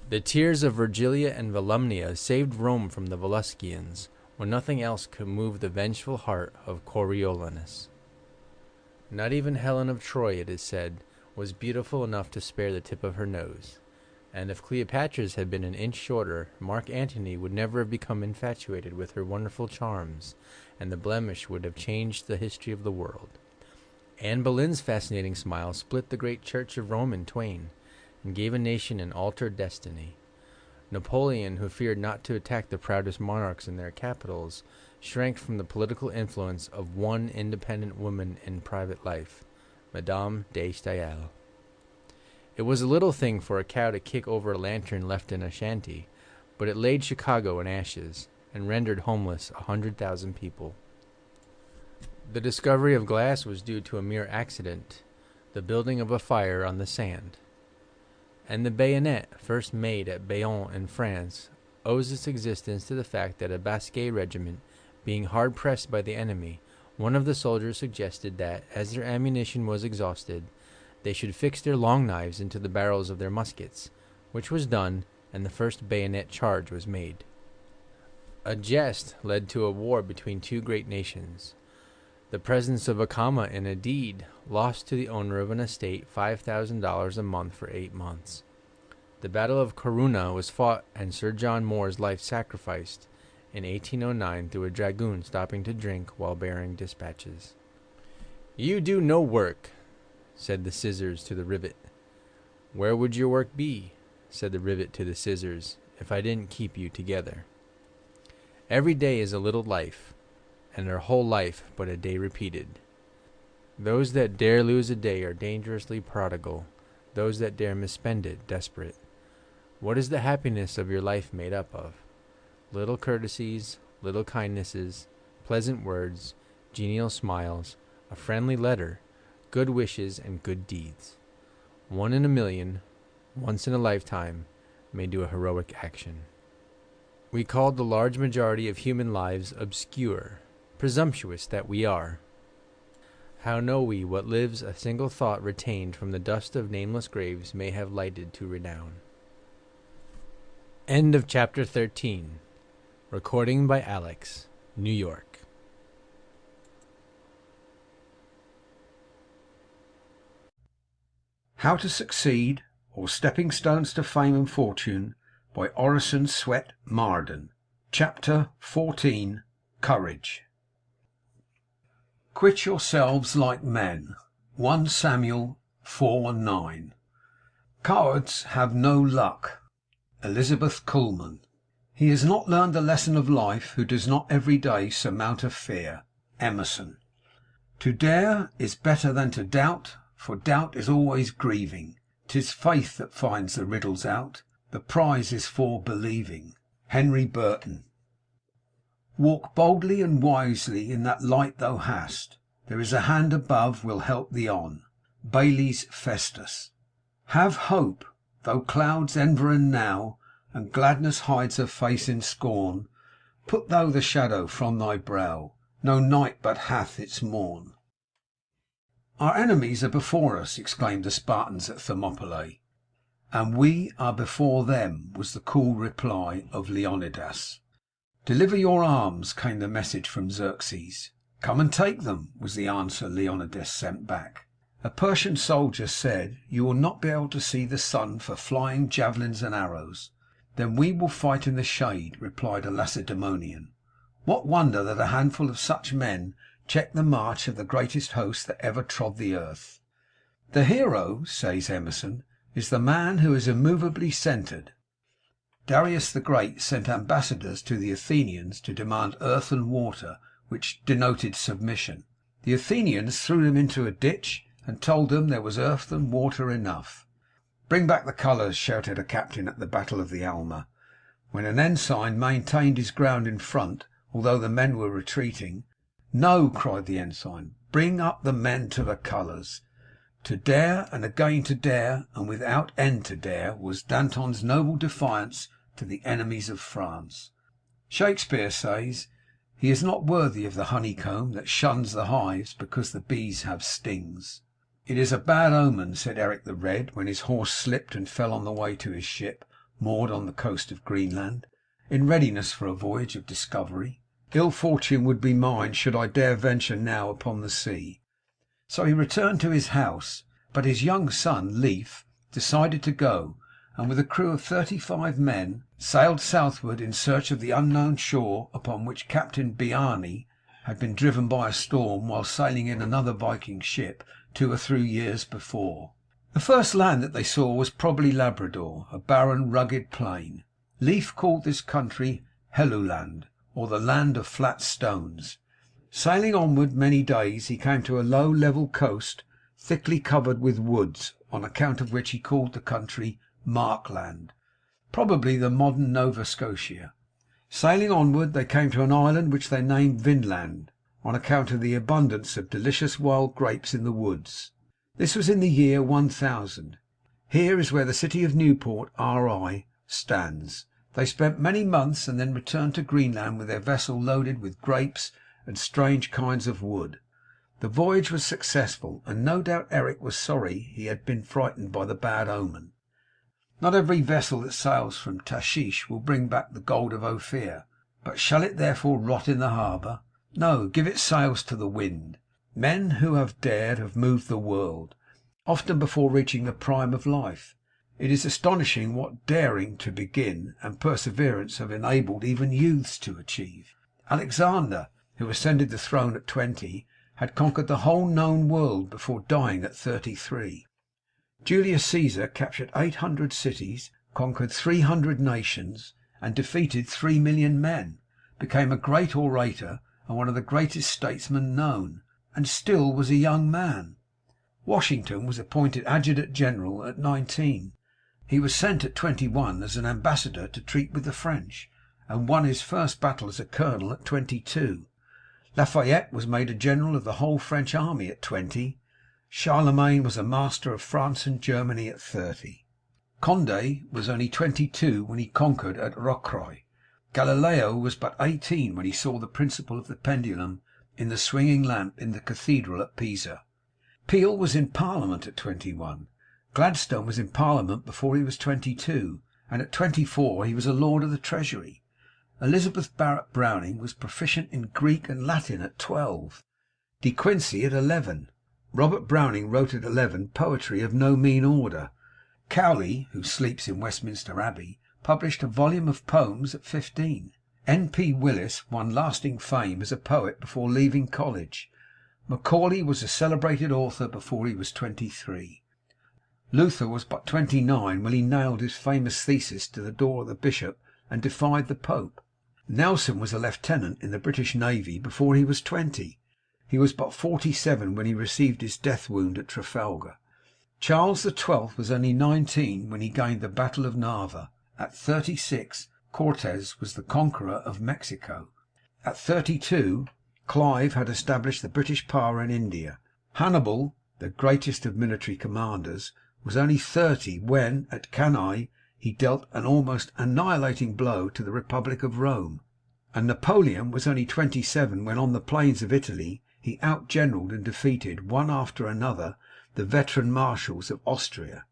The tears of Virgilia and Volumnia saved Rome from the Volscians, when nothing else could move the vengeful heart of Coriolanus. Not even Helen of Troy, it is said, was beautiful enough to spare the tip of her nose, and if Cleopatra's had been an inch shorter, Mark Antony would never have become infatuated with her wonderful charms, and the blemish would have changed the history of the world. Anne Boleyn's fascinating smile split the great Church of Rome in twain, and gave a nation an altered destiny. Napoleon, who feared not to attack the proudest monarchs in their capitals, shrank from the political influence of one independent woman in private life, Madame de Staël. It was a little thing for a cow to kick over a lantern left in a shanty, but it laid Chicago in ashes, and rendered homeless 100,000 people. The discovery of glass was due to a mere accident, the building of a fire on the sand. And the bayonet, first made at Bayonne in France, owes its existence to the fact that a Basque regiment, being hard-pressed by the enemy, one of the soldiers suggested that, as their ammunition was exhausted, they should fix their long knives into the barrels of their muskets, which was done, and the first bayonet charge was made. A jest led to a war between two great nations. The presence of a comma in a deed lost to the owner of an estate $5,000 a month for 8 months. The Battle of Corunna was fought and Sir John Moore's life sacrificed in 1809 through a dragoon stopping to drink while bearing dispatches. "You do no work," said the scissors to the rivet. "Where would your work be," said the rivet to the scissors, "if I didn't keep you together?" Every day is a little life, and our whole life but a day repeated. Those that dare lose a day are dangerously prodigal, those that dare misspend it desperate. What is the happiness of your life made up of? Little courtesies, little kindnesses, pleasant words, genial smiles, a friendly letter, good wishes, and good deeds. 1 in a million, once in a lifetime, may do a heroic action. We called the large majority of human lives obscure, presumptuous that we are. How know we what lives a single thought retained from the dust of nameless graves may have lighted to renown? End of Chapter 13. Recording by Alex, New York.
How to Succeed, or Stepping Stones to Fame and Fortune, by Orison, Swett, Marden. Chapter 14. Courage. Quit yourselves like men. 1 Samuel 4:9. Cowards have no luck. Elizabeth Kuhlman. He has not learned the lesson of life who does not every day surmount a fear. Emerson. To dare is better than to doubt, for doubt is always grieving. 'Tis faith that finds the riddles out. The prize is for believing. Henry Burton. Walk boldly and wisely in that light thou hast. There is a hand above will help thee on. Bailey's Festus. Have hope, though clouds environ now, and gladness hides her face in scorn. Put thou the shadow from thy brow. No night but hath its morn. Our enemies are before us, exclaimed the Spartans at Thermopylae. And we are before them, was the cool reply of Leonidas. "Deliver your arms," came the message from Xerxes. "Come and take them," was the answer Leonidas sent back. A Persian soldier said, "You will not be able to see the sun for flying javelins and arrows." "Then we will fight in the shade," replied a Lacedaemonian. What wonder that a handful of such men checked the march of the greatest host that ever trod the earth. The hero, says Emerson, is the man who is immovably centred. Darius the Great sent ambassadors to the Athenians to demand earth and water, which denoted submission. The Athenians threw them into a ditch and told them there was earth and water enough. "Bring back the colours," shouted a captain at the Battle of the Alma, when an ensign maintained his ground in front, although the men were retreating. "No," cried the ensign, "bring up the men to the colours." To dare, and again to dare, and without end to dare, was Danton's noble defiance to the enemies of France. Shakespeare says, "He is not worthy of the honeycomb that shuns the hives because the bees have stings." "It is a bad omen," said Eric the Red, when his horse slipped and fell on the way to his ship, moored on the coast of Greenland, in readiness for a voyage of discovery. "Ill fortune would be mine should I dare venture now upon the sea." So he returned to his house, but his young son, Leif, decided to go, and with a crew of 35 men sailed southward in search of the unknown shore upon which Captain Biarni had been driven by a storm while sailing in another Viking ship 2 or 3 years before. The first land that they saw was probably Labrador, a barren, rugged plain. Leif called this country Helluland, or the land of flat stones. Sailing onward many days, he came to a low level coast thickly covered with woods, on account of which he called the country Markland, probably the modern Nova Scotia. Sailing onward, they came to an island which they named Vinland, on account of the abundance of delicious wild grapes in the woods. This was in the year 1000. Here is where the city of Newport, R.I., stands. They spent many months, and then returned to Greenland with their vessel loaded with grapes and strange kinds of wood. The voyage was successful, and no doubt Eric was sorry he had been frightened by the bad omen. Not every vessel that sails from Tashish will bring back the gold of Ophir, but shall it therefore rot in the harbour? No, give it sails to the wind. Men who have dared have moved the world, often before reaching the prime of life. It is astonishing what daring to begin and perseverance have enabled even youths to achieve. Alexander, who ascended the throne at 20, had conquered the whole known world before dying at 33. Julius Caesar captured 800 cities, conquered 300 nations, and defeated 3 million men, became a great orator and one of the greatest statesmen known, and still was a young man. Washington was appointed adjutant general at 19. He was sent at 21 as an ambassador to treat with the French, and won his first battle as a colonel at 22. Lafayette was made a general of the whole French army at 20. Charlemagne was a master of France and Germany at 30. Condé was only 22 when he conquered at Rocroi. Galileo was but 18 when he saw the principle of the pendulum in the swinging lamp in the cathedral at Pisa. Peel was in Parliament at 21. Gladstone was in Parliament before he was 22, and at 24 he was a Lord of the Treasury. Elizabeth Barrett Browning was proficient in Greek and Latin at 12. De Quincey at 11. Robert Browning wrote at 11 poetry of no mean order. Cowley, who sleeps in Westminster Abbey, published a volume of poems at 15. N.P. Willis won lasting fame as a poet before leaving college. Macaulay was a celebrated author before he was 23. Luther was but 29 when he nailed his famous thesis to the door of the bishop and defied the Pope. Nelson was a lieutenant in the British Navy before he was 20. He was but 47 when he received his death wound at Trafalgar. Charles XII was only 19 when he gained the Battle of Narva. At 36, Cortes was the conqueror of Mexico. At 32, Clive had established the British power in India. Hannibal, the greatest of military commanders, was only 30 when, at Cannae, he dealt an almost annihilating blow to the Republic of Rome. And Napoleon was only 27 when on the plains of Italy he outgeneraled and defeated, one after another, the veteran marshals of Austria.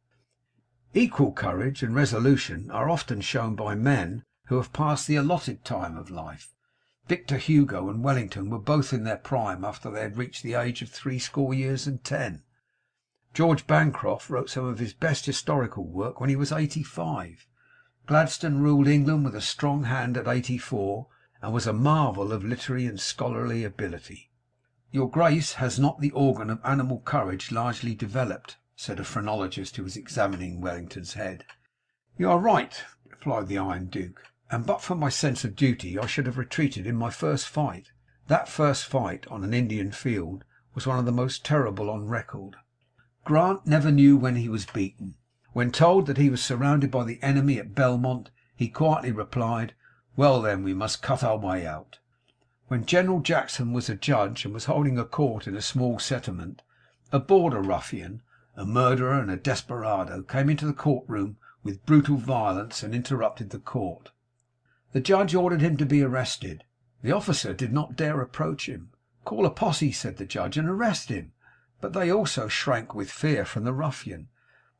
Equal courage and resolution are often shown by men who have passed the allotted time of life. Victor Hugo and Wellington were both in their prime after they had reached the age of 70 years. George Bancroft wrote some of his best historical work when he was 85. Gladstone ruled England with a strong hand at 84, and was a marvel of literary and scholarly ability. Your Grace has not the organ of animal courage largely developed, said a phrenologist who was examining Wellington's head. You are right, replied the Iron Duke, and but for my sense of duty I should have retreated in my first fight. That first fight on an Indian field was one of the most terrible on record. Grant never knew when he was beaten. When told that he was surrounded by the enemy at Belmont, he quietly replied, well then, we must cut our way out. When General Jackson was a judge and was holding a court in a small settlement, a border ruffian, a murderer and a desperado came into the courtroom with brutal violence and interrupted the court. The judge ordered him to be arrested. The officer did not dare approach him. Call a posse, said the judge, and arrest him. But they also shrank with fear from the ruffian.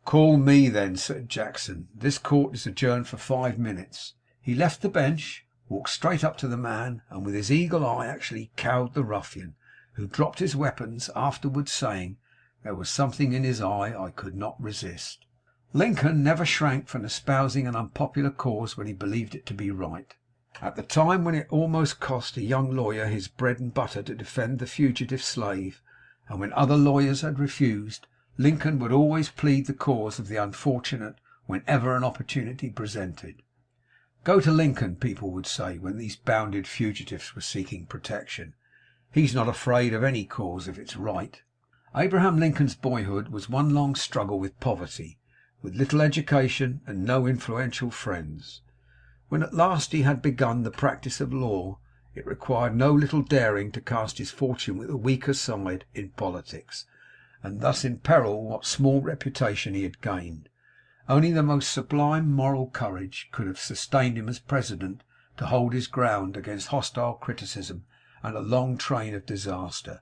Call me then, said Jackson. This court is adjourned for 5 minutes. He left the bench, walked straight up to the man, and with his eagle eye actually cowed the ruffian, who dropped his weapons, afterwards saying, there was something in his eye I could not resist. Lincoln never shrank from espousing an unpopular cause when he believed it to be right. At the time when it almost cost a young lawyer his bread and butter to defend the fugitive slave, and when other lawyers had refused, Lincoln would always plead the cause of the unfortunate whenever an opportunity presented. Go to Lincoln, people would say, when these bounded fugitives were seeking protection. He's not afraid of any cause if it's right. Abraham Lincoln's boyhood was one long struggle with poverty, with little education and no influential friends. When at last he had begun the practice of law, it required no little daring to cast his fortune with the weaker side in politics, and thus imperil what small reputation he had gained. Only the most sublime moral courage could have sustained him as president to hold his ground against hostile criticism and a long train of disaster,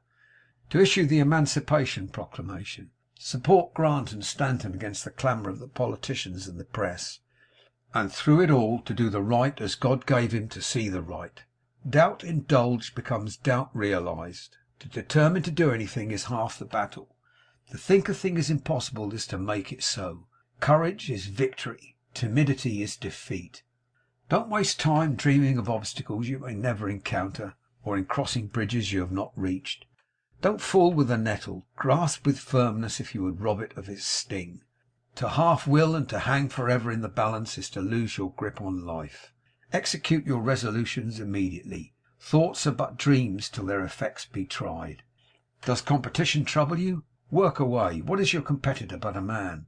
to issue the Emancipation Proclamation, support Grant and Stanton against the clamour of the politicians and the press, and through it all to do the right as God gave him to see the right. Doubt indulged becomes doubt realized. To determine to do anything is half the battle. To think a thing is impossible is to make it so. Courage is victory. Timidity is defeat. Don't waste time dreaming of obstacles you may never encounter, or in crossing bridges you have not reached. Don't fool with the nettle. Grasp with firmness if you would rob it of its sting. To half will and to hang forever in the balance is to lose your grip on life. Execute your resolutions immediately. Thoughts are but dreams till their effects be tried. Does competition trouble you? Work away. What is your competitor but a man?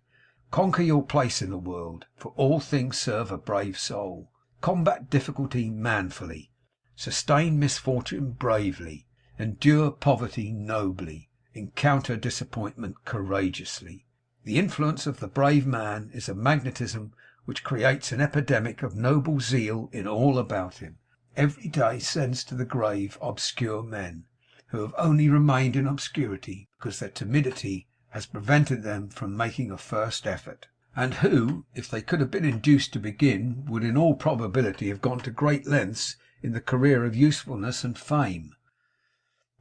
Conquer your place in the world, for all things serve a brave soul. Combat difficulty manfully. Sustain misfortune bravely. Endure poverty nobly. Encounter disappointment courageously. The influence of the brave man is a magnetism which creates an epidemic of noble zeal in all about him. Every day sends to the grave obscure men, who have only remained in obscurity because their timidity has prevented them from making a first effort, and who, if they could have been induced to begin, would in all probability have gone to great lengths in the career of usefulness and fame.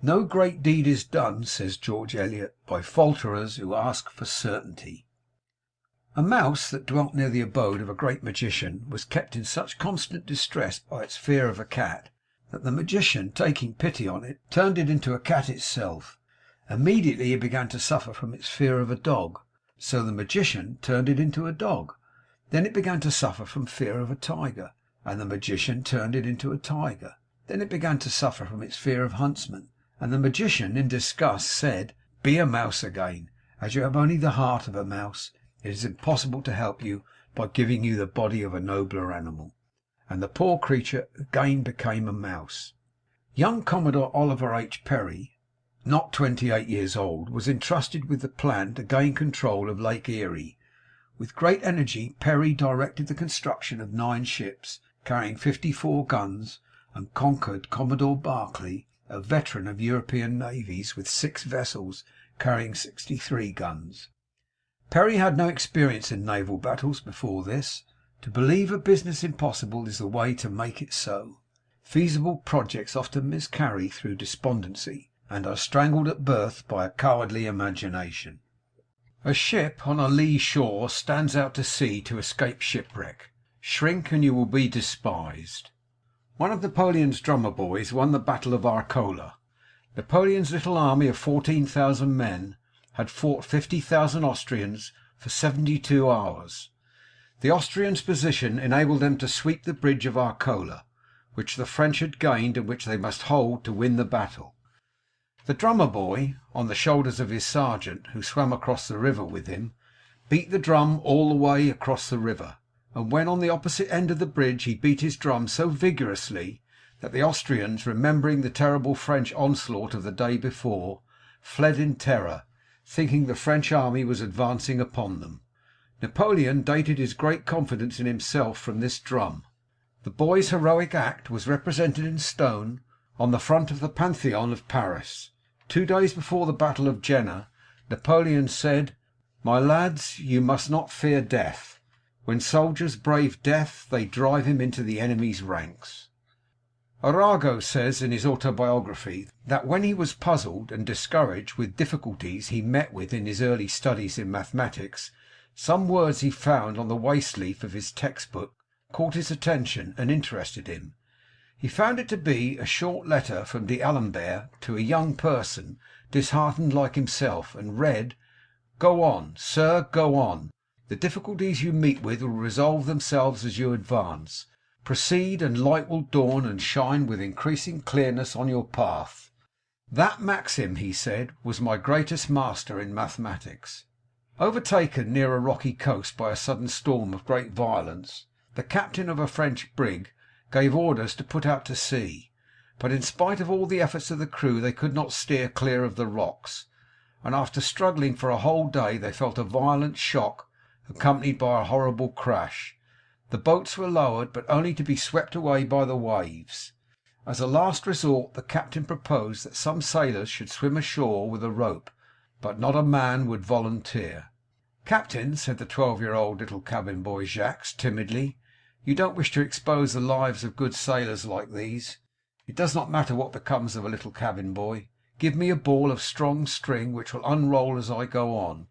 No great deed is done, says George Eliot, by falterers who ask for certainty. A mouse that dwelt near the abode of a great magician was kept in such constant distress by its fear of a cat, that the magician, taking pity on it, turned it into a cat itself. Immediately it began to suffer from its fear of a dog, so the magician turned it into a dog. Then it began to suffer from fear of a tiger, and the magician turned it into a tiger. Then it began to suffer from its fear of huntsmen, and the magician in disgust said, be a mouse again. As you have only the heart of a mouse, it is impossible to help you by giving you the body of a nobler animal. And the poor creature again became a mouse. Young Commodore Oliver H. Perry, not 28 years old, was entrusted with the plan to gain control of Lake Erie. With great energy Perry directed the construction of 9 ships carrying 54 guns, and conquered Commodore Barclay, a veteran of European navies, with 6 vessels carrying 63 guns. Perry had no experience in naval battles before this. To believe a business impossible is the way to make it so. Feasible projects often miscarry through despondency, and are strangled at birth by a cowardly imagination. A ship on a lee shore stands out to sea to escape shipwreck. Shrink and you will be despised. One of Napoleon's drummer boys won the battle of Arcola. Napoleon's little army of 14,000 men had fought 50,000 Austrians for 72 hours. The Austrians' position enabled them to sweep the bridge of Arcola, which the French had gained and which they must hold to win the battle. The drummer boy, on the shoulders of his sergeant, who swam across the river with him, beat the drum all the way across the river, and when on the opposite end of the bridge he beat his drum so vigorously that the Austrians, remembering the terrible French onslaught of the day before, fled in terror, thinking the French army was advancing upon them. Napoleon dated his great confidence in himself from this drum. The boy's heroic act was represented in stone on the front of the Pantheon of Paris. 2 days before the Battle of Jena, Napoleon said, "My lads, you must not fear death. When soldiers brave death, they drive him into the enemy's ranks." Arago says in his autobiography that when he was puzzled and discouraged with difficulties he met with in his early studies in mathematics, some words he found on the waste leaf of his textbook caught his attention and interested him. He found it to be a short letter from D'Alembert to a young person disheartened like himself, and read, "Go on, sir, go on. The difficulties you meet with will resolve themselves as you advance. Proceed, and light will dawn and shine with increasing clearness on your path." That maxim, he said, was my greatest master in mathematics. Overtaken near a rocky coast by a sudden storm of great violence, the captain of a French brig gave orders to put out to sea, but in spite of all the efforts of the crew they could not steer clear of the rocks, and after struggling for a whole day they felt a violent shock accompanied by a horrible crash. The boats were lowered, but only to be swept away by the waves. As a last resort the captain proposed that some sailors should swim ashore with a rope, but not a man would volunteer. "Captain," said the 12-year-old little cabin boy Jacques timidly, "you don't wish to expose the lives of good sailors like these. It does not matter what becomes of a little cabin boy. Give me a ball of strong string which will unroll as I go on.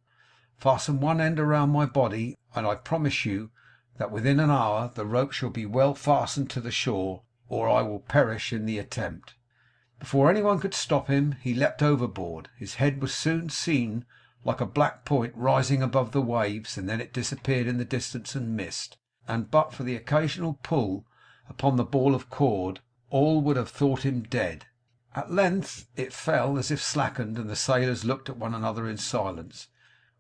Fasten one end around my body, and I promise you that within an hour the rope shall be well fastened to the shore, or I will perish in the attempt." Before anyone could stop him, he leapt overboard. His head was soon seen like a black point rising above the waves, and then it disappeared in the distance and mist, and but for the occasional pull upon the ball of cord, all would have thought him dead. At length it fell as if slackened, and the sailors looked at one another in silence,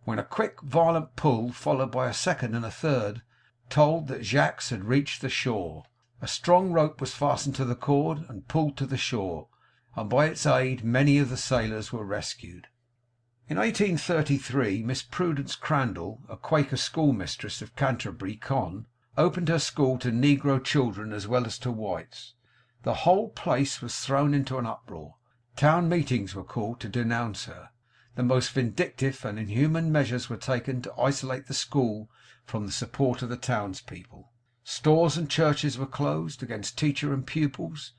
when a quick violent pull, followed by a second and a third, told that Jacques had reached the shore. A strong rope was fastened to the cord and pulled to the shore, and by its aid many of the sailors were rescued. In 1833 Miss Prudence Crandall, a Quaker schoolmistress of Canterbury, Con, opened her school to negro children as well as to whites. The whole place was thrown into an uproar. Town meetings were called to denounce her. The most vindictive and inhuman measures were taken to isolate the school from the support of the townspeople. Stores and churches were closed against teacher and pupils.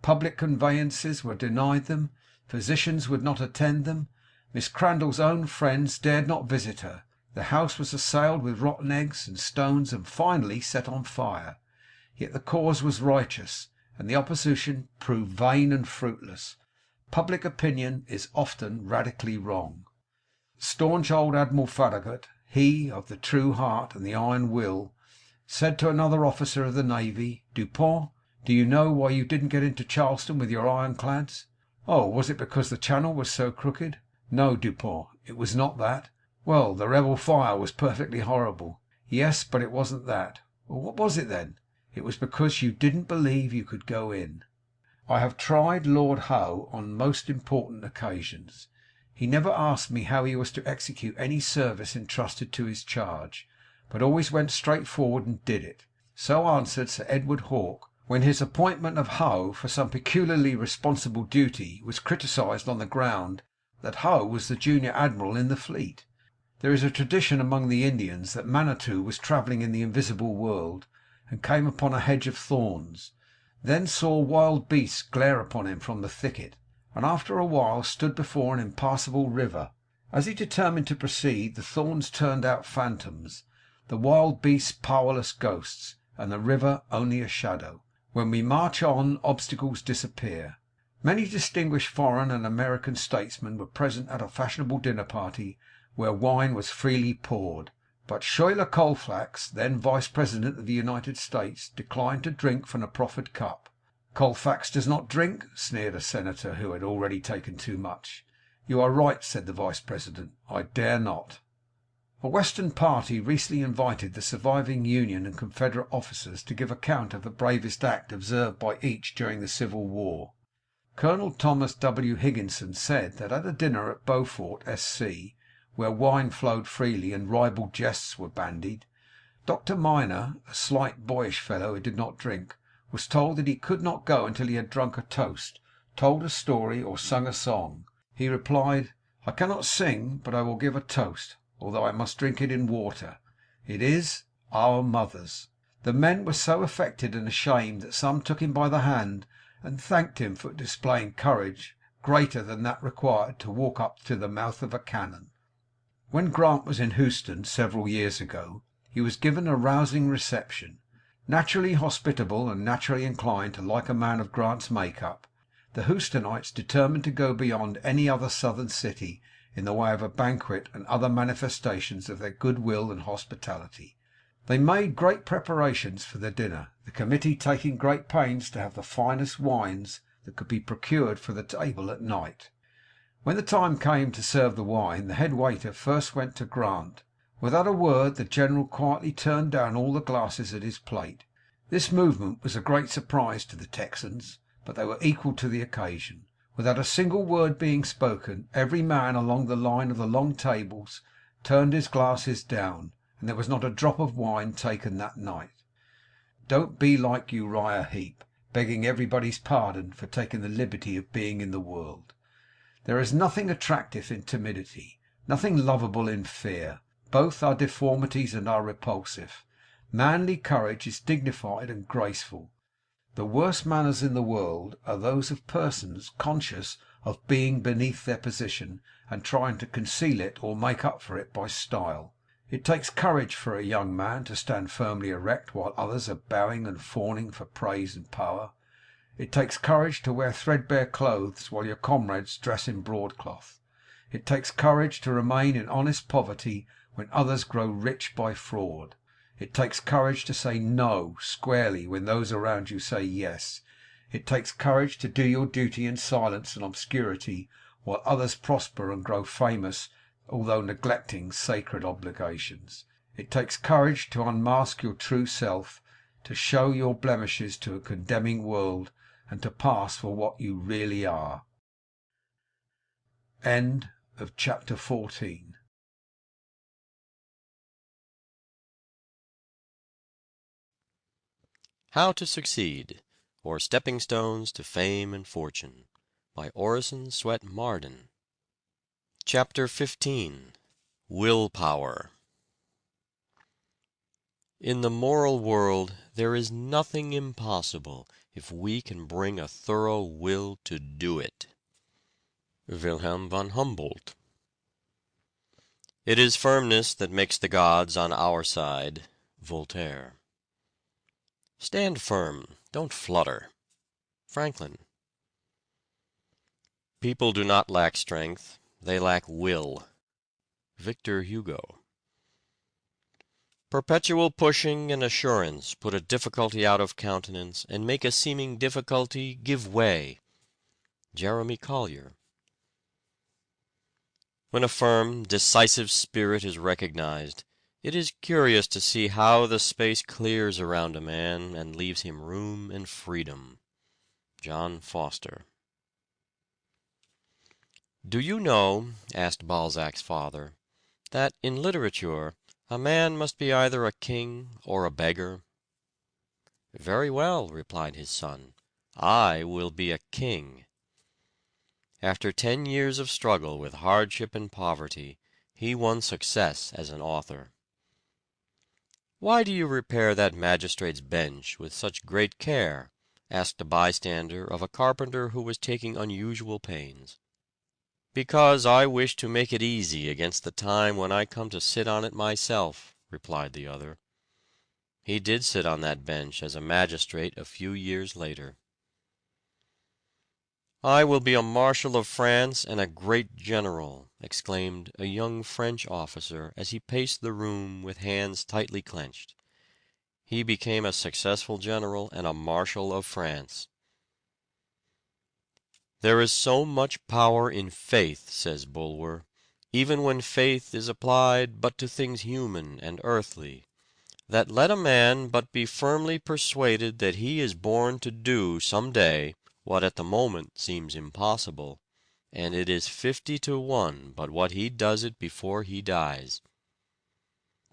Public conveyances were denied them. Physicians would not attend them. Miss Crandall's own friends dared not visit her. The house was assailed with rotten eggs and stones, and finally set on fire. Yet the cause was righteous, and the opposition proved vain and fruitless. Public opinion is often radically wrong. Staunch old Admiral Farragut, he of the true heart and the iron will, said to another officer of the navy, "Dupont, do you know why you didn't get into Charleston with your ironclads?" "Oh, was it because the channel was so crooked?" "No, Dupont, it was not that." "Well, the rebel fire was perfectly horrible." "Yes, but it wasn't that." "Well, what was it then?" "It was because you didn't believe you could go in." I have tried Lord Howe on most important occasions. He never asked me how he was to execute any service entrusted to his charge, but always went straight forward and did it. So answered Sir Edward Hawke, when his appointment of Howe for some peculiarly responsible duty was criticised on the ground that Howe was the junior admiral in the fleet. There is a tradition among the Indians that Manitou was travelling in the invisible world, and came upon a hedge of thorns, then saw wild beasts glare upon him from the thicket, and after a while stood before an impassable river. As he determined to proceed, the thorns turned out phantoms, the wild beasts powerless ghosts, and the river only a shadow. When we march on, obstacles disappear. Many distinguished foreign and American statesmen were present at a fashionable dinner party where wine was freely poured, but Schuyler Colfax, then Vice President of the United States, declined to drink from the proffered cup. "Colfax does not drink?" sneered a senator who had already taken too much. "You are right," said the Vice President. "I dare not." A Western party recently invited the surviving Union and Confederate officers to give account of the bravest act observed by each during the Civil War. Colonel Thomas W. Higginson said that at a dinner at Beaufort, S.C., where wine flowed freely and ribald jests were bandied, Dr. Minor, a slight, boyish fellow who did not drink, was told that he could not go until he had drunk a toast, told a story, or sung a song. He replied, "I cannot sing, but I will give a toast, although I must drink it in water. It is Our Mothers." The men were so affected and ashamed that some took him by the hand and thanked him for displaying courage greater than that required to walk up to the mouth of a cannon. When Grant was in Houston several years ago, he was given a rousing reception. Naturally hospitable and naturally inclined to like a man of Grant's make-up, the Houstonites determined to go beyond any other Southern city in the way of a banquet and other manifestations of their goodwill and hospitality. They made great preparations for the dinner, the committee taking great pains to have the finest wines that could be procured for the table at night. When the time came to serve the wine, the head waiter first went to Grant. Without a word, the general quietly turned down all the glasses at his plate. This movement was a great surprise to the Texans, but they were equal to the occasion. Without a single word being spoken, every man along the line of the long tables turned his glasses down, and there was not a drop of wine taken that night. Don't be like Uriah Heep, begging everybody's pardon for taking the liberty of being in the world. There is nothing attractive in timidity, nothing lovable in fear. Both are deformities and are repulsive. Manly courage is dignified and graceful. The worst manners in the world are those of persons conscious of being beneath their position and trying to conceal it or make up for it by style. It takes courage for a young man to stand firmly erect while others are bowing and fawning for praise and power. It takes courage to wear threadbare clothes while your comrades dress in broadcloth. It takes courage to remain in honest poverty when others grow rich by fraud. It takes courage to say no squarely when those around you say yes. It takes courage to do your duty in silence and obscurity while others prosper and grow famous, although neglecting sacred obligations. It takes courage to unmask your true self, to show your blemishes to a condemning world, and to pass for what you really are. End of chapter 14.
How to Succeed, or Stepping Stones to Fame and Fortune, by Orison, Swett, Marden. Chapter 15. Willpower. In the moral world there is nothing impossible if we can bring a thorough will to do it. Wilhelm von Humboldt. It is firmness that makes the gods on our side. Voltaire. Stand firm, don't flutter. Franklin. People do not lack strength, they lack will. Victor Hugo. Perpetual pushing and assurance put a difficulty out of countenance and make a seeming difficulty give way. Jeremy Collier. When a firm, decisive spirit is recognized, it is curious to see how the space clears around a man and leaves him room and freedom. John Foster. "Do you know," asked Balzac's father, "that in literature a man must be either a king or a beggar?" "Very well," replied his son, "I will be a king." After 10 years of struggle with hardship and poverty, he won success as an author. "Why do you repair that magistrate's bench with such great care?" asked a bystander of a carpenter who was taking unusual pains. "Because I wish to make it easy against the time when I come to sit on it myself," replied the other. He did sit on that bench as a magistrate a few years later. "I will be a Marshal of France and a great general," exclaimed a young French officer as he paced the room with hands tightly clenched. He became a successful general and a Marshal of France. "There is so much power in faith," says Bulwer, "even when faith is applied but to things human and earthly, that let a man but be firmly persuaded that he is born to do some day what at the moment seems impossible, and it is 50 to 1 but what he does it before he dies.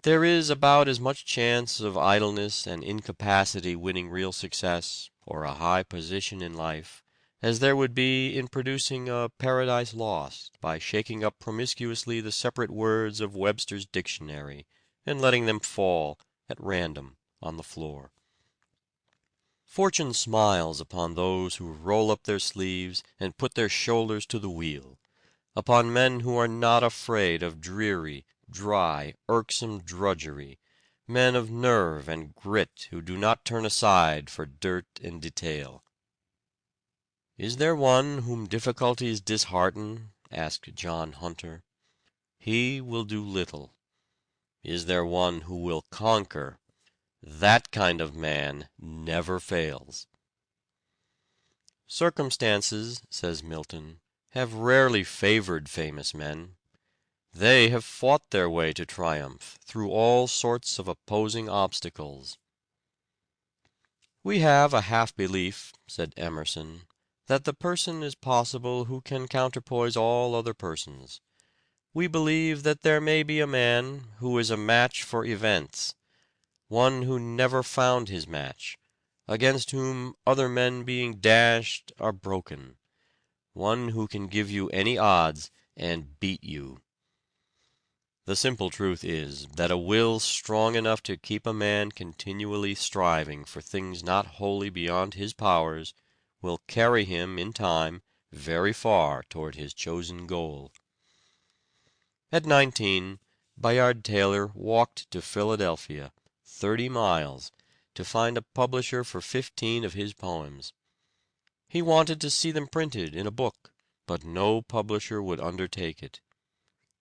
There is about as much chance of idleness and incapacity winning real success, or a high position in life, as there would be in producing a Paradise Lost by shaking up promiscuously the separate words of Webster's dictionary, and letting them fall at random on the floor. Fortune smiles upon those who roll up their sleeves and put their shoulders to the wheel, upon men who are not afraid of dreary, dry, irksome drudgery, men of nerve and grit who do not turn aside for dirt and detail. "Is there one whom difficulties dishearten?" asked John Hunter. "He will do little. Is there one who will conquer? That kind of man never fails." "Circumstances," says Milton, "have rarely favored famous men. They have fought their way to triumph through all sorts of opposing obstacles." "We have a half belief," said Emerson, "that the person is possible who can counterpoise all other persons. We believe that there may be a man who is a match for events, one who never found his match, against whom other men being dashed are broken, one who can give you any odds and beat you. The simple truth is that a will strong enough to keep a man continually striving for things not wholly beyond his powers will carry him in time very far toward his chosen goal." At 19, Bayard Taylor walked to Philadelphia, 30 miles, to find a publisher for 15 of his poems. He wanted to see them printed in a book, but no publisher would undertake it.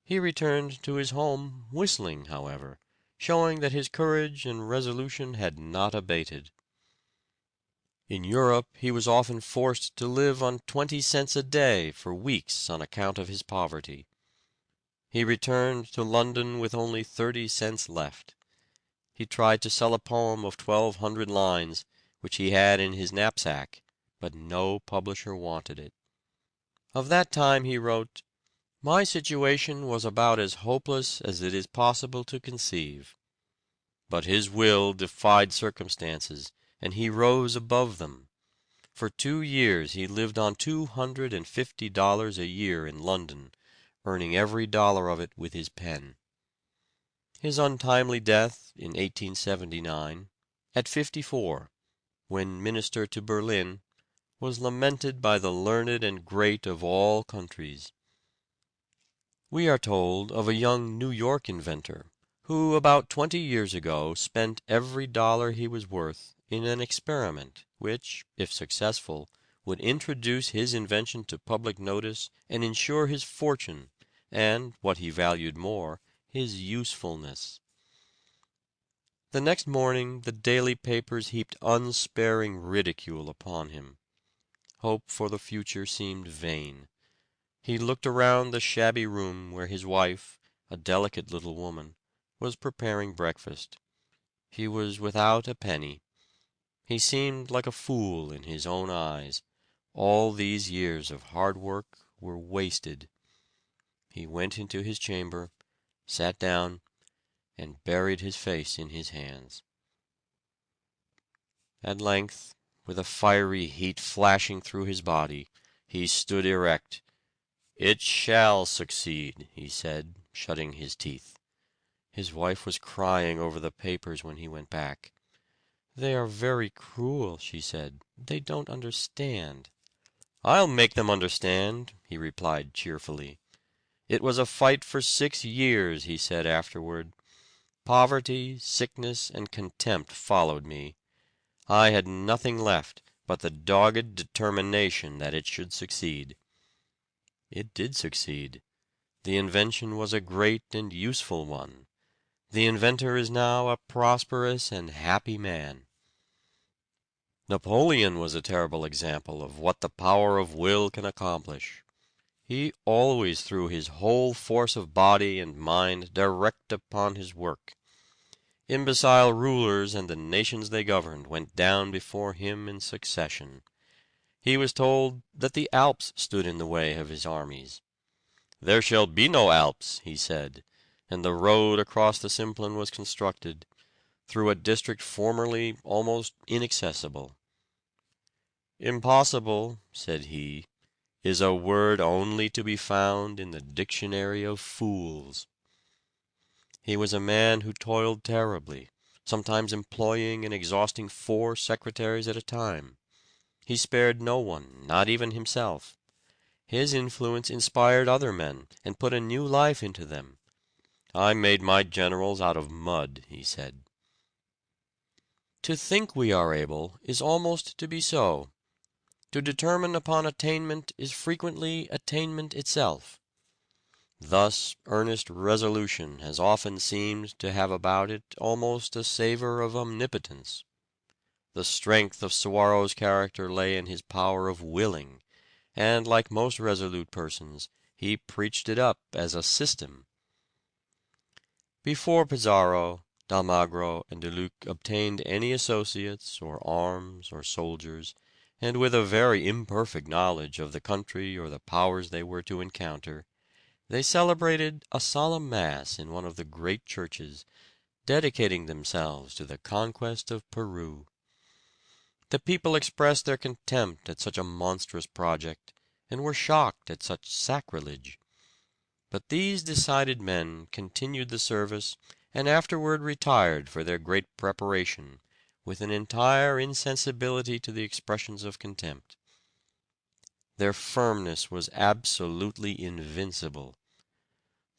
He returned to his home whistling, however, showing that his courage and resolution had not abated. In Europe he was often forced to live on 20 cents a day for weeks on account of his poverty. He returned to London with only 30 cents left. He tried to sell a poem of 1,200 lines, which he had in his knapsack, but no publisher wanted it. Of that time he wrote, "My situation was about as hopeless as it is possible to conceive." But his will defied circumstances, and he rose above them. For 2 years he lived on $250 a year in London, earning every dollar of it with his pen. His untimely death in 1879, at 54, when minister to Berlin, was lamented by the learned and great of all countries. We are told of a young New York inventor, who about 20 years ago spent every dollar he was worth in an experiment which, if successful, would introduce his invention to public notice and ensure his fortune, and, what he valued more, his usefulness. The next morning the daily papers heaped unsparing ridicule upon him. Hope for the future seemed vain. He looked around the shabby room where his wife, a delicate little woman, was preparing breakfast. He was without a penny. He seemed like a fool in his own eyes. All these years of hard work were wasted. He went into his chamber, sat down, and buried his face in his hands. At length, with a fiery heat flashing through his body, he stood erect. "It shall succeed," he said, shutting his teeth. His wife was crying over the papers when he went back. "They are very cruel," she said. "They don't understand." "I'll make them understand," he replied cheerfully. "It was a fight for 6 years," he said afterward. "Poverty, sickness, and contempt followed me. I had nothing left but the dogged determination that it should succeed." It did succeed. The invention was a great and useful one. The inventor is now a prosperous and happy man. Napoleon was a terrible example of what the power of will can accomplish. He always threw his whole force of body and mind direct upon his work. Imbecile rulers and the nations they governed went down before him in succession. He was told that the Alps stood in the way of his armies. "There shall be no Alps," he said, and the road across the Simplon was constructed, through a district formerly almost inaccessible. "Impossible," said he, "is a word only to be found in the dictionary of fools." He was a man who toiled terribly, sometimes employing and exhausting 4 secretaries at a time. He spared no one, not even himself. His influence inspired other men, and put a new life into them. "I made my generals out of mud," he said. To think we are able is almost to be so. To determine upon attainment is frequently attainment itself. Thus earnest resolution has often seemed to have about it almost a savor of omnipotence. The strength of Suwarrow's character lay in his power of willing, and like most resolute persons, he preached it up as a system. Before Pizarro, d'Almagro, and De Luc obtained any associates, or arms, or soldiers, and with a very imperfect knowledge of the country or the powers they were to encounter, they celebrated a solemn mass in one of the great churches, dedicating themselves to the conquest of Peru. The people expressed their contempt at such a monstrous project, and were shocked at such sacrilege. But these decided men continued the service, and afterward retired for their great preparation, with an entire insensibility to the expressions of contempt. Their firmness was absolutely invincible.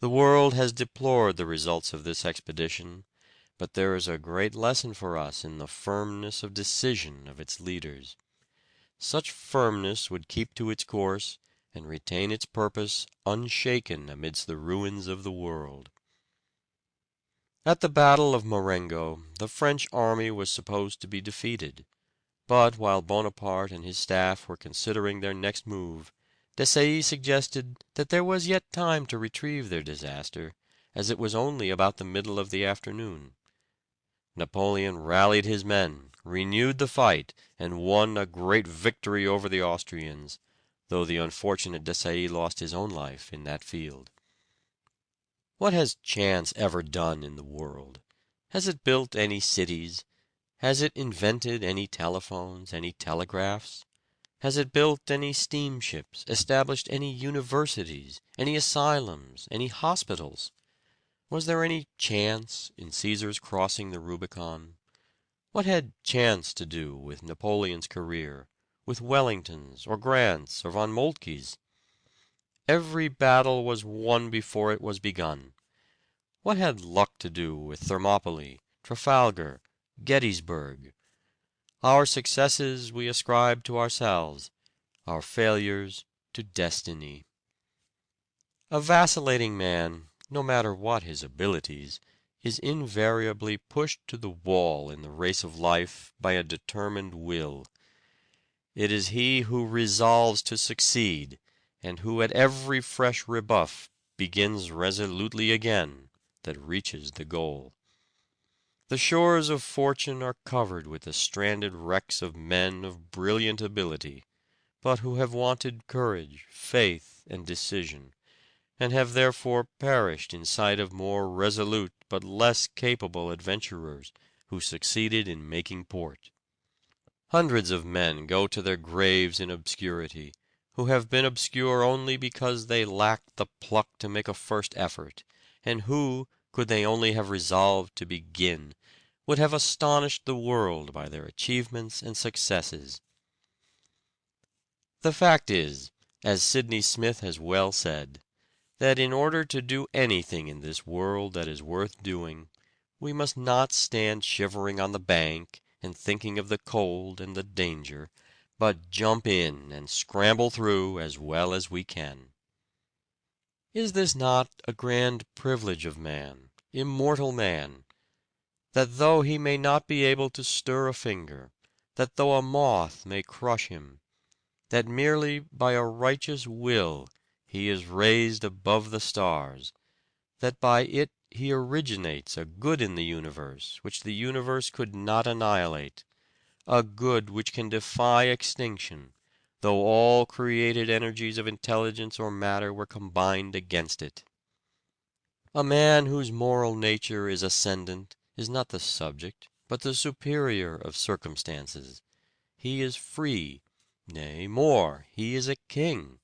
The world has deplored the results of this expedition, but there is a great lesson for us in the firmness of decision of its leaders. Such firmness would keep to its course, and retain its purpose unshaken amidst the ruins of the world. At the Battle of Marengo, the French army was supposed to be defeated. But while Bonaparte and his staff were considering their next move, Desailly suggested that there was yet time to retrieve their disaster, as it was only about the middle of the afternoon. Napoleon rallied his men, renewed the fight, and won a great victory over the Austrians, though the unfortunate Desailly lost his own life in that field. What has chance ever done in the world? Has it built any cities? Has it invented any telephones, any telegraphs? Has it built any steamships, established any universities, any asylums, any hospitals? Was there any chance in Caesar's crossing the Rubicon? What had chance to do with Napoleon's career, with Wellington's, or Grant's, or von Moltke's? Every battle was won before it was begun. What had luck to do with Thermopylae, Trafalgar, Gettysburg? Our successes we ascribe to ourselves, our failures to destiny. A vacillating man, no matter what his abilities, is invariably pushed to the wall in the race of life by a determined will. It is he who resolves to succeed, and who at every fresh rebuff begins resolutely again, that reaches the goal. The shores of fortune are covered with the stranded wrecks of men of brilliant ability, but who have wanted courage, faith, and decision, and have therefore perished in sight of more resolute but less capable adventurers who succeeded in making port. Hundreds of men go to their graves in obscurity, who have been obscure only because they lacked the pluck to make a first effort, and who, could they only have resolved to begin, would have astonished the world by their achievements and successes. The fact is, as Sidney Smith has well said, that in order to do anything in this world that is worth doing, we must not stand shivering on the bank and thinking of the cold and the danger, but jump in and scramble through as well as we can. Is this not a grand privilege of man, immortal man, that though he may not be able to stir a finger, that though a moth may crush him, that merely by a righteous will he is raised above the stars, that by it he originates a good in the universe which the universe could not annihilate, a good which can defy extinction, though all created energies of intelligence or matter were combined against it. A man whose moral nature is ascendant is not the subject, but the superior of circumstances. He is free, nay, more, he is a king.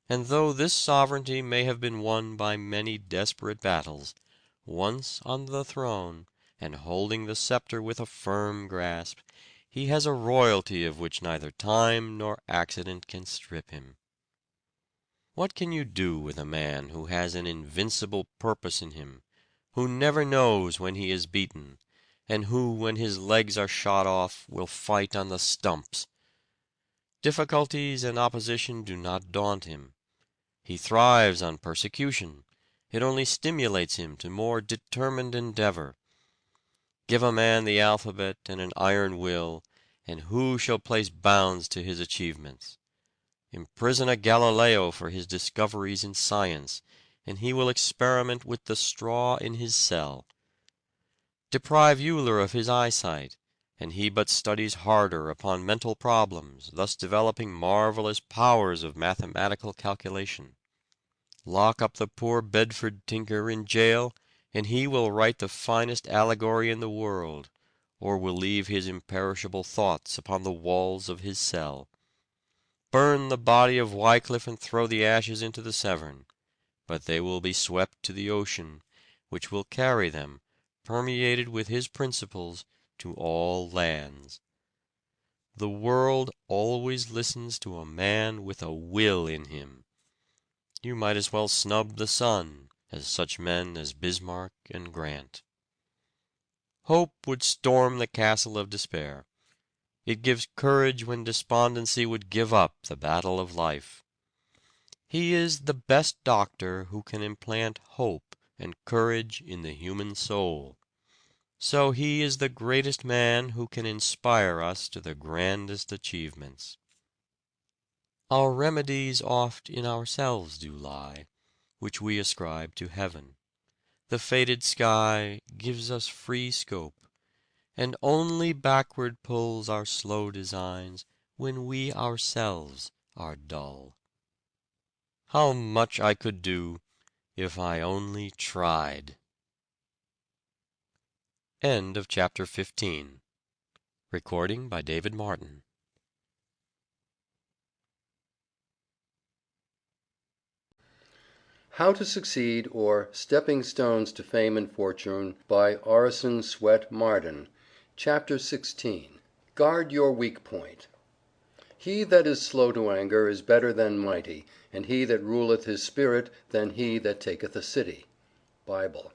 And though this sovereignty may have been won by many desperate battles, once on the throne, and holding the scepter with a firm grasp, he has a royalty of which neither time nor accident can strip him. What can you do with a man who has an invincible purpose in him, who never knows when he is beaten, and who, when his legs are shot off, will fight on the stumps? Difficulties and opposition do not daunt him. He thrives on persecution. It only stimulates him to more determined endeavor. Give a man the alphabet and an iron will, and who shall place bounds to his achievements? Imprison a Galileo for his discoveries in science, and he will experiment with the straw in his cell. Deprive Euler of his eyesight, and he but studies harder upon mental problems, thus developing marvelous powers of mathematical calculation. Lock up the poor Bedford tinker in jail, and he will write the finest allegory in the world, or will leave his imperishable thoughts upon the walls of his cell. Burn the body of Wycliffe and throw the ashes into the Severn, but they will be swept to the ocean, which will carry them, permeated with his principles, to all lands. The world always listens to a man with a will in him. You might as well snub the sun as such men as Bismarck and Grant. Hope would storm the castle of despair. It gives courage when despondency would give up the battle of life. He is the best doctor who can implant hope and courage in the human soul. So he is the greatest man who can inspire us to the grandest achievements. Our remedies oft in ourselves do lie, which we ascribe to heaven. The fated sky gives us free scope, and only backward pulls our slow designs when we ourselves are dull. How much I could do if I only tried. End of chapter 15. Recording by David Marden.
How to Succeed, or Stepping Stones to Fame and Fortune, by Orison Swett Marden. Chapter 16. Guard your weak point. He that is slow to anger is better than mighty, and he that ruleth his spirit than he that taketh a city. Bible.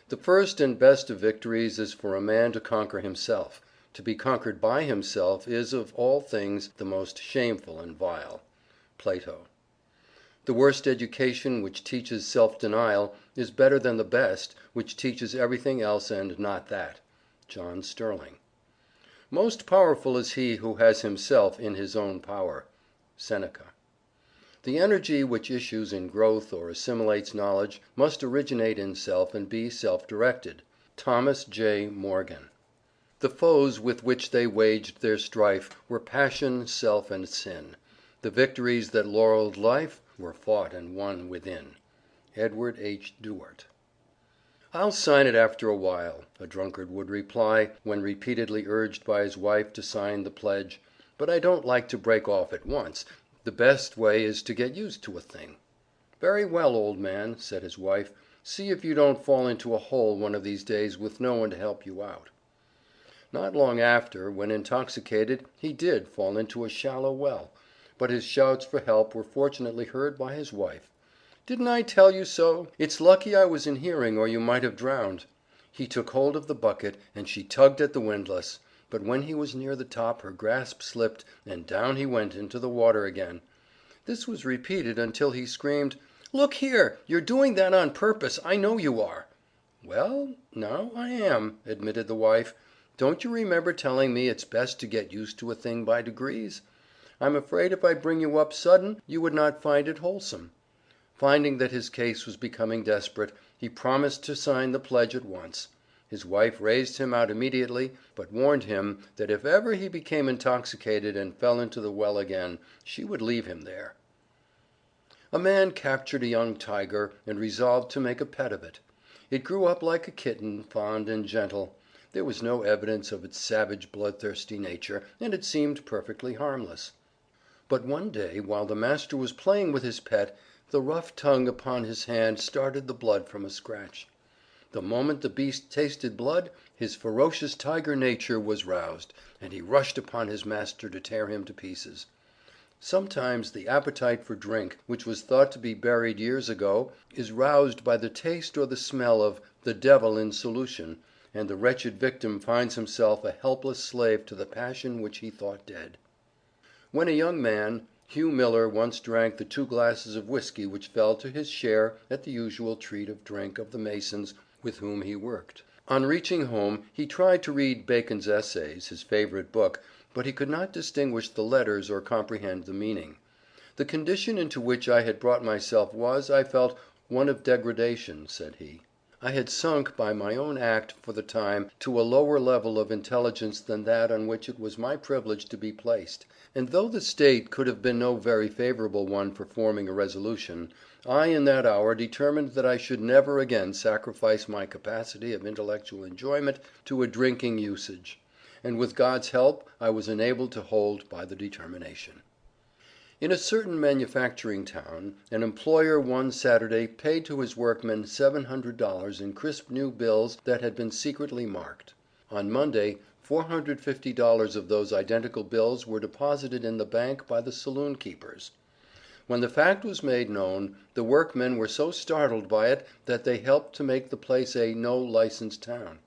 The first and best of victories is for a man to conquer himself. To be conquered by himself is of all things the most shameful and vile. Plato. The worst education, which teaches self-denial, is better than the best, which teaches everything else and not that. John Sterling. Most powerful is he who has himself in his own power. Seneca. The energy which issues in growth or assimilates knowledge must originate in self and be self-directed. Thomas J. Morgan. The foes with which they waged their strife were passion, self, and sin. The victories that laureled life were fought and won within. Edward H. Duart. "I'll sign it after a while," a drunkard would reply when repeatedly urged by his wife to sign the pledge, "but I don't like to break off at once. The best way is to get used to a thing." "Very well, old man," said his wife, See if you don't fall into a hole one of these days with no one to help you out." Not long after, when intoxicated, he did fall into a shallow well, but his shouts for help were fortunately heard by his wife. "Didn't I tell you so? It's lucky I was in hearing, or you might have drowned." He took hold of the bucket, and she tugged at the windlass, but when he was near the top her grasp slipped, and down he went into the water again. This was repeated until he screamed, "Look here, you're doing that on purpose, I know you are." "Well, now I am," admitted the wife. "Don't you remember telling me it's best to get used to a thing by degrees? I'm afraid if I bring you up sudden you would not find it wholesome." Finding that his case was becoming desperate, he promised to sign the pledge at once. His wife raised him out immediately, but warned him that if ever he became intoxicated and fell into the well again, she would leave him there. A man captured a young tiger and resolved to make a pet of it. It grew up like a kitten, fond and gentle. There was no evidence of its savage, bloodthirsty nature, and it seemed perfectly harmless. But one day, while the master was playing with his pet, the rough tongue upon his hand started the blood from a scratch. The moment the beast tasted blood, his ferocious tiger nature was roused, and he rushed upon his master to tear him to pieces. Sometimes the appetite for drink, which was thought to be buried years ago, is roused by the taste or the smell of "the devil in solution," and the wretched victim finds himself a helpless slave to the passion which he thought dead. When a young man, Hugh Miller once drank the 2 glasses of whiskey which fell to his share at the usual treat of drink of the masons with whom he worked. On reaching home he tried to read Bacon's Essays, his favorite book, but he could not distinguish the letters or comprehend the meaning. "The condition into which I had brought myself was, I felt, one of degradation," said he. "I had sunk by my own act for the time to a lower level of intelligence than that on which it was my privilege to be placed, and though the state could have been no very favorable one for forming a resolution, I in that hour determined that I should never again sacrifice my capacity of intellectual enjoyment to a drinking usage, and with God's help I was enabled to hold by the determination." In a certain manufacturing town, an employer one Saturday paid to his workmen $700 in crisp new bills that had been secretly marked. On Monday, $450 of those identical bills were deposited in the bank by the saloon keepers. When the fact was made known, the workmen were so startled by it that they helped to make the place a "no license" town.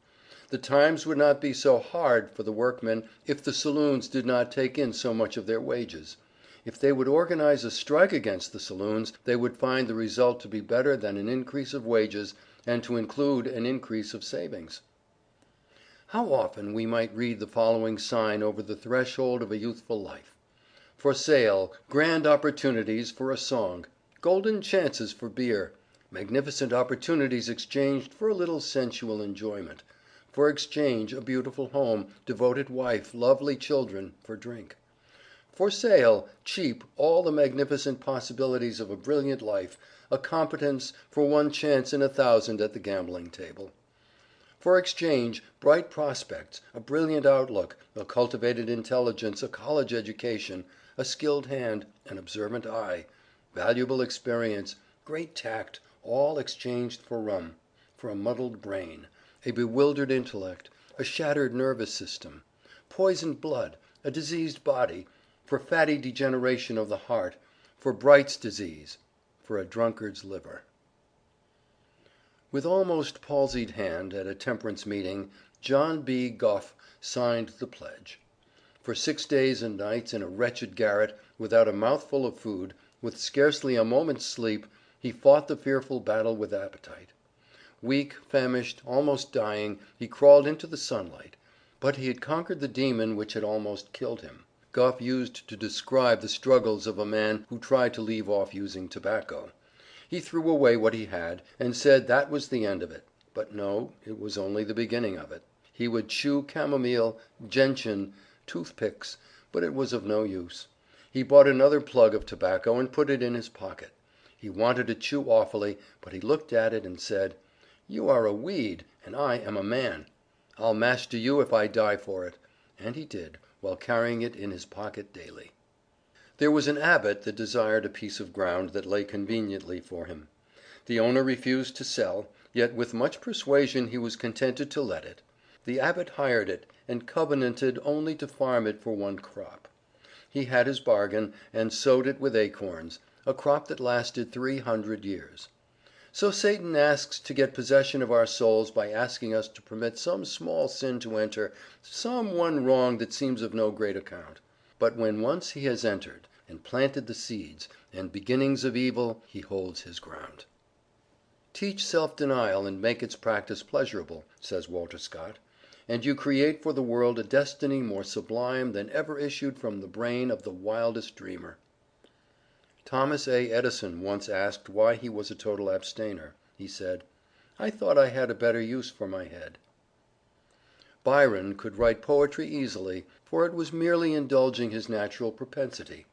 The times would not be so hard for the workmen if the saloons did not take in so much of their wages. If they would organize a strike against the saloons, they would find the result to be better than an increase of wages, and to include an increase of savings. How often we might read the following sign over the threshold of a youthful life: "For sale, grand opportunities for a song, golden chances for beer, magnificent opportunities exchanged for a little sensual enjoyment, for exchange a beautiful home, devoted wife, lovely children, for drink. For sale, cheap, all the magnificent possibilities of a brilliant life, a competence for one chance in 1,000 at the gambling table. For exchange, bright prospects, a brilliant outlook, a cultivated intelligence, a college education, a skilled hand, an observant eye, valuable experience, great tact, all exchanged for rum, for a muddled brain, a bewildered intellect, a shattered nervous system, poisoned blood, a diseased body, for fatty degeneration of the heart, for Bright's disease, for a drunkard's liver." With almost palsied hand, at a temperance meeting, John B. Gough signed the pledge. For 6 days and nights, in a wretched garret, without a mouthful of food, with scarcely a moment's sleep, he fought the fearful battle with appetite. Weak, famished, almost dying, he crawled into the sunlight, but he had conquered the demon which had almost killed him. Gough used to describe the struggles of a man who tried to leave off using tobacco. He threw away what he had, and said that was the end of it. But no, it was only the beginning of it. He would chew chamomile, gentian, toothpicks, but it was of no use. He bought another plug of tobacco and put it in his pocket. He wanted to chew awfully, but he looked at it and said, "You are a weed, and I am a man. I'll master you if I die for it." And he did, while carrying it in his pocket daily. There was an abbot that desired a piece of ground that lay conveniently for him. The owner refused to sell, yet with much persuasion he was contented to let it. The abbot hired it, and covenanted only to farm it for one crop. He had his bargain, and sowed it with acorns, a crop that lasted 300 years. So Satan asks to get possession of our souls by asking us to permit some small sin to enter, some one wrong that seems of no great account. But when once he has entered, and planted the seeds and beginnings of evil, he holds his ground. Teach self-denial and make its practice pleasurable, says Walter Scott, and you create for the world a destiny more sublime than ever issued from the brain of the wildest dreamer. Thomas A. Edison once asked why he was a total abstainer. He said, "I thought I had a better use for my head." Byron could write poetry easily, for it was merely indulging his natural propensity.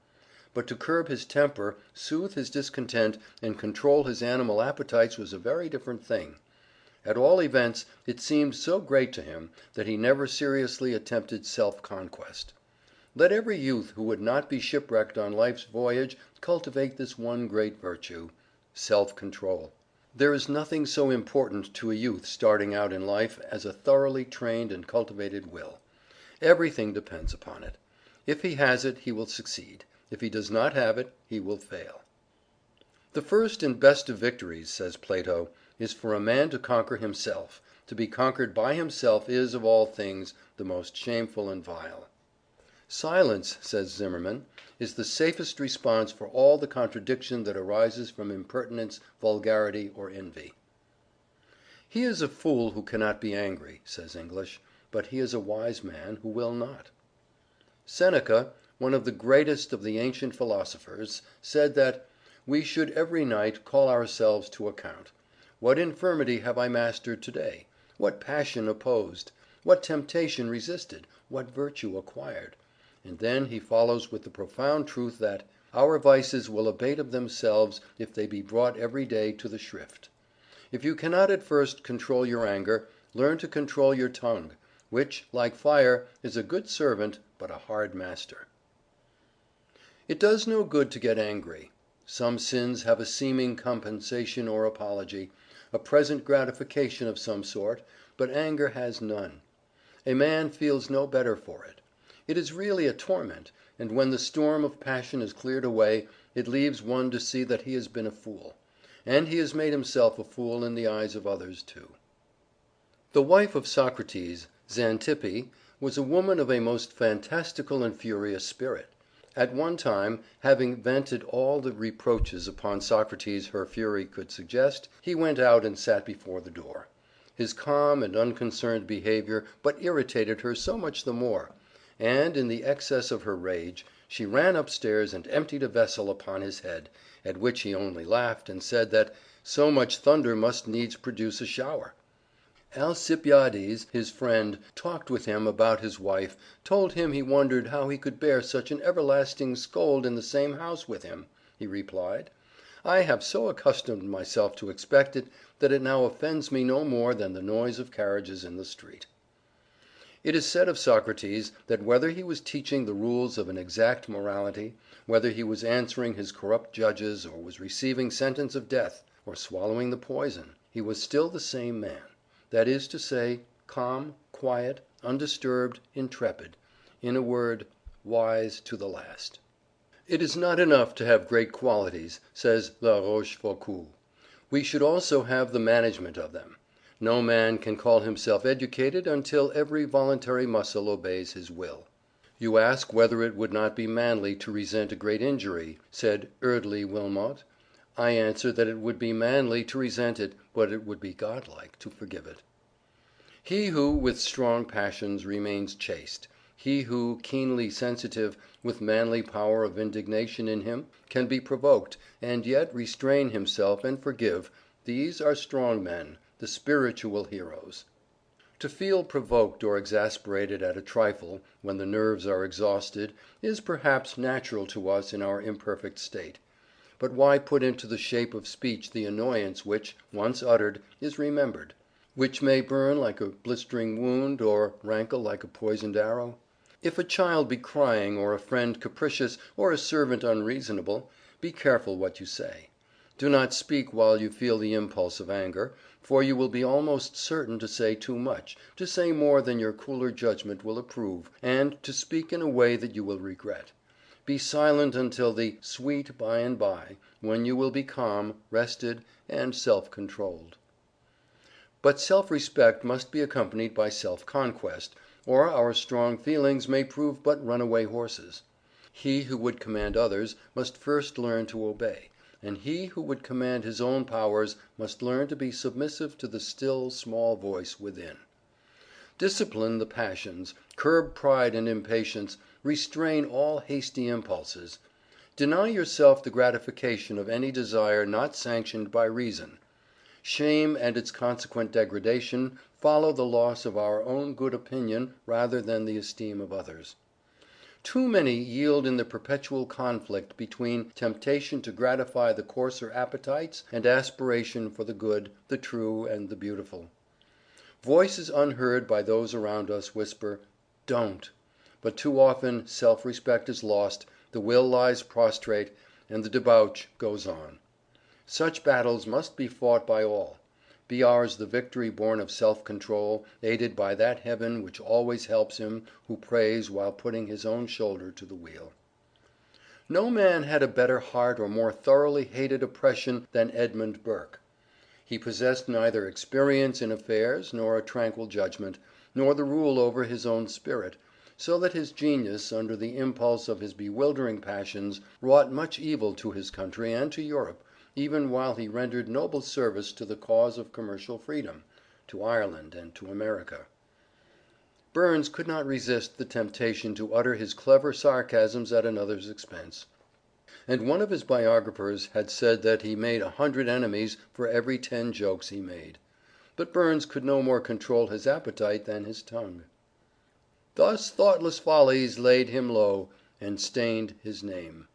But to curb his temper, soothe his discontent, and control his animal appetites was a very different thing. At all events, it seemed so great to him that he never seriously attempted self-conquest. Let every youth who would not be shipwrecked on life's voyage cultivate this one great virtue, self-control. There is nothing so important to a youth starting out in life as a thoroughly trained and cultivated will. Everything depends upon it. If he has it, he will succeed. If he does not have it, he will fail. The first and best of victories, says Plato, is for a man to conquer himself. To be conquered by himself is, of all things, the most shameful and vile. Silence, says Zimmerman, is the safest response for all the contradiction that arises from impertinence, vulgarity, or envy. He is a fool who cannot be angry, says English, but he is a wise man who will not. Seneca, one of the greatest of the ancient philosophers, said that we should every night call ourselves to account. What infirmity have I mastered today? What passion opposed? What temptation resisted? What virtue acquired? And then he follows with the profound truth that our vices will abate of themselves if they be brought every day to the shrift. If you cannot at first control your anger, learn to control your tongue, which, like fire, is a good servant but a hard master. It does no good to get angry. Some sins have a seeming compensation or apology, a present gratification of some sort, but anger has none. A man feels no better for it. It is really a torment, and when the storm of passion is cleared away, it leaves one to see that he has been a fool. And he has made himself a fool in the eyes of others too. The wife of Socrates, Xanthippe, was a woman of a most fantastical and furious spirit. At one time, having vented all the reproaches upon Socrates her fury could suggest, he went out and sat before the door. His calm and unconcerned behavior but irritated her so much the more, and, in the excess of her rage, she ran upstairs and emptied a vessel upon his head, at which he only laughed, and said that so much thunder must needs produce a shower. Alcibiades, his friend, talked with him about his wife, told him he wondered how he could bear such an everlasting scold in the same house with him. He replied, "I have so accustomed myself to expect it, that it now offends me no more than the noise of carriages in the street." It is said of Socrates that whether he was teaching the rules of an exact morality, whether he was answering his corrupt judges, or was receiving sentence of death, or swallowing the poison, he was still the same man, that is to say, calm, quiet, undisturbed, intrepid, in a word, wise to the last. It is not enough to have great qualities, says La Rochefoucauld. We should also have the management of them. No man can call himself educated until every voluntary muscle obeys his will. You ask whether it would not be manly to resent a great injury, said Eardley Wilmot. I answer that it would be manly to resent it, but it would be godlike to forgive it. He who, with strong passions, remains chaste, he who, keenly sensitive, with manly power of indignation in him, can be provoked, and yet restrain himself and forgive, these are strong men, the spiritual heroes. To feel provoked or exasperated at a trifle, when the nerves are exhausted, is perhaps natural to us in our imperfect state. But why put into the shape of speech the annoyance which, once uttered, is remembered, which may burn like a blistering wound, or rankle like a poisoned arrow? If a child be crying, or a friend capricious, or a servant unreasonable, be careful what you say. Do not speak while you feel the impulse of anger, for you will be almost certain to say too much, to say more than your cooler judgment will approve, and to speak in a way that you will regret. Be silent until the sweet by and by, when you will be calm, rested, and self-controlled. But self-respect must be accompanied by self-conquest, or our strong feelings may prove but runaway horses. He who would command others must first learn to obey, and he who would command his own powers must learn to be submissive to the still, small voice within. Discipline the passions, curb pride and impatience, restrain all hasty impulses. Deny yourself the gratification of any desire not sanctioned by reason. Shame and its consequent degradation follow the loss of our own good opinion rather than the esteem of others. Too many yield in the perpetual conflict between temptation to gratify the coarser appetites and aspiration for the good, the true, and the beautiful. Voices unheard by those around us whisper, "Don't," but too often self-respect is lost, the will lies prostrate, and the debauch goes on. Such battles must be fought by all. Be ours the victory born of self-control, aided by that heaven which always helps him who prays while putting his own shoulder to the wheel. No man had a better heart or more thoroughly hated oppression than Edmund Burke. He possessed neither experience in affairs, nor a tranquil judgment, nor the rule over his own spirit, so that his genius, under the impulse of his bewildering passions, wrought much evil to his country and to Europe, even while he rendered noble service to the cause of commercial freedom, to Ireland and to America. Burns could not resist the temptation to utter his clever sarcasms at another's expense, and one of his biographers had said that he made 100 enemies for every 10 jokes he made. But Burns could no more control his appetite than his tongue. Thus thoughtless follies laid him low, and stained his name.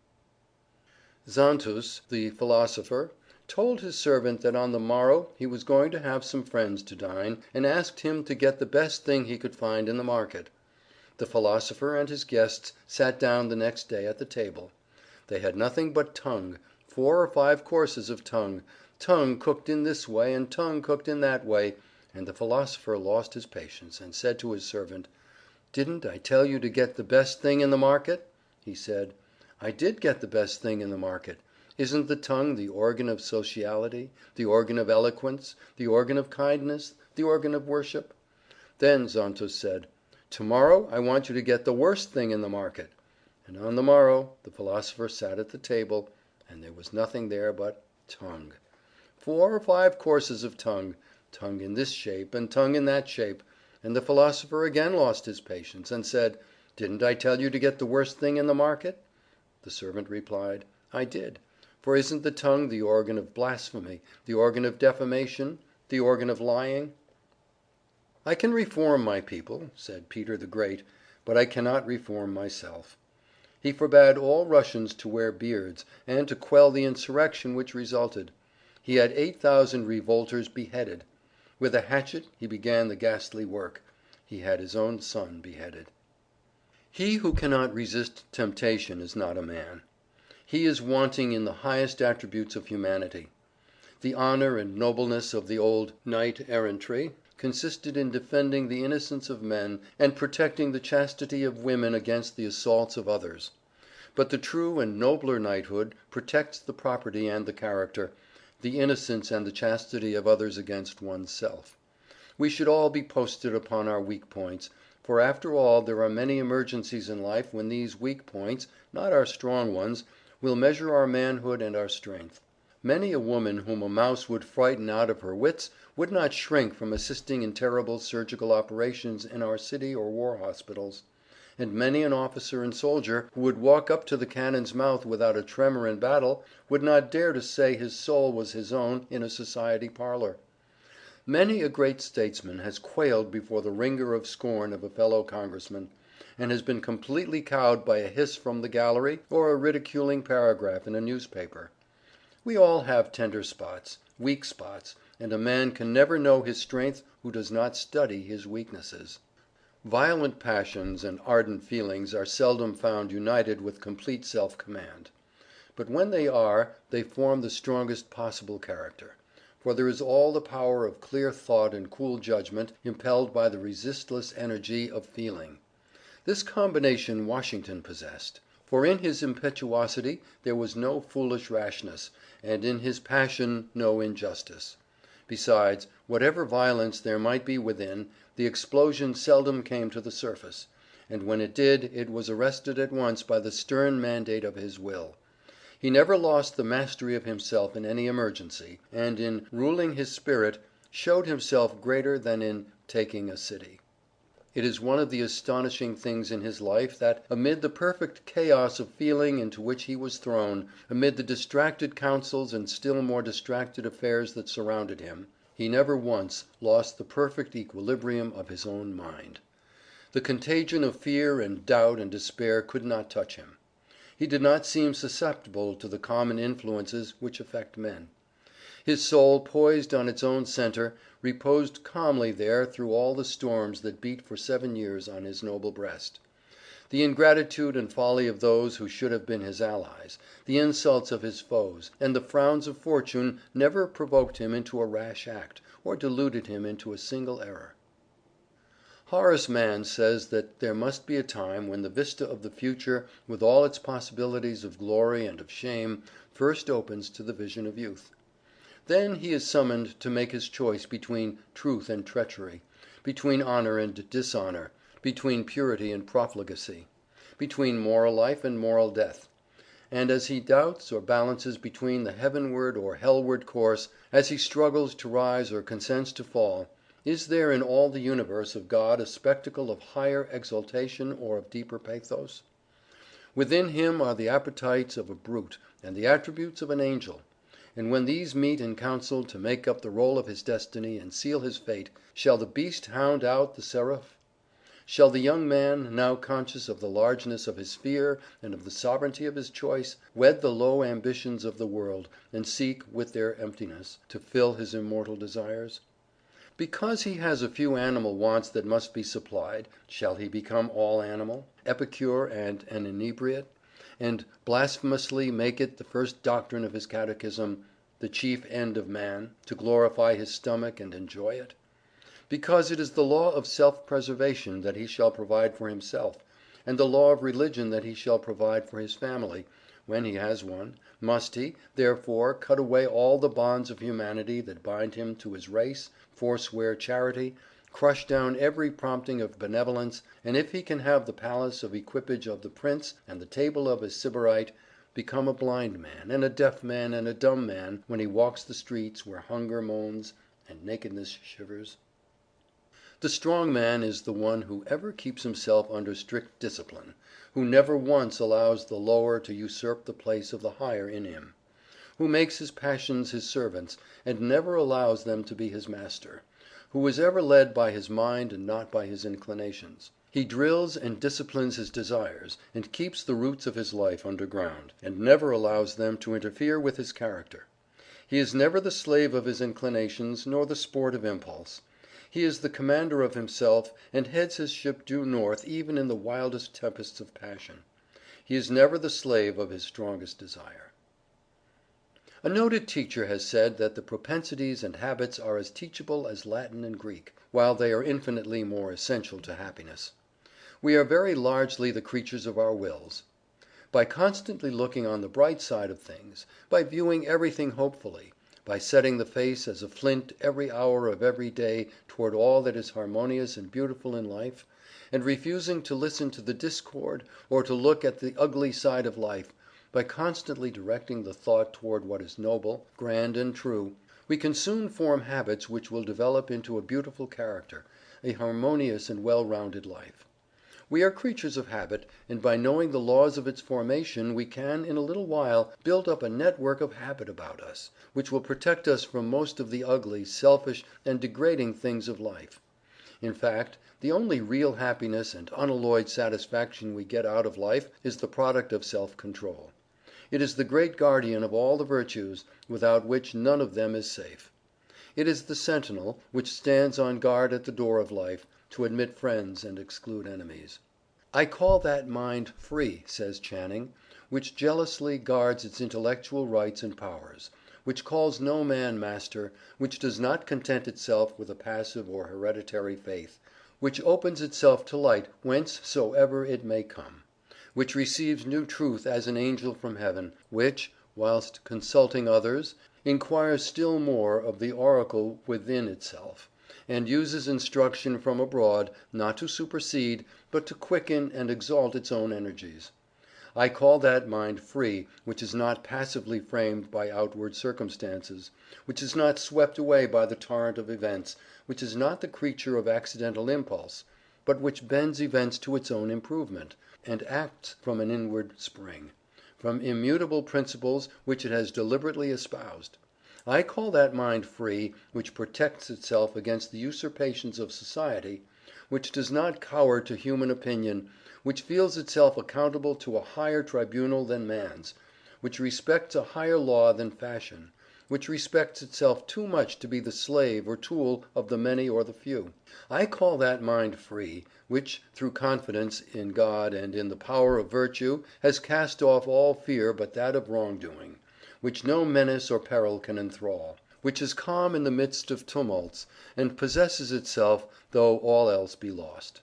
Xantus, the philosopher, told his servant that on the morrow he was going to have some friends to dine, and asked him to get the best thing he could find in the market. The philosopher and his guests sat down the next day at the table. They had nothing but tongue, 4 or 5 courses of tongue cooked in this way and tongue cooked in that way, and the philosopher lost his patience, and said to his servant, "Didn't I tell you to get the best thing in the market?" He said, "I did get the best thing in the market. Isn't the tongue the organ of sociality, the organ of eloquence, the organ of kindness, the organ of worship?" Then Xantus said, "Tomorrow I want you to get the worst thing in the market." And on the morrow the philosopher sat at the table, and there was nothing there but tongue. 4 or 5 courses of tongue in this shape and tongue in that shape, and the philosopher again lost his patience, and said, "Didn't I tell you to get the worst thing in the market?" The servant replied, "I did, for isn't the tongue the organ of blasphemy, the organ of defamation, the organ of lying?" "I can reform my people," said Peter the Great, "but I cannot reform myself." He forbade all Russians to wear beards, and to quell the insurrection which resulted. He had 8,000 revolters beheaded. With a hatchet he began the ghastly work. He had his own son beheaded. He who cannot resist temptation is not a man. He is wanting in the highest attributes of humanity. The honor and nobleness of the old knight errantry consisted in defending the innocence of men and protecting the chastity of women against the assaults of others. But the true and nobler knighthood protects the property and the character, the innocence and the chastity of others against one's self. We should all be posted upon our weak points, for after all there are many emergencies in life when these weak points, not our strong ones, will measure our manhood and our strength. Many a woman whom a mouse would frighten out of her wits would not shrink from assisting in terrible surgical operations in our city or war hospitals, and many an officer and soldier who would walk up to the cannon's mouth without a tremor in battle would not dare to say his soul was his own in a society parlor. Many a great statesman has quailed before the ringer of scorn of a fellow congressman, and has been completely cowed by a hiss from the gallery or a ridiculing paragraph in a newspaper. We all have tender spots, weak spots, and a man can never know his strength who does not study his weaknesses. Violent passions and ardent feelings are seldom found united with complete self-command. but when they are, they form the strongest possible character, for there is all the power of clear thought and cool judgment impelled by the resistless energy of feeling. This combination Washington possessed, for in his impetuosity there was no foolish rashness, and in his passion no injustice. Besides, whatever violence there might be within, the explosion seldom came to the surface, and when it did it was arrested at once by the stern mandate of his will. He never lost the mastery of himself in any emergency, and in ruling his spirit showed himself greater than in taking a city. It is one of the astonishing things in his life that, amid the perfect chaos of feeling into which he was thrown, amid the distracted counsels and still more distracted affairs that surrounded him, he never once lost the perfect equilibrium of his own mind. The contagion of fear and doubt and despair could not touch him. He did not seem susceptible to the common influences which affect men. His soul, poised on its own center, reposed calmly there through all the storms that beat for 7 years on his noble breast. The ingratitude and folly of those who should have been his allies, the insults of his foes, and the frowns of fortune never provoked him into a rash act, or deluded him into a single error. Horace Mann says that there must be a time when the vista of the future, with all its possibilities of glory and of shame, first opens to the vision of youth. Then he is summoned to make his choice between truth and treachery, between honor and dishonor, between purity and profligacy, between moral life and moral death. And as he doubts or balances between the heavenward or hellward course, as he struggles to rise or consents to fall, is there in all the universe of God a spectacle of higher exaltation or of deeper pathos? Within him are the appetites of a brute and the attributes of an angel. And when these meet in council to make up the roll of his destiny and seal his fate, shall the beast hound out the seraph? Shall the young man, now conscious of the largeness of his sphere and of the sovereignty of his choice, wed the low ambitions of the world, and seek, with their emptiness, to fill his immortal desires? Because he has a few animal wants that must be supplied, shall he become all animal, epicure and an inebriate, and blasphemously make it the first doctrine of his catechism, the chief end of man, to glorify his stomach and enjoy it? Because it is the law of self-preservation that he shall provide for himself, and the law of religion that he shall provide for his family, when he has one, must he, therefore, cut away all the bonds of humanity that bind him to his race, forswear charity, crush down every prompting of benevolence, and if he can have the palace of equipage of the prince and the table of a sybarite, become a blind man and a deaf man and a dumb man when he walks the streets where hunger moans and nakedness shivers? The strong man is the one who ever keeps himself under strict discipline, who never once allows the lower to usurp the place of the higher in him, who makes his passions his servants and never allows them to be his master, who is ever led by his mind and not by his inclinations. He drills and disciplines his desires, and keeps the roots of his life underground, and never allows them to interfere with his character. He is never the slave of his inclinations, nor the sport of impulse. He is the commander of himself, and heads his ship due north even in the wildest tempests of passion. He is never the slave of his strongest desire. A noted teacher has said that the propensities and habits are as teachable as Latin and Greek, while they are infinitely more essential to happiness. We are very largely the creatures of our wills. By constantly looking on the bright side of things, by viewing everything hopefully, by setting the face as a flint every hour of every day toward all that is harmonious and beautiful in life, and refusing to listen to the discord or to look at the ugly side of life, by constantly directing the thought toward what is noble, grand and true, we can soon form habits which will develop into a beautiful character, a harmonious and well-rounded life. We are creatures of habit, and by knowing the laws of its formation we can, in a little while, build up a network of habit about us, which will protect us from most of the ugly, selfish, and degrading things of life. In fact, the only real happiness and unalloyed satisfaction we get out of life is the product of self-control. It is the great guardian of all the virtues, without which none of them is safe. It is the sentinel which stands on guard at the door of life, to admit friends and exclude enemies. "I call that mind free," says Channing, which jealously guards its intellectual rights and powers, which calls no man master, which does not content itself with a passive or hereditary faith, which opens itself to light whencesoever it may come, which receives new truth as an angel from heaven, which, whilst consulting others, inquires still more of the oracle within itself, and uses instruction from abroad, not to supersede, but to quicken and exalt its own energies. I call that mind free which is not passively framed by outward circumstances, which is not swept away by the torrent of events, which is not the creature of accidental impulse, but which bends events to its own improvement, and acts from an inward spring, from immutable principles which it has deliberately espoused. I call that mind free which protects itself against the usurpations of society, which does not cower to human opinion, which feels itself accountable to a higher tribunal than man's, which respects a higher law than fashion, which respects itself too much to be the slave or tool of the many or the few. I call that mind free, which, through confidence in God and in the power of virtue, has cast off all fear but that of wrongdoing, which no menace or peril can enthrall, which is calm in the midst of tumults, and possesses itself though all else be lost.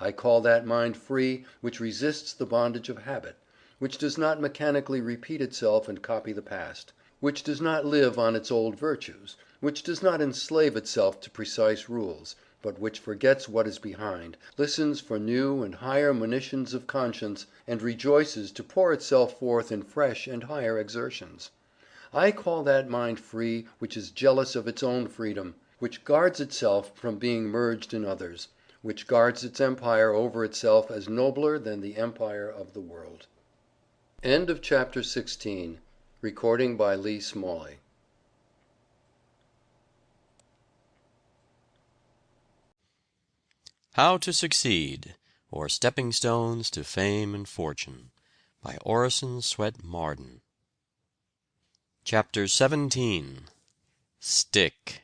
I call that mind free which resists the bondage of habit, which does not mechanically repeat itself and copy the past, which does not live on its old virtues, which does not enslave itself to precise rules, but which forgets what is behind, listens for new and higher monitions of conscience, and rejoices to pour itself forth in fresh and higher exertions. I call that mind free which is jealous of its own freedom, which guards itself from being merged in others, which guards its empire over itself as nobler than the empire of the world. End of chapter 16. Recording by Lee Smalley.
How to Succeed, or Stepping Stones to Fame and Fortune, by Orison, Swett, Marden. Chapter 17. Stick.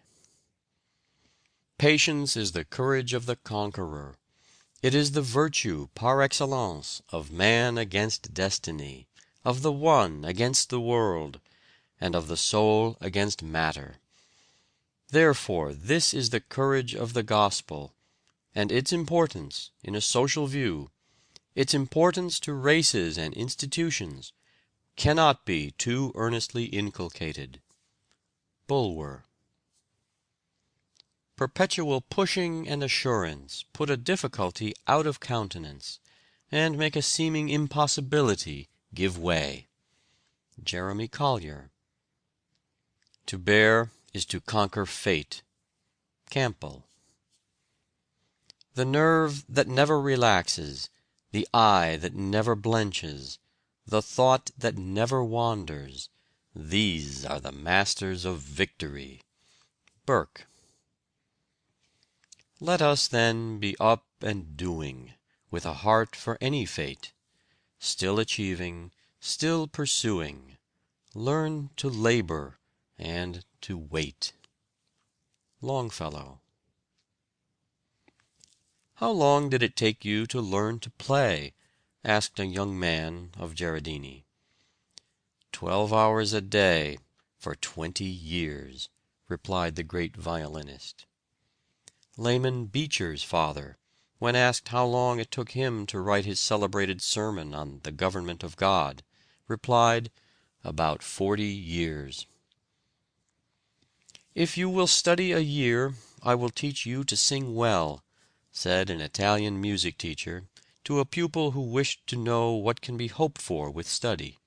Patience is the courage of the conqueror. It is the virtue par excellence of man against destiny, of the one against the world, and of the soul against matter. Therefore this is the courage of the gospel, and its importance, in a social view, its importance to races and institutions, cannot be too earnestly inculcated. Bulwer. Perpetual pushing and assurance put a difficulty out of countenance, and make a seeming impossibility give way. Jeremy Collier. To bear is to conquer fate. Campbell. The nerve that never relaxes, the eye that never blenches, the thought that never wanders, these are the masters of victory. Burke. Let us then be up and doing, with a heart for any fate, still achieving, still pursuing, learn to labor and to wait. Longfellow. How long did it take you to learn to play? Asked a young man of Gerardini. 12 hours a day for 20 years, replied the great violinist. Layman Beecher's father, when asked how long it took him to write his celebrated sermon on the government of God, replied, about 40 years. If you will study a year, I will teach you to sing well, said an Italian music teacher to a pupil who wished to know what can be hoped for with study.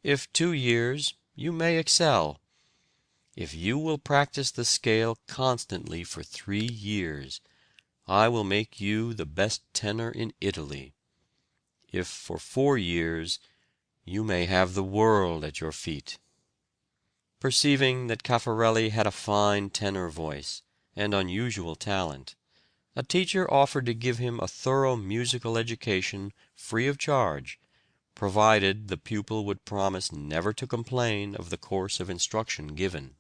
If 2 years, you may excel. If you will practice the scale constantly for 3 years, I will make you the best tenor in Italy. If for 4 years, you may have the world at your feet. Perceiving that Caffarelli had a fine tenor voice and unusual talent, a teacher offered to give him a thorough musical education free of charge, provided the pupil would promise never to complain of the course of instruction given.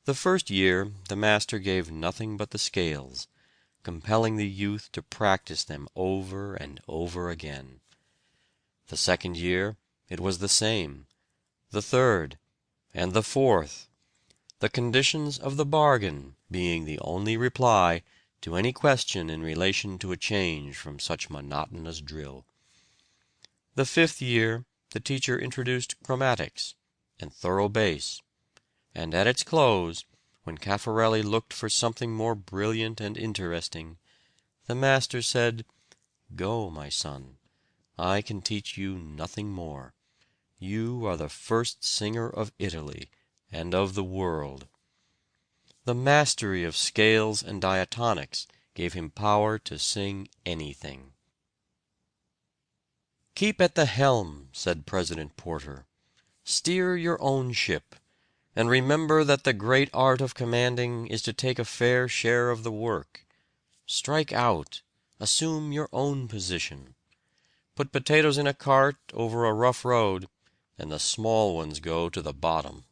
The first year the master gave nothing but the scales, compelling the youth to practice them over and over again. The second year it was the same, the third, and the fourth, the conditions of the bargain being the only reply to any question in relation to a change from such monotonous drill. The fifth year the teacher introduced chromatics and thorough bass, and at its close, when Caffarelli looked for something more brilliant and interesting, the master said, "Go, my son, I can teach you nothing more. You are the first singer of Italy and of the world." The mastery of scales and diatonics gave him power to sing anything. "Keep at the helm," said President Porter. "Steer your own ship, and remember that the great art of commanding is to take a fair share of the work. Strike out, assume your own position. Put potatoes in a cart over a rough road, and the small ones go to the bottom."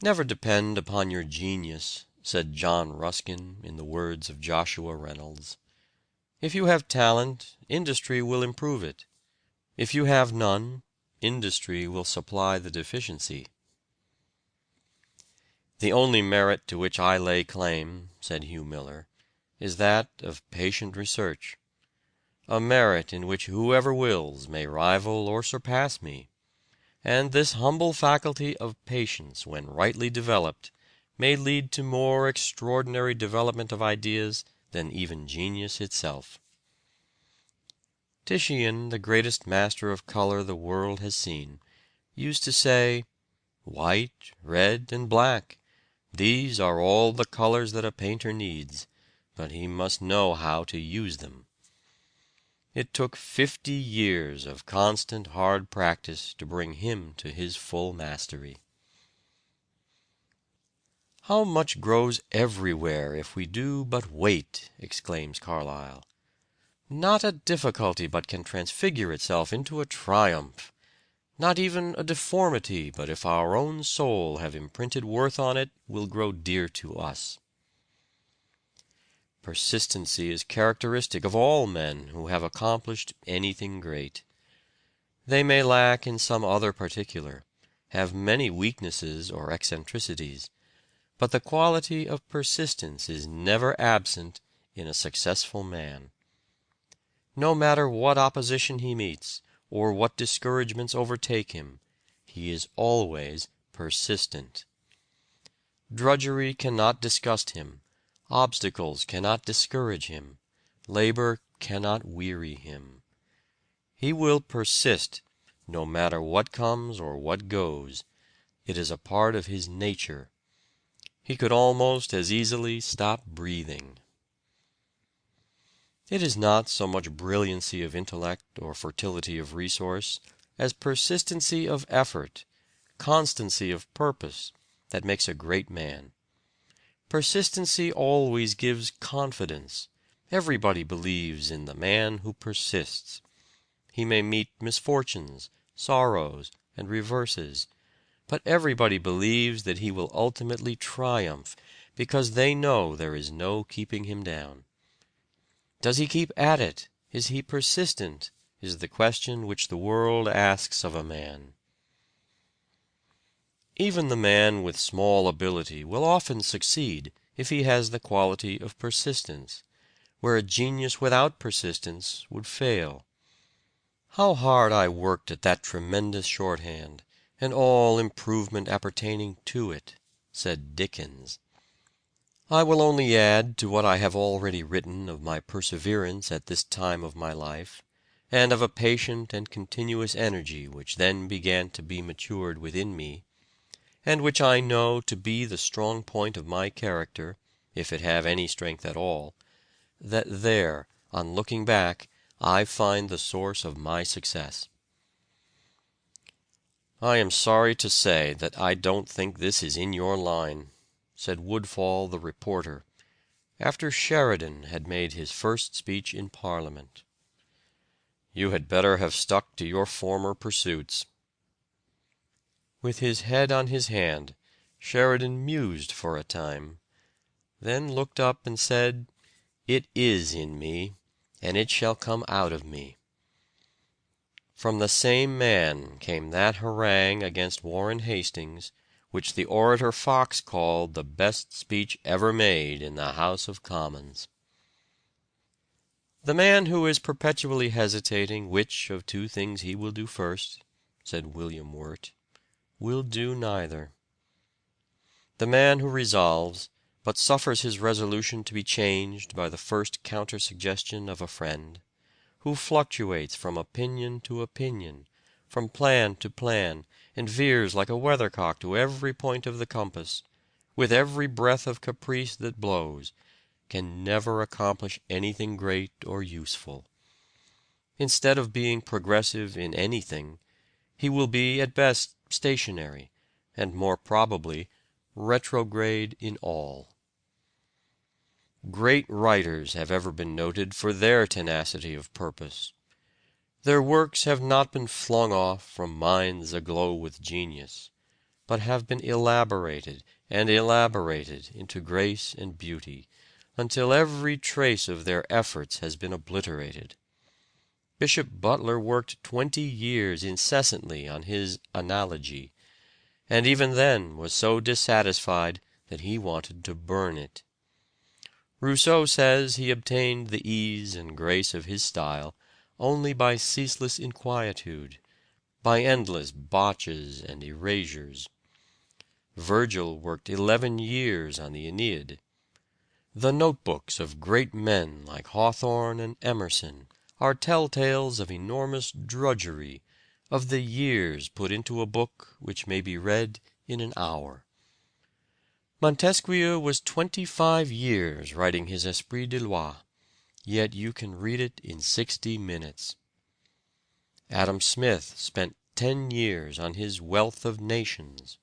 "Never depend upon your genius," said John Ruskin in the words of Joshua Reynolds. "If you have talent, industry will improve it. If you have none, industry will supply the deficiency." "The only merit to which I lay claim," said Hugh Miller, "is that of patient research. A merit in which whoever wills may rival or surpass me. And this humble faculty of patience, when rightly developed, may lead to more extraordinary development of ideas than even genius itself." Titian, the greatest master of color the world has seen, used to say, "White, red, and black, these are all the colors that a painter needs, but he must know how to use them." It took 50 years of constant hard practice to bring him to his full mastery. "How much grows everywhere if we do but wait!" exclaims Carlyle. "Not a difficulty but can transfigure itself into a triumph. Not even a deformity but if our own soul have imprinted worth on it will grow dear to us." Persistency is characteristic of all men who have accomplished anything great. They may lack in some other particular, have many weaknesses or eccentricities, but the quality of persistence is never absent in a successful man. No matter what opposition he meets, or what discouragements overtake him, he is always persistent. Drudgery cannot disgust him. Obstacles cannot discourage him. Labor cannot weary him. He will persist, no matter what comes or what goes. It is a part of his nature. He could almost as easily stop breathing. It is not so much brilliancy of intellect or fertility of resource as persistency of effort, constancy of purpose, that makes a great man. Persistency always gives confidence. Everybody believes in the man who persists. He may meet misfortunes, sorrows, and reverses, but everybody believes that he will ultimately triumph, because they know there is no keeping him down. Does he keep at it? Is he persistent? Is the question which the world asks of a man. Even the man with small ability will often succeed if he has the quality of persistence, where a genius without persistence would fail. "How hard I worked at that tremendous shorthand, and all improvement appertaining to it," said Dickens. I will only add to what I have already written of my perseverance at this time of my life, and of a patient and continuous energy which then began to be matured within me, and which I know to be the strong point of my character, if it have any strength at all, that there, on looking back, I find the source of my success. "I am sorry to say that I don't think this is in your line," said Woodfall the reporter, after Sheridan had made his first speech in Parliament. "You had better have stuck to your former pursuits." With his head on his hand, Sheridan mused for a time, then looked up and said, "It is in me, and it shall come out of me." From the same man came that harangue against Warren Hastings, which the orator Fox called the best speech ever made in the House of Commons. "The man who is perpetually hesitating which of two things he will do first," said William Wirt, "will do neither. The man who resolves, but suffers his resolution to be changed by the first counter-suggestion of a friend, who fluctuates from opinion to opinion, from plan to plan, and veers like a weathercock to every point of the compass, with every breath of caprice that blows, can never accomplish anything great or useful. Instead of being progressive in anything, he will be at best stationary, and more probably retrograde in all." Great writers have ever been noted for their tenacity of purpose. Their works have not been flung off from minds aglow with genius, but have been elaborated and elaborated into grace and beauty, until every trace of their efforts has been obliterated. Bishop Butler worked 20 years incessantly on his Analogy, and even then was so dissatisfied that he wanted to burn it. Rousseau says he obtained the ease and grace of his style only by ceaseless inquietude, by endless botches and erasures. Virgil worked 11 years on the Aeneid. The notebooks of great men like Hawthorne and Emerson are telltales of enormous drudgery, of the years put into a book which may be read in an hour. Montesquieu was 25 years writing his Esprit de Loi, yet you can read it in 60 minutes. Adam Smith spent 10 years on his Wealth of Nations.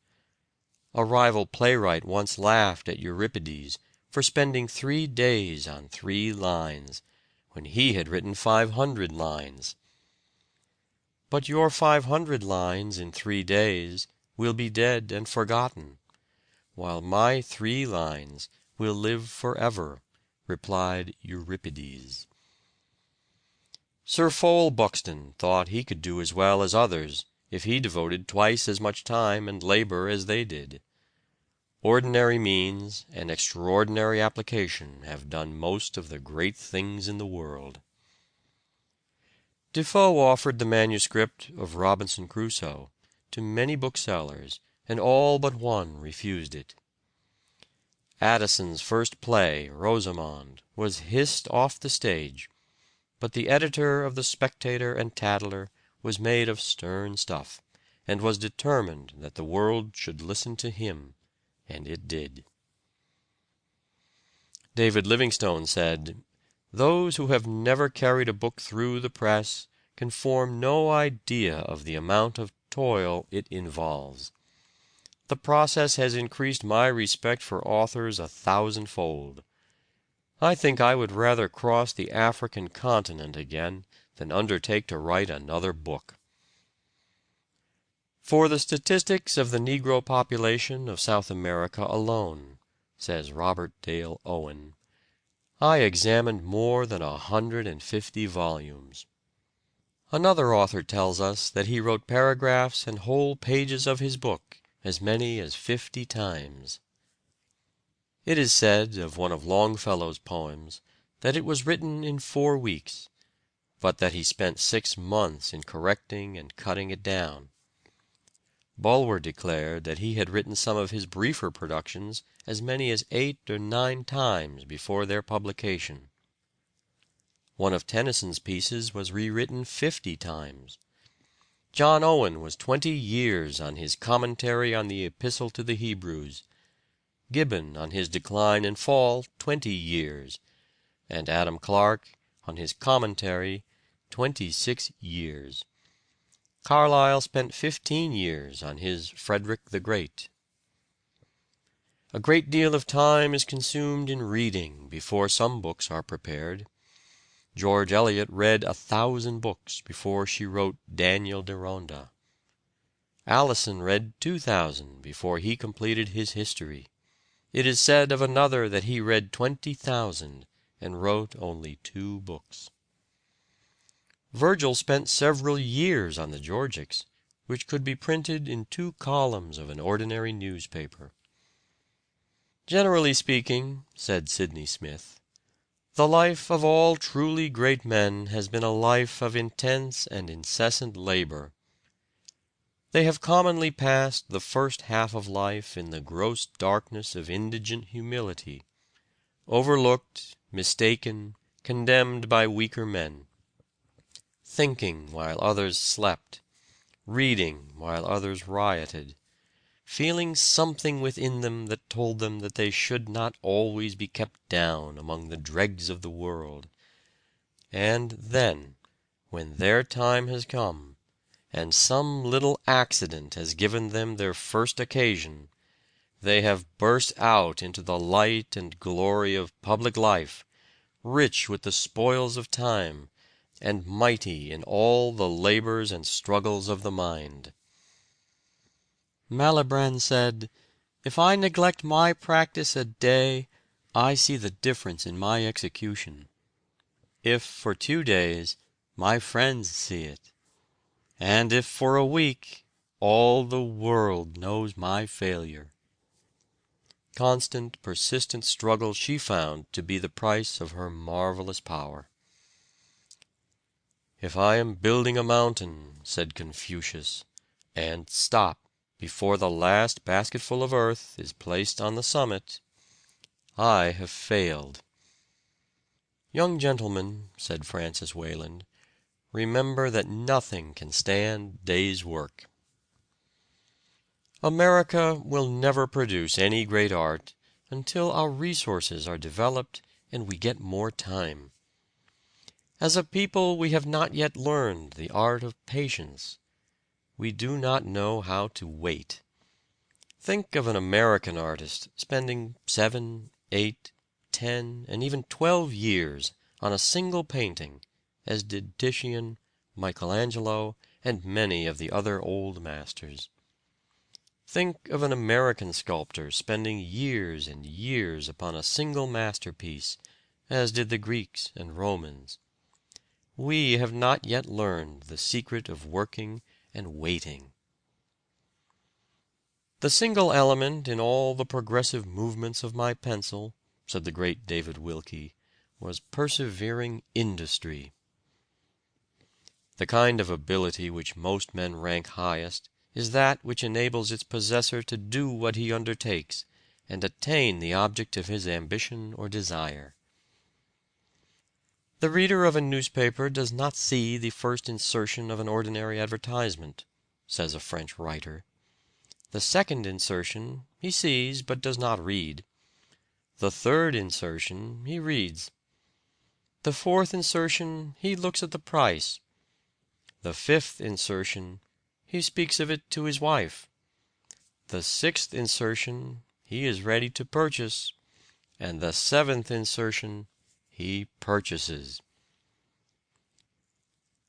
A rival playwright once laughed at Euripides for spending 3 days on 3 lines, when he had written 500 lines. But your 500 lines in 3 days will be dead and forgotten, while my 3 lines will live forever, replied Euripides. Sir Fowell Buxton thought he could do as well as others if he devoted twice as much time and labor as they did. Ordinary means and extraordinary application have done most of the great things in the world. Defoe offered the manuscript of Robinson Crusoe to many booksellers, and all but one refused it. Addison's first play, Rosamond, was hissed off the stage, but the editor of the Spectator and Tatler was made of stern stuff, and was determined that the world should listen to him, and it did. David Livingstone said, "Those who have never carried a book through the press can form no idea of the amount of toil it involves. The process has increased my respect for authors 1,000-fold. I think I would rather cross the African continent again than undertake to write another book." "For the statistics of the Negro population of South America alone," says Robert Dale Owen, "I examined more than 150 volumes." Another author tells us that he wrote paragraphs and whole pages of his book as many as 50 times. It is said of one of Longfellow's poems that it was written in 4 weeks, but that he spent 6 months in correcting and cutting it down. Bulwer declared that he had written some of his briefer productions as many as 8 or 9 times before their publication. One of Tennyson's pieces was rewritten 50 times. John Owen was 20 years on his commentary on the Epistle to the Hebrews. Gibbon on his Decline and Fall 20 years, and Adam Clarke on his commentary 26 years. Carlyle spent 15 years on his Frederick the Great. A great deal of time is consumed in reading before some books are prepared. George Eliot read 1,000 books before she wrote Daniel Deronda. Alison read 2,000 before he completed his history. It is said of another that he read 20,000 and wrote only 2 books. Virgil spent several years on the Georgics, which could be printed in 2 columns of an ordinary newspaper. "Generally speaking," said Sidney Smith, "the life of all truly great men has been a life of intense and incessant labor. They have commonly passed the first half of life in the gross darkness of indigent humility, overlooked, mistaken, condemned by weaker men, thinking while others slept, reading while others rioted, feeling something within them that told them that they should not always be kept down among the dregs of the world. And then, when their time has come, and some little accident has given them their first occasion, they have burst out into the light and glory of public life, rich with the spoils of time, and mighty in all the labors and struggles of the mind." Malibran said, "If I neglect my practice a day, I see the difference in my execution. If for 2 days, my friends see it. And if for a week, all the world knows my failure." Constant, persistent struggle she found to be the price of her marvelous power. "If I am building a mountain," said Confucius, "and stop before the last basketful of earth is placed on the summit, I have failed." "Young gentlemen," said Francis Wayland, "remember that nothing can stand day's work." America will never produce any great art until our resources are developed and we get more time. As a people we have not yet learned the art of patience. We do not know how to wait. Think of an American artist spending 7, 8, 10, and even 12 years on a single painting, as did Titian, Michelangelo, and many of the other old masters. Think of an American sculptor spending years and years upon a single masterpiece, as did the Greeks and Romans. We have not yet learned the secret of working and waiting. "The single element in all the progressive movements of my pencil," said the great David Wilkie, "was persevering industry." The kind of ability which most men rank highest is that which enables its possessor to do what he undertakes, and attain the object of his ambition or desire. The reader of a newspaper does not see the first insertion of an ordinary advertisement, says a French writer. The second insertion he sees but does not read. The third insertion he reads. The fourth insertion he looks at the price. The fifth insertion he speaks of it to his wife. The sixth insertion he is ready to purchase, and the seventh insertion he purchases.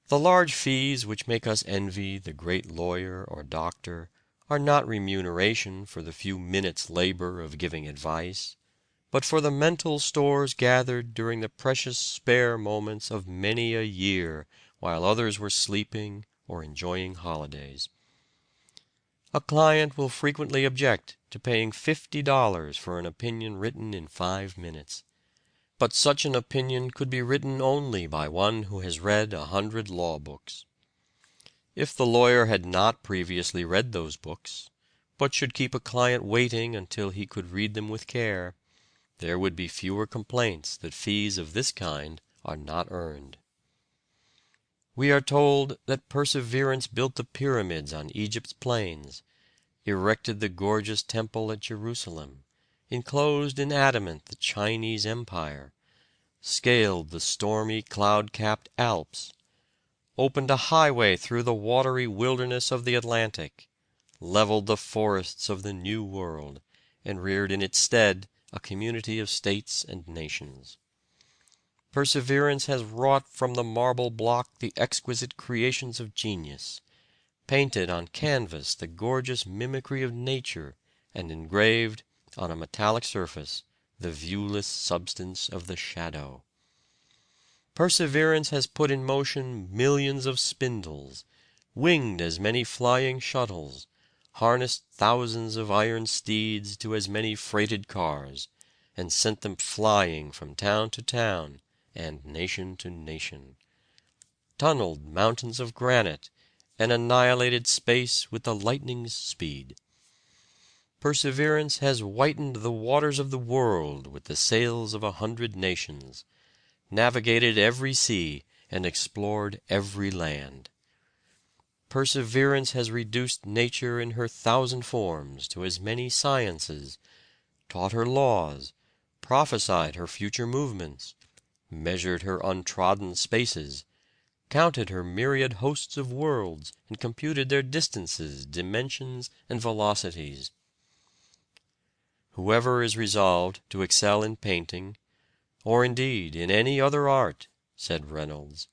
The large fees which make us envy the great lawyer or doctor are not remuneration for the few minutes' labor of giving advice, but for the mental stores gathered during the precious spare moments of many a year while others were sleeping or enjoying holidays. A client will frequently object to paying $50 for an opinion written in 5 minutes. But such an opinion could be written only by one who has read 100 law books. If the lawyer had not previously read those books, but should keep a client waiting until he could read them with care, there would be fewer complaints that fees of this kind are not earned. We are told that perseverance built the pyramids on Egypt's plains, erected the gorgeous temple at Jerusalem, enclosed in adamant the Chinese Empire, scaled the stormy cloud-capped Alps, opened a highway through the watery wilderness of the Atlantic, leveled the forests of the New World, and reared in its stead a community of states and nations. Perseverance has wrought from the marble block the exquisite creations of genius, painted on canvas the gorgeous mimicry of nature, and engraved, on a metallic surface, the viewless substance of the shadow. Perseverance has put in motion millions of spindles, winged as many flying shuttles, harnessed thousands of iron steeds to as many freighted cars, and sent them flying from town to town and nation to nation, tunneled mountains of granite, and annihilated space with the lightning's speed. Perseverance has whitened the waters of the world with the sails of 100 nations, navigated every sea, and explored every land. Perseverance has reduced nature in her 1,000 forms to as many sciences, taught her laws, prophesied her future movements, measured her untrodden spaces, counted her myriad hosts of worlds, and computed their distances, dimensions, and velocities. Whoever is resolved to excel in painting, or indeed in any other art, said Reynolds,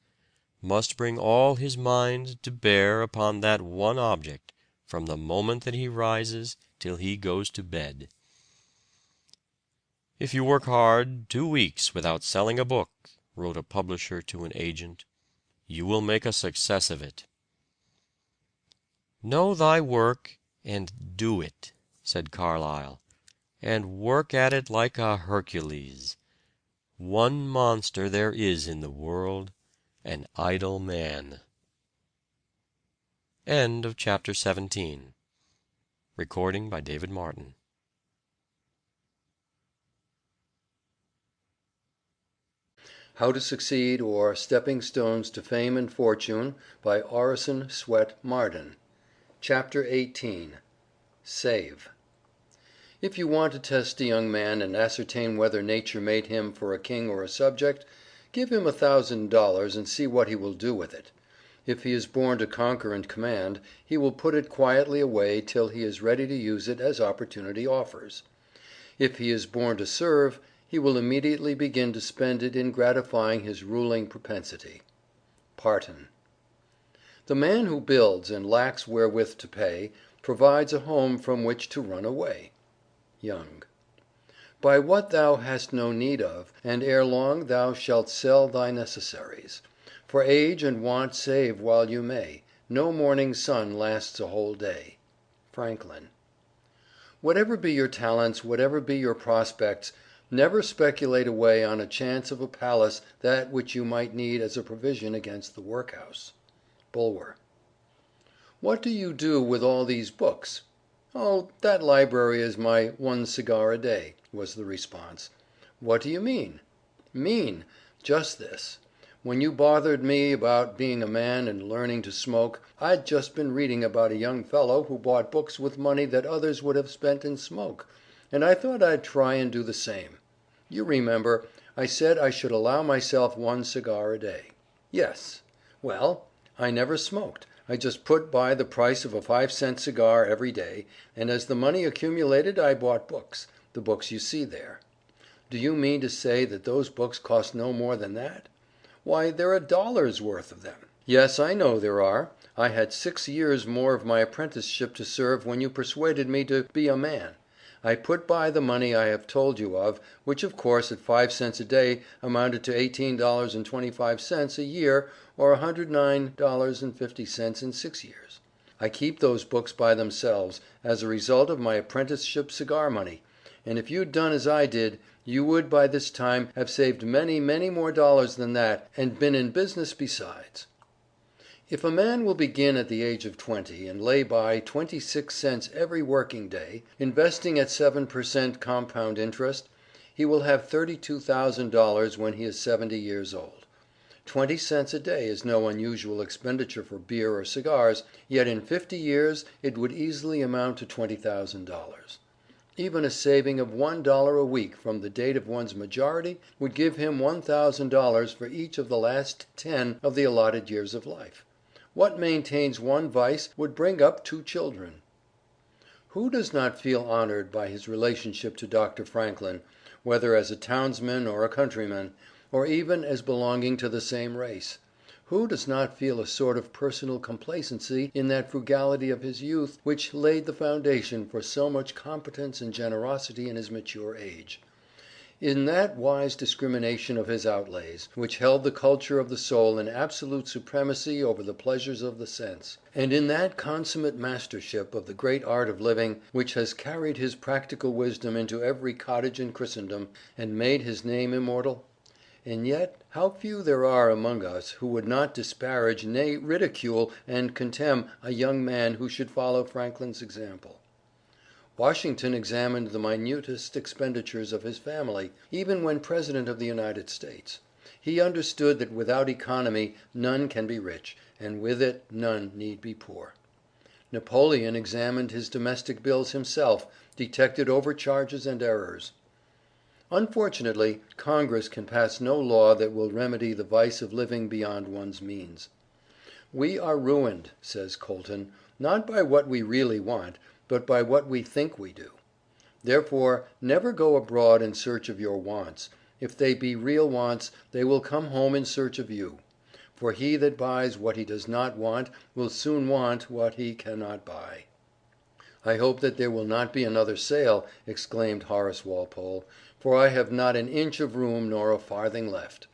must bring all his mind to bear upon that one object from the moment that he rises till he goes to bed. If you work hard 2 weeks without selling a book, wrote a publisher to an agent, you will make a success of it. Know thy work and do it, said Carlyle, and work at it like a Hercules. One monster there is in the world, an idle man. End of chapter 17. Recording by David Marden.
How to Succeed, or Stepping Stones to Fame and Fortune, by Orison, Swett, Marden. Chapter 18. Save. If you want to test a young man and ascertain whether nature made him for a king or a subject, give him $1,000 and see what he will do with it. If he is born to conquer and command, he will put it quietly away till he is ready to use it as opportunity offers. If he is born to serve, he will immediately begin to spend it in gratifying his ruling propensity. Parton. The man who builds and lacks wherewith to pay, provides a home from which to run away. Young. Buy what thou hast no need of, and ere long thou shalt sell thy necessaries. For age and want save while you may. No morning sun lasts a whole day. Franklin. Whatever be your talents, whatever be your prospects, never speculate away on a chance of a palace that which you might need as a provision against the workhouse. Bulwer. What do you do with all these books? Oh, that library is my 1 cigar a day, was the response. What do you mean? Mean? Just this. When you bothered me about being a man and learning to smoke, I'd just been reading about a young fellow who bought books with money that others would have spent in smoke, and I thought I'd try and do the same. You remember, I said I should allow myself 1 cigar a day. Yes. Well, I never smoked. I just put by the price of a 5-cent cigar every day, and as the money accumulated I bought books, the books you see there. Do you mean to say that those books cost no more than that? Why, there are dollars worth of them. Yes, I know there are. I had 6 years more of my apprenticeship to serve when you persuaded me to be a man. I put by the money I have told you of, which of course at 5 cents a day amounted to $18.25 a year, or $109.50 in 6 years. I keep those books by themselves, as a result of my apprenticeship cigar money, and if you'd done as I did, you would by this time have saved many, many more dollars than that, and been in business besides. If a man will begin at the age of 20 and lay by 26 cents every working day, investing at 7% compound interest, he will have $32,000 when he is 70 years old. 20 cents a day is no unusual expenditure for beer or cigars, yet in 50 years it would easily amount to $20,000. Even a saving of $1 a week from the date of one's majority would give him $1,000 for each of the last 10 of the allotted years of life. What maintains one vice would bring up 2 children. Who does not feel honored by his relationship to Dr. Franklin, whether as a townsman or a countryman, or even as belonging to the same race? Who does not feel a sort of personal complacency in that frugality of his youth which laid the foundation for so much competence and generosity in his mature age? In that wise discrimination of his outlays, which held the culture of the soul in absolute supremacy over the pleasures of the sense, and in that consummate mastership of the great art of living, which has carried his practical wisdom into every cottage in Christendom, and made his name immortal? And yet how few there are among us who would not disparage, nay, ridicule and contemn a young man who should follow Franklin's example. Washington examined the minutest expenditures of his family, even when President of the United States. He understood that without economy none can be rich, and with it none need be poor. Napoleon examined his domestic bills himself, detected overcharges and errors. Unfortunately, Congress can pass no law that will remedy the vice of living beyond one's means. "We are ruined," says Colton, "not by what we really want, but by what we think we do." Therefore, never go abroad in search of your wants. If they be real wants, they will come home in search of you. For he that buys what he does not want will soon want what he cannot buy. "I hope that there will not be another sale," exclaimed Horace Walpole, "for I have not an inch of room nor a farthing left."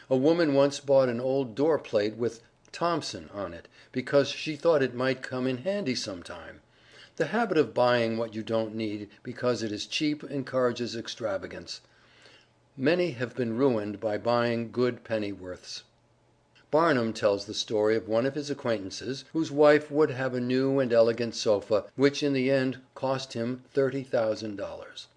A woman once bought an old door plate with "Thompson" on it, because she thought it might come in handy sometime. The habit of buying what you don't need because it is cheap encourages extravagance. Many have been ruined by buying good pennyworths. Barnum tells the story of one of his acquaintances, whose wife would have a new and elegant sofa, which in the end cost him $30,000.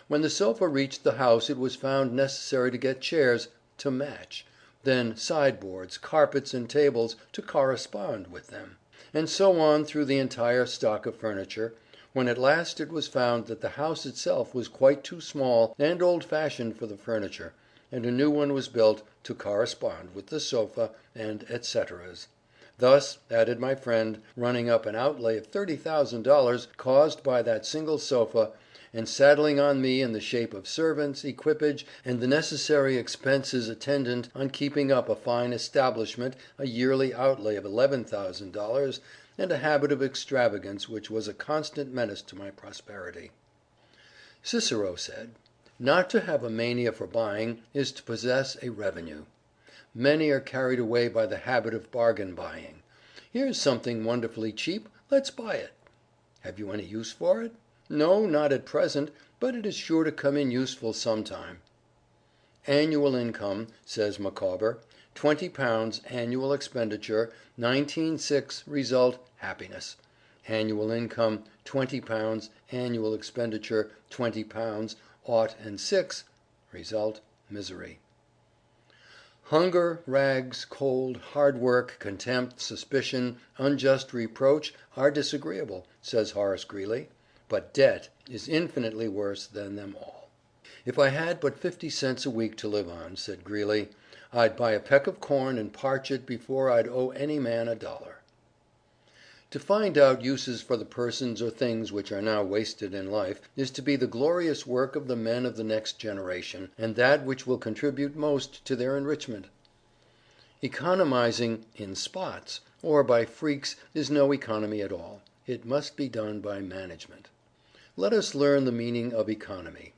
When the sofa reached the house it was found necessary to get chairs "to match," then sideboards, carpets and tables to correspond with them, and so on through the entire stock of furniture, when at last it was found that the house itself was quite too small and old-fashioned for the furniture, and a new one was built to correspond with the sofa, and et ceteras. Thus, added my friend, running up an outlay of $30,000 caused by that single sofa, and saddling on me in the shape of servants, equipage, and the necessary expenses attendant on keeping up a fine establishment, a yearly outlay of $11,000, and a habit of extravagance which was a constant menace to my prosperity. Cicero said, "Not to have a mania for buying is to possess a revenue." Many are carried away by the habit of bargain buying. Here's something wonderfully cheap, let's buy it. Have you any use for it? No, not at present, but it is sure to come in useful sometime. Annual income, says Micawber, £20 annual expenditure, 19.6 result happiness. Annual income £20 annual expenditure, £20 ought and 6 result misery. Hunger, rags, cold, hard work, contempt, suspicion, unjust reproach are disagreeable, says Horace Greeley, but debt is infinitely worse than them all. "If I had but 50 cents a week to live on," said Greeley, "I'd buy a peck of corn and parch it before I'd owe any man $1." To find out uses for the persons or things which are now wasted in life is to be the glorious work of the men of the next generation, and that which will contribute most to their enrichment. Economizing "in spots" or by freaks is no economy at all. It must be done by management. Let us learn the meaning of economy.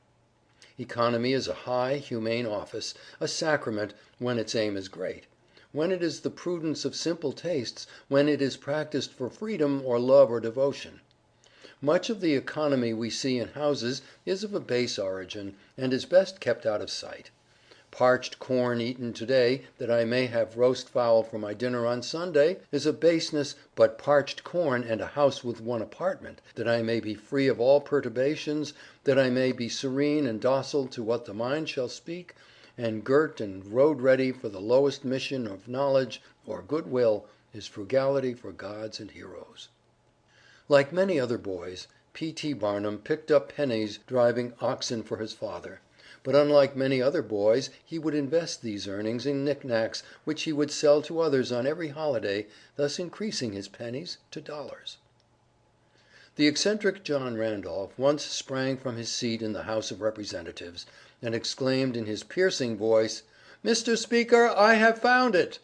Economy is a high, humane office, a sacrament when its aim is great, when it is the prudence of simple tastes, when it is practiced for freedom or love or devotion. Much of the economy we see in houses is of a base origin, and is best kept out of sight. Parched corn eaten today that I may have roast fowl for my dinner on Sunday is a baseness, but parched corn and a house with one apartment, that I may be free of all perturbations, that I may be serene and docile to what the mind shall speak, and girt and road ready for the lowest mission of knowledge or good will, is frugality for gods and heroes. Like many other boys, P.T. Barnum picked up pennies driving oxen for his father. But unlike many other boys, he would invest these earnings in knickknacks which he would sell to others on every holiday, thus increasing his pennies to dollars. The eccentric John Randolph once sprang from his seat in the House of Representatives, and exclaimed in his piercing voice, "Mr. Speaker, I have found it!"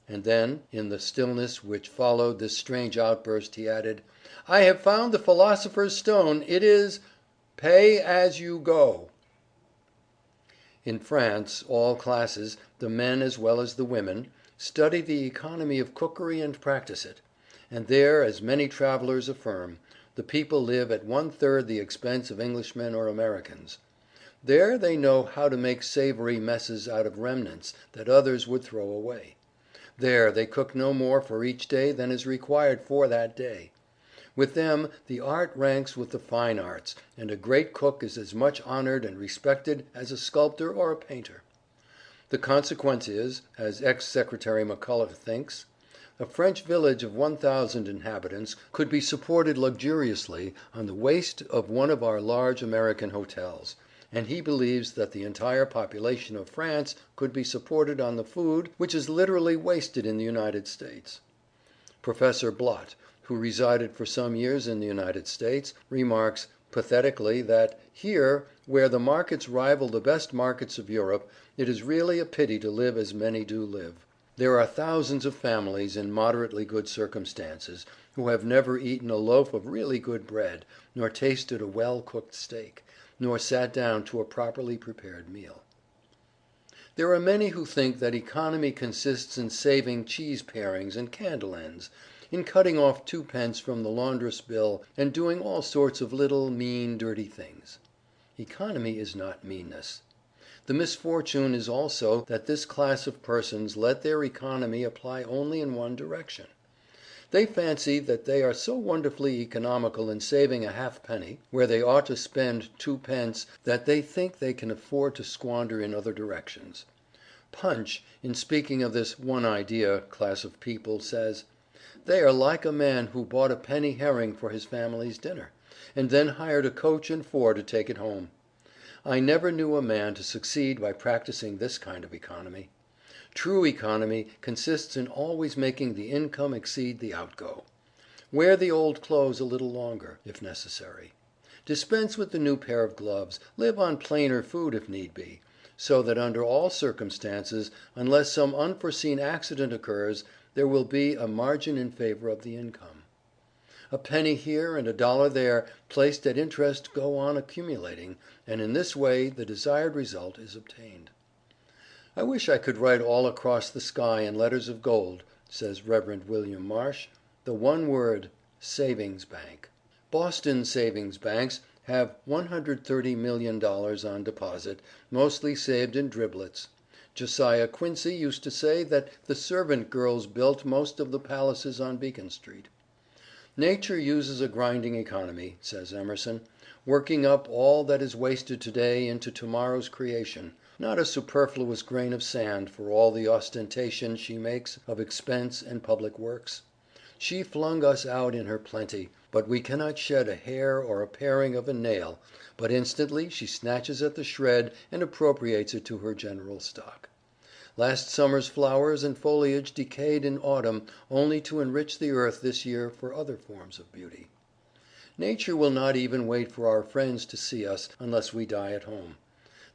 And then, in the stillness which followed this strange outburst, he added, "I have found the philosopher's stone. It is Pay as you go." In France, all classes, the men as well as the women, study the economy of cookery and practice it. And there, as many travelers affirm, the people live at 1/3 the expense of Englishmen or Americans. There they know how to make savory messes out of remnants that others would throw away. There they cook no more for each day than is required for that day. With them the art ranks with the fine arts, and a great cook is as much honored and respected as a sculptor or a painter. The consequence is, as ex-Secretary McCulloch thinks, a French village of 1,000 inhabitants could be supported luxuriously on the waste of one of our large American hotels, and he believes that the entire population of France could be supported on the food which is literally wasted in the United States. Professor Blott, who resided for some years in the United States, remarks pathetically that here, where the markets rival the best markets of Europe, it is really a pity to live as many do live. There are thousands of families in moderately good circumstances who have never eaten a loaf of really good bread, nor tasted a well-cooked steak, nor sat down to a properly prepared meal. There are many who think that economy consists in saving cheese parings and candle ends, in cutting off 2d. from the laundress bill, and doing all sorts of little, mean, dirty things. Economy is not meanness. The misfortune is also that this class of persons let their economy apply only in one direction. They fancy that they are so wonderfully economical in saving a halfpenny, where they ought to spend 2d., that they think they can afford to squander in other directions. Punch, in speaking of this one idea class of people, says, "They are like a man who bought a penny herring for his family's dinner, and then hired a coach and four to take it home. I never knew a man to succeed by practicing this kind of economy. True economy consists in always making the income exceed the outgo. Wear the old clothes a little longer, if necessary. Dispense with the new pair of gloves, live on plainer food if need be, so that under all circumstances, unless some unforeseen accident occurs, there will be a margin in favor of the income. A penny here and a dollar there placed at interest go on accumulating, and in this way the desired result is obtained." "I wish I could write all across the sky in letters of gold," says Rev. William Marsh, "the one word, Savings Bank." Boston savings banks have $130,000,000 on deposit, mostly saved in driblets. Josiah Quincy used to say that the servant girls built most of the palaces on Beacon Street. "Nature uses a grinding economy," says Emerson, "working up all that is wasted today into tomorrow's creation, not a superfluous grain of sand for all the ostentation she makes of expense and public works. She flung us out in her plenty, but we cannot shed a hair or a paring of a nail, but instantly she snatches at the shred and appropriates it to her general stock. Last summer's flowers and foliage decayed in autumn only to enrich the earth this year for other forms of beauty. Nature will not even wait for our friends to see us unless we die at home.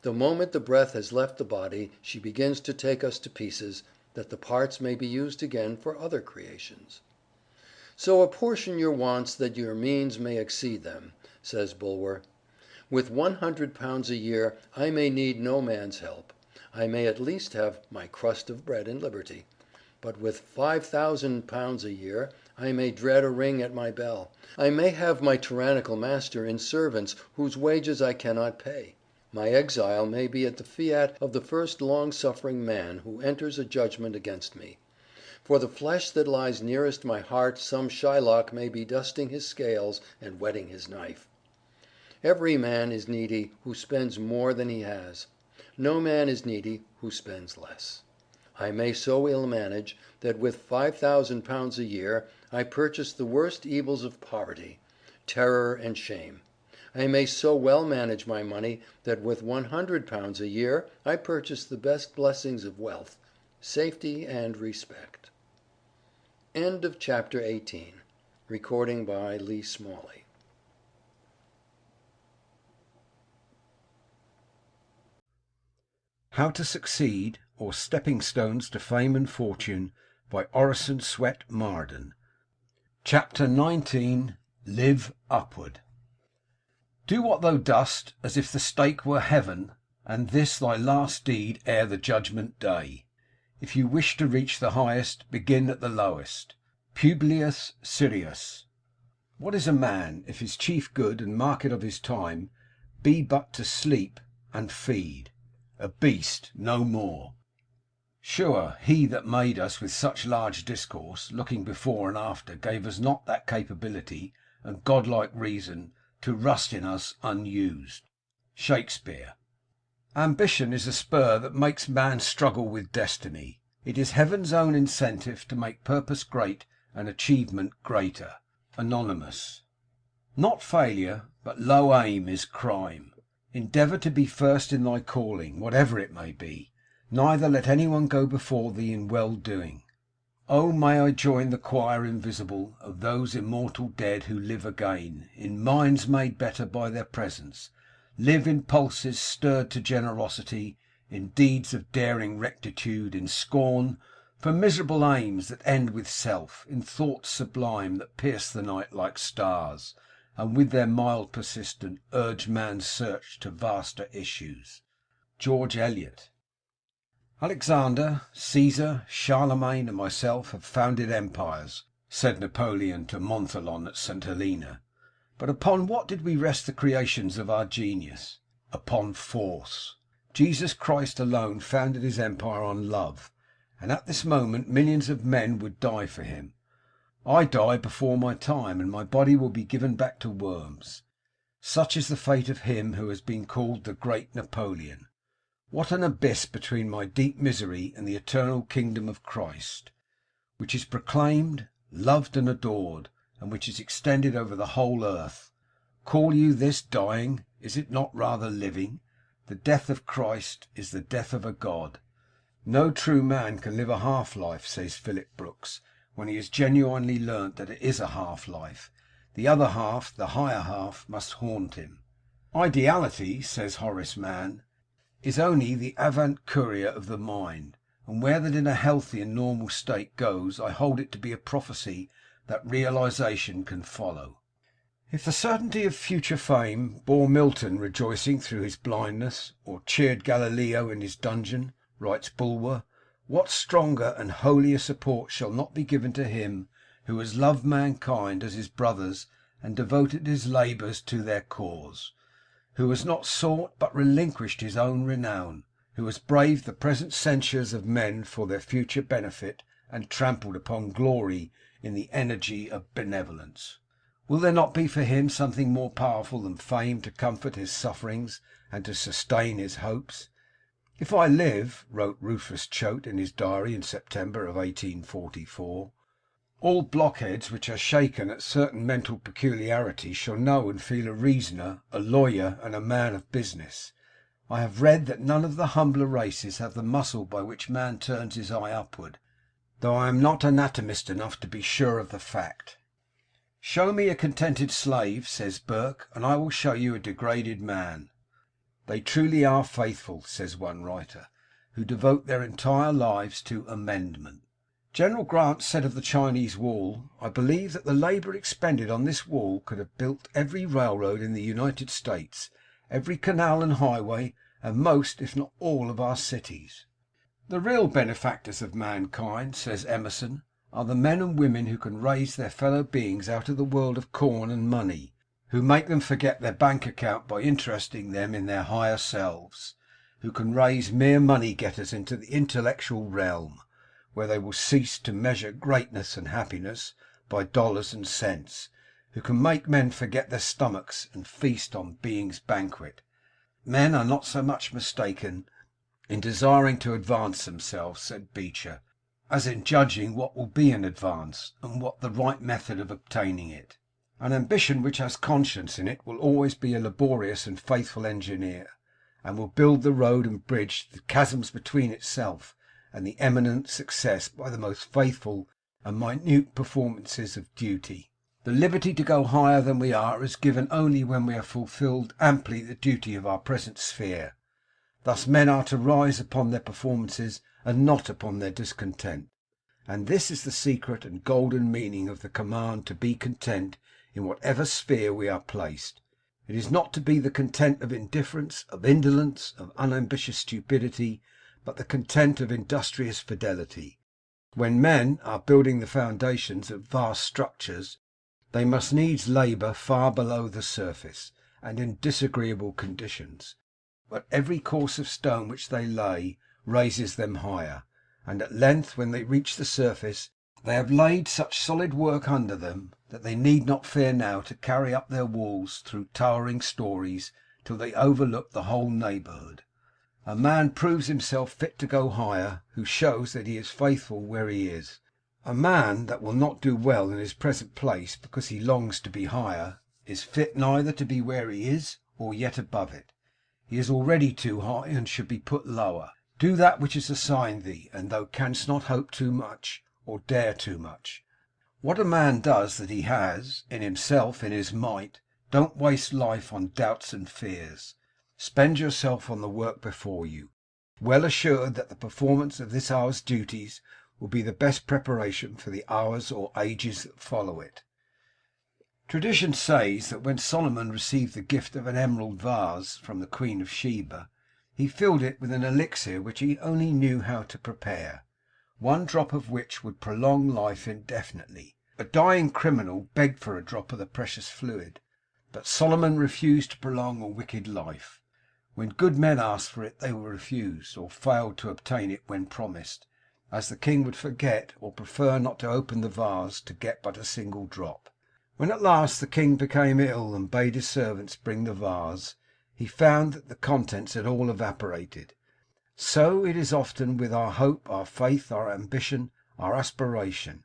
The moment the breath has left the body, she begins to take us to pieces, that the parts may be used again for other creations. So apportion your wants that your means may exceed them," says Bulwer. "With £100 a year I may need no man's help. I may at least have my crust of bread and liberty. But with £5,000 a year I may dread a ring at my bell. I may have my tyrannical master in servants whose wages I cannot pay. My exile may be at the fiat of the first long-suffering man who enters a judgment against me. For the flesh that lies nearest my heart some Shylock may be dusting his scales and whetting his knife. Every man is needy who spends more than he has. No man is needy who spends less. I may so ill manage, that with £5,000 a year I purchase the worst evils of poverty, terror and shame. I may so well manage my money, that with £100 a year I purchase the best blessings of wealth, safety and respect. End of chapter 18. Recording by Lee Smalley.
How to Succeed, or Stepping Stones to Fame and Fortune, by Orison, Swett, Marden. Chapter 19. Live Upward. Do what thou dost, as if the stake were heaven, and this thy last deed ere the judgment day. If you wish to reach the highest, begin at the lowest. Publius Sirius. What is a man, if his chief good and market of his time be but to sleep and feed? A beast, no more. Sure, he that made us with such large discourse, looking before and after, gave us not that capability and godlike reason to rust in us unused. Shakespeare. Ambition is a spur that makes man struggle with destiny. It is heaven's own incentive to make purpose great and achievement greater. Anonymous. Not failure, but low aim is crime. Endeavour to be first in thy calling, whatever it may be. Neither let anyone go before thee in well doing. Oh, may I join the choir invisible of those immortal dead who live again, in minds made better by their presence, live in pulses stirred to generosity, in deeds of daring rectitude, in scorn for miserable aims that end with self, in thoughts sublime that pierce the night like stars, and with their mild persistent urge man's search to vaster issues. George Eliot. Alexander, Caesar, Charlemagne, and myself have founded empires, said Napoleon to Montholon at St. Helena. But upon what did we rest the creations of our genius? Upon force. Jesus Christ alone founded his empire on love, and at this moment millions of men would die for him. I die before my time, and my body will be given back to worms. Such is the fate of him who has been called the great Napoleon. What an abyss between my deep misery and the eternal kingdom of Christ, which is proclaimed, loved, and adored, and which is extended over the whole earth. Call you this dying? Is it not rather living? The death of Christ is the death of a God. No true man can live a half-life, says Philip Brooks, when he has genuinely learnt that it is a half-life. The other half, the higher half, must haunt him. Ideality, says Horace Mann, is only the avant courier of the mind, and where that in a healthy and normal state goes, I hold it to be a prophecy that realization can follow. If the certainty of future fame bore Milton rejoicing through his blindness, or cheered Galileo in his dungeon, writes Bulwer, what stronger and holier support shall not be given to him who has loved mankind as his brothers and devoted his labours to their cause, who has not sought but relinquished his own renown, who has braved the present censures of men for their future benefit, and trampled upon glory in the energy of benevolence. Will there not be for him something more powerful than fame to comfort his sufferings and to sustain his hopes? If I live, wrote Rufus Choate in his diary in September of 1844, all blockheads which are shaken at certain mental peculiarities shall know and feel a reasoner, a lawyer, and a man of business. I have read that none of the humbler races have the muscle by which man turns his eye upward, though I am not anatomist enough to be sure of the fact. Show me a contented slave, says Burke, and I will show you a degraded man. They truly are faithful, says one writer, who devote their entire lives to amendment. General Grant said of the Chinese wall, I believe that the labour expended on this wall could have built every railroad in the United States, every canal and highway, and most, if not all, of our cities. The real benefactors of mankind, says Emerson, are the men and women who can raise their fellow beings out of the world of corn and money, who make them forget their bank account by interesting them in their higher selves, who can raise mere money-getters into the intellectual realm, where they will cease to measure greatness and happiness by dollars and cents, who can make men forget their stomachs and feast on being's banquet. Men are not so much mistaken in desiring to advance themselves, said Beecher, as in judging what will be an advance, and what the right method of obtaining it. An ambition which has conscience in it will always be a laborious and faithful engineer, and will build the road and bridge the chasms between itself and the eminent success by the most faithful and minute performances of duty. The liberty to go higher than we are is given only when we have fulfilled amply the duty of our present sphere. Thus men are to rise upon their performances and not upon their discontent. And this is the secret and golden meaning of the command to be content in whatever sphere we are placed. It is not to be the content of indifference, of indolence, of unambitious stupidity, but the content of industrious fidelity. When men are building the foundations of vast structures, they must needs labour far below the surface, and in disagreeable conditions. But every course of stone which they lay raises them higher, and at length, when they reach the surface, they have laid such solid work under them that they need not fear now to carry up their walls through towering stories till they overlook the whole neighbourhood. A man proves himself fit to go higher who shows that he is faithful where he is. A man that will not do well in his present place because he longs to be higher is fit neither to be where he is or yet above it. He is already too high and should be put lower. Do that which is assigned thee, and thou canst not hope too much or dare too much. What a man does that he has, in himself, in his might, don't waste life on doubts and fears. Spend yourself on the work before you, well assured that the performance of this hour's duties will be the best preparation for the hours or ages that follow it. Tradition says that when Solomon received the gift of an emerald vase from the Queen of Sheba, he filled it with an elixir which he only knew how to prepare, one drop of which would prolong life indefinitely. A dying criminal begged for a drop of the precious fluid, but Solomon refused to prolong a wicked life. When good men asked for it, they were refused, or failed to obtain it when promised, as the king would forget or prefer not to open the vase to get but a single drop. When at last the king became ill and bade his servants bring the vase, he found that the contents had all evaporated. So it is often with our hope, our faith, our ambition, our aspiration.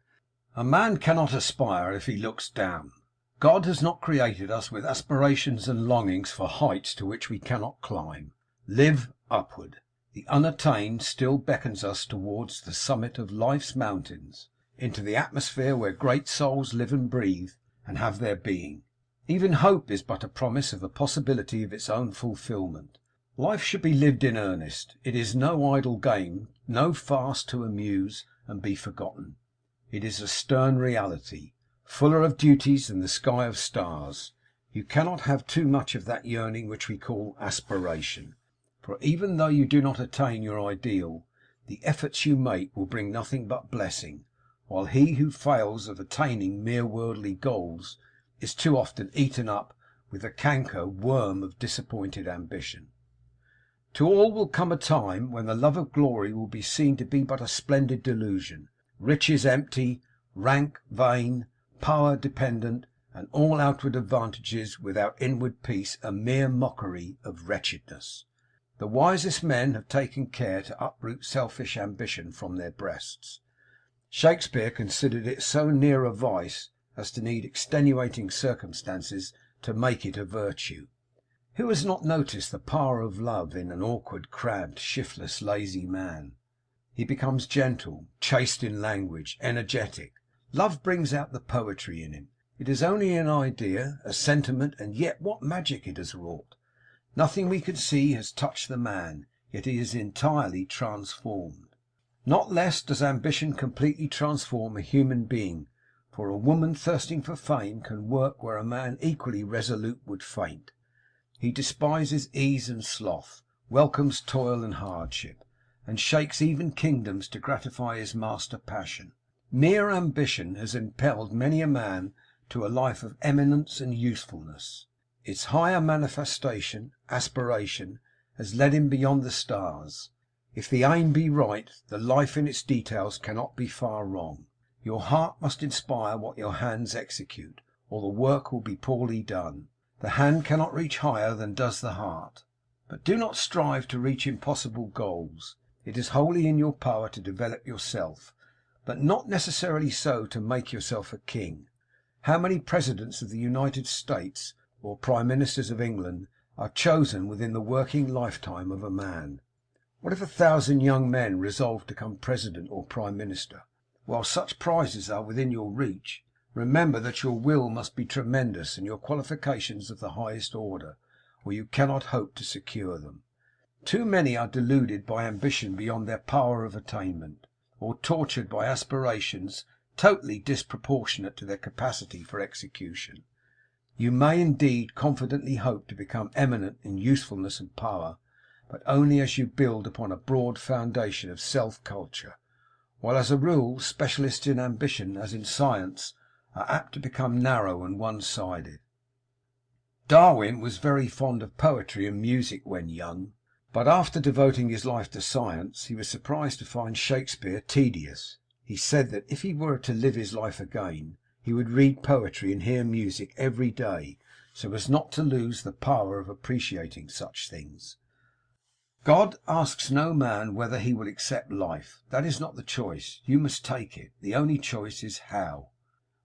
A man cannot aspire if he looks down. God has not created us with aspirations and longings for heights to which we cannot climb. Live upward. The unattained still beckons us towards the summit of life's mountains, into the atmosphere where great souls live and breathe and have their being. Even hope is but a promise of the possibility of its own fulfilment. Life should be lived in earnest. It is no idle game, no farce to amuse and be forgotten. It is a stern reality, fuller of duties than the sky of stars. You cannot have too much of that yearning which we call aspiration, for even though you do not attain your ideal, the efforts you make will bring nothing but blessing, while he who fails of attaining mere worldly goals is too often eaten up with the canker worm of disappointed ambition. To all will come a time when the love of glory will be seen to be but a splendid delusion, riches empty, rank vain, power dependent, and all outward advantages without inward peace a mere mockery of wretchedness. The wisest men have taken care to uproot selfish ambition from their breasts. Shakespeare considered it so near a vice as to need extenuating circumstances to make it a virtue. Who has not noticed the power of love in an awkward, crabbed, shiftless, lazy man? He becomes gentle, chaste in language, energetic. Love brings out the poetry in him. It is only an idea, a sentiment, and yet what magic it has wrought! Nothing we can see has touched the man, yet he is entirely transformed. Not less does ambition completely transform a human being, for a woman thirsting for fame can work where a man equally resolute would faint. He despises ease and sloth, welcomes toil and hardship, and shakes even kingdoms to gratify his master passion. Mere ambition has impelled many a man to a life of eminence and usefulness. Its higher manifestation, aspiration, has led him beyond the stars. If the aim be right, the life in its details cannot be far wrong. Your heart must inspire what your hands execute, or the work will be poorly done. The hand cannot reach higher than does the heart. But do not strive to reach impossible goals. It is wholly in your power to develop yourself, but not necessarily so to make yourself a king. How many presidents of the United States or prime ministers of England are chosen within the working lifetime of a man? What if 1,000 young men resolve to become president or prime minister? While such prizes are within your reach, remember that your will must be tremendous and your qualifications of the highest order, or you cannot hope to secure them. Too many are deluded by ambition beyond their power of attainment, or tortured by aspirations totally disproportionate to their capacity for execution. You may indeed confidently hope to become eminent in usefulness and power, but only as you build upon a broad foundation of self-culture, while as a rule specialists in ambition, as in science, are apt to become narrow and one-sided. Darwin was very fond of poetry and music when young, but after devoting his life to science, he was surprised to find Shakespeare tedious. He said that if he were to live his life again, he would read poetry and hear music every day, so as not to lose the power of appreciating such things. God asks no man whether he will accept life. That is not the choice. You must take it. The only choice is how.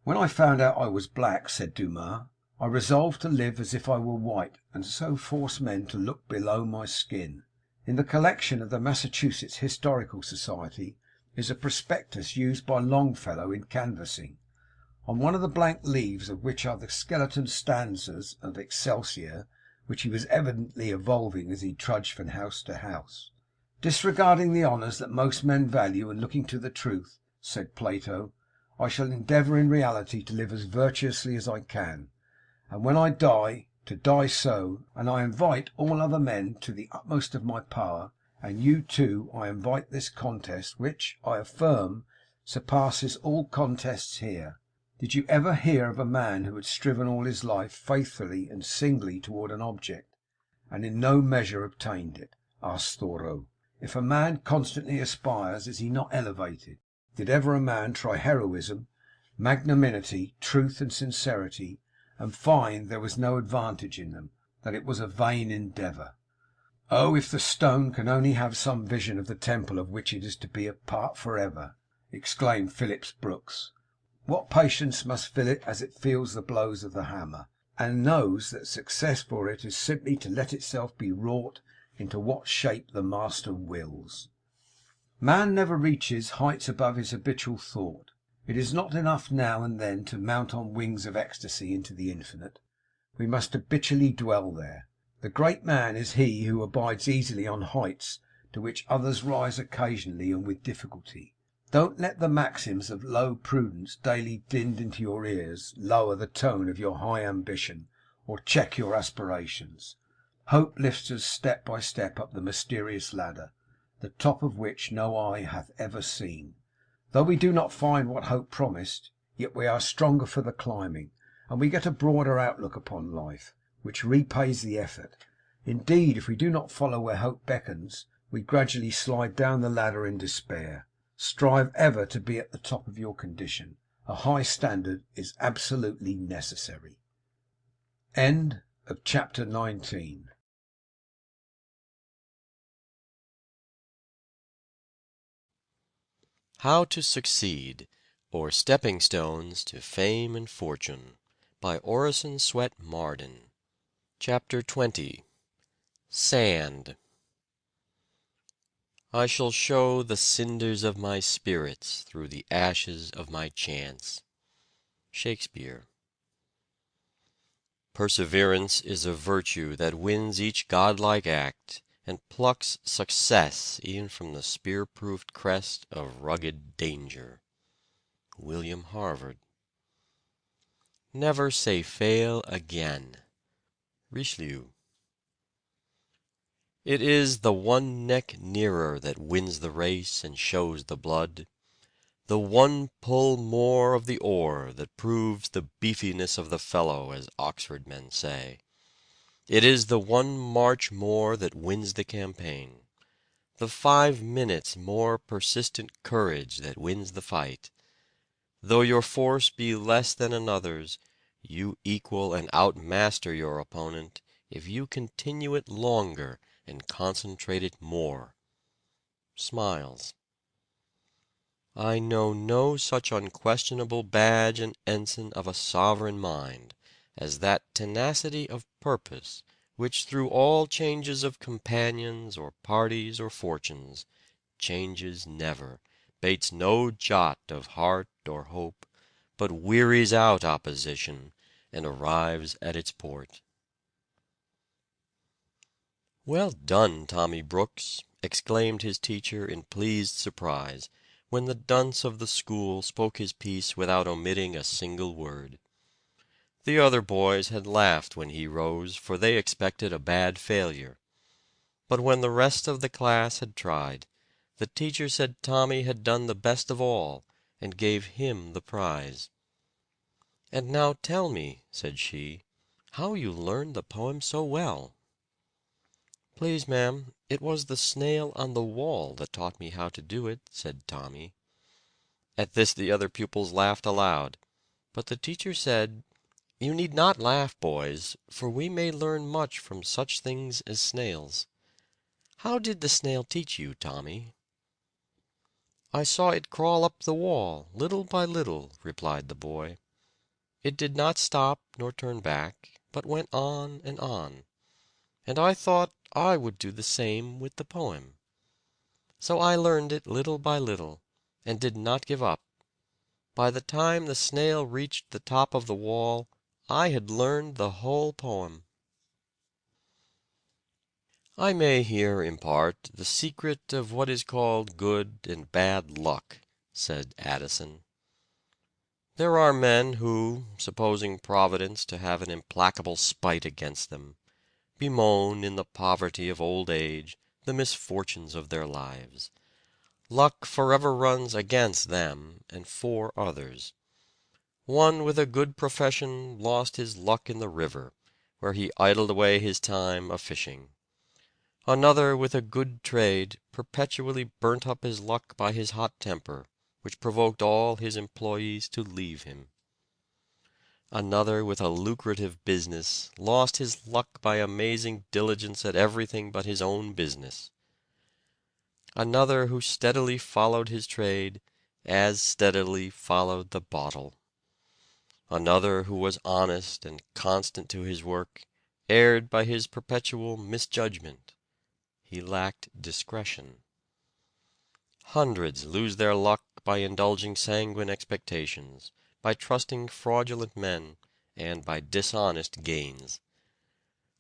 When I found out I was black, said Dumas, I resolved to live as if I were white, and so force men to look below my skin. In the collection of the Massachusetts Historical Society is a prospectus used by Longfellow in canvassing, on one of the blank leaves of which are the skeleton stanzas of Excelsior, which he was evidently evolving as he trudged from house to house. Disregarding the honours that most men value, and looking to the truth, said Plato, I shall endeavour in reality to live as virtuously as I can, and when I die, to die so, and I invite all other men to the utmost of my power, and you too I invite this contest, which, I affirm, surpasses all contests here. Did you ever hear of a man who had striven all his life faithfully and singly toward an object, and in no measure obtained it? Asked Thoreau. If a man constantly aspires, is he not elevated? Did ever a man try heroism, magnanimity, truth, and sincerity, and find there was no advantage in them, that it was a vain endeavour? Oh, if the stone can only have some vision of the temple of which it is to be a part for ever, exclaimed Phillips Brooks. What patience must fill it as it feels the blows of the hammer, and knows that success for it is simply to let itself be wrought into what shape the master wills. Man never reaches heights above his habitual thought. It is not enough now and then to mount on wings of ecstasy into the infinite. We must habitually dwell there. The great man is he who abides easily on heights to which others rise occasionally and with difficulty. Don't let the maxims of low prudence daily dinned into your ears lower the tone of your high ambition, or check your aspirations. Hope lifts us step by step up the mysterious ladder, the top of which no eye hath ever seen. Though we do not find what hope promised, yet we are stronger for the climbing, and we get a broader outlook upon life, which repays the effort. Indeed, if we do not follow where hope beckons, we gradually slide down the ladder in despair. Strive ever to be at the top of your condition. A high standard is absolutely necessary. End of chapter 19.
How to Succeed, or Stepping Stones to Fame and Fortune, by Orison Swett Marden. Chapter 20. Sand. I shall show the cinders of my spirits through the ashes of my chance. Shakespeare. Perseverance is a virtue that wins each godlike act, and plucks success even from the spear-proofed crest of rugged danger. William Harvard. Never say fail again. Richelieu. It is the one neck nearer that wins the race and shows the blood, the one pull more of the oar that proves the beefiness of the fellow, as Oxford men say. It is the one march more that wins the campaign, the 5 minutes more persistent courage that wins the fight. Though your force be less than another's, you equal and outmaster your opponent if you continue it longer and concentrate it more. Smiles. I know no such unquestionable badge and ensign of a sovereign mind as that tenacity of purpose which through all changes of companions or parties or fortunes changes never, bates no jot of heart or hope, but wearies out opposition and arrives at its port. "Well done, Tommy Brooks!" exclaimed his teacher in pleased surprise, when the dunce of the school spoke his piece without omitting a single word. The other boys had laughed when he rose, for they expected a bad failure. But when the rest of the class had tried, the teacher said Tommy had done the best of all, and gave him the prize. "And now tell me," said she, "how you learned the poem so well." "Please, ma'am, it was the snail on the wall that taught me how to do it," said Tommy. At this the other pupils laughed aloud, but the teacher said, "You need not laugh, boys, for we may learn much from such things as snails. How did the snail teach you, Tommy?" "I saw it crawl up the wall, little by little," replied the boy. "It did not stop nor turn back, but went on and on. And I thought I would do the same with the poem. So I learned it little by little, and did not give up. By the time the snail reached the top of the wall, I had learned the whole poem." I may here impart the secret of what is called good and bad luck, said Addison. There are men who, supposing Providence to have an implacable spite against them, bemoan in the poverty of old age the misfortunes of their lives. Luck forever runs against them and for others. One with a good profession lost his luck in the river, where he idled away his time a-fishing. Another with a good trade perpetually burnt up his luck by his hot temper, which provoked all his employees to leave him. Another with a lucrative business lost his luck by amazing diligence at everything but his own business. Another who steadily followed his trade, as steadily followed the bottle. Another who was honest and constant to his work, erred by his perpetual misjudgment. He lacked discretion. Hundreds lose their luck by indulging sanguine expectations, by trusting fraudulent men, and by dishonest gains.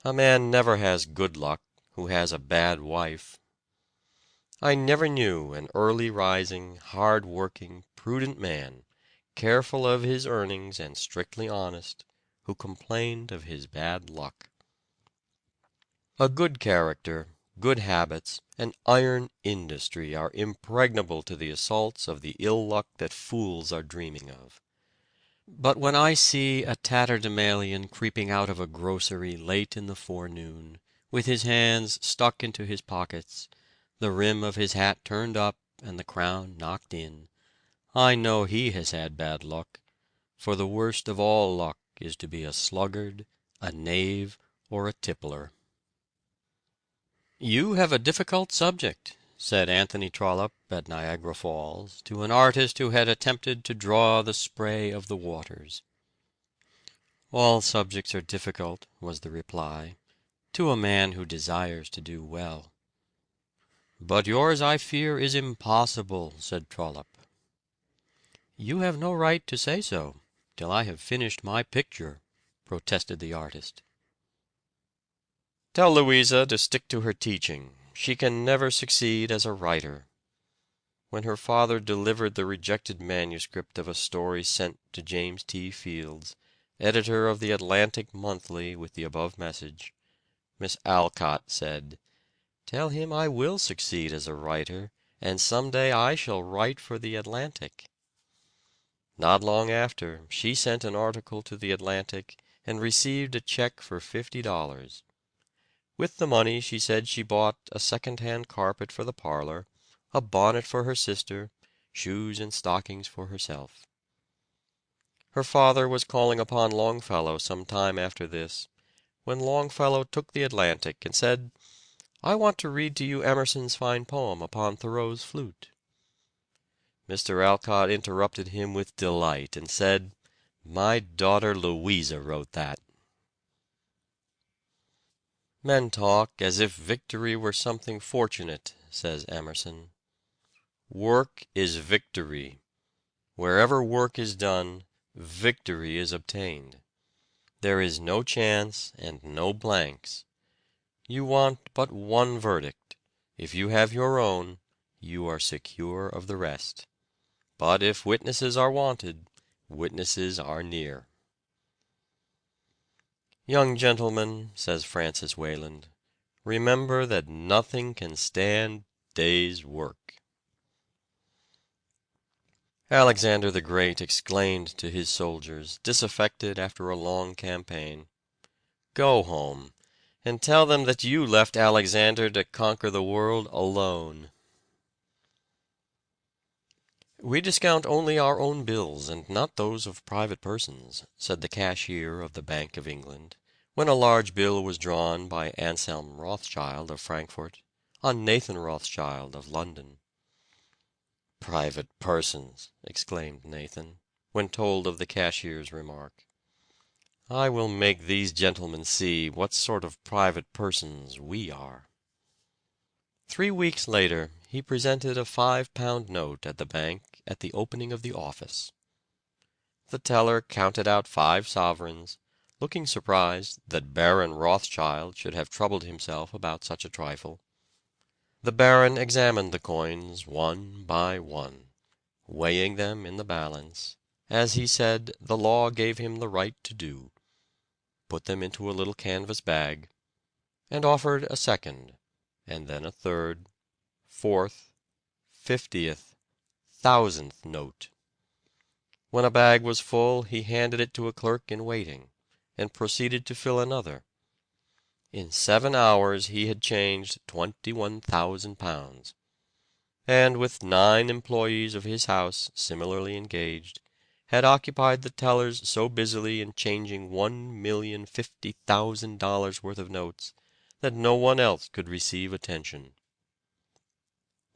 A man never has good luck who has a bad wife. I never knew an early rising, hard working, prudent man, careful of his earnings and strictly honest, who complained of his bad luck. A good character, good habits, and iron industry are impregnable to the assaults of the ill luck that fools are dreaming of. But when I see a tatterdemalion creeping out of a grocery late in the forenoon, with his hands stuck into his pockets, the rim of his hat turned up and the crown knocked in, I know he has had bad luck, for the worst of all luck is to be a sluggard, a knave, or a tippler. "You have a difficult subject," said Anthony Trollope at Niagara Falls to an artist who had attempted to draw the spray of the waters. "All subjects are difficult," was the reply, "to a man who desires to do well." "But yours, I fear, is impossible," said Trollope. "You have no right to say so, till I have finished my picture," protested the artist. "Tell Louisa to stick to her teaching. She can never succeed as a writer." When her father delivered the rejected manuscript of a story sent to James T. Fields, editor of the Atlantic Monthly, with the above message, Miss Alcott said, "Tell him I will succeed as a writer, and some day I shall write for the Atlantic." Not long after, she sent an article to the Atlantic and received a check for $50. With the money she said she bought a second-hand carpet for the parlor, a bonnet for her sister, shoes and stockings for herself. Her father was calling upon Longfellow some time after this, when Longfellow took the Atlantic and said, "I want to read to you Emerson's fine poem upon Thoreau's flute." Mr. Alcott interrupted him with delight and said, "My daughter Louisa wrote that." "Men talk as if victory were something fortunate," says Emerson. "Work is victory. Wherever work is done, victory is obtained. There is no chance and no blanks. You want but one verdict. If you have your own, you are secure of the rest. But if witnesses are wanted, witnesses are near." "Young gentlemen," says Francis Wayland, "remember that nothing can stand day's work." Alexander the Great exclaimed to his soldiers, disaffected after a long campaign, "Go home, and tell them that you left Alexander to conquer the world alone." "We discount only our own bills, and not those of private persons," said the cashier of the Bank of England, when a large bill was drawn by Anselm Rothschild of Frankfort, on Nathan Rothschild of London. "Private persons!" exclaimed Nathan, when told of the cashier's remark. "I will make these gentlemen see what sort of private persons we are." 3 weeks later he presented a £5 note at the bank at the opening of the office. The teller counted out 5 sovereigns, looking surprised that Baron Rothschild should have troubled himself about such a trifle. The Baron examined the coins one by one, weighing them in the balance, as he said the law gave him the right to do, put them into a little canvas bag, and offered a second, and then a third, fourth, 50th, 1000th note. When a bag was full he handed it to a clerk in waiting, and proceeded to fill another. In 7 hours he had changed £21,000, and with 9 employees of his house similarly engaged, had occupied the tellers so busily in changing $1,050,000 worth of notes that no one else could receive attention.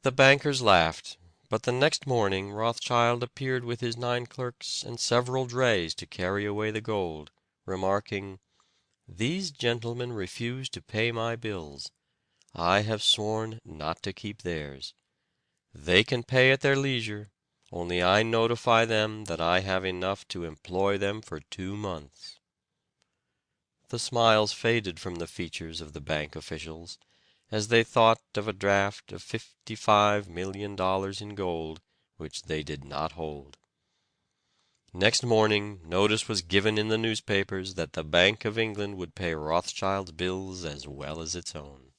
The bankers laughed, but the next morning Rothschild appeared with his 9 clerks and several drays to carry away the gold, remarking, "These gentlemen refuse to pay my bills. I have sworn not to keep theirs. They can pay at their leisure, only I notify them that I have enough to employ them for 2 months." The smiles faded from the features of the bank officials as they thought of a draft of $55,000,000 in gold which they did not hold. Next morning notice was given in the newspapers that the Bank of England would pay Rothschild's bills as well as its own.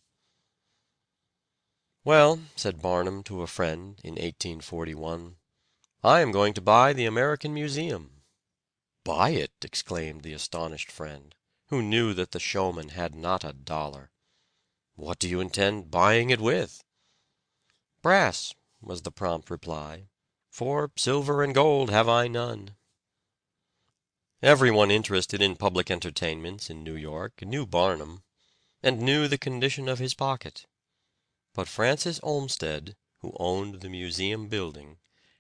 "Well," said Barnum to a friend in 1841, "I am going to buy the American Museum." "Buy it!" exclaimed the astonished friend, who knew that the showman had not a dollar. "What do you intend buying it with?" "Brass," was the prompt reply, "for silver and gold have I none." Everyone interested in public entertainments in New York knew Barnum, and knew the condition of his pocket. But Francis Olmsted, who owned the museum building,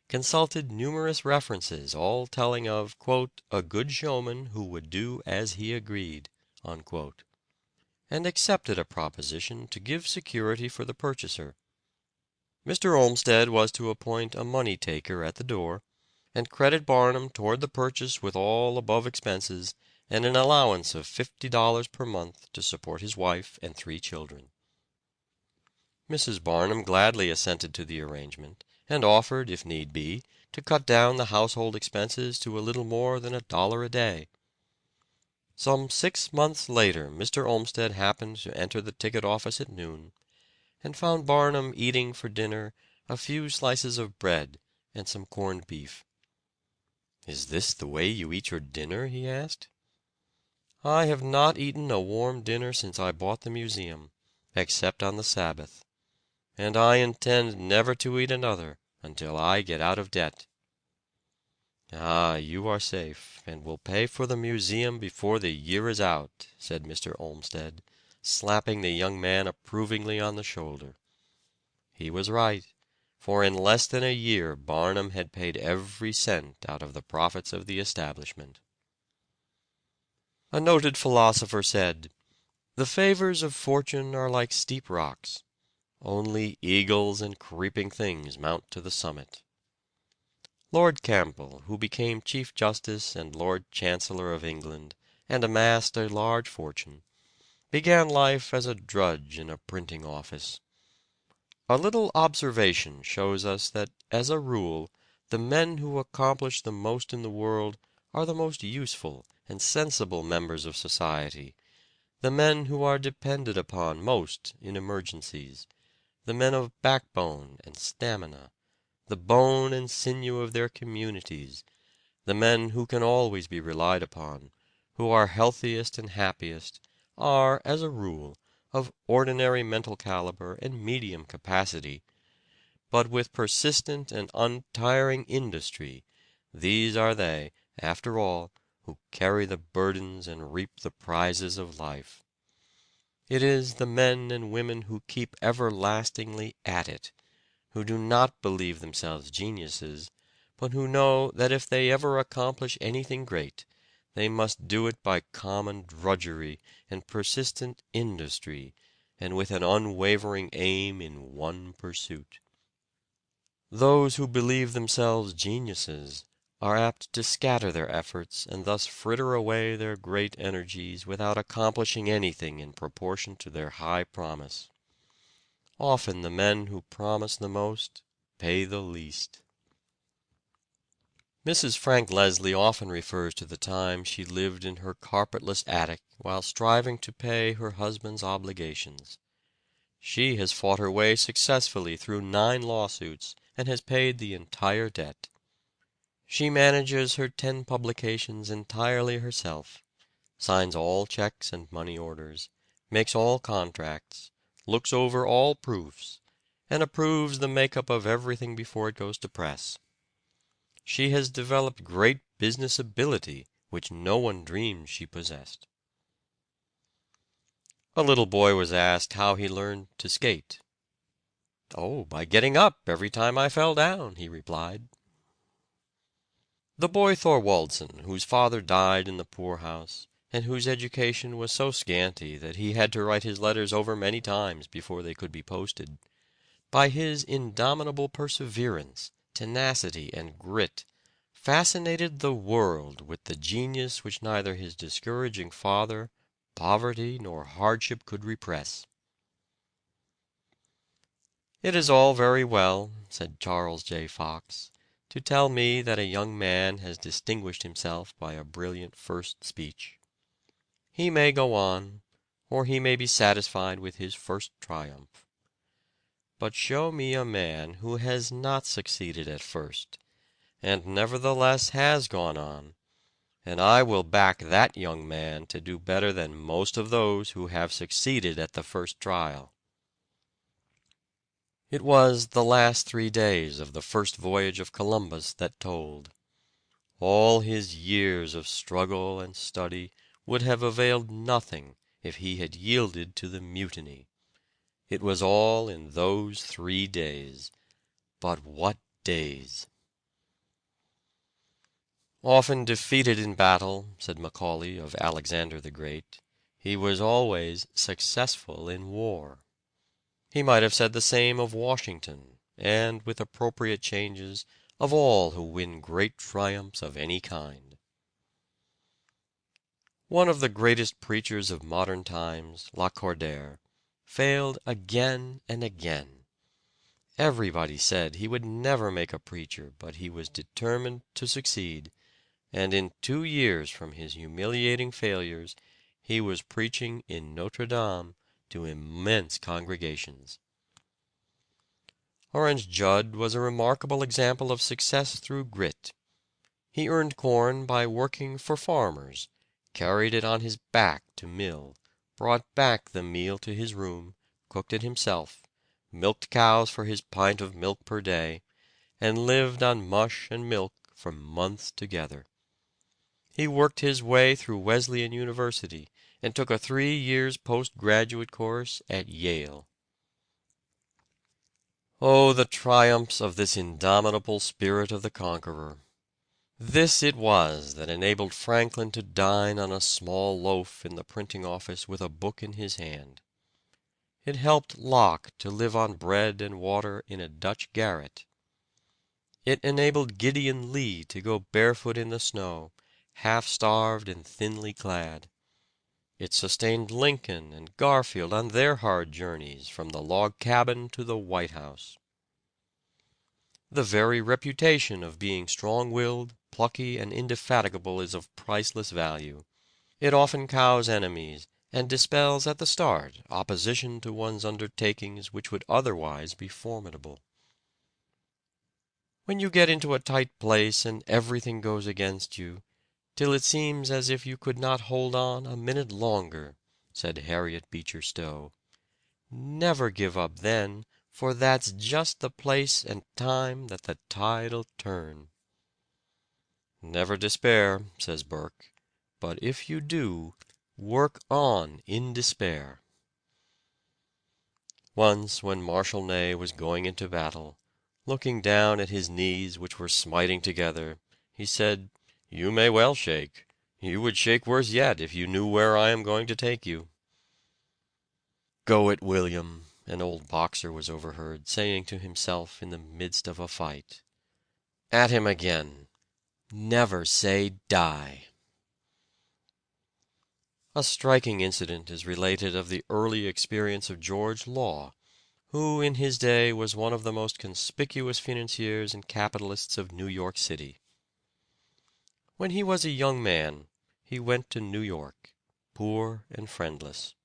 consulted numerous references, all telling of "a good showman who would do as he agreed," and accepted a proposition to give security for the purchaser. Mr. Olmsted was to appoint a money taker at the door, and credit Barnum toward the purchase with all above expenses, and an allowance of $50 per month to support his wife and 3 children. Mrs. Barnum gladly assented to the arrangement, and offered, if need be, to cut down the household expenses to a little more than $1 a day. Some 6 months later Mr. Olmsted happened to enter the ticket office at noon, and found Barnum eating for dinner a few slices of bread and some corned beef. "Is this the way you eat your dinner?" he asked. "I have not eaten a warm dinner since I bought the museum, except on the Sabbath, and I intend never to eat another until I get out of debt." "Ah, you are safe, and will pay for the museum before the year is out," said Mr. Olmsted, slapping the young man approvingly on the shoulder. He was right, for in less than a year Barnum had paid every cent out of the profits of the establishment. A noted philosopher said, "The favors of fortune are like steep rocks. Only eagles and creeping things mount to the summit." Lord Campbell, who became Chief Justice and Lord Chancellor of England, and amassed a large fortune, began life as a drudge in a printing office. A little observation shows us that, as a rule, the men who accomplish the most in the world are the most useful and sensible members of society, the men who are depended upon most in emergencies, the men of backbone and stamina, the bone and sinew of their communities, the men who can always be relied upon, who are healthiest and happiest, are, as a rule, of ordinary mental caliber and medium capacity, but with persistent and untiring industry, these are they, after all, who carry the burdens and reap the prizes of life. It is the men and women who keep everlastingly at it, who do not believe themselves geniuses, but who know that if they ever accomplish anything great, they must do it by common drudgery and persistent industry, and with an unwavering aim in one pursuit. Those who believe themselves geniuses are apt to scatter their efforts and thus fritter away their great energies without accomplishing anything in proportion to their high promise. Often the men who promise the most pay the least. Mrs. Frank Leslie often refers to the time she lived in her carpetless attic while striving to pay her husband's obligations. She has fought her way successfully through 9 lawsuits and has paid the entire debt. She manages her 10 publications entirely herself, signs all checks and money orders, makes all contracts, looks over all proofs, and approves the make-up of everything before it goes to press. She has developed great business ability which no one dreamed she possessed. A little boy was asked how he learned to skate. "Oh, by getting up every time I fell down," he replied. The boy Thorwaldsen, whose father died in the poorhouse, and whose education was so scanty that he had to write his letters over many times before they could be posted, by his indomitable perseverance, tenacity, and grit, fascinated the world with the genius which neither his discouraging father, poverty, nor hardship could repress. "It is all very well," said Charles J. Fox, "to tell me that a young man has distinguished himself by a brilliant first speech. He may go on, or he may be satisfied with his first triumph. But show me a man who has not succeeded at first, and nevertheless has gone on, and I will back that young man to do better than most of those who have succeeded at the first trial." It was the last 3 days of the first voyage of Columbus that told. All his years of struggle and study would have availed nothing if he had yielded to the mutiny. It was all in those 3 days. But what days! "Often defeated in battle," said Macaulay of Alexander the Great, "he was always successful in war." He might have said the same of Washington, and, with appropriate changes, of all who win great triumphs of any kind. One of the greatest preachers of modern times, Lacordaire, failed again and again. Everybody said he would never make a preacher, but he was determined to succeed, and in 2 years from his humiliating failures he was preaching in Notre Dame to immense congregations. Orange Judd was a remarkable example of success through grit. He earned corn by working for farmers, carried it on his back to mill, brought back the meal to his room, cooked it himself, milked cows for his pint of milk per day, and lived on mush and milk for months together. He worked his way through Wesleyan University, and took a 3 years postgraduate course at Yale. Oh, the triumphs of this indomitable spirit of the conqueror! This it was that enabled Franklin to dine on a small loaf in the printing office with a book in his hand. It helped Locke to live on bread and water in a Dutch garret. It enabled Gideon Lee to go barefoot in the snow, half-starved and thinly clad. It sustained Lincoln and Garfield on their hard journeys from the log cabin to the White House. The very reputation of being strong-willed, plucky, and indefatigable is of priceless value. It often cows enemies, and dispels at the start opposition to one's undertakings which would otherwise be formidable. When you get into a tight place and everything goes against you, till it seems as if you could not hold on a minute longer, said Harriet Beecher Stowe, never give up then, for that's just the place and time that the tide'll turn. Never despair, says Burke, but if you do, work on in despair. Once, when Marshal Ney was going into battle, looking down at his knees which were smiting together, he said, "You may well shake. You would shake worse yet if you knew where I am going to take you." "Go it, William," an old boxer was overheard saying to himself in the midst of a fight. "At him again. Never say die." A striking incident is related of the early experience of George Law, who in his day was one of the most conspicuous financiers and capitalists of New York City. When he was a young man, he went to New York, poor and friendless.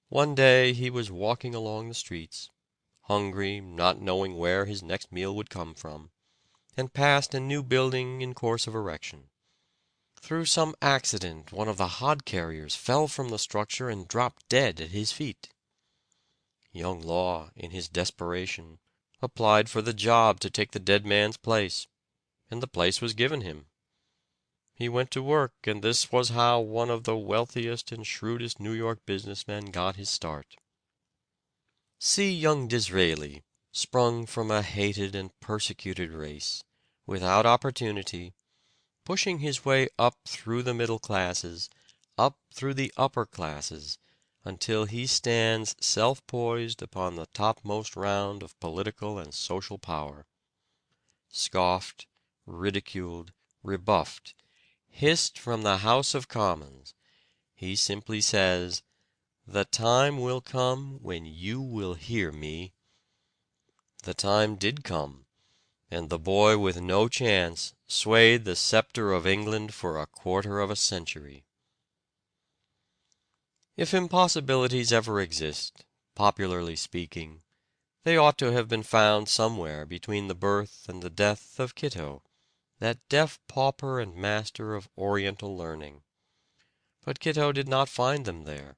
One day he was walking along the streets, hungry, not knowing where his next meal would come from, and passed a new building in course of erection. Through some accident one of the hod carriers fell from the structure and dropped dead at his feet. Young Law, in his desperation, applied for the job to take the dead man's place, and the place was given him. He went to work, and this was how one of the wealthiest and shrewdest New York businessmen got his start. See young Disraeli, sprung from a hated and persecuted race, without opportunity, pushing his way up through the middle classes, up through the upper classes, until he stands self-poised upon the topmost round of political and social power. Scoffed, ridiculed, rebuffed, hissed from the House of Commons, he simply says, "The time will come when you will hear me." The time did come, and the boy with no chance swayed the scepter of England for a quarter of a century. If impossibilities ever exist, popularly speaking, they ought to have been found somewhere between the birth and the death of Kitto, that deaf pauper and master of Oriental learning. But Kitto did not find them there.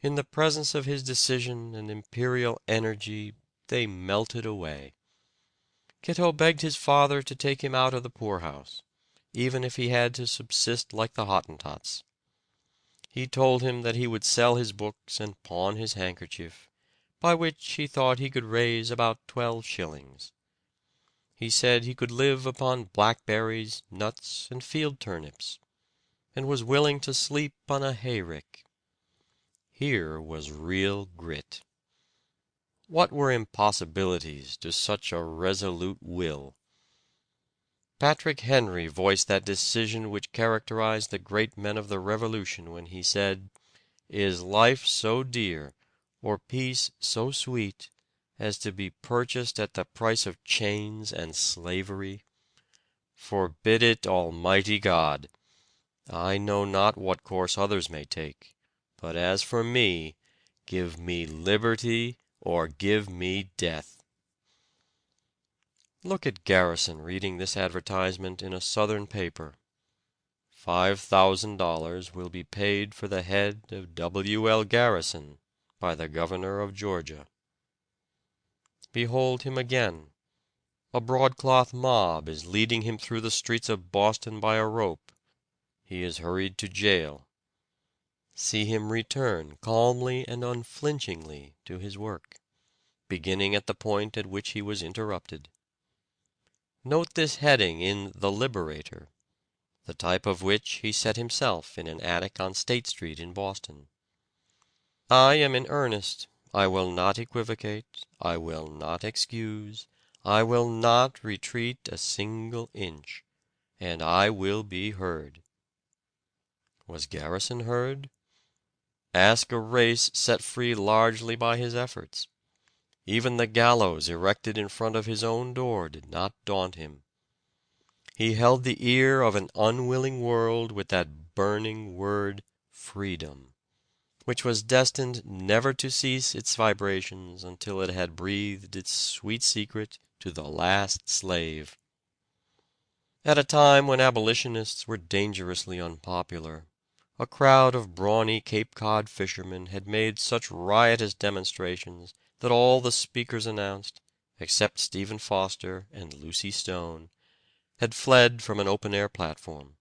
In the presence of his decision and imperial energy, they melted away. Kitto begged his father to take him out of the poorhouse, even if he had to subsist like the Hottentots. He told him that he would sell his books and pawn his handkerchief, by which he thought he could raise about 12 shillings. He said he could live upon blackberries, nuts, and field turnips, and was willing to sleep on a hayrick. Here was real grit. What were impossibilities to such a resolute will? Patrick Henry voiced that decision which characterized the great men of the Revolution when he said, "Is life so dear, or peace so sweet, as to be purchased at the price of chains and slavery? Forbid it, Almighty God! I know not what course others may take, but as for me, give me liberty or give me death." Look at Garrison reading this advertisement in a Southern paper. $5,000 will be paid for the head of W.L. Garrison by the governor of Georgia. Behold him again. A broadcloth mob is leading him through the streets of Boston by a rope. He is hurried to jail. See him return calmly and unflinchingly to his work, beginning at the point at which he was interrupted. Note this heading in The Liberator, the type of which he set himself in an attic on State Street in Boston. "I am in earnest. I will not equivocate. I will not excuse. I will not retreat a single inch. And I will be heard." Was Garrison heard? Ask a race set free largely by his efforts. Even the gallows erected in front of his own door did not daunt him. He held the ear of an unwilling world with that burning word freedom, which was destined never to cease its vibrations until it had breathed its sweet secret to the last slave. At a time when abolitionists were dangerously unpopular, a crowd of brawny Cape Cod fishermen had made such riotous demonstrations that all the speakers announced, except Stephen Foster and Lucy Stone, had fled from an open-air platform.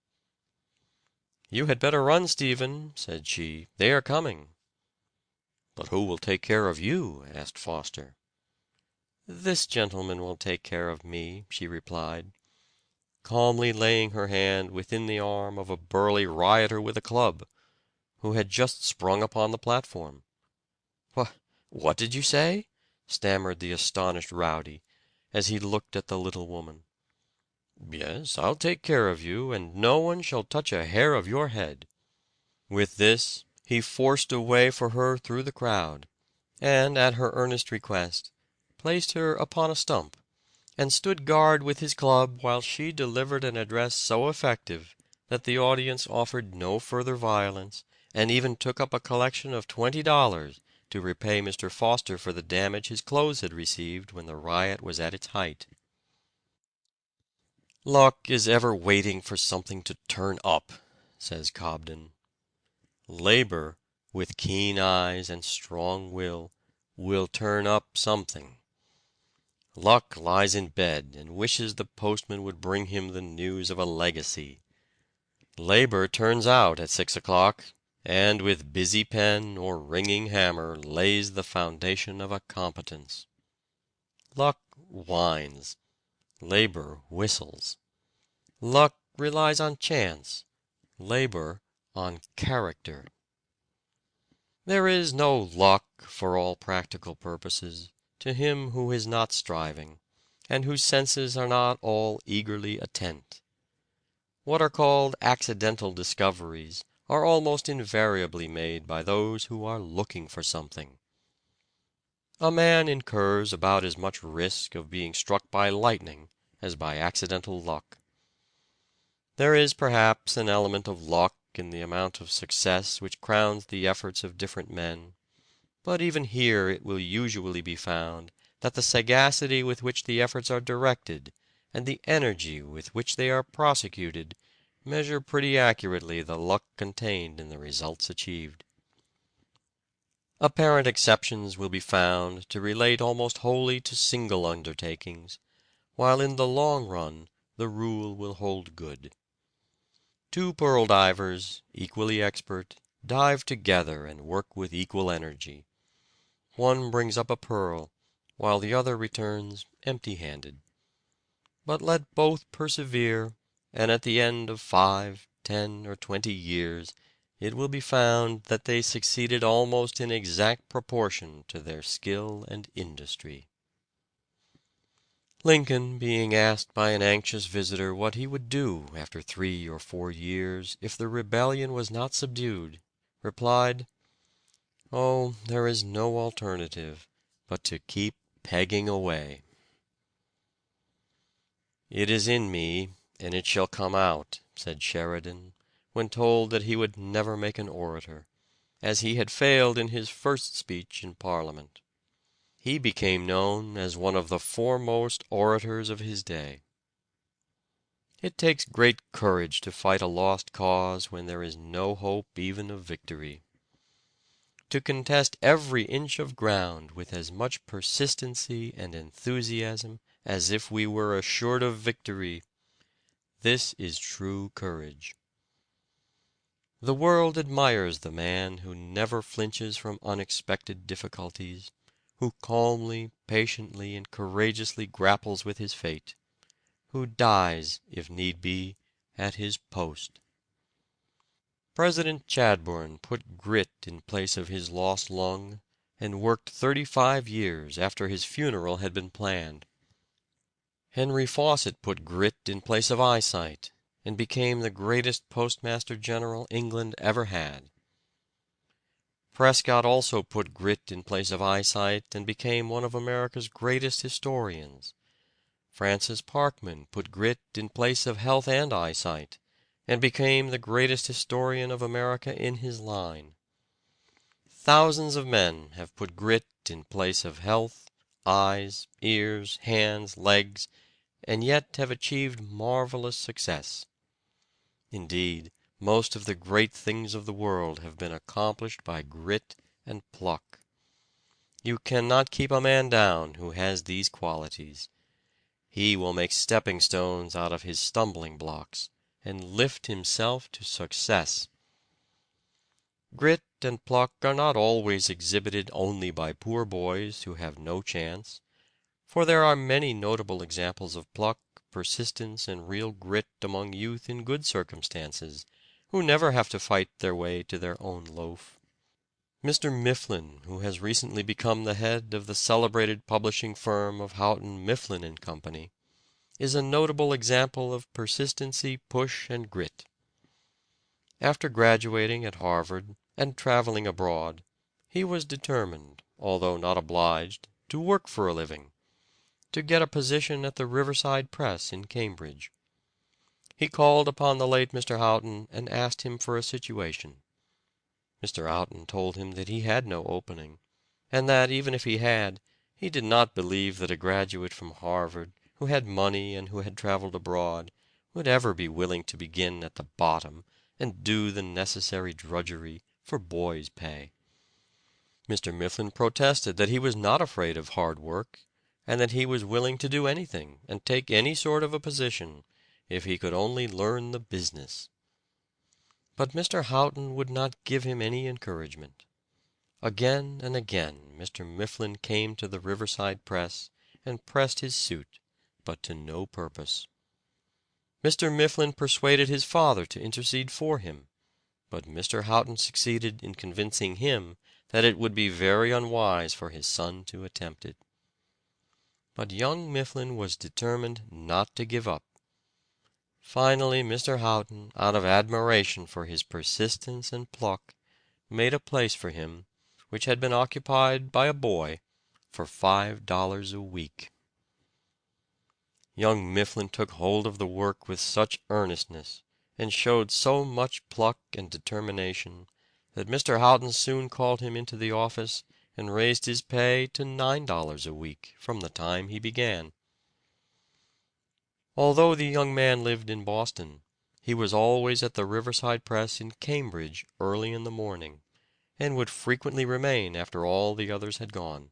"You had better run, Stephen," said she. "They are coming." "But who will take care of you?" asked Foster. "This gentleman will take care of me," she replied, calmly laying her hand within the arm of a burly rioter with a club, who had just sprung upon the platform. "What did you say?" stammered the astonished rowdy, as he looked at the little woman. "Yes, I'll take care of you, and no one shall touch a hair of your head." With this, he forced a way for her through the crowd, and, at her earnest request, placed her upon a stump, and stood guard with his club while she delivered an address so effective that the audience offered no further violence, and even took up a collection of $20 to repay Mr. Foster for the damage his clothes had received when the riot was at its height. "Luck is ever waiting for something to turn up," says Cobden. "Labor, with keen eyes and strong will turn up something. Luck lies in bed and wishes the postman would bring him the news of a legacy. Labor turns out at 6 o'clock, and with busy pen or ringing hammer lays the foundation of a competence. Luck whines. Labor whistles. Luck relies on chance. Labor on character. There is no luck, for all practical purposes, to him who is not striving, and whose senses are not all eagerly attent. What are called accidental discoveries are almost invariably made by those who are looking for something. A man incurs about as much risk of being struck by lightning as by accidental luck. There is perhaps an element of luck in the amount of success which crowns the efforts of different men, but even here it will usually be found that the sagacity with which the efforts are directed, and the energy with which they are prosecuted, measure pretty accurately the luck contained in the results achieved. Apparent exceptions will be found to relate almost wholly to single undertakings, while in the long run the rule will hold good. Two pearl divers, equally expert, dive together and work with equal energy. One brings up a pearl, while the other returns empty-handed. But let both persevere, and at the end of 5, 10, or 20 years, it will be found that they succeeded almost in exact proportion to their skill and industry. Lincoln, being asked by an anxious visitor what he would do after 3 or 4 years if the rebellion was not subdued, replied, "Oh, there is no alternative but to keep pegging away." "It is in me, and it shall come out," said Sheridan, when told that he would never make an orator, as he had failed in his first speech in Parliament. He became known as one of the foremost orators of his day. It takes great courage to fight a lost cause when there is no hope even of victory. To contest every inch of ground with as much persistency and enthusiasm as if we were assured of victory, this is true courage. The world admires the man who never flinches from unexpected difficulties, who calmly, patiently, and courageously grapples with his fate, who dies, if need be, at his post. President Chadbourne put grit in place of his lost lung, and worked 35 years after his funeral had been planned. Henry Fawcett put grit in place of eyesight, and became the greatest Postmaster General England ever had. Prescott also put grit in place of eyesight and became one of America's greatest historians. Francis Parkman put grit in place of health and eyesight, and became the greatest historian of America in his line. Thousands of men have put grit in place of health, eyes, ears, hands, legs, and yet have achieved marvelous success. Indeed, most of the great things of the world have been accomplished by grit and pluck. You cannot keep a man down who has these qualities. He will make stepping stones out of his stumbling blocks, and lift himself to success. Grit and pluck are not always exhibited only by poor boys who have no chance, for there are many notable examples of pluck, persistence, and real grit among youth in good circumstances, who never have to fight their way to their own loaf. Mr. Mifflin, who has recently become the head of the celebrated publishing firm of Houghton, Mifflin and Company, is a notable example of persistency, push, and grit. After graduating at Harvard and traveling abroad, he was determined, although not obliged, to work for a living, to get a position at the Riverside Press in Cambridge. He called upon the late Mr. Houghton and asked him for a situation. Mr. Houghton told him that he had no opening, and that even if he had, he did not believe that a graduate from Harvard, who had money and who had traveled abroad, would ever be willing to begin at the bottom and do the necessary drudgery for boy's pay. Mr. Mifflin protested that he was not afraid of hard work, and that he was willing to do anything and take any sort of a position if he could only learn the business. But Mr. Houghton would not give him any encouragement. Again and again Mr. Mifflin came to the Riverside Press and pressed his suit, but to no purpose. Mr. Mifflin persuaded his father to intercede for him, but Mr. Houghton succeeded in convincing him that it would be very unwise for his son to attempt it. But young Mifflin was determined not to give up. Finally Mr. Houghton, out of admiration for his persistence and pluck, made a place for him, which had been occupied by a boy, for $5 a week. Young Mifflin took hold of the work with such earnestness, and showed so much pluck and determination, that Mr. Houghton soon called him into the office and raised his pay to $9 a week from the time he began. Although the young man lived in Boston, he was always at the Riverside Press in Cambridge early in the morning, and would frequently remain after all the others had gone.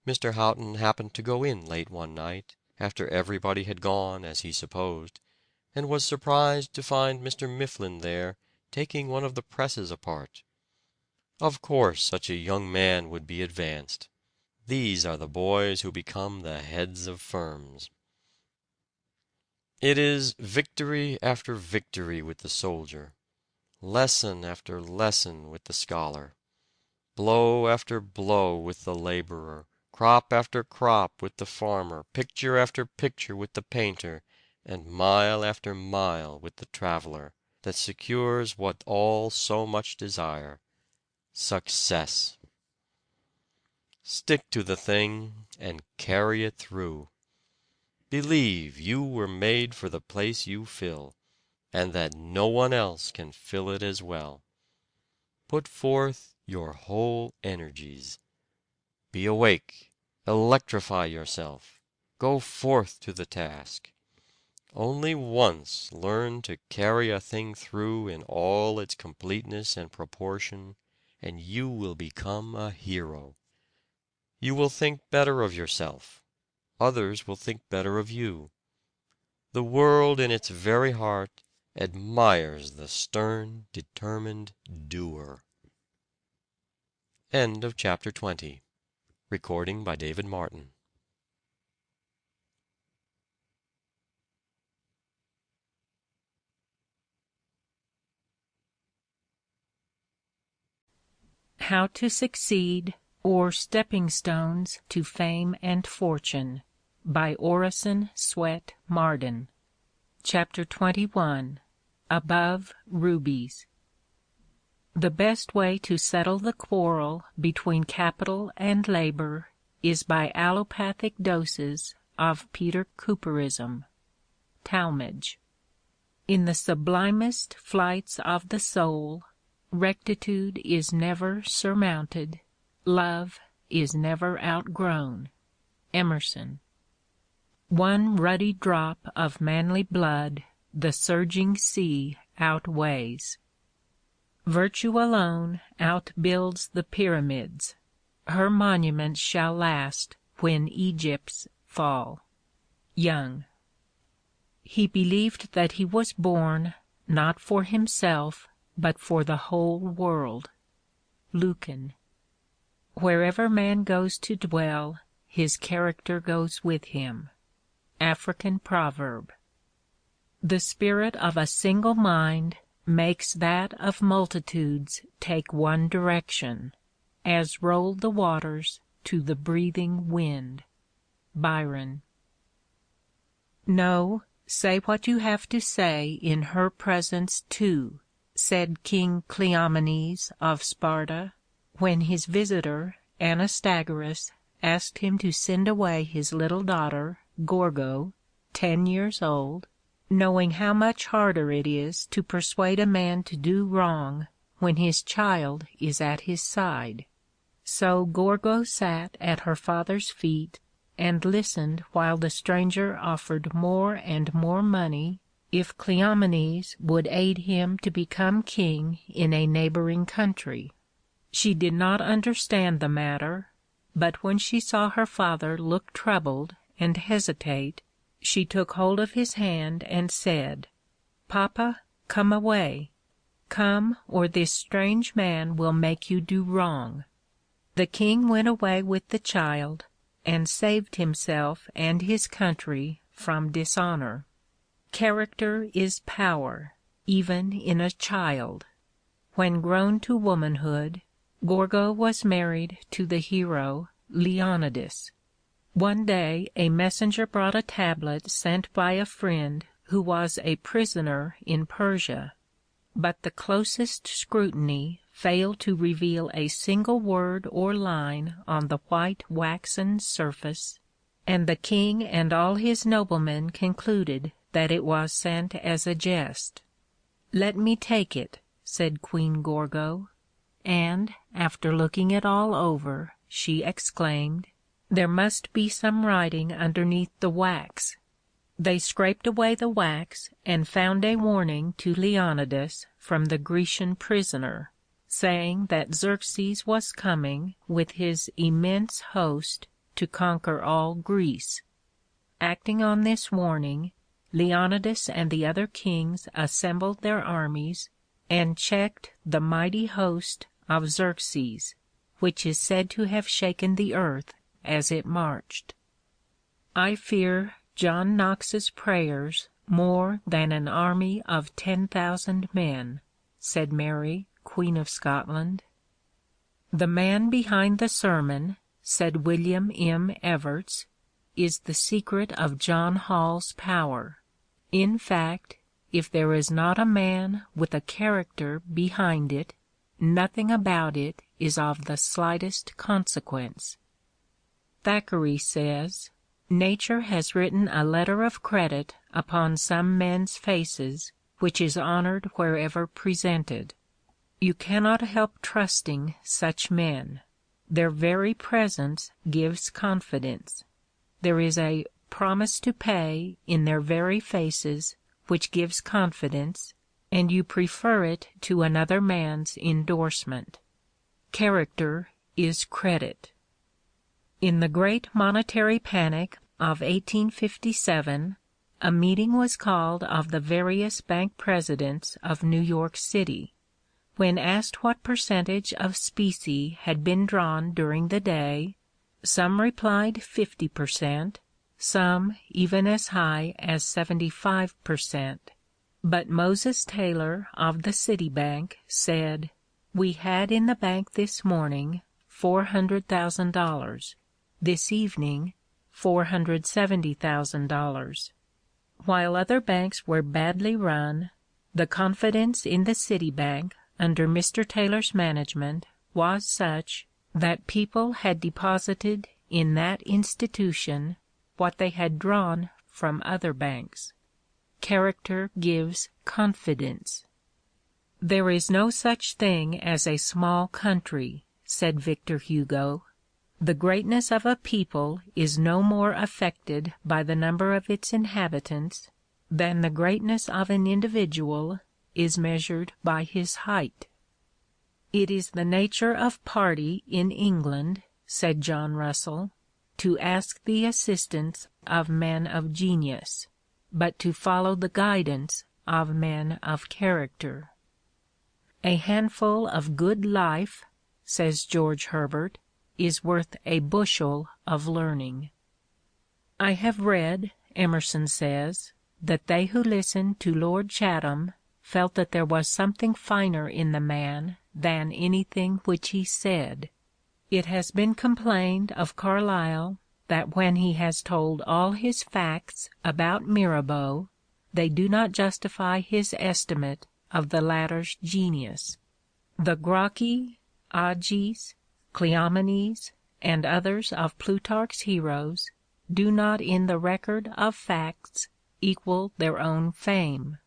Mr. Houghton happened to go in late one night, after everybody had gone as he supposed, and was surprised to find Mr. Mifflin there, taking one of the presses apart. Of course such a young man would be advanced. These are the boys who become the heads of firms. It is victory after victory with the soldier, lesson after lesson with the scholar, blow after blow with the laborer, crop after crop with the farmer, picture after picture with the painter, and mile after mile with the traveler, that secures what all so much desire: success. Stick to the thing and carry it through. Believe you were made for the place you fill, and that no one else can fill it as well. Put forth your whole energies. Be awake, electrify yourself, go forth to the task. Only once learn to carry a thing through in all its completeness and proportion, and you will become a hero. You will think better of yourself. Others will think better of you. The world in its very heart admires the stern, determined doer. End of chapter 20. Recording by David Martin.
How to Succeed, or Stepping Stones to Fame and Fortune, by Orison, Swett, Marden. Chapter 21. Above Rubies. The best way to settle the quarrel between capital and labor is by allopathic doses of Peter Cooperism. Talmage. In the sublimest flights of the soul, rectitude is never surmounted, love is never outgrown. Emerson. One ruddy drop of manly blood the surging sea outweighs. Virtue alone outbuilds the pyramids. Her monuments shall last when Egypt's fall. Young. He believed that he was born, not for himself, but for the whole world. Lucan. Wherever man goes to dwell, his character goes with him. African proverb. The spirit of a single mind makes that of multitudes take one direction, as roll the waters to the breathing wind. Byron. No, say what you have to say in her presence too, said King Cleomenes of Sparta, when his visitor, Anastagoras, asked him to send away his little daughter, Gorgo, 10 years old, knowing how much harder it is to persuade a man to do wrong when his child is at his side. So Gorgo sat at her father's feet and listened while the stranger offered more and more money if Cleomenes would aid him to become king in a neighboring country. She did not understand the matter, but when she saw her father look troubled and hesitate, she took hold of his hand and said, "Papa, come away. Come, or this strange man will make you do wrong." The king went away with the child, and saved himself and his country from dishonor. Character is power, even in a child. When grown to womanhood, Gorgo was married to the hero Leonidas. One day a messenger brought a tablet sent by a friend who was a prisoner in Persia, but the closest scrutiny failed to reveal a single word or line on the white waxen surface, and the king and all his noblemen concluded that it was sent as a jest. "Let me take it," said Queen Gorgo, and, after looking it all over, she exclaimed, "There must be some writing underneath the wax." They scraped away the wax and found a warning to Leonidas from the Grecian prisoner, saying that Xerxes was coming with his immense host to conquer all Greece. Acting on this warning, Leonidas and the other kings assembled their armies and checked the mighty host of Xerxes, which is said to have shaken the earth as it marched. I fear John Knox's prayers more than an army of 10,000 men, said Mary, Queen of Scotland. The man behind the sermon, said William M. Evarts, is the secret of John Hall's power. In fact, if there is not a man with a character behind it, nothing about it is of the slightest consequence. Thackeray says, "Nature has written a letter of credit upon some men's faces, which is honored wherever presented. You cannot help trusting such men. Their very presence gives confidence. There is a promise to pay in their very faces which gives confidence, and you prefer it to another man's endorsement. Character is credit." In the great monetary panic of 1857, a meeting was called of the various bank presidents of New York City. When asked what percentage of specie had been drawn during the day, some replied 50%, some even as high as 75%. But Moses Taylor of the City Bank said, "We had in the bank this morning $400,000. This evening, $470,000. While other banks were badly run, the confidence in the City Bank under Mr. Taylor's management was such that people had deposited in that institution what they had drawn from other banks. Character gives confidence. "There is no such thing as a small country," said Victor Hugo. "The greatness of a people is no more affected by the number of its inhabitants than the greatness of an individual is measured by his height." "It is the nature of party in England," said John Russell, "to ask the assistance of men of genius, but to follow the guidance of men of character." "A handful of good life," says George Herbert, "is worth a bushel of learning." "I have read," Emerson says, "that they who listened to Lord Chatham felt that there was something finer in the man than anything which he said. It has been complained of Carlyle that when he has told all his facts about Mirabeau, they do not justify his estimate of the latter's genius. The Gracchi, Agis, Cleomenes, and others of Plutarch's heroes do not in the record of facts equal their own fame.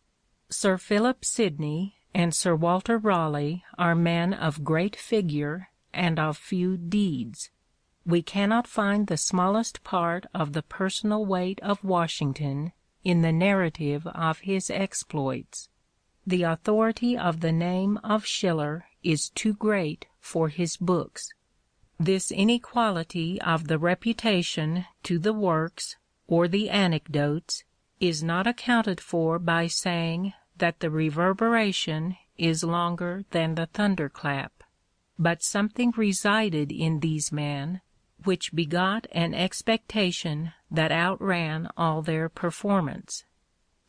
Sir Philip Sidney and Sir Walter Raleigh are men of great figure and of few deeds. We cannot find the smallest part of the personal weight of Washington in the narrative of his exploits. The authority of the name of Schiller is too great for his books. This inequality of the reputation to the works or the anecdotes is not accounted for by saying that the reverberation is longer than the thunderclap, but something resided in these men which begot an expectation that outran all their performance.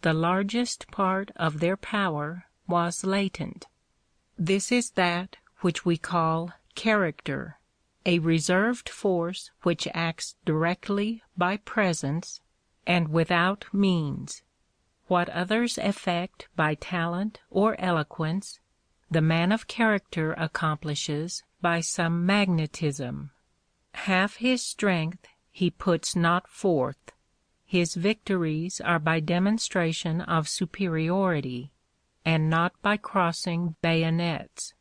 The largest part of their power was latent. This is that which we call character, a reserved force which acts directly by presence and without means. What others effect by talent or eloquence, the man of character accomplishes by some magnetism. Half his strength he puts not forth. His victories are by demonstration of superiority, and not by crossing bayonets.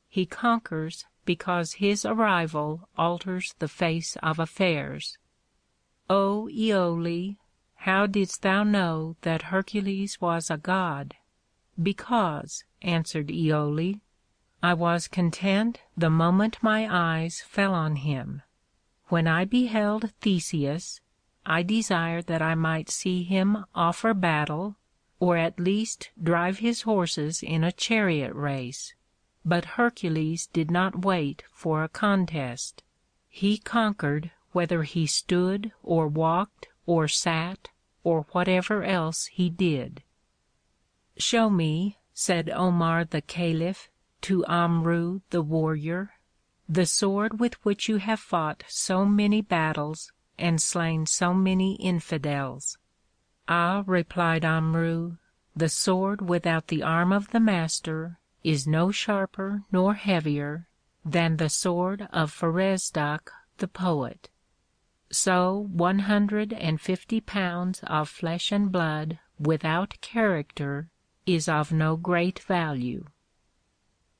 He conquers because his arrival alters the face of affairs. O Iole, how didst thou know that Hercules was a god? Because, answered Iole, I was content the moment my eyes fell on him. When I beheld Theseus, I desired that I might see him offer battle, or at least drive his horses in a chariot race. But Hercules did not wait for a contest. He conquered whether he stood or walked or sat or whatever else he did. Show me, said Omar the Caliph to Amru the warrior, the sword with which you have fought so many battles and slain so many infidels. Ah, replied Amru, the sword without the arm of the master is no sharper nor heavier than the sword of Pharezdak the poet. So 150 pounds of flesh and blood without character is of no great value.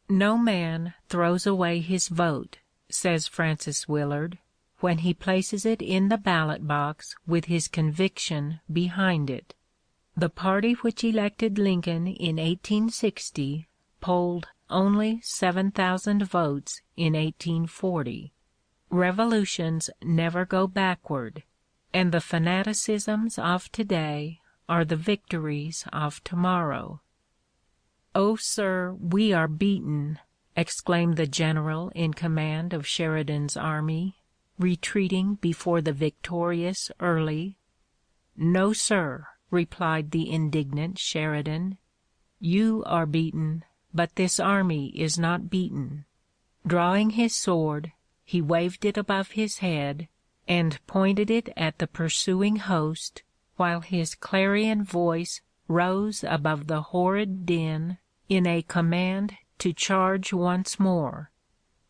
No man throws away his vote, says Francis Willard, when he places it in the ballot box with his conviction behind it. The party which elected Lincoln in 1860 polled only 7,000 votes in 1840. Revolutions never go backward, and the fanaticisms of today are the victories of tomorrow. "Oh, sir, we are beaten," exclaimed the general in command of Sheridan's army, retreating before the victorious Early. "No, sir," replied the indignant Sheridan. "You are beaten, but this army is not beaten." Drawing his sword, he waved it above his head, and pointed it at the pursuing host, while his clarion voice rose above the horrid din in a command to charge once more.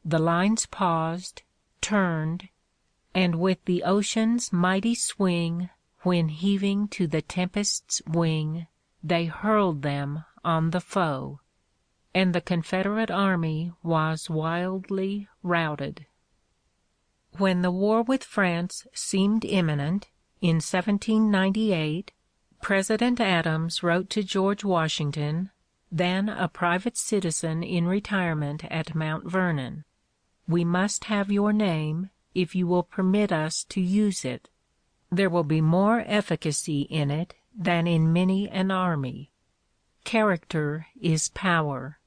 The lines paused, turned, and with the ocean's mighty swing, when heaving to the tempest's wing, they hurled them on the foe, and the Confederate army was wildly routed. When the war with France seemed imminent, in 1798, President Adams wrote to George Washington, then a private citizen in retirement at Mount Vernon, "We must have your name, if you will permit us to use it. There will be more efficacy in it than in many an army. Character is power."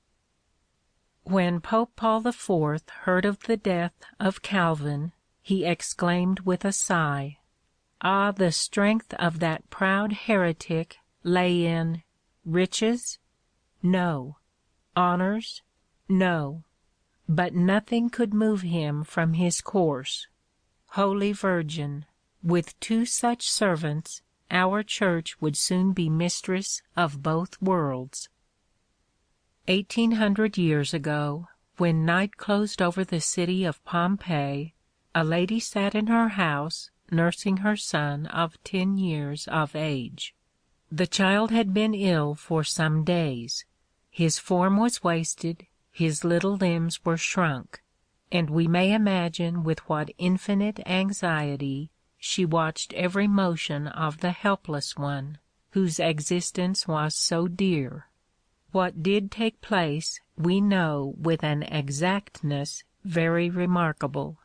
When Pope Paul IV heard of the death of Calvin, he exclaimed with a sigh, "Ah, the strength of that proud heretic lay in riches? No. Honors? No. But nothing could move him from his course. Holy Virgin, with two such servants, our Church would soon be mistress of both worlds." 1800 years ago, when night closed over the city of Pompeii, a lady sat in her house nursing her son of 10 years of age. The child had been ill for some days. His form was wasted, his little limbs were shrunk, and we may imagine with what infinite anxiety she watched every motion of the helpless one, whose existence was so dear. What did take place we know with an exactness very remarkable.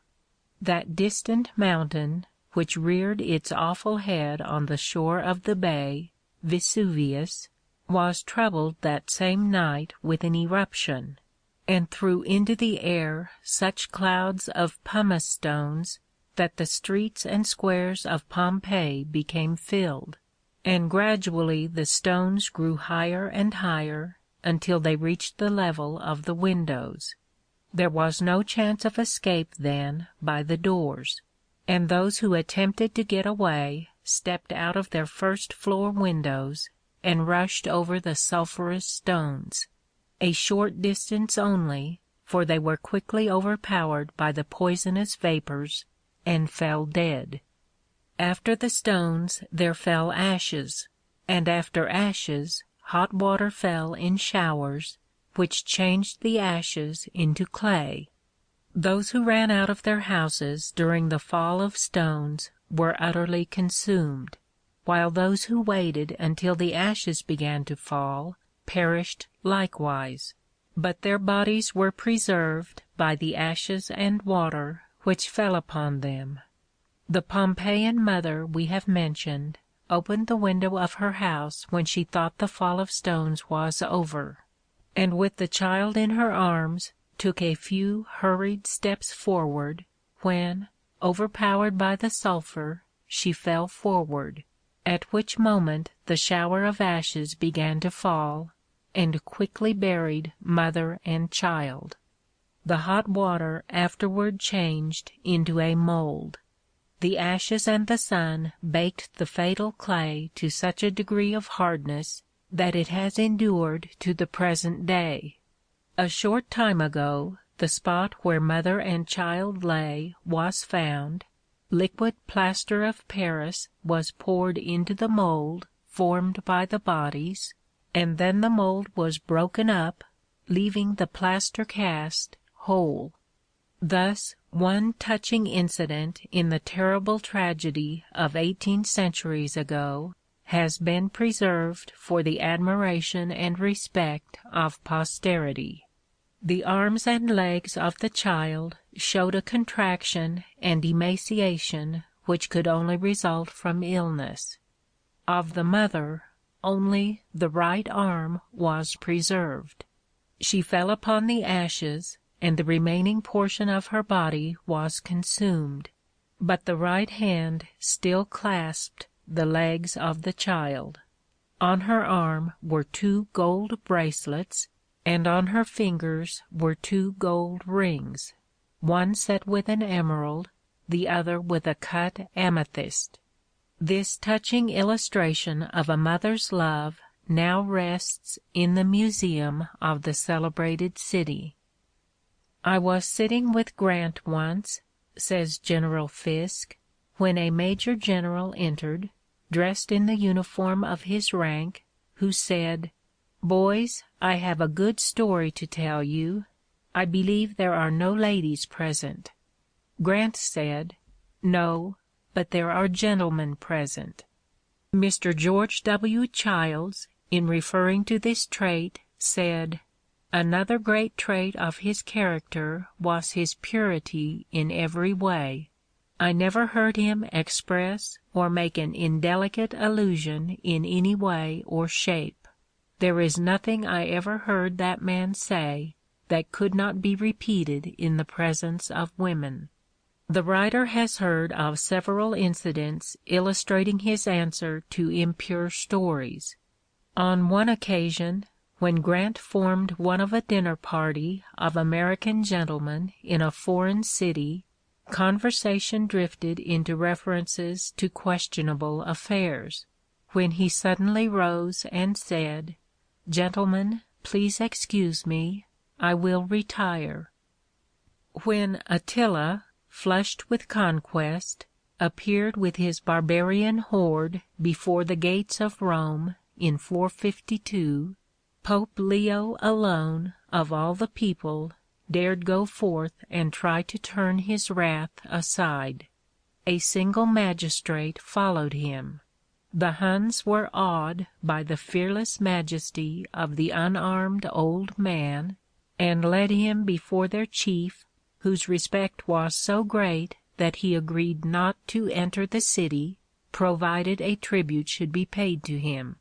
That distant mountain, which reared its awful head on the shore of the bay, Vesuvius, was troubled that same night with an eruption, and threw into the air such clouds of pumice stones that the streets and squares of Pompeii became filled, and gradually the stones grew higher and higher until they reached the level of the windows. There was no chance of escape then by the doors, and those who attempted to get away stepped out of their first-floor windows and rushed over the sulphurous stones. A short distance only, for they were quickly overpowered by the poisonous vapors and fell dead. After the stones there fell ashes, and after ashes hot water fell in showers, which changed the ashes into clay. Those who ran out of their houses during the fall of stones were utterly consumed, while those who waited until the ashes began to fall perished likewise, but their bodies were preserved by the ashes and water which fell upon them. The Pompeian mother we have mentioned opened the window of her house when she thought the fall of stones was over, and with the child in her arms took a few hurried steps forward, when, overpowered by the sulphur, she fell forward, at which moment the shower of ashes began to fall, and quickly buried mother and child. The hot water afterward changed into a mold. The ashes and the sun baked the fatal clay to such a degree of hardness that it has endured to the present day. A short time ago, the spot where mother and child lay was found, liquid plaster of Paris was poured into the mold formed by the bodies, and then the mold was broken up, leaving the plaster cast whole. Thus, one touching incident in the terrible tragedy of 18 centuries ago has been preserved for the admiration and respect of posterity. The arms and legs of the child showed a contraction and emaciation which could only result from illness. Of the mother, only the right arm was preserved. She fell upon the ashes, and the remaining portion of her body was consumed, but the right hand still clasped the legs of the child. On her arm were 2 gold bracelets, and on her fingers were 2 gold rings, one set with an emerald, the other with a cut amethyst. This touching illustration of a mother's love now rests in the museum of the celebrated city. "I was sitting with Grant once," says General Fisk, "when a major general entered, dressed in the uniform of his rank, who said, 'Boys, I have a good story to tell you. I believe there are no ladies present.' Grant said, 'No, but there are gentlemen present.'" Mr. George W. Childs, in referring to this trait, said, "Another great trait of his character was his purity in every way. I never heard him express or make an indelicate allusion in any way or shape. There is nothing I ever heard that man say that could not be repeated in the presence of women." The writer has heard of several incidents illustrating his answer to impure stories. On one occasion, when Grant formed one of a dinner party of American gentlemen in a foreign city, conversation drifted into references to questionable affairs, when he suddenly rose and said, "Gentlemen, please excuse me, I will retire." When Attila, flushed with conquest, appeared with his barbarian horde before the gates of Rome in 452, Pope Leo alone of all the people dared go forth and try to turn his wrath aside. A single magistrate followed him. The Huns were awed by the fearless majesty of the unarmed old man, and led him before their chief, whose respect was so great that he agreed not to enter the city, provided a tribute should be paid to him.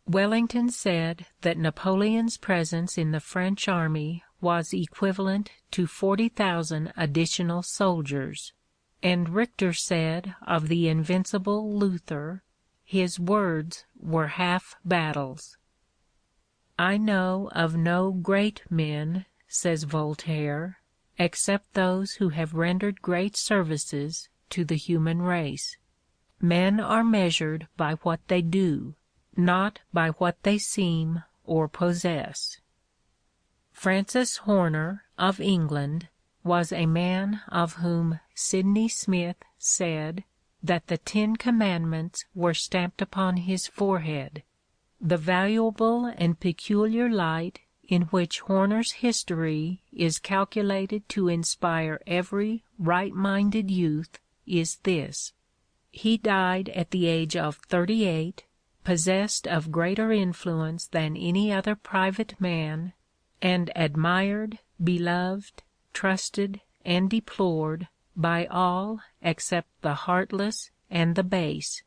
Wellington said that Napoleon's presence in the French army was equivalent to 40,000 additional soldiers, and Richter said of the invincible Luther, "His words were half battles." "I know of no great men," says Voltaire, "except those who have rendered great services to the human race. Men are measured by what they do, not by what they seem or possess." Francis Horner, of England, was a man of whom Sidney Smith said that the 10 Commandments were stamped upon his forehead. The valuable and peculiar light in which Horner's history is calculated to inspire every right-minded youth is this: he died at the age of 38, possessed of greater influence than any other private man, and admired, beloved, trusted, and deplored by all except the heartless and the base.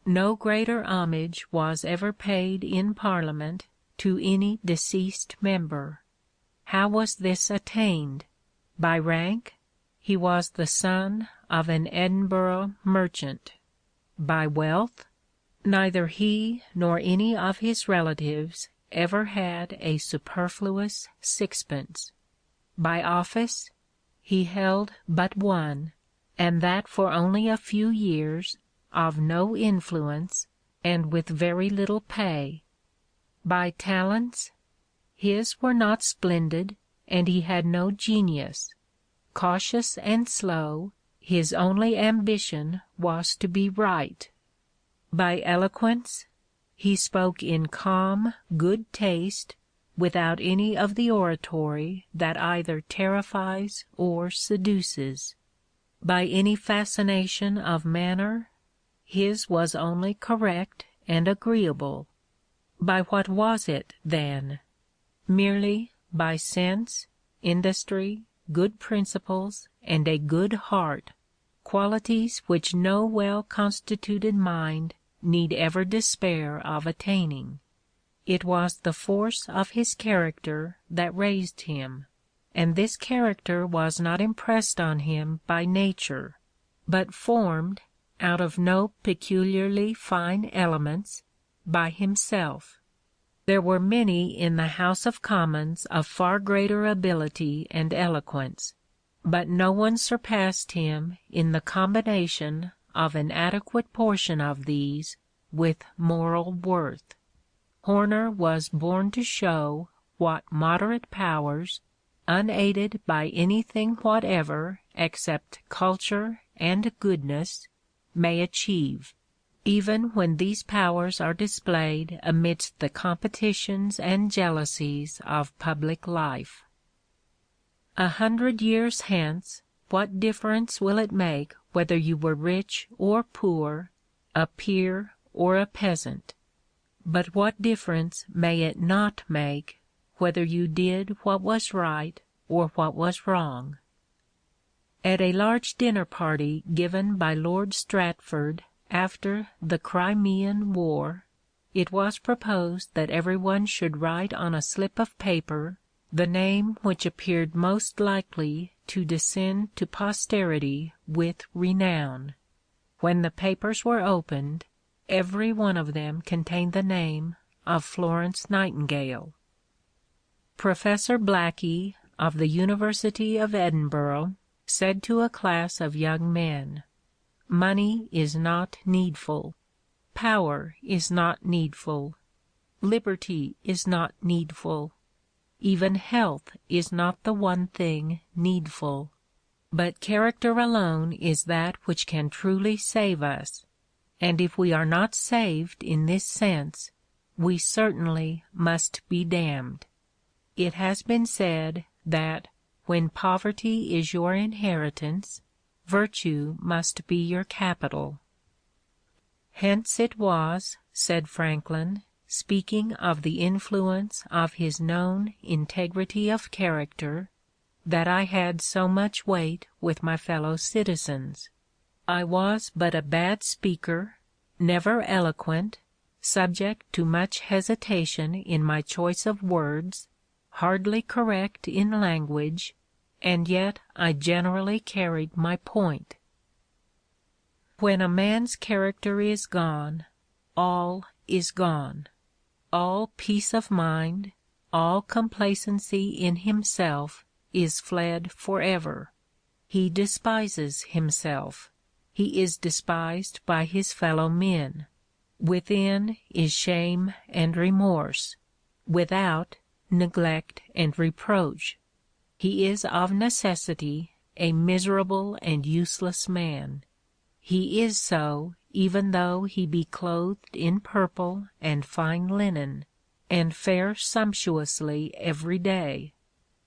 No greater homage was ever paid in Parliament to any deceased member. How was this attained? By rank? He was the son of an Edinburgh merchant. By wealth? Neither he nor any of his relatives ever had a superfluous sixpence. By office? He held but one, and that for only a few years, of no influence, and with very little pay. By talents? His were not splendid, and he had no genius. Cautious and slow, his only ambition was to be right. By eloquence? He spoke in calm, good taste, without any of the oratory that either terrifies or seduces. By any fascination of manner? His was only correct and agreeable. By what was it, then? Merely by sense, industry, good principles, and a good heart, qualities which no well-constituted mind need ever despair of attaining. It was the force of his character that raised him, and this character was not impressed on him by nature, but formed, out of no peculiarly fine elements, by himself. There were many in the House of Commons of far greater ability and eloquence, but no one surpassed him in the combination of an adequate portion of these with moral worth. Horner was born to show what moderate powers, unaided by anything whatever except culture and goodness, may achieve, even when these powers are displayed amidst the competitions and jealousies of public life. 100 years hence, what difference will it make whether you were rich or poor, a peer or a peasant? But what difference may it not make whether you did what was right or what was wrong? At a large dinner party given by Lord Stratford after the Crimean War, it was proposed that everyone should write on a slip of paper the name which appeared most likely to descend to posterity with renown. When the papers were opened, every one of them contained the name of Florence Nightingale. Professor Blackie of the University of Edinburgh said to a class of young men, "Money is not needful. Power is not needful. Liberty is not needful. Even health is not the one thing needful. But character alone is that which can truly save us. And if we are not saved in this sense, we certainly must be damned. It has been said that when poverty is your inheritance, virtue must be your capital." Hence it was, said Franklin, speaking of the influence of his known integrity of character, that I had so much weight with my fellow citizens. I was but a bad speaker, never eloquent, subject to much hesitation in my choice of words, hardly correct in language, and yet I generally carried my point. When a man's character is gone, all is gone. All peace of mind, all complacency in himself is fled forever. He despises himself. He is despised by his fellow men. Within is shame and remorse. Without, neglect and reproach. He is of necessity a miserable and useless man. He is so, even though he be clothed in purple and fine linen, and fare sumptuously every day.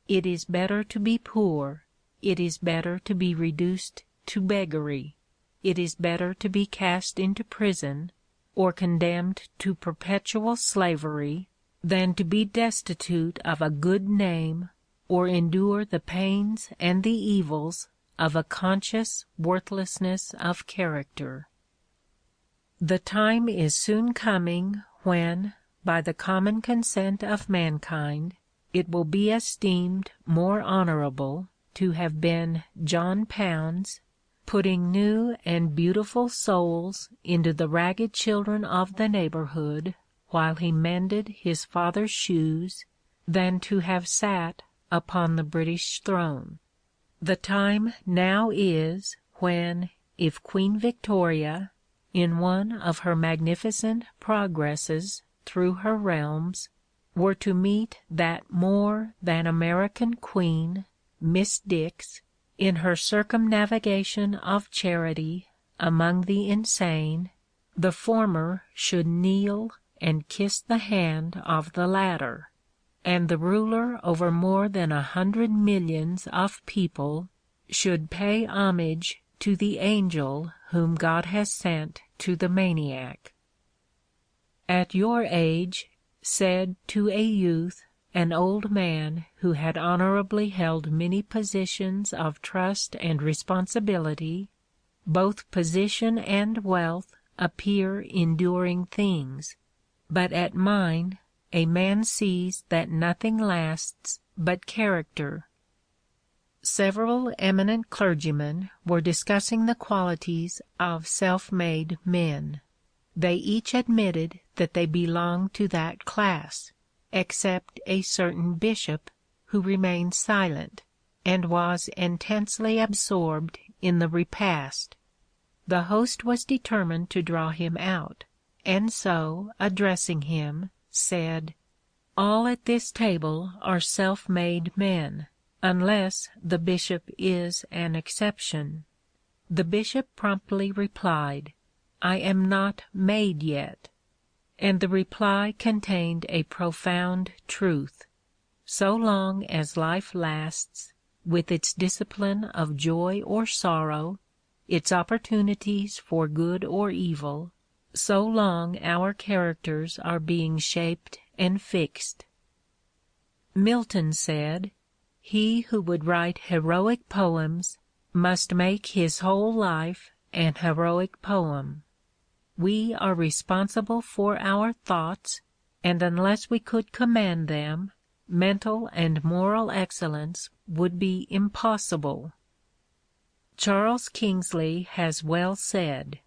It is better to be poor, it is better to be reduced to beggary, it is better to be cast into prison, or condemned to perpetual slavery, than to be destitute of a good name, or endure the pains and the evils of a conscious worthlessness of character. The time is soon coming when, by the common consent of mankind, it will be esteemed more honorable to have been John Pounds, putting new and beautiful souls into the ragged children of the neighborhood while he mended his father's shoes, than to have sat upon the British throne. The time now is when, if Queen Victoria, in one of her magnificent progresses through her realms, were to meet that more than American queen, Miss Dix, in her circumnavigation of charity among the insane, the former should kneel and kiss the hand of the latter, and the ruler over more than 100 millions of people should pay homage to the angel whom God has sent to the maniac. At your age, said to a youth an old man who had honorably held many positions of trust and responsibility, both position and wealth appear enduring things, but at mine a man sees that nothing lasts but character. Several eminent clergymen were discussing the qualities of self-made men. They each admitted that they belonged to that class, except a certain bishop, who remained silent, and was intensely absorbed in the repast. The host was determined to draw him out, and so, addressing him, said, "All at this table are self-made men, unless the bishop is an exception." The bishop promptly replied, "I am not made yet." And the reply contained a profound truth. So long as life lasts, with its discipline of joy or sorrow, its opportunities for good or evil, so long our characters are being shaped and fixed. Milton said, "He who would write heroic poems must make his whole life an heroic poem." We are responsible for our thoughts, and unless we could command them, mental and moral excellence would be impossible. Charles Kingsley has well said,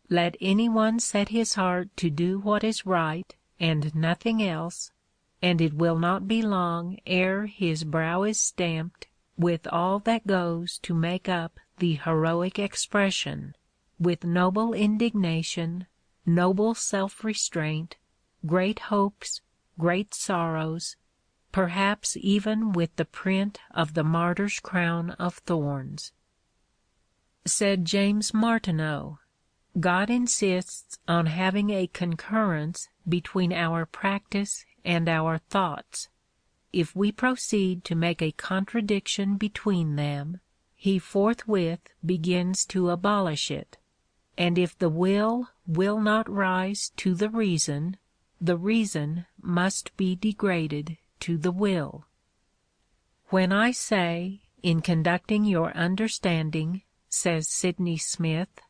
"Let anyone set his heart to do what is right and nothing else, and it will not be long ere his brow is stamped with all that goes to make up the heroic expression, with noble indignation, noble self-restraint, great hopes, great sorrows, perhaps even with the print of the martyr's crown of thorns." Said James Martineau, "God insists on having a concurrence between our practice and our thoughts. If we proceed to make a contradiction between them, he forthwith begins to abolish it. And if the will not rise to the reason must be degraded to the will." "When I say, in conducting your understanding," says Sidney Smith,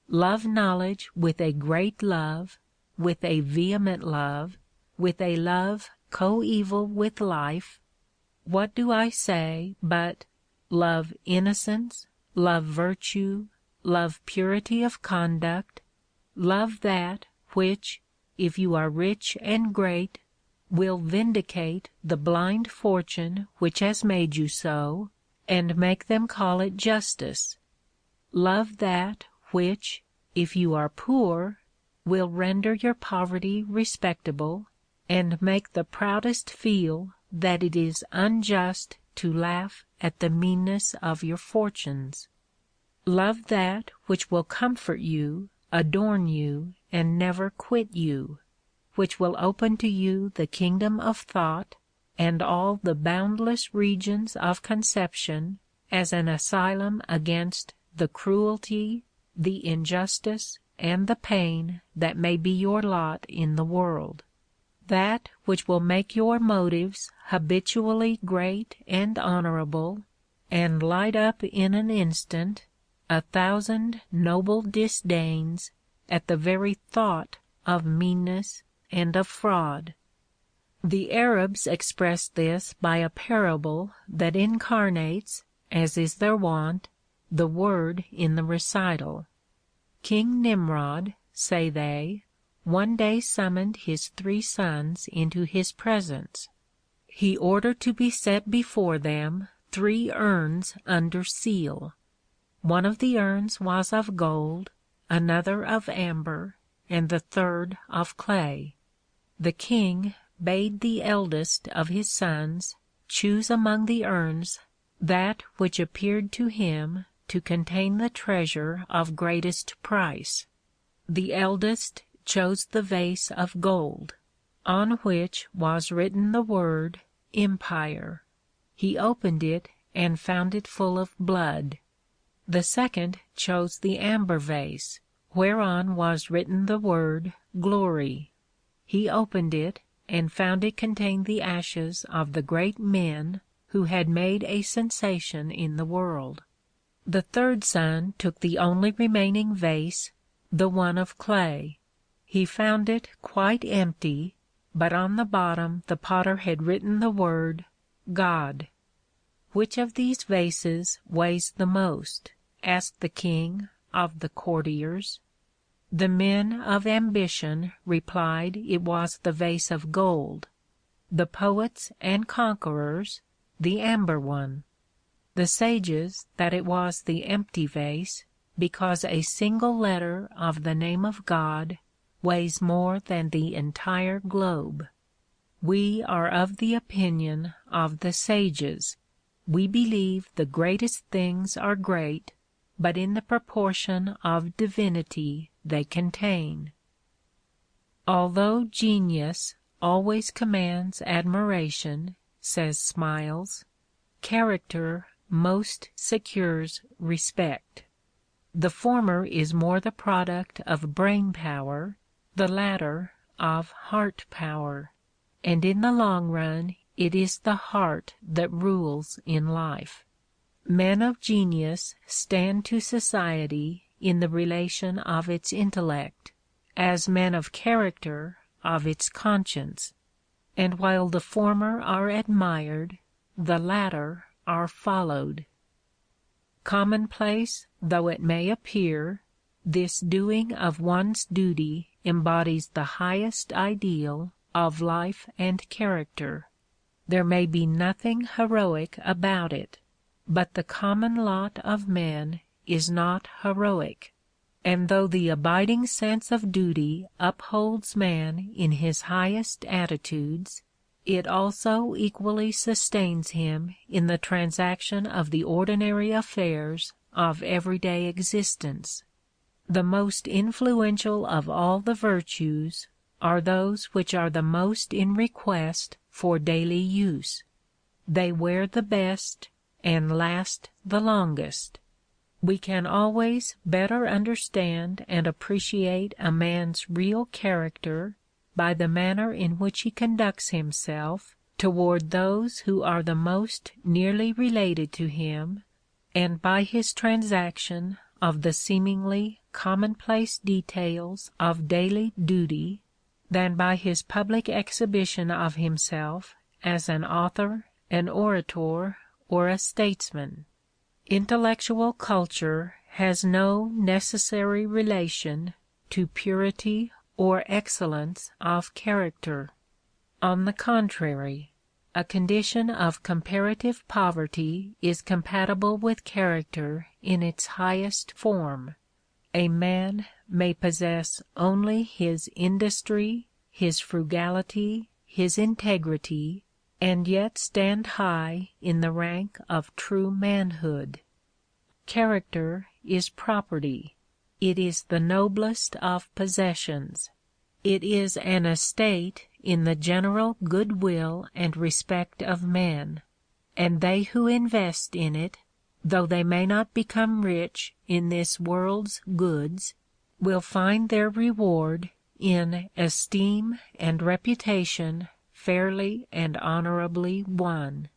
"love knowledge with a great love, with a vehement love, with a love coeval with life, what do I say but love innocence, love virtue, love purity of conduct, love that which, if you are rich and great, will vindicate the blind fortune which has made you so, and make them call it justice; love that which, if you are poor, will render your poverty respectable, and make the proudest feel that it is unjust to laugh at the meanness of your fortunes; love that which will comfort you, adorn you, and never quit you, which will open to you the kingdom of thought, and all the boundless regions of conception, as an asylum against the cruelty, the injustice, and the pain that may be your lot in the world; that which will make your motives habitually great and honorable, and light up in an instant 1,000 noble disdains at the very thought of meanness and of fraud." The Arabs express this by a parable that incarnates, as is their wont, the word in the recital. King Nimrod, say they, one day summoned his 3 sons into his presence. He ordered to be set before them 3 urns under seal. One of the urns was of gold, another of amber, and the third of clay. The king bade the eldest of his sons choose among the urns that which appeared to him to contain the treasure of greatest price. The eldest chose the vase of gold, on which was written the word Empire. He opened it and found it full of blood. The second chose the amber vase, whereon was written the word Glory. He opened it and found it contained the ashes of the great men who had made a sensation in the world. The third son took the only remaining vase, the one of clay. He found it quite empty, but on the bottom the potter had written the word God. "Which of these vases weighs the most?" asked the king of the courtiers. The men of ambition replied it was the vase of gold; the poets and conquerors, the amber one; the sages, that it was the empty vase, because a single letter of the name of God weighs more than the entire globe. We are of the opinion of the sages. We believe the greatest things are great, but in the proportion of divinity they contain. Although genius always commands admiration, says Smiles, character most secures respect. The former is more the product of brain power, the latter of heart power, and in the long run it is the heart that rules in life. Men of genius stand to society in the relation of its intellect, as men of character of its conscience, and while the former are admired, the latter are followed. Commonplace though it may appear, this doing of one's duty embodies the highest ideal of life and character. There may be nothing heroic about it, but the common lot of men is not heroic, and though the abiding sense of duty upholds man in his highest attitudes, it also equally sustains him in the transaction of the ordinary affairs of everyday existence. The most influential of all the virtues are those which are the most in request for daily use. They wear the best and last the longest. We can always better understand and appreciate a man's real character by the manner in which he conducts himself toward those who are the most nearly related to him, and by his transaction of the seemingly commonplace details of daily duty, than by his public exhibition of himself as an author, an orator, or a statesman. Intellectual culture has no necessary relation to purity or excellence of character. On the contrary, a condition of comparative poverty is compatible with character in its highest form. A man may possess only his industry, his frugality, his integrity, and yet stand high in the rank of true manhood. Character is property. It is the noblest of possessions. It is an estate in the general goodwill and respect of men, and they who invest in it, though they may not become rich in this world's goods, will find their reward in esteem and reputation fairly and honorably won.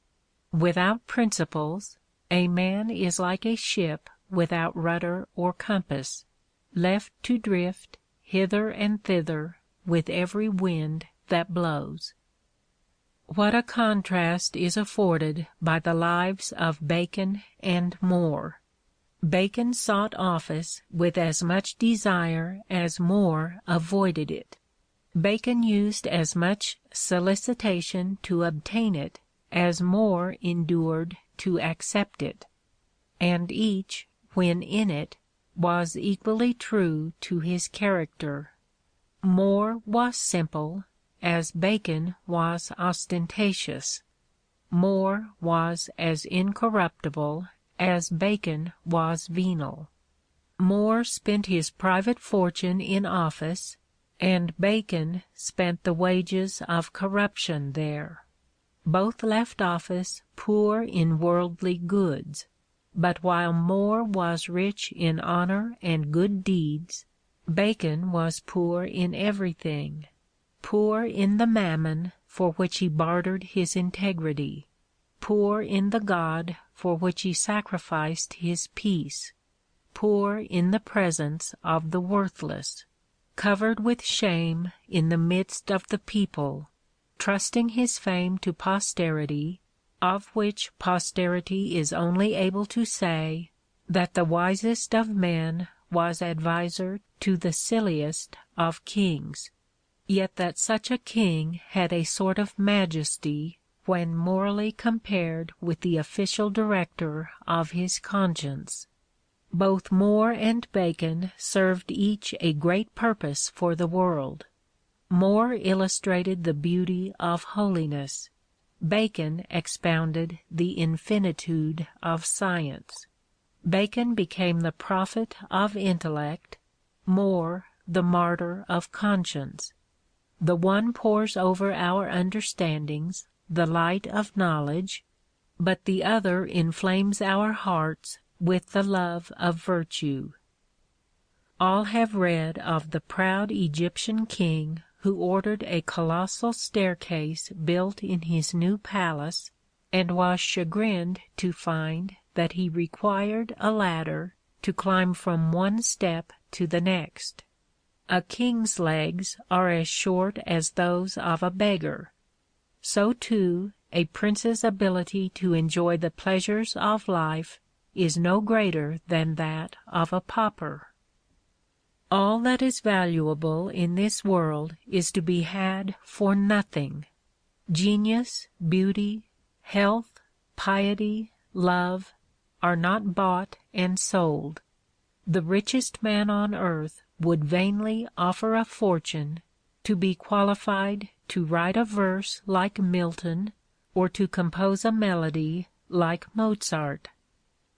Without principles, a man is like a ship without rudder or compass, left to drift hither and thither with every wind that blows. What a contrast is afforded by the lives of Bacon and More! Bacon sought office with as much desire as More avoided it. Bacon used as much solicitation to obtain it as More endured to accept it, and each, when in it, was equally true to his character. More was simple, as Bacon was ostentatious. More was as incorruptible as Bacon was venal. More spent his private fortune in office, and Bacon spent the wages of corruption there. Both left office poor in worldly goods, but while More was rich in honor and good deeds, Bacon was poor in everything, poor in the mammon for which he bartered his integrity, poor in the God for which he sacrificed his peace, poor in the presence of the worthless, covered with shame in the midst of the people, trusting his fame to posterity, of which posterity is only able to say that the wisest of men was adviser to the silliest of kings, yet that such a king had a sort of majesty when morally compared with the official director of his conscience. Both More and Bacon served each a great purpose for the world. More illustrated the beauty of holiness. Bacon expounded the infinitude of science. Bacon became the prophet of intellect, More the martyr of conscience. The one pours over our understandings the light of knowledge, but the other inflames our hearts with the love of virtue. All have read of the proud Egyptian king who ordered a colossal staircase built in his new palace, and was chagrined to find that he required a ladder to climb from one step to the next. A king's legs are as short as those of a beggar. So too, a prince's ability to enjoy the pleasures of life is no greater than that of a pauper. All that is valuable in this world is to be had for nothing. Genius, beauty, health, piety, love, are not bought and sold. The richest man on earth would vainly offer a fortune to be qualified to write a verse like Milton, or to compose a melody like Mozart.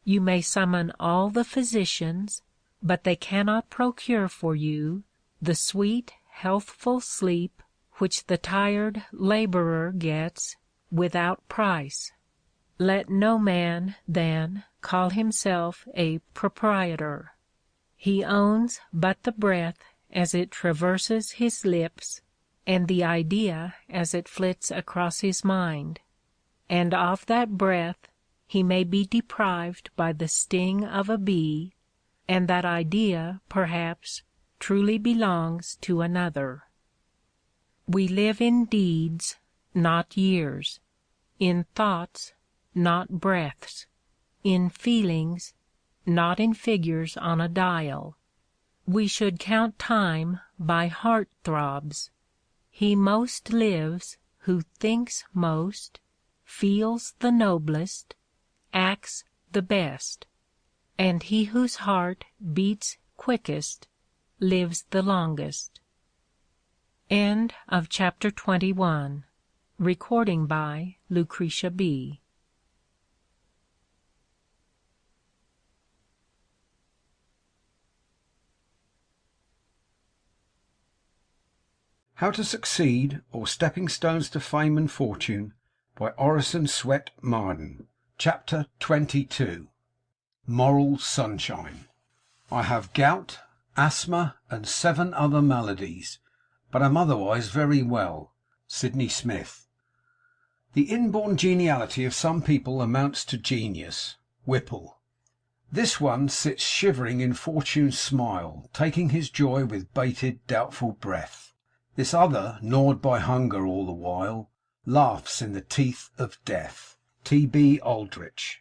You may summon all the physicians, but they cannot procure for you the sweet, healthful sleep which the tired laborer gets without price. Let no man, then, call himself a proprietor. He owns but the breath as it traverses his lips, and the idea as it flits across his mind. And of that breath he may be deprived by the sting of a bee, and that idea, perhaps, truly belongs to another. We live in deeds, not years; in thoughts, not breaths; in feelings, not in figures on a dial. We should count time by heart throbs. He most lives who thinks most, feels the noblest, acts the best, and he whose heart beats quickest lives the longest. End of chapter 21. Recording by Lucretia B.
How to Succeed, or Stepping Stones to Fame and Fortune, by Orison, Swett, Marden. Chapter 22. Moral Sunshine. I have gout, asthma, and 7 other maladies, but am otherwise very well. Sydney Smith. The inborn geniality of some people amounts to genius. Whipple. This one sits shivering in Fortune's smile, taking his joy with bated, doubtful breath. This other, gnawed by hunger all the while, laughs in the teeth of death. T.B. Aldrich.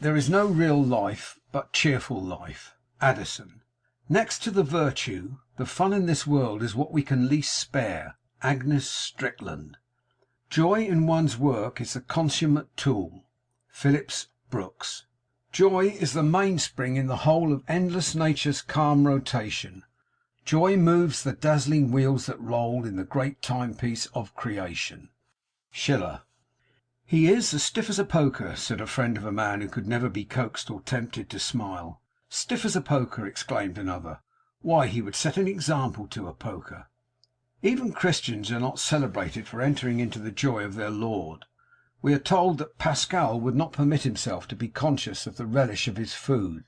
There is no real life, but cheerful life. Addison. Next to the virtue, the fun in this world is what we can least spare. Agnes Strickland. Joy in one's work is the consummate tool. Phillips Brooks. Joy is the mainspring in the whole of endless nature's calm rotation. Joy moves the dazzling wheels that roll in the great timepiece of creation. Schiller. He is as stiff as a poker, said a friend of a man who could never be coaxed or tempted to smile. Stiff as a poker, exclaimed another. Why, he would set an example to a poker. Even Christians are not celebrated for entering into the joy of their Lord. We are told that Pascal would not permit himself to be conscious of the relish of his food.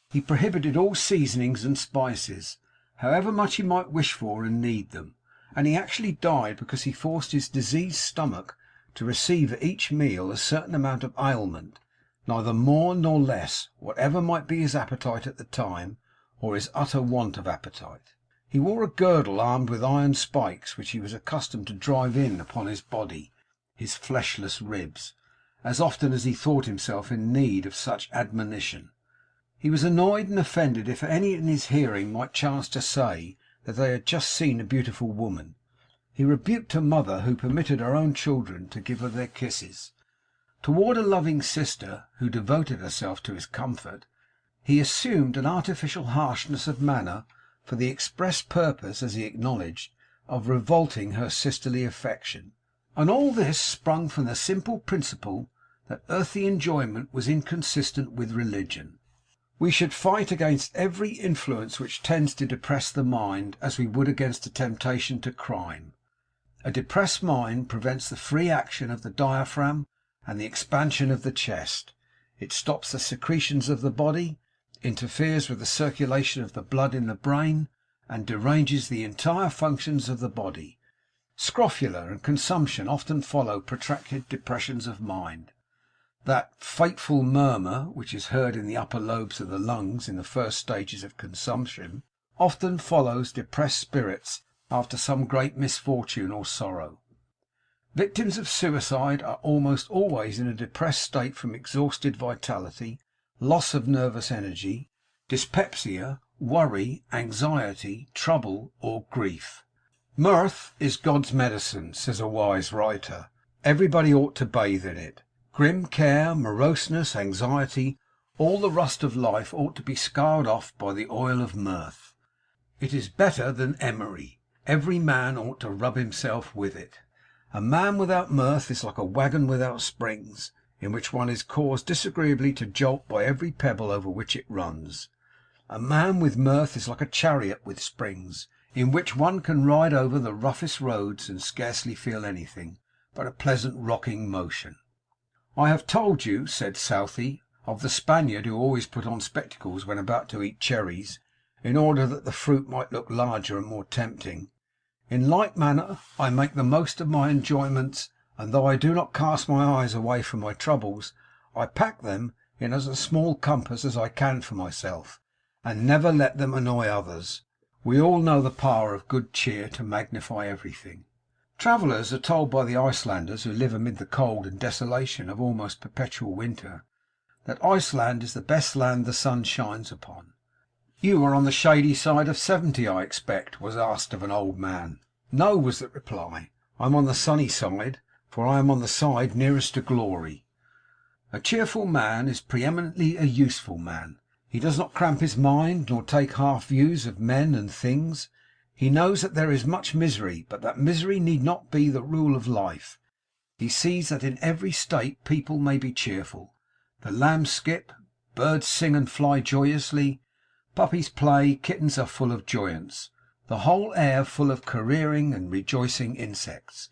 He prohibited all seasonings and spices, however much he might wish for and need them, and he actually died because he forced his diseased stomach to receive at each meal a certain amount of aliment, neither more nor less, whatever might be his appetite at the time, or his utter want of appetite. He wore a girdle armed with iron spikes, which he was accustomed to drive in upon his body, his fleshless ribs, as often as he thought himself in need of such admonition. He was annoyed and offended if any in his hearing might chance to say that they had just seen a beautiful woman. He rebuked a mother who permitted her own children to give her their kisses. Toward a loving sister who devoted herself to his comfort, he assumed an artificial harshness of manner for the express purpose, as he acknowledged, of revolting her sisterly affection. And all this sprung from the simple principle that earthly enjoyment was inconsistent with religion. We should fight against every influence which tends to depress the mind, as we would against a temptation to crime. A depressed mind prevents the free action of the diaphragm and the expansion of the chest. It stops the secretions of the body, interferes with the circulation of the blood in the brain, and deranges the entire functions of the body. Scrofula and consumption often follow protracted depressions of mind. That fateful murmur which is heard in the upper lobes of the lungs in the first stages of consumption often follows depressed spirits after some great misfortune or sorrow. Victims of suicide are almost always in a depressed state from exhausted vitality, loss of nervous energy, dyspepsia, worry, anxiety, trouble, or grief. Mirth is God's medicine, says a wise writer. Everybody ought to bathe in it. Grim care, moroseness, anxiety, all the rust of life ought to be scoured off by the oil of mirth. It is better than emery. Every man ought to rub himself with it. A man without mirth is like a waggon without springs, in which one is caused disagreeably to jolt by every pebble over which it runs. A man with mirth is like a chariot with springs, in which one can ride over the roughest roads and scarcely feel anything but a pleasant rocking motion. I have told you, said Southey, of the Spaniard who always put on spectacles when about to eat cherries, in order that the fruit might look larger and more tempting. In like manner, I make the most of my enjoyments, and though I do not cast my eyes away from my troubles, I pack them in as a small compass as I can for myself, and never let them annoy others. We all know the power of good cheer to magnify everything. Travellers are told by the Icelanders, who live amid the cold and desolation of almost perpetual winter, that Iceland is the best land the sun shines upon. You are on the shady side of 70, I expect, was asked of an old man. No, was the reply. I am on the sunny side, for I am on the side nearest to glory. A cheerful man is preeminently a useful man. He does not cramp his mind, nor take half views of men and things. He knows that there is much misery, but that misery need not be the rule of life. He sees that in every state people may be cheerful. The lambs skip, birds sing and fly joyously, puppies play, kittens are full of joyance, the whole air full of careering and rejoicing insects,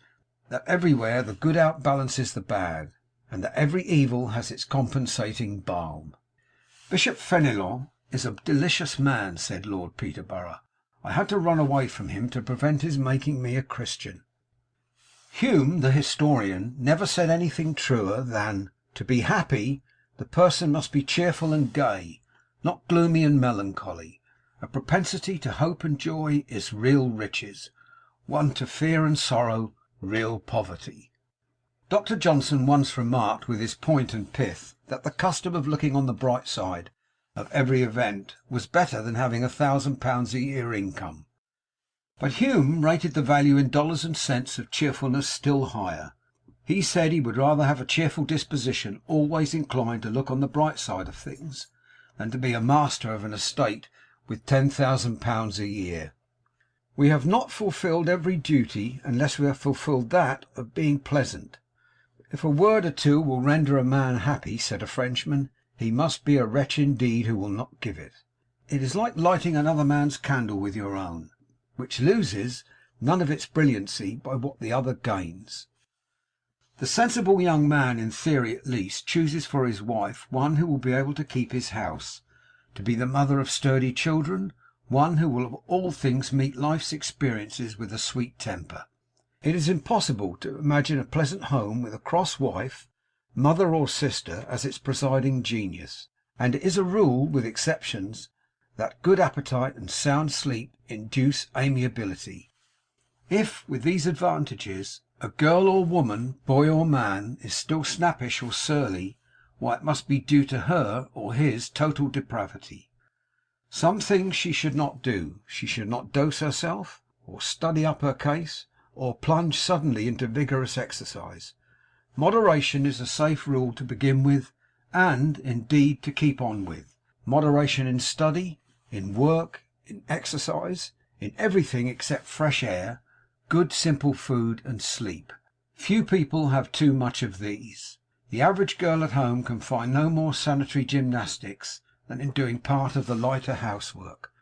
that everywhere the good outbalances the bad, and that every evil has its compensating balm. Bishop Fenelon is a delicious man, said Lord Peterborough. I had to run away from him to prevent his making me a Christian. Hume, the historian, never said anything truer than, to be happy, the person must be cheerful and gay, not gloomy and melancholy. A propensity to hope and joy is real riches, one to fear and sorrow, real poverty. Dr. Johnson once remarked with his point and pith that the custom of looking on the bright side of every event was better than having £1,000 a year income. But Hume rated the value in dollars and cents of cheerfulness still higher. He said he would rather have a cheerful disposition, always inclined to look on the bright side of things, than to be a master of an estate with £10,000 a year. We have not fulfilled every duty unless we have fulfilled that of being pleasant. If a word or two will render a man happy, said a Frenchman, he must be a wretch indeed who will not give it. It is like lighting another man's candle with your own, which loses none of its brilliancy by what the other gains. The sensible young man, in theory at least, chooses for his wife one who will be able to keep his house, to be the mother of sturdy children, one who will of all things meet life's experiences with a sweet temper. It is impossible to imagine a pleasant home with a cross wife, mother or sister, as its presiding genius, and it is a rule, with exceptions, that good appetite and sound sleep induce amiability. If, with these advantages, a girl or woman, boy or man, is still snappish or surly, why, it must be due to her or his total depravity. Some things she should not do. She should not dose herself, or study up her case, or plunge suddenly into vigorous exercise. Moderation is a safe rule to begin with, and, indeed, to keep on with. Moderation in study, in work, in exercise, in everything except fresh air, good simple food and sleep. Few people have too much of these. The average girl at home can find no more sanitary gymnastics than in doing part of the lighter housework.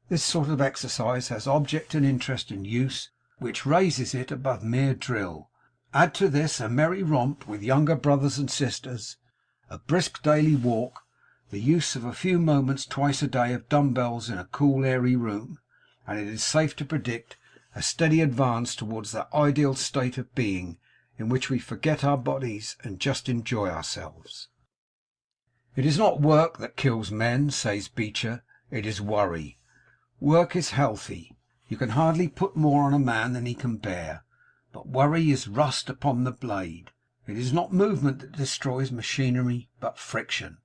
This sort of exercise has object and interest and use, which raises it above mere drill. Add to this a merry romp with younger brothers and sisters, a brisk daily walk, the use of a few moments twice a day of dumbbells in a cool airy room, and it is safe to predict a steady advance towards that ideal state of being in which we forget our bodies and just enjoy ourselves. It is not work that kills men, says Beecher, it is worry. Work is healthy. You can hardly put more on a man than he can bear. But worry is rust upon the blade. It is not movement that destroys machinery, but friction.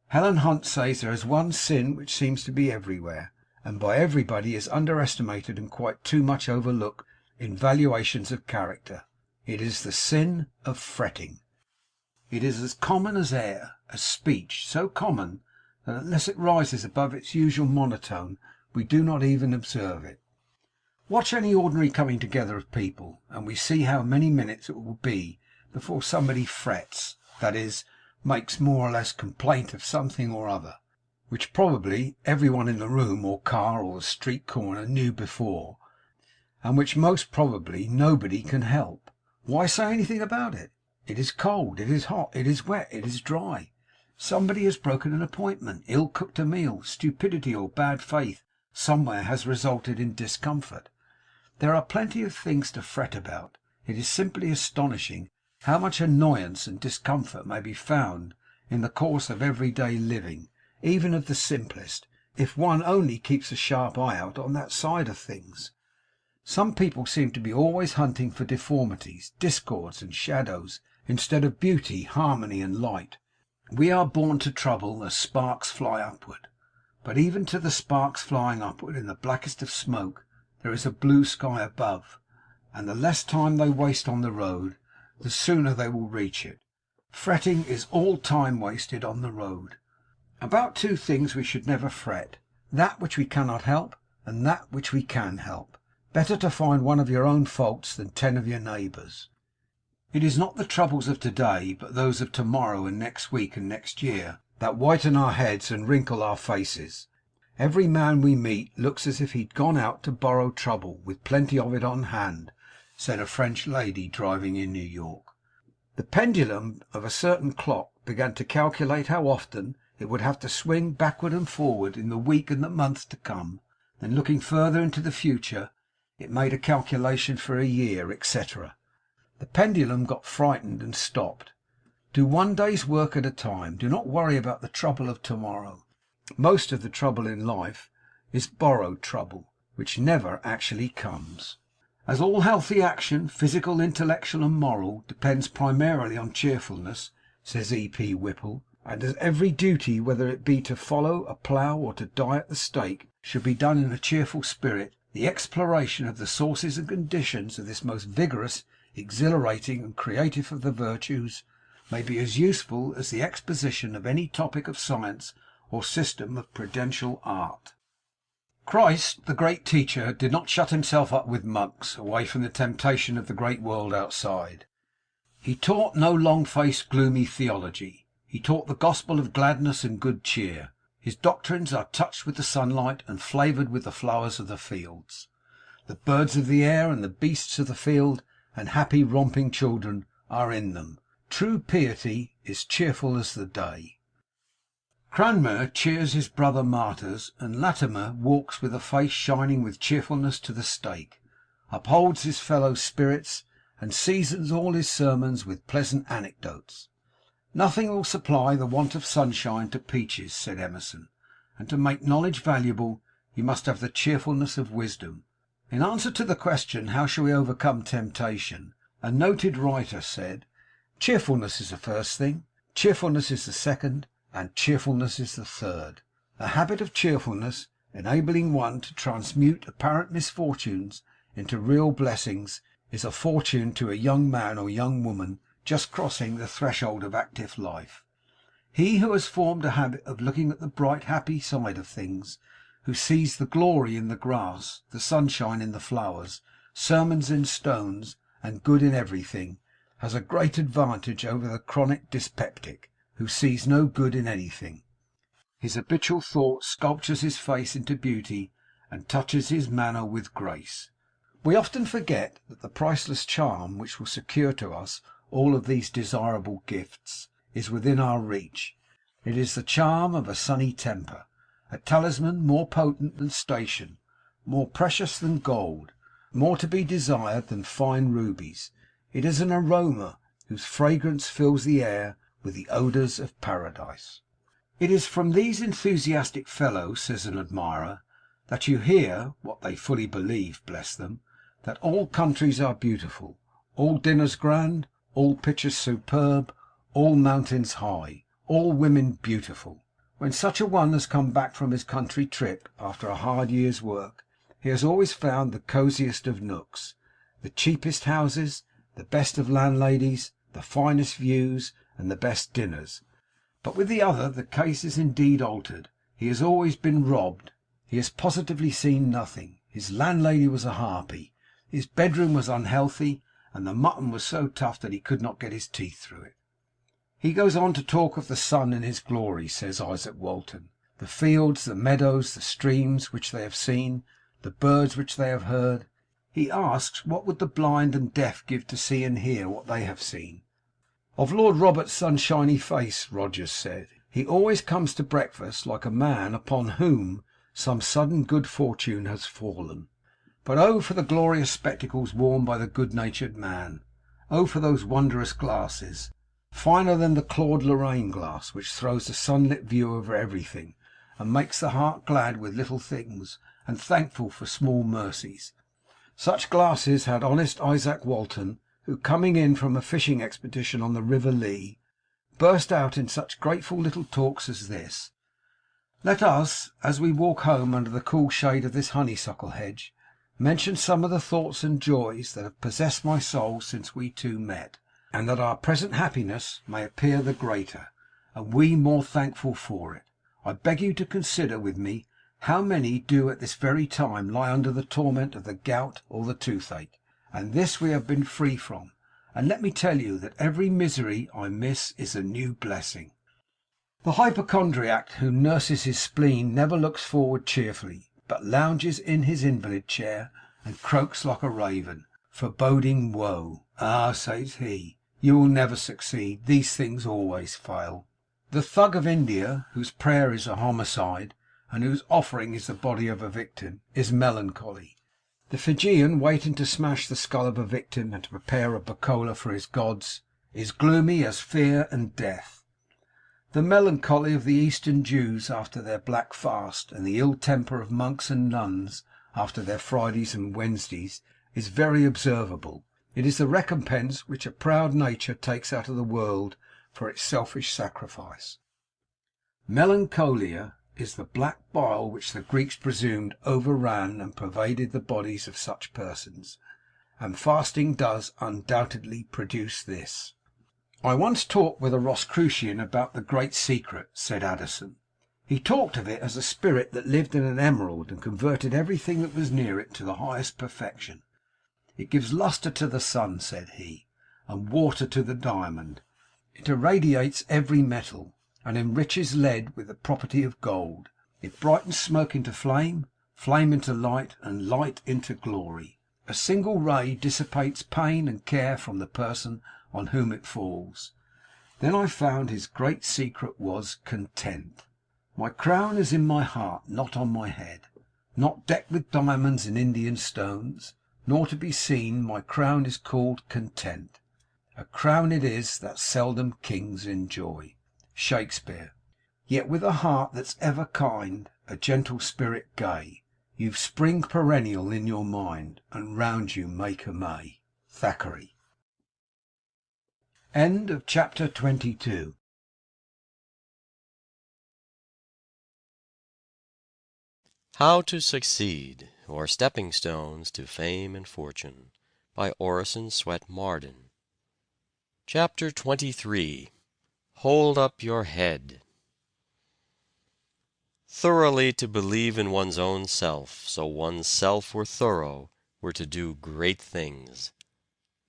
Helen Hunt says there is one sin which seems to be everywhere, and by everybody is underestimated and quite too much overlooked in valuations of character. It is the sin of fretting. It is as common as air, as speech, so common that unless it rises above its usual monotone, we do not even observe it. Watch any ordinary coming together of people, and we see how many minutes it will be before somebody frets, that is, makes more or less complaint of something or other, which probably every one in the room or car or the street corner knew before, and which most probably nobody can help. Why say anything about it? It is cold, it is hot, it is wet, it is dry. Somebody has broken an appointment, ill cooked a meal, stupidity or bad faith somewhere has resulted in discomfort. There are plenty of things to fret about. It is simply astonishing how much annoyance and discomfort may be found in the course of everyday living, even of the simplest, if one only keeps a sharp eye out on that side of things. Some people seem to be always hunting for deformities, discords, and shadows, instead of beauty, harmony, and light. We are born to trouble as sparks fly upward. But even to the sparks flying upward in the blackest of smoke, there is a blue sky above, and the less time they waste on the road, the sooner they will reach it. Fretting is all time wasted on the road. About two things we should never fret: that which we cannot help, and that which we can help. Better to find one of your own faults than 10 of your neighbours'. It is not the troubles of today, but those of tomorrow and next week and next year, that whiten our heads and wrinkle our faces. Every man we meet looks as if he'd gone out to borrow trouble, with plenty of it on hand, said a French lady driving in New York. The pendulum of a certain clock began to calculate how often it would have to swing backward and forward in the week and the month to come. Then, looking further into the future, it made a calculation for a year, etc. The pendulum got frightened and stopped. Do one day's work at a time. Do not worry about the trouble of tomorrow. Most of the trouble in life is borrowed trouble, which never actually comes. As all healthy action, physical, intellectual, and moral, depends primarily on cheerfulness, says E.P. Whipple, and as every duty, whether it be to follow a plough or to die at the stake, should be done in a cheerful spirit, the exploration of the sources and conditions of this most vigorous, exhilarating, and creative of the virtues may be as useful as the exposition of any topic of science or system of prudential art. Christ, the great teacher, did not shut himself up with monks, away from the temptation of the great world outside. He taught no long-faced, gloomy theology. He taught the gospel of gladness and good cheer. His doctrines are touched with the sunlight and flavoured with the flowers of the fields. The birds of the air and the beasts of the field and happy romping children are in them. True piety is cheerful as the day. Cranmer cheers his brother martyrs, and Latimer walks with a face shining with cheerfulness to the stake, upholds his fellow spirits, and seasons all his sermons with pleasant anecdotes. Nothing will supply the want of sunshine to peaches, said Emerson, and to make knowledge valuable, you must have the cheerfulness of wisdom. In answer to the question, how shall we overcome temptation, a noted writer said, cheerfulness is the first thing, cheerfulness is the second, and cheerfulness is the third. A habit of cheerfulness, enabling one to transmute apparent misfortunes into real blessings, is a fortune to a young man or young woman just crossing the threshold of active life. He who has formed a habit of looking at the bright, happy side of things, who sees the glory in the grass, the sunshine in the flowers, sermons in stones, and good in everything, has a great advantage over the chronic dyspeptic, who sees no good in anything. His habitual thought sculptures his face into beauty, and touches his manner with grace. We often forget that the priceless charm which will secure to us all of these desirable gifts is within our reach. It is the charm of a sunny temper, a talisman more potent than station, more precious than gold, more to be desired than fine rubies. It is an aroma whose fragrance fills the air with the odours of paradise. It is from these enthusiastic fellows, says an admirer, that you hear, what they fully believe, bless them, that all countries are beautiful, all dinners grand, all pictures superb, all mountains high, all women beautiful. When such a one has come back from his country trip after a hard year's work, he has always found the cosiest of nooks, the cheapest houses, the best of landladies, the finest views, and the best dinners. But with the other the case is indeed altered. He has always been robbed. He has positively seen nothing. His landlady was a harpy. His bedroom was unhealthy, and the mutton was so tough that he could not get his teeth through it. He goes on to talk of the sun in his glory, says Isaac Walton, the fields, the meadows, the streams which they have seen, the birds which they have heard. He asks, what would the blind and deaf give to see and hear what they have seen? Of Lord Robert's sunshiny face, Rogers said, he always comes to breakfast like a man upon whom some sudden good fortune has fallen. But oh, for the glorious spectacles worn by the good-natured man! Oh, for those wondrous glasses, finer than the Claude Lorraine glass, which throws a sunlit view over everything, and makes the heart glad with little things, and thankful for small mercies. Such glasses had honest Isaac Walton, who, coming in from a fishing expedition on the River Lee, burst out in such grateful little talks as this: let us, as we walk home under the cool shade of this honeysuckle hedge, mention some of the thoughts and joys that have possessed my soul since we two met, and that our present happiness may appear the greater, and we more thankful for it. I beg you to consider with me how many do at this very time lie under the torment of the gout or the toothache, and this we have been free from. And let me tell you that every misery I miss is a new blessing. The hypochondriac who nurses his spleen never looks forward cheerfully, but lounges in his invalid chair and croaks like a raven, foreboding woe. Ah, says he, you will never succeed. These things always fail. The thug of India, whose prayer is a homicide, and whose offering is the body of a victim, is melancholy. The Fijian, waiting to smash the skull of a victim and to prepare a bacola for his gods, is gloomy as fear and death. The melancholy of the Eastern Jews after their black fast, and the ill temper of monks and nuns after their Fridays and Wednesdays, is very observable. It is the recompense which a proud nature takes out of the world for its selfish sacrifice. Melancholia is the black bile which the Greeks presumed overran and pervaded the bodies of such persons, and fasting does undoubtedly produce this. I once talked with a Rosicrucian about the great secret, said Addison. He talked of it as a spirit that lived in an emerald and converted everything that was near it to the highest perfection. It gives lustre to the sun, said he, and water to the diamond. It irradiates every metal, and enriches lead with the property of gold. It brightens smoke into flame, flame into light, and light into glory. A single ray dissipates pain and care from the person on whom it falls. Then I found his great secret was content. My crown is in my heart, not on my head, not decked with diamonds and Indian stones, nor to be seen. My crown is called content. A crown it is that seldom kings enjoy. Shakespeare. Yet with a heart that's ever kind, a gentle spirit gay, you've spring perennial in your mind, and round you make a May. Thackeray. End of chapter 22.
How to Succeed, or Stepping Stones to Fame and Fortune, by Orison Swett Marden. Chapter 23. Hold Up Your Head. Thoroughly to believe in one's own self, so one's self were thorough, were to do great things.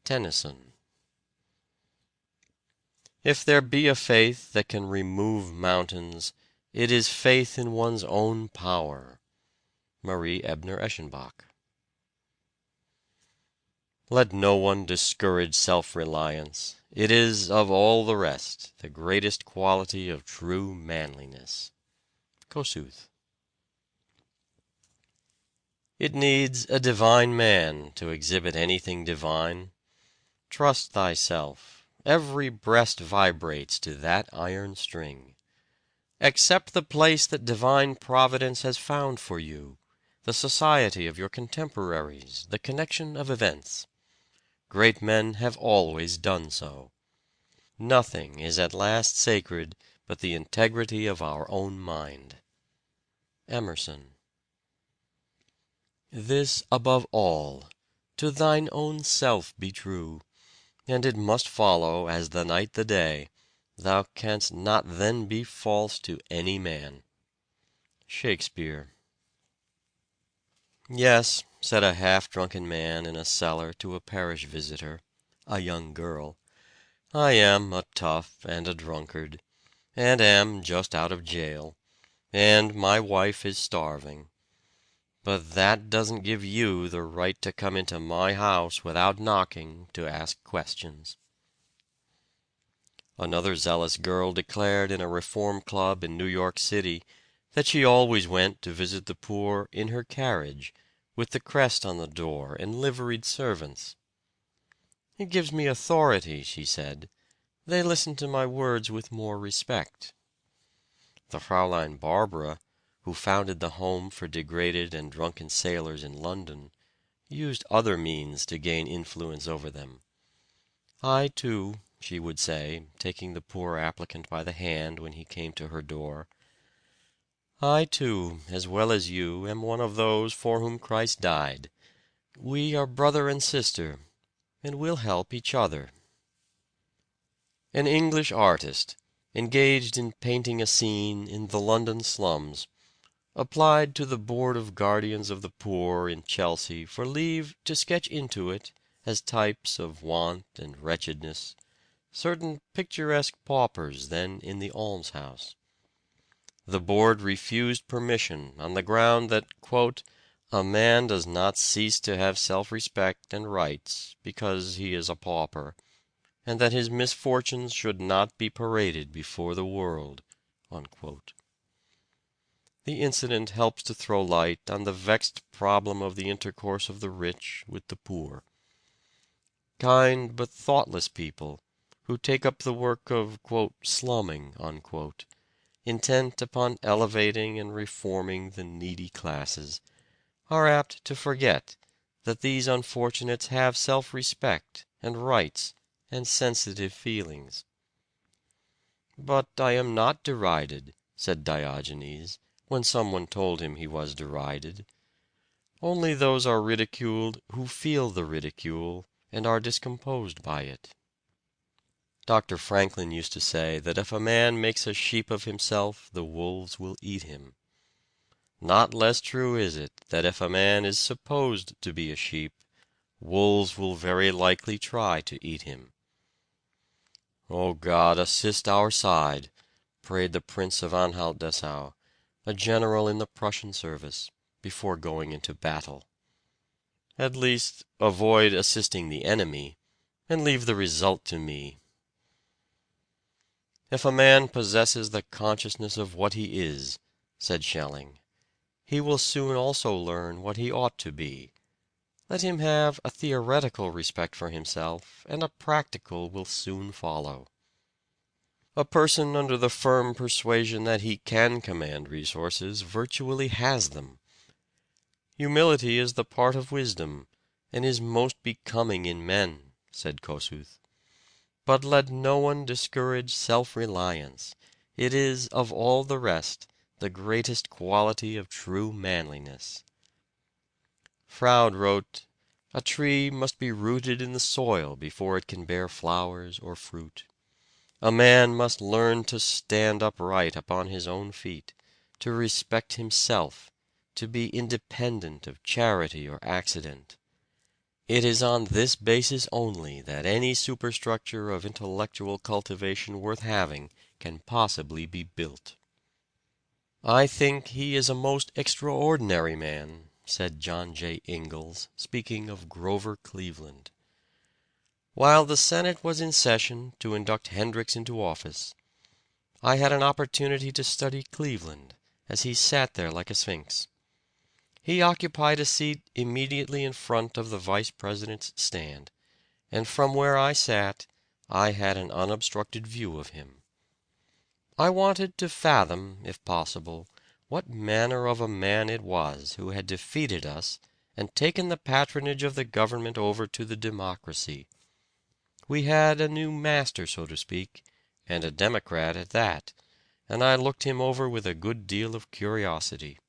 Tennyson. If there be a faith that can remove mountains, it is faith in one's own power. Marie Ebner Eschenbach. Let no one discourage self-reliance. It is, of all the rest, the greatest quality of true manliness. Kossuth. It needs a divine man to exhibit anything divine. Trust thyself. Every breast vibrates to that iron string. Accept the place that divine providence has found for you, the society of your contemporaries, the connection of events. Great men have always done so. Nothing is at last sacred but the integrity of our own mind. Emerson. This above all, to thine own self be true, and it must follow as the night the day, thou canst not then be false to any man. Shakespeare. Yes, said a half-drunken man in a cellar to a parish visitor, a young girl, I am a tough and a drunkard, and am just out of jail, and my wife is starving. But that doesn't give you the right to come into my house without knocking to ask questions. Another zealous girl declared in a reform club in New York City that she always went to visit the poor in her carriage, with the crest on the door and liveried servants. It gives me authority, she said. They listen to my words with more respect. The Fraulein Barbara, who founded the Home for Degraded and Drunken Sailors in London, used other means to gain influence over them. I, too, she would say, taking the poor applicant by the hand when he came to her door, I, too, as well as you, am one of those for whom Christ died. We are brother and sister, and we'll help each other. An English artist, engaged in painting a scene in the London slums, applied to the Board of Guardians of the Poor in Chelsea for leave to sketch into it, as types of want and wretchedness, certain picturesque paupers then in the almshouse. The board refused permission on the ground that, quote, a man does not cease to have self-respect and rights because he is a pauper, and that his misfortunes should not be paraded before the world, unquote. The incident helps to throw light on the vexed problem of the intercourse of the rich with the poor. Kind but thoughtless people, who take up the work of, quote, slumming, unquote, intent upon elevating and reforming the needy classes, are apt to forget that these unfortunates have self-respect and rights and sensitive feelings. But I am not derided, said Diogenes, when someone told him he was derided. Only those are ridiculed who feel the ridicule and are discomposed by it. Dr. Franklin used to say that if a man makes a sheep of himself, the wolves will eat him. Not less true is it that if a man is supposed to be a sheep, wolves will very likely try to eat him. O God, assist our side, prayed the Prince of Anhalt-Dessau, a general in the Prussian service, before going into battle. At least, avoid assisting the enemy, and leave the result to me. If a man possesses the consciousness of what he is, said Schelling, he will soon also learn what he ought to be. Let him have a theoretical respect for himself, and a practical will soon follow. A person under the firm persuasion that he can command resources virtually has them. Humility is the part of wisdom, and is most becoming in men, said Kossuth. But let no one discourage self-reliance. It is, of all the rest, the greatest quality of true manliness. Froude wrote, a tree must be rooted in the soil before it can bear flowers or fruit. A man must learn to stand upright upon his own feet, to respect himself, to be independent of charity or accident. It is on this basis only that any superstructure of intellectual cultivation worth having can possibly be built. "I think he is a most extraordinary man," said John J. Ingalls, speaking of Grover Cleveland. While the Senate was in session to induct Hendricks into office, I had an opportunity to study Cleveland as he sat there like a sphinx. He occupied a seat immediately in front of the Vice President's stand, and from where I sat I had an unobstructed view of him. I wanted to fathom, if possible, what manner of a man it was who had defeated us and taken the patronage of the government over to the democracy. We had a new master, so to speak, and a Democrat at that, and I looked him over with a good deal of curiosity.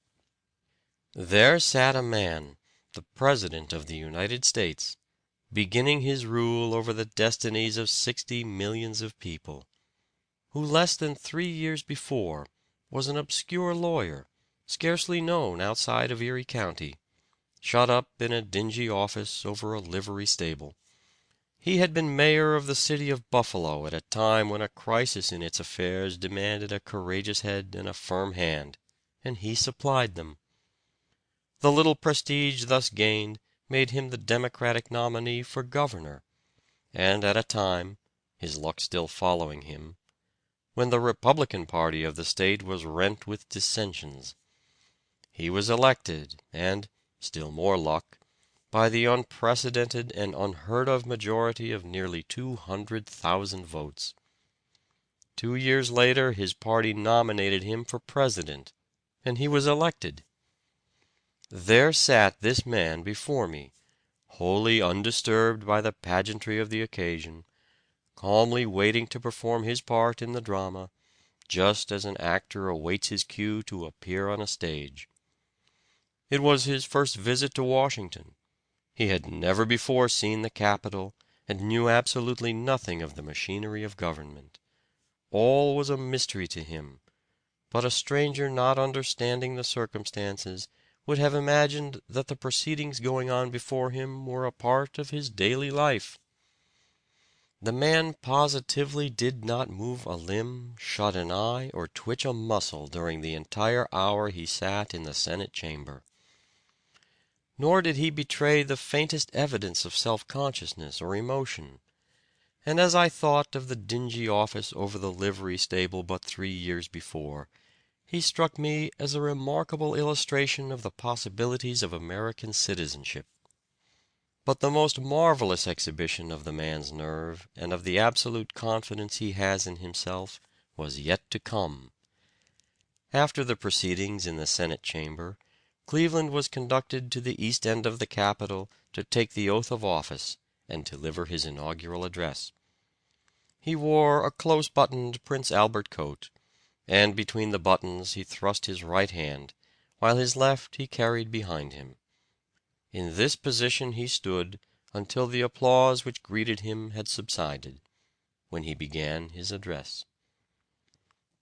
There sat a man, the President of the United States, beginning his rule over the destinies of 60 millions of people, who less than 3 years before was an obscure lawyer, scarcely known outside of Erie County, shut up in a dingy office over a livery stable. He had been mayor of the city of Buffalo at a time when a crisis in its affairs demanded a courageous head and a firm hand, and he supplied them. The little prestige thus gained made him the Democratic nominee for governor, and at a time, his luck still following him, when the Republican party of the state was rent with dissensions. He was elected, and, still more luck, by the unprecedented and unheard of majority of nearly 200,000 votes. 2 years later his party nominated him for president, and he was elected. There sat this man before me, wholly undisturbed by the pageantry of the occasion, calmly waiting to perform his part in the drama, just as an actor awaits his cue to appear on a stage. It was his first visit to Washington. He had never before seen the Capitol, and knew absolutely nothing of the machinery of government. All was a mystery to him, but a stranger not understanding the circumstances would have imagined that the proceedings going on before him were a part of his daily life. The man positively did not move a limb, shut an eye, or twitch a muscle during the entire hour he sat in the Senate chamber. Nor did he betray the faintest evidence of self-consciousness or emotion. And as I thought of the dingy office over the livery stable but 3 years before, he struck me as a remarkable illustration of the possibilities of American citizenship. But the most marvelous exhibition of the man's nerve and of the absolute confidence he has in himself was yet to come. After the proceedings in the Senate chamber, Cleveland was conducted to the east end of the Capitol to take the oath of office and deliver his inaugural address. He wore a close-buttoned Prince Albert coat, and between the buttons he thrust his right hand, while his left he carried behind him. In this position he stood until the applause which greeted him had subsided, when he began his address.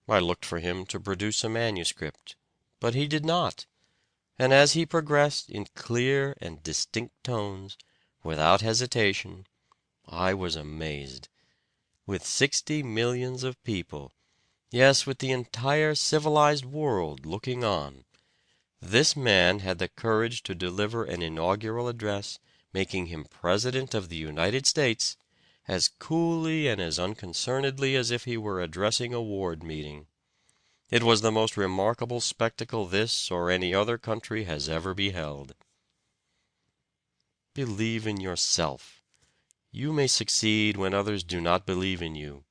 I looked for him to produce a manuscript, but he did not, and as he progressed in clear and distinct tones, without hesitation, I was amazed. With 60 millions of people, yes, with the entire civilized world looking on, this man had the courage to deliver an inaugural address making him President of the United States as coolly and as unconcernedly as if he were addressing a ward meeting. It was the most remarkable spectacle this or any other country has ever beheld. Believe in yourself. You may succeed when others do not believe in you,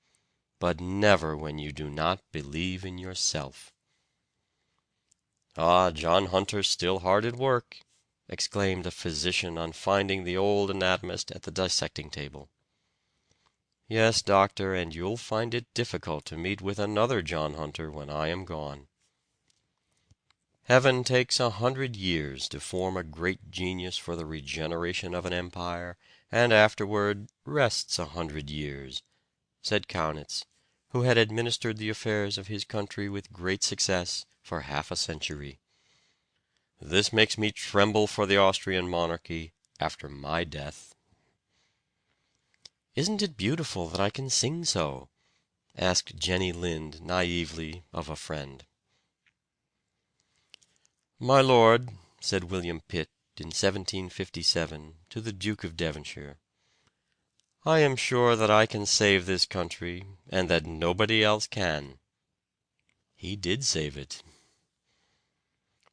but never when you do not believe in yourself. "Ah, John Hunter's still hard at work," exclaimed a physician on finding the old anatomist at the dissecting table. "Yes, doctor, and you'll find it difficult to meet with another John Hunter when I am gone." Heaven takes 100 years to form a great genius for the regeneration of an empire, and afterward rests 100 years, said Kaunitz, who had administered the affairs of his country with great success for half a century. "This makes me tremble for the Austrian monarchy after my death." "Isn't it beautiful that I can sing so?" asked Jenny Lind naively of a friend. "My lord," said William Pitt in 1757 to the Duke of Devonshire, "I am sure that I can save this country, and that nobody else can." He did save it.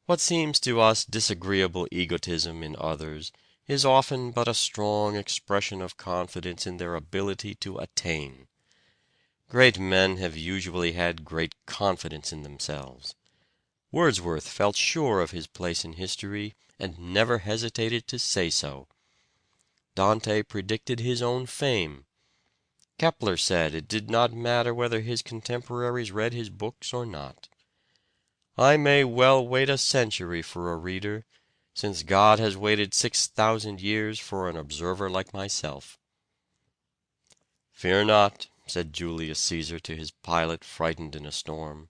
What seems to us disagreeable egotism in others is often but a strong expression of confidence in their ability to attain. Great men have usually had great confidence in themselves. Wordsworth felt sure of his place in history, and never hesitated to say so. Dante predicted his own fame. Kepler said it did not matter whether his contemporaries read his books or not. I may well wait a century for a reader, since God has waited 6,000 years for an observer like myself. "Fear not," said Julius Caesar to his pilot frightened in a storm.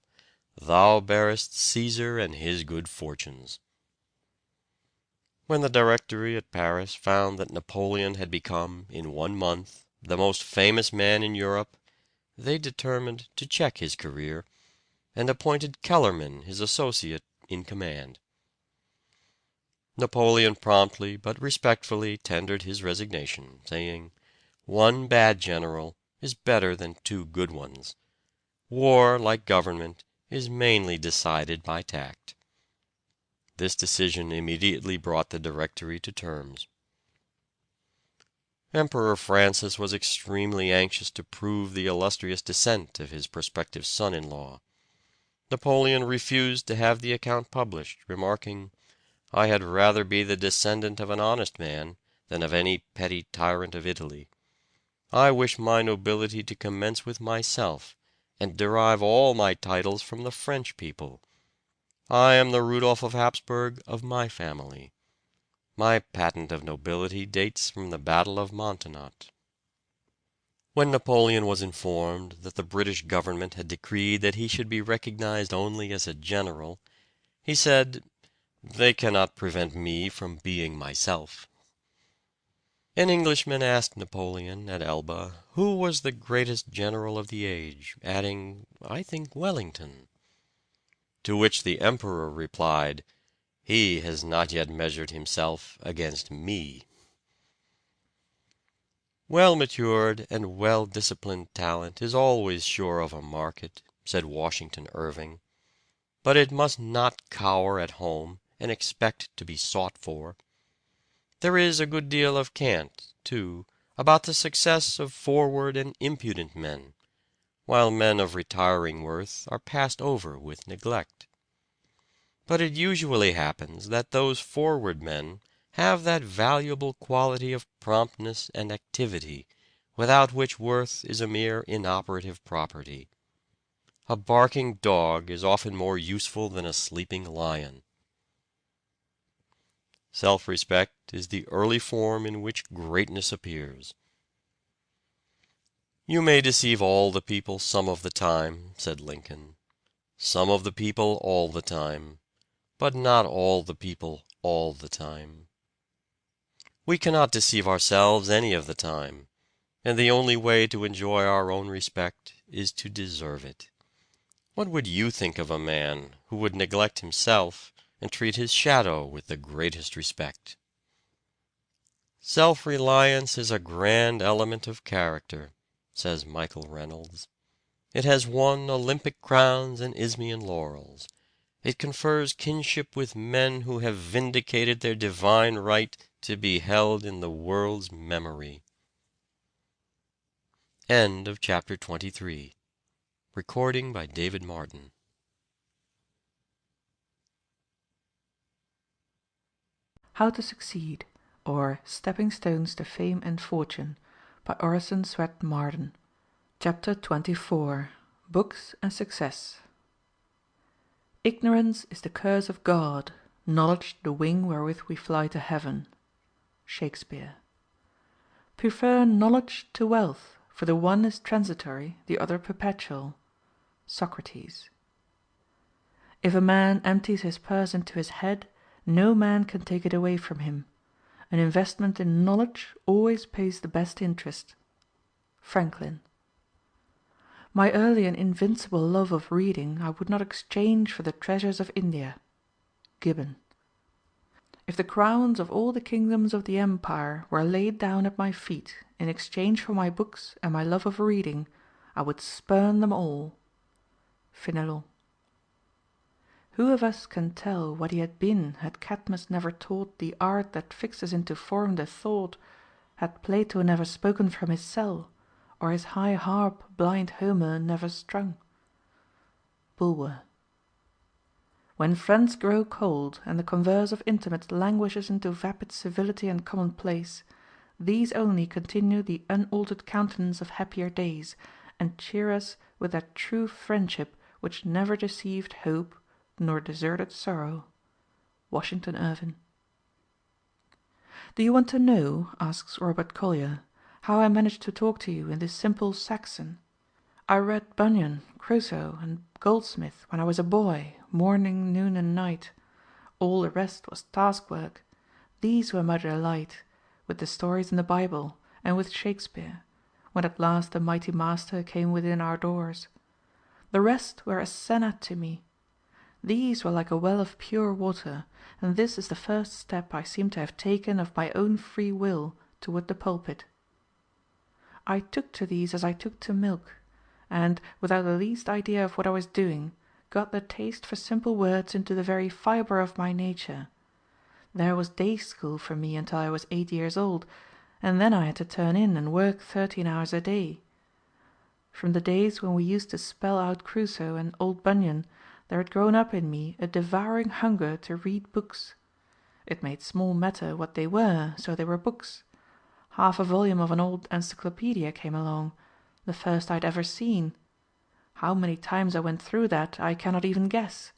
"Thou bearest Caesar and his good fortunes." When the Directory at Paris found that Napoleon had become, in 1 month, the most famous man in Europe, they determined to check his career, and appointed Kellerman his associate in command. Napoleon promptly but respectfully tendered his resignation, saying, "One bad general is better than 2 good ones. War, like government, is mainly decided by tact." This decision immediately brought the Directory to terms. Emperor Francis was extremely anxious to prove the illustrious descent of his prospective son-in-law. Napoleon refused to have the account published, remarking, "I had rather be the descendant of an honest man than of any petty tyrant of Italy. I wish my nobility to commence with myself, and derive all my titles from the French people. I am the Rudolph of Hapsburg of my family. My patent of nobility dates from the Battle of Montenot." When Napoleon was informed that the British government had decreed that he should be recognized only as a general, he said, "They cannot prevent me from being myself." An Englishman asked Napoleon at Elba who was the greatest general of the age, adding, "I think Wellington." To which the Emperor replied, "He has not yet measured himself against me." "Well-matured and well-disciplined talent is always sure of a market," said Washington Irving, "but it must not cower at home and expect to be sought for. There is a good deal of cant, too, about the success of forward and impudent men, while men of retiring worth are passed over with neglect. But it usually happens that those forward men have that valuable quality of promptness and activity, without which worth is a mere inoperative property. A barking dog is often more useful than a sleeping lion. Self-respect is the early form in which greatness appears. "You may deceive all the people some of the time," said Lincoln. "Some of the people all the time, but not all the people all the time. We cannot deceive ourselves any of the time, and the only way to enjoy our own respect is to deserve it. What would you think of a man who would neglect himself and treat his shadow with the greatest respect?" "Self-reliance is a grand element of character," says Michael Reynolds. "It has won Olympic crowns and Isthmian laurels. It confers kinship with men who have vindicated their divine right to be held in the world's memory." End of chapter 23. Recording by David Marden.
How to Succeed, or Stepping Stones to Fame and Fortune, by Orison Swett Marden. Chapter 24. Books and Success. Ignorance is the curse of God, knowledge the wing wherewith we fly to heaven. Shakespeare. Prefer knowledge to wealth, for the one is transitory, the other perpetual. Socrates. If a man empties his purse into his head, no man can take it away from him. An investment in knowledge always pays the best interest. Franklin. My early and invincible love of reading I would not exchange for the treasures of India. Gibbon. If the crowns of all the kingdoms of the empire were laid down at my feet in exchange for my books and my love of reading, I would spurn them all. Fénelon. Who of us can tell what he had been had Cadmus never taught the art that fixes into form the thought, had Plato never spoken from his cell, or his high harp blind Homer never strung? Bulwer. When friends grow cold, and the converse of intimates languishes into vapid civility and commonplace, these only continue the unaltered countenance of happier days, and cheer us with that true friendship which never deceived hope nor deserted sorrow. Washington Irving. Do you want to know, asks Robert Collier, how I managed to talk to you in this simple Saxon? I read Bunyan, Crusoe, and Goldsmith when I was a boy, morning, noon, and night. All the rest was task work. These were my delight, with the stories in the Bible, and with Shakespeare, when at last the mighty master came within our doors. The rest were as senna to me. These were like a well of pure water, and this is the first step I seem to have taken of my own free will toward the pulpit. I took to these as I took to milk, and, without the least idea of what I was doing, got the taste for simple words into the very fibre of my nature. There was day school for me until I was 8 years old, and then I had to turn in and work 13 hours a day. From the days when we used to spell out Crusoe and old Bunyan, there had grown up in me a devouring hunger to read books. It made small matter what they were, so they were books. Half a volume of an old encyclopedia came along, the first I had ever seen. How many times I went through that I cannot even guess.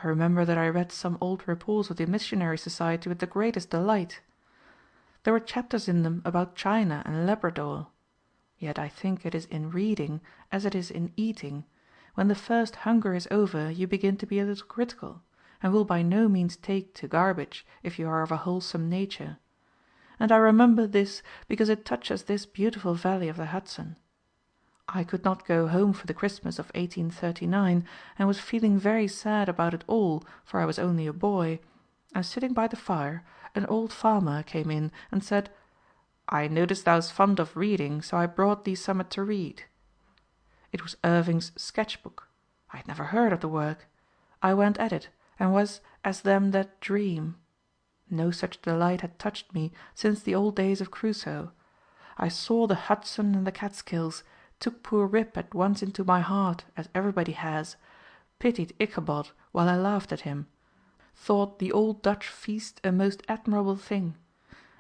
I remember that I read some old reports of the Missionary Society with the greatest delight. There were chapters in them about China and Labrador. Yet I think it is in reading as it is in eating. When the first hunger is over you begin to be a little critical, and will by no means take to garbage if you are of a wholesome nature. And I remember this because it touches this beautiful valley of the Hudson. I could not go home for the Christmas of 1839, and was feeling very sad about it all, for I was only a boy, and sitting by the fire, an old farmer came in and said, "I noticed thou's fond of reading, so I brought thee summat to read." It was Irving's Sketch Book. I had never heard of the work. I went at it, and was as them that dream. No such delight had touched me since the old days of Crusoe. I saw the Hudson and the Catskills, took poor Rip at once into my heart, as everybody has, pitied Ichabod while I laughed at him, thought the old Dutch feast a most admirable thing,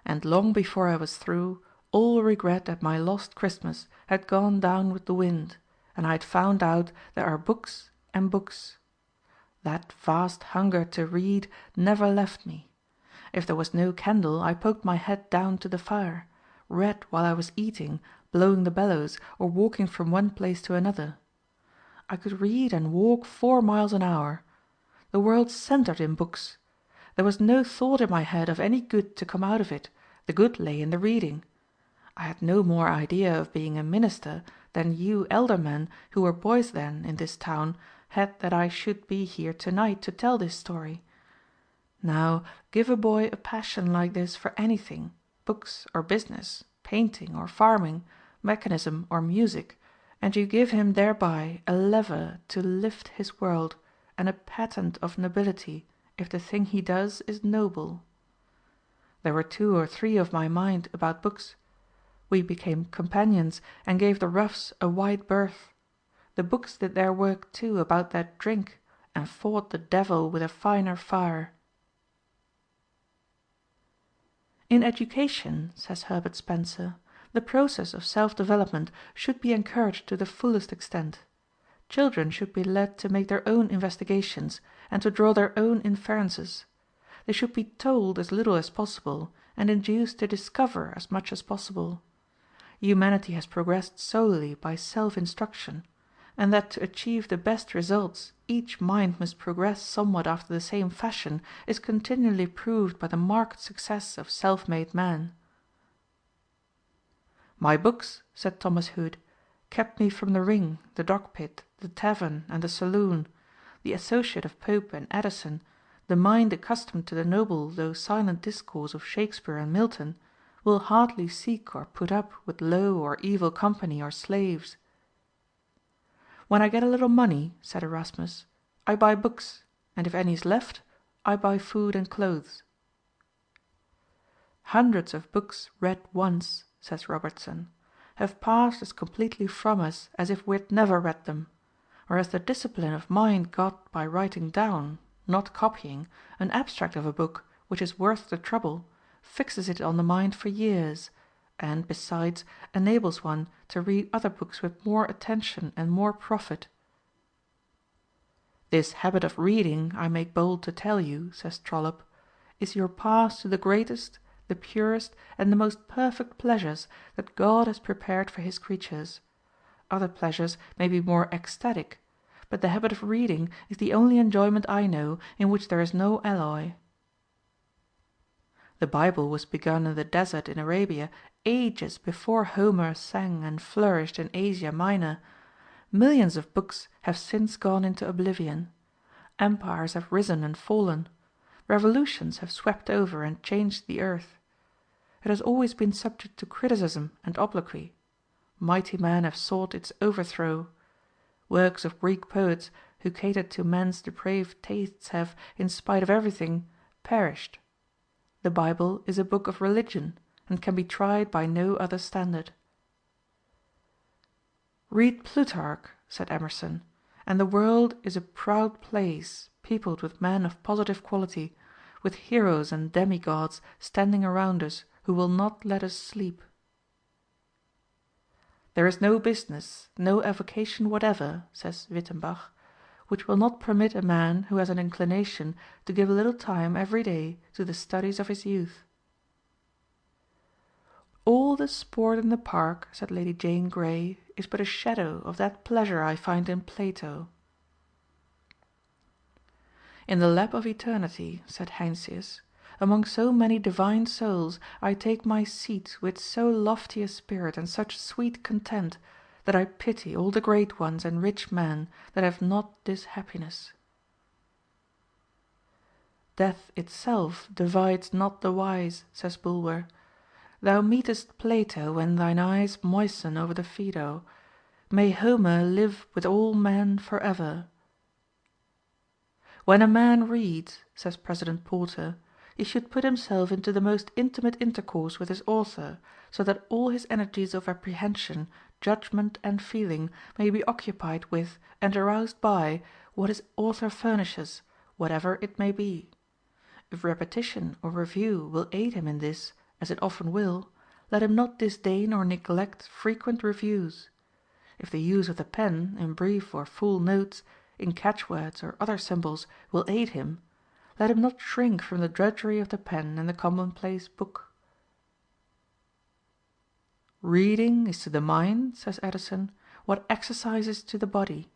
and long before I was through, all regret at my lost Christmas had gone down with the wind, and I had found out there are books and books. That vast hunger to read never left me. If there was no candle, I poked my head down to the fire, read while I was eating, blowing the bellows, or walking from one place to another. I could read and walk 4 miles an hour. The world centred in books. There was no thought in my head of any good to come out of it. The good lay in the reading. I had no more idea of being a minister than you elder men, who were boys then in this town, had that I should be here to-night to tell this story. Now, give a boy a passion like this for anything, books or business, painting or farming, mechanism or music, and you give him thereby a lever to lift his world, and a patent of nobility, if the thing he does is noble. There were 2 or 3 of my mind about books. We became companions, and gave the roughs a wide berth. The books did their work too about that drink, and fought the devil with a finer fire. In education, says Herbert Spencer, the process of self-development should be encouraged to the fullest extent. Children should be led to make their own investigations, and to draw their own inferences. They should be told as little as possible, and induced to discover as much as possible. Humanity has progressed solely by self-instruction, and that to achieve the best results each mind must progress somewhat after the same fashion is continually proved by the marked success of self-made men. "My books," said Thomas Hood, "kept me from the ring, the dog-pit, the tavern, and the saloon. The associate of Pope and Addison, the mind accustomed to the noble though silent discourse of Shakespeare and Milton, will hardly seek or put up with low or evil company or slaves." "When I get a little money," said Erasmus, "I buy books, and if any is left, I buy food and clothes." "Hundreds of books read once," says Robertson, "have passed as completely from us as if we had never read them; whereas the discipline of mind got by writing down, not copying, an abstract of a book which is worth the trouble, fixes it on the mind for years, and, besides, enables one to read other books with more attention and more profit." "This habit of reading, I make bold to tell you," says Trollope, "is your pass to the greatest, the purest, and the most perfect pleasures that God has prepared for his creatures. Other pleasures may be more ecstatic, but the habit of reading is the only enjoyment I know in which there is no alloy." The Bible was begun in the desert in Arabia ages before Homer sang and flourished in Asia Minor. Millions of books have since gone into oblivion. Empires have risen and fallen. Revolutions have swept over and changed the earth. It has always been subject to criticism and obloquy. Mighty men have sought its overthrow. Works of Greek poets who catered to men's depraved tastes have, in spite of everything, perished. The Bible is a book of religion, and can be tried by no other standard. "Read Plutarch," said Emerson, "and the world is a proud place, peopled with men of positive quality, with heroes and demigods standing around us who will not let us sleep." "There is no business, no avocation whatever," says Wyttenbach, "which will not permit a man who has an inclination to give a little time every day to the studies of his youth." "All the sport in the park," said Lady Jane Grey, "is but a shadow of that pleasure I find in Plato." "In the lap of eternity," said Heinsius, "among so many divine souls, I take my seat with so lofty a spirit and such sweet content, that I pity all the great ones and rich men that have not this happiness." "Death itself divides not the wise," says Bulwer. "Thou meetest Plato when thine eyes moisten over the Phaedo. May Homer live with all men forever." "When a man reads," says President Porter, "he should put himself into the most intimate intercourse with his author, so that all his energies of apprehension, judgment, and feeling may be occupied with and aroused by what his author furnishes, whatever it may be. If repetition or review will aid him in this, as it often will, let him not disdain or neglect frequent reviews. If the use of the pen, in brief or full notes, in catchwords or other symbols, will aid him, let him not shrink from the drudgery of the pen and the commonplace book." "Reading is to the mind," says Addison, "what exercise is to the body.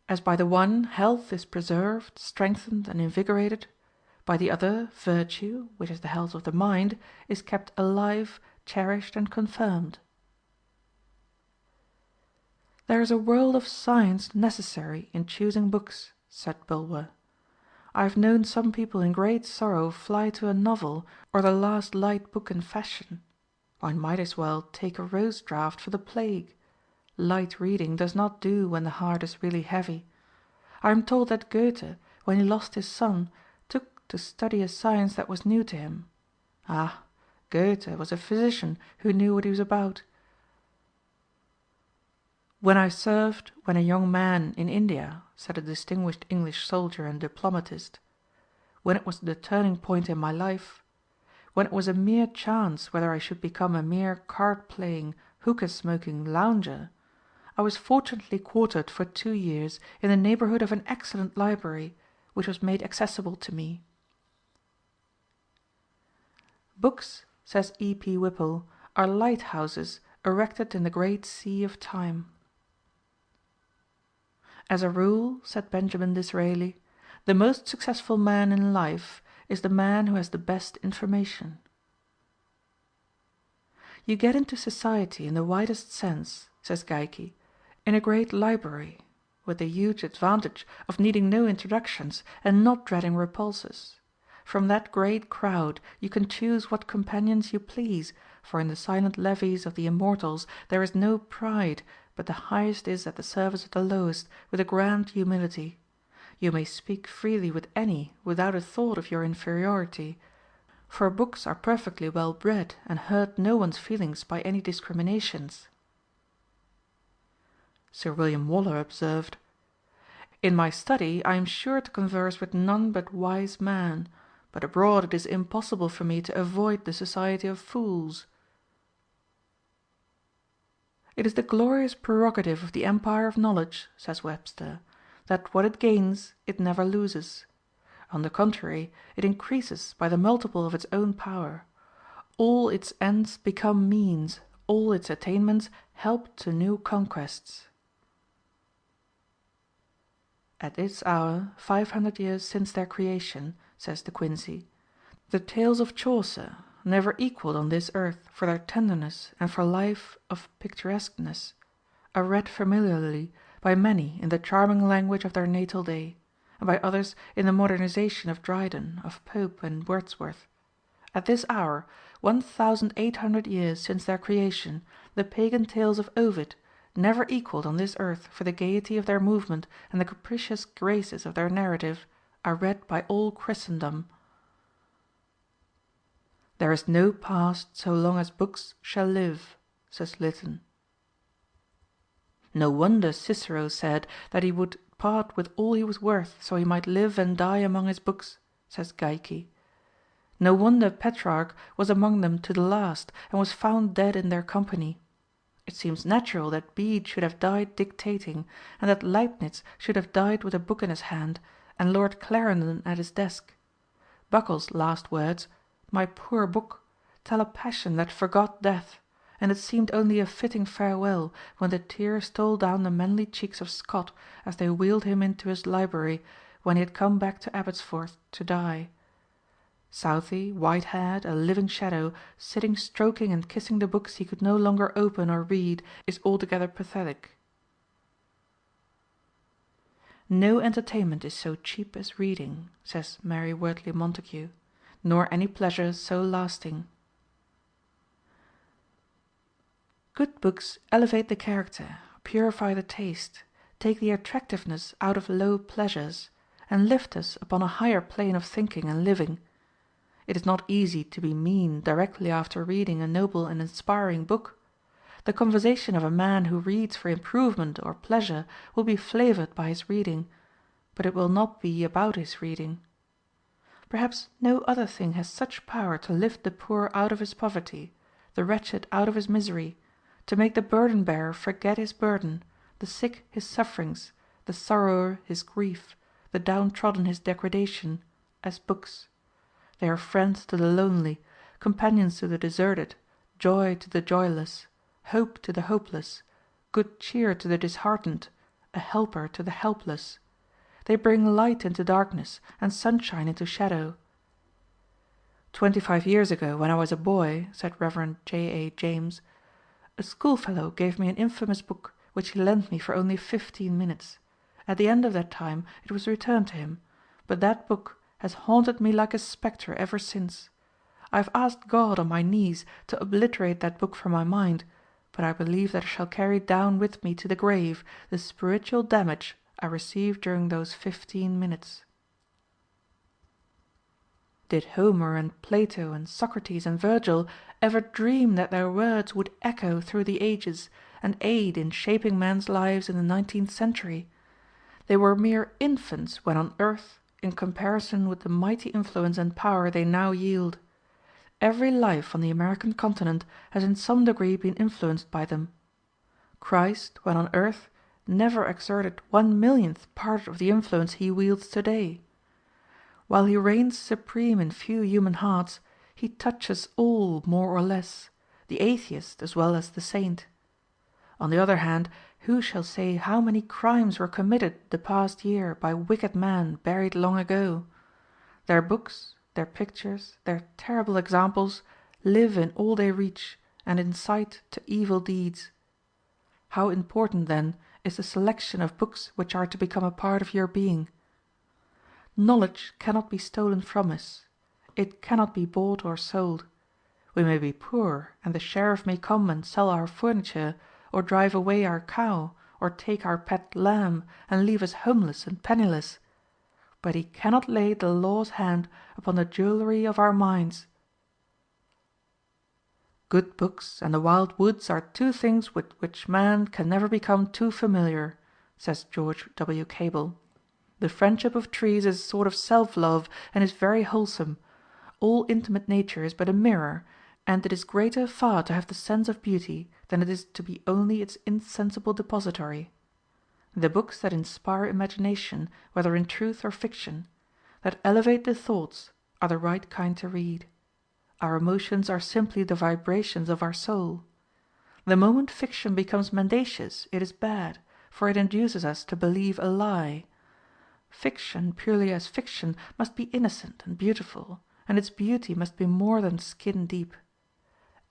As by the one health is preserved, strengthened, and invigorated, by the other virtue, which is the health of the mind, is kept alive, cherished, and confirmed." "There is a world of science necessary in choosing books," said Bulwer. "I have known some people in great sorrow fly to a novel, or the last light book in fashion. One might as well take a rose draught for the plague. Light reading does not do when the heart is really heavy. I am told that Goethe, when he lost his son, took to study a science that was new to him. Ah, Goethe was a physician who knew what he was about. "When I served, when a young man, in India," said a distinguished English soldier and diplomatist, "when it was the turning point in my life, when it was a mere chance whether I should become a mere card playing, hookah smoking lounger, I was fortunately quartered for 2 years in the neighborhood of an excellent library, which was made accessible to me." "Books," says E.P. Whipple, "are lighthouses erected in the great sea of time." As a rule, said Benjamin Disraeli, the most successful man in life is the man who has the best information. You get into society in the widest sense, says Geikie, in a great library, with the huge advantage of needing no introductions and not dreading repulses. From that great crowd you can choose what companions you please, for in the silent levees of the immortals there is no pride, but the highest is at the service of the lowest, with a grand humility. You may speak freely with any without a thought of your inferiority, for books are perfectly well bred and hurt no one's feelings by any discriminations. Sir William Waller observed, "In my study I am sure to converse with none but wise men, but abroad it is impossible for me to avoid the society of fools." It is the glorious prerogative of the empire of knowledge, says Webster, that what it gains it never loses. On the contrary, it increases by the multiple of its own power. All its ends become means, all its attainments help to new conquests. At this hour, 500 years since their creation, says De Quincey, the tales of Chaucer, never equaled on this earth for their tenderness and for life of picturesqueness, are read familiarly by many in the charming language of their natal day, and by others in the modernization of Dryden, of Pope, and Wordsworth. At this hour, 1,800 years since their creation, the pagan tales of Ovid, never equaled on this earth for the gaiety of their movement and the capricious graces of their narrative, are read by all Christendom. There is no past so long as books shall live, says Lytton. No wonder Cicero said that he would part with all he was worth so he might live and die among his books, says Geikie. No wonder Petrarch was among them to the last, and was found dead in their company. It seems natural that Bede should have died dictating, and that Leibnitz should have died with a book in his hand, and Lord Clarendon at his desk. Buckle's last words, "My poor book," tell a passion that forgot death, and it seemed only a fitting farewell when the tears stole down the manly cheeks of Scott as they wheeled him into his library when he had come back to Abbotsford to die. Southey, white-haired, a living shadow, sitting stroking and kissing the books he could no longer open or read, is altogether pathetic. No entertainment is so cheap as reading, says Mary Wortley Montagu, nor any pleasure so lasting. Good books elevate the character, purify the taste, take the attractiveness out of low pleasures, and lift us upon a higher plane of thinking and living. It is not easy to be mean directly after reading a noble and inspiring book. The conversation of a man who reads for improvement or pleasure will be flavored by his reading, but it will not be about his reading. Perhaps no other thing has such power to lift the poor out of his poverty, the wretched out of his misery, to make the burden-bearer forget his burden, the sick his sufferings, the sorrower his grief, the downtrodden his degradation, as books. They are friends to the lonely, companions to the deserted, joy to the joyless, hope to the hopeless, good cheer to the disheartened, a helper to the helpless. They bring light into darkness and sunshine into shadow. 25 years ago, when I was a boy, said Rev. J. A. James, a schoolfellow gave me an infamous book which he lent me for only 15 minutes. At the end of that time it was returned to him, but that book has haunted me like a spectre ever since. I have asked God on my knees to obliterate that book from my mind, but I believe that I shall carry down with me to the grave the spiritual damage I received during those 15 minutes. Did Homer and Plato and Socrates and Virgil ever dream that their words would echo through the ages and aid in shaping men's lives in the 19th century? They were mere infants when on earth in comparison with the mighty influence and power they now yield. Every life on the American continent has in some degree been influenced by them. Christ, when on earth, never exerted 1/1,000,000th part of the influence he wields today. While he reigns supreme in few human hearts, he touches all more or less, the atheist as well as the saint. On the other hand, Who shall say how many crimes were committed the past year by wicked men buried long ago? Their books, their pictures, their terrible examples live in all they reach and incite to evil deeds. How important, then, is the selection of books which are to become a part of your being. Knowledge cannot be stolen from us. It cannot be bought or sold. We may be poor, and the sheriff may come and sell our furniture, or drive away our cow, or take our pet lamb, and leave us homeless and penniless. But he cannot lay the law's hand upon the jewellery of our minds. Good books and the wild woods are two things with which man can never become too familiar, says George W. Cable. The friendship of trees is a sort of self-love, and is very wholesome. All intimate nature is but a mirror, and it is greater far to have the sense of beauty than it is to be only its insensible depository. The books that inspire imagination, whether in truth or fiction, that elevate the thoughts, are the right kind to read. Our emotions are simply the vibrations of our soul. The moment fiction becomes mendacious, it is bad, for it induces us to believe a lie. Fiction, purely as fiction, must be innocent and beautiful, and its beauty must be more than skin deep.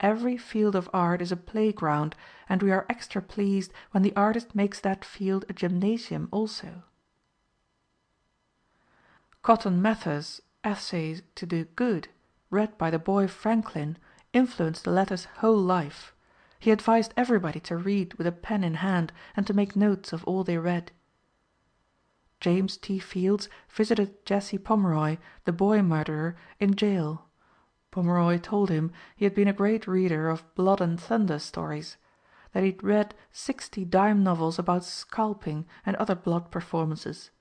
Every field of art is a playground, and we are extra pleased when the artist makes that field a gymnasium also. Cotton Mather's Essay to the Good, read by the boy Franklin, influenced the latter's whole life. He advised everybody to read with a pen in hand, and to make notes of all they read. James T. Fields visited Jesse Pomeroy, the boy murderer, in jail. Pomeroy told him he had been a great reader of blood and thunder stories, that he'd read 60 dime novels about scalping and other blood performances,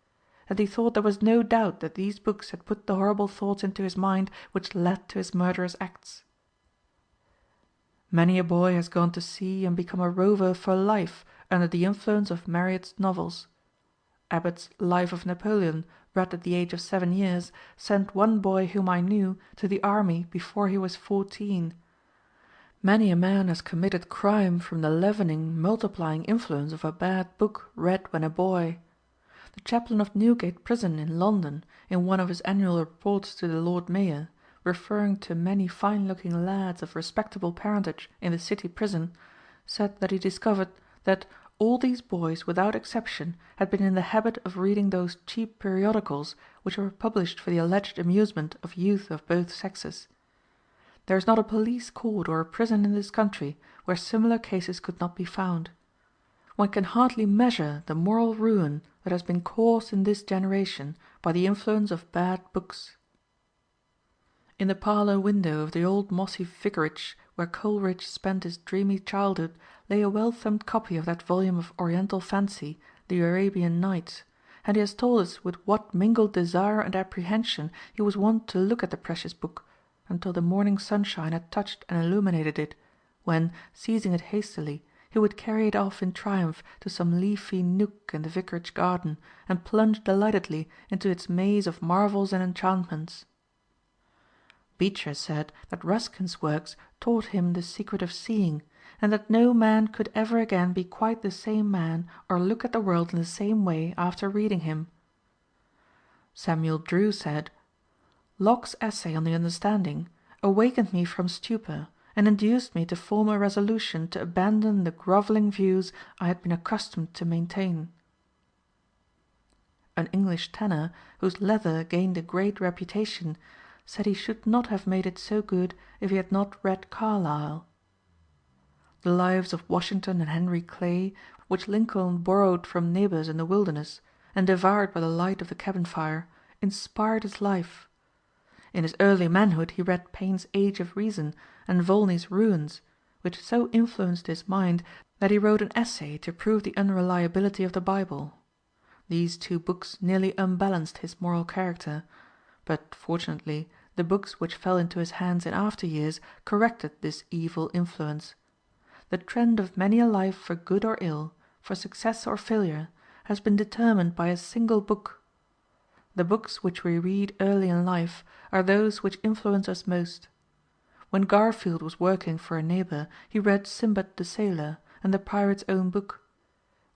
and he thought there was no doubt that these books had put the horrible thoughts into his mind which led to his murderous acts. Many a boy has gone to sea and become a rover for life under the influence of Marryat's novels. Abbott's Life of Napoleon, read at the age of 7 years, sent one boy whom I knew to the army before he was 14. Many a man has committed crime from the leavening, multiplying influence of a bad book read when a boy. The chaplain of Newgate Prison in London, in one of his annual reports to the Lord Mayor, referring to many fine-looking lads of respectable parentage in the city prison, said that he discovered that all these boys without exception had been in the habit of reading those cheap periodicals which were published for the alleged amusement of youth of both sexes. There is not a police court or a prison in this country where similar cases could not be found. One can hardly measure the moral ruin that has been caused in this generation by the influence of bad books. In the parlour window of the old mossy vicarage where Coleridge spent his dreamy childhood lay a well-thumbed copy of that volume of Oriental fancy, the Arabian Nights, and he has told us with what mingled desire and apprehension he was wont to look at the precious book, until the morning sunshine had touched and illuminated it, when, seizing it hastily, he would carry it off in triumph to some leafy nook in the vicarage garden, and plunge delightedly into its maze of marvels and enchantments. Beecher said that Ruskin's works taught him the secret of seeing, and that no man could ever again be quite the same man or look at the world in the same way after reading him. Samuel Drew said, "Locke's essay on the understanding awakened me from stupor, and induced me to form a resolution to abandon the grovelling views I had been accustomed to maintain." An English tanner, whose leather gained a great reputation, said he should not have made it so good if he had not read Carlyle. The lives of Washington and Henry Clay, which Lincoln borrowed from neighbors in the wilderness, and devoured by the light of the cabin fire, inspired his life. In his early manhood he read Paine's Age of Reason and Volney's Ruins, which so influenced his mind that he wrote an essay to prove the unreliability of the Bible. These two books nearly unbalanced his moral character, but fortunately the books which fell into his hands in after years corrected this evil influence. The trend of many a life for good or ill, for success or failure, has been determined by a single book. The books which we read early in life are those which influence us most. When Garfield was working for a neighbor he read Sinbad the Sailor and the Pirate's Own Book.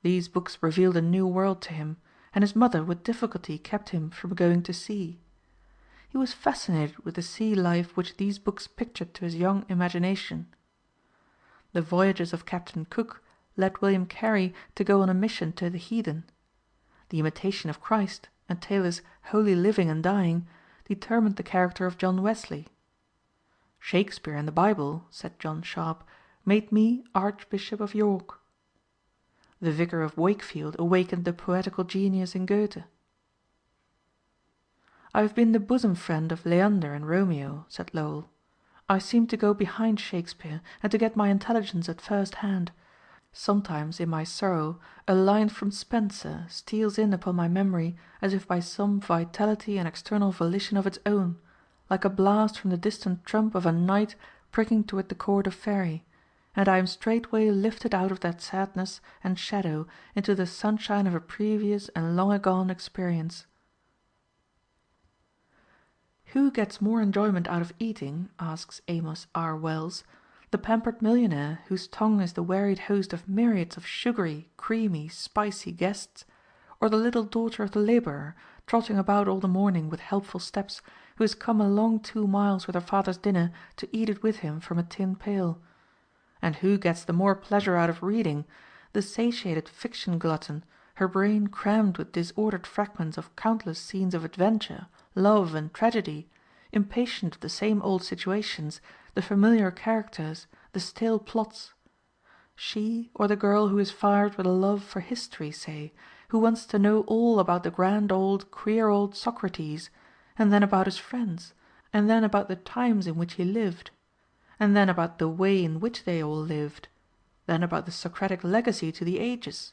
These books revealed a new world to him, and his mother with difficulty kept him from going to sea. He was fascinated with the sea life which these books pictured to his young imagination. The Voyages of Captain Cook led William Carey to go on a mission to the heathen. The Imitation of Christ and Taylor's Holy Living and Dying determined the character of John Wesley. Shakespeare and the Bible, said John Sharp, made me Archbishop of York. The Vicar of Wakefield awakened the poetical genius in Goethe. I have been the bosom friend of Leander and Romeo, said Lowell. I seem to go behind Shakespeare and to get my intelligence at first hand. Sometimes in my sorrow a line from Spenser steals in upon my memory as if by some vitality and external volition of its own, like a blast from the distant trump of a knight pricking toward the court of Faery, and I am straightway lifted out of that sadness and shadow into the sunshine of a previous and long agone experience. Who gets more enjoyment out of eating, asks Amos R. Wells, the pampered millionaire whose tongue is the wearied host of myriads of sugary, creamy, spicy guests, or the little daughter of the labourer, trotting about all the morning with helpful steps, who has come a long 2 miles with her father's dinner to eat it with him from a tin pail? And who gets the more pleasure out of reading, the satiated fiction glutton, her brain crammed with disordered fragments of countless scenes of adventure, love, and tragedy, impatient of the same old situations, the familiar characters, the stale plots? She, or the girl who is fired with a love for history, say, who wants to know all about the grand old, queer old Socrates, and then about his friends, and then about the times in which he lived, and then about the way in which they all lived, then about the Socratic legacy to the ages?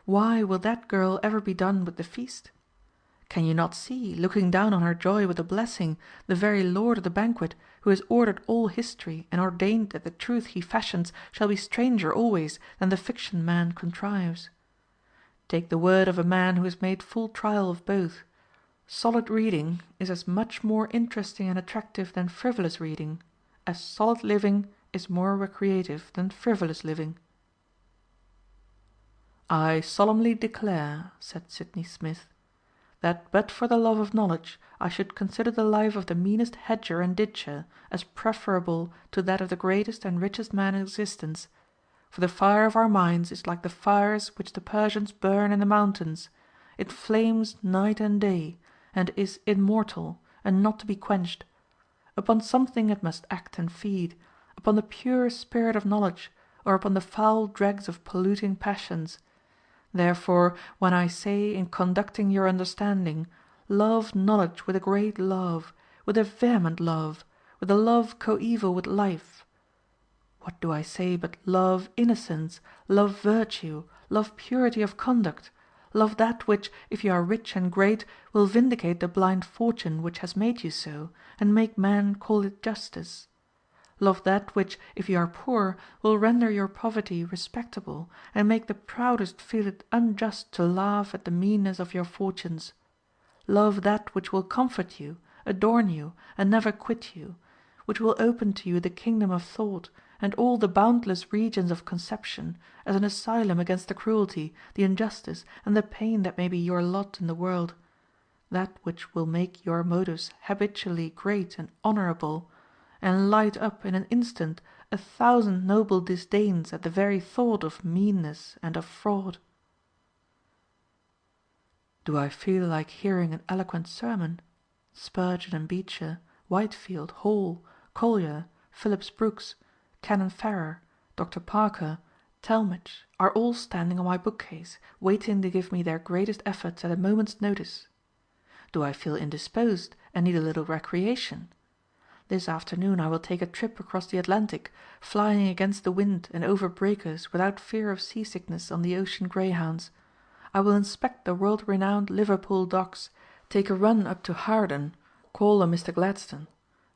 Why will that girl ever be done with the feast? Can you not see, looking down on her joy with a blessing, the very lord of the banquet, who has ordered all history and ordained that the truth he fashions shall be stranger always than the fiction man contrives? Take the word of a man who has made full trial of both. Solid reading is as much more interesting and attractive than frivolous reading, as solid living is more recreative than frivolous living. I solemnly declare, said Sydney Smith, that but for the love of knowledge I should consider the life of the meanest hedger and ditcher as preferable to that of the greatest and richest man in existence, for the fire of our minds is like the fires which the Persians burn in the mountains. It flames night and day, and is immortal, and not to be quenched. Upon something it must act and feed, upon the pure spirit of knowledge, or upon the foul dregs of polluting passions. Therefore, when I say in conducting your understanding, love knowledge with a great love, with a vehement love, with a love coeval with life, what do I say but love innocence, love virtue, love purity of conduct, love that which, if you are rich and great, will vindicate the blind fortune which has made you so, and make men call it justice. Love that which, if you are poor, will render your poverty respectable, and make the proudest feel it unjust to laugh at the meanness of your fortunes. Love that which will comfort you, adorn you, and never quit you, which will open to you the kingdom of thought, and all the boundless regions of conception, as an asylum against the cruelty, the injustice, and the pain that may be your lot in the world. That which will make your motives habitually great and honorable, and light up in an instant 1,000 noble disdains at the very thought of meanness and of fraud. Do I feel like hearing an eloquent sermon? Spurgeon and Beecher, Whitefield, Hall, Collier, Phillips Brooks, Canon Farrar, Dr. Parker, Talmage are all standing on my bookcase, waiting to give me their greatest efforts at a moment's notice. Do I feel indisposed and need a little recreation? This afternoon I will take a trip across the Atlantic, flying against the wind and over breakers without fear of seasickness on the ocean greyhounds. I will inspect the world-renowned Liverpool docks, take a run up to Harden, call on Mr. Gladstone,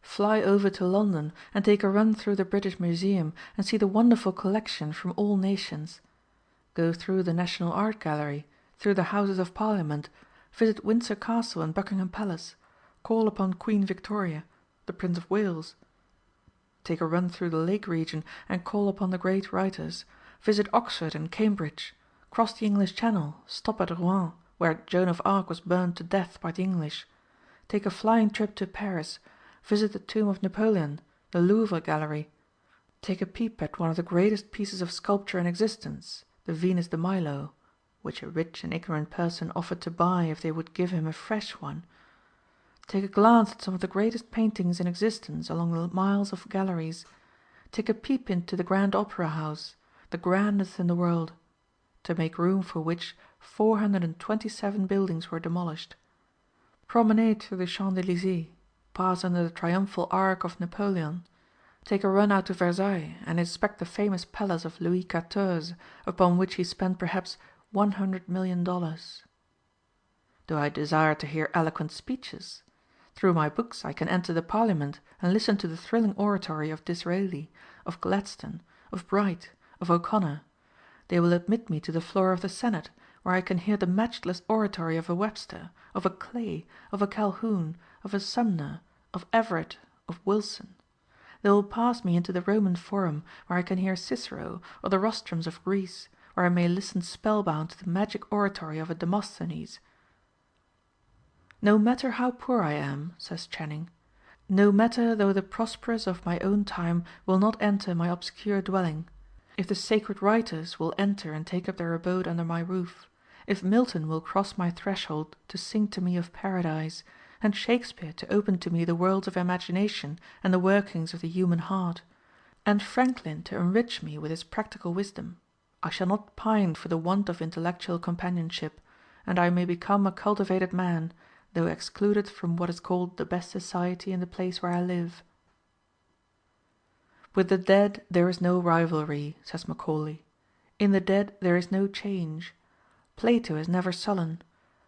fly over to London and take a run through the British Museum and see the wonderful collection from all nations. Go through the National Art Gallery, through the Houses of Parliament, visit Windsor Castle and Buckingham Palace, call upon Queen Victoria, the Prince of Wales, take a run through the Lake region and call upon the great writers, visit Oxford and Cambridge, Cross the English Channel, stop at Rouen, where Joan of Arc was burned to death by the English. Take a flying trip to Paris, visit the tomb of Napoleon, the Louvre Gallery. Take a peep at one of the greatest pieces of sculpture in existence, the Venus de Milo, which a rich and ignorant person offered to buy if they would give him a fresh one. Take a glance at some of the greatest paintings in existence along the miles of galleries. Take a peep into the Grand Opera House, the grandest in the world, to make room for which 427 buildings were demolished. Promenade through the Champs-Élysées, pass under the triumphal arch of Napoleon, take a run out to Versailles and inspect the famous palace of Louis XIV, upon which he spent perhaps $100,000,000. Do I desire to hear eloquent speeches? Through my books I can enter the Parliament and listen to the thrilling oratory of Disraeli, of Gladstone, of Bright, of O'Connor. They will admit me to the floor of the Senate, where I can hear the matchless oratory of a Webster, of a Clay, of a Calhoun, of a Sumner, of Everett, of Wilson. They will pass me into the Roman Forum, where I can hear Cicero, or the rostrums of Greece, where I may listen spellbound to the magic oratory of a Demosthenes. No matter how poor I am, says Channing, no matter though the prosperous of my own time will not enter my obscure dwelling, if the sacred writers will enter and take up their abode under my roof, if Milton will cross my threshold to sing to me of paradise, and Shakespeare to open to me the worlds of imagination and the workings of the human heart, and Franklin to enrich me with his practical wisdom, I shall not pine for the want of intellectual companionship, and I may become a cultivated man, though excluded from what is called the best society in the place where I live. With the dead there is no rivalry, says Macaulay. In the dead there is no change. Plato is never sullen.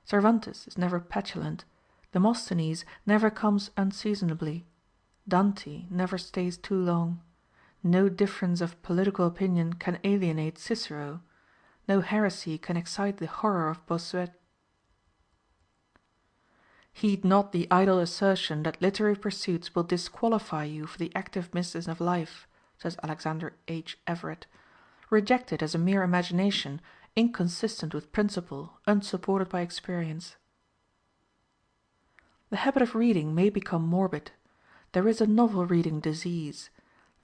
Cervantes is never petulant. Demosthenes never comes unseasonably. Dante never stays too long. No difference of political opinion can alienate Cicero. No heresy can excite the horror of Bossuet. Heed not the idle assertion that literary pursuits will disqualify you for the active business of life, says Alexander H. Everett. Reject it as a mere imagination, inconsistent with principle, unsupported by experience. The habit of reading may become morbid. There is a novel-reading disease.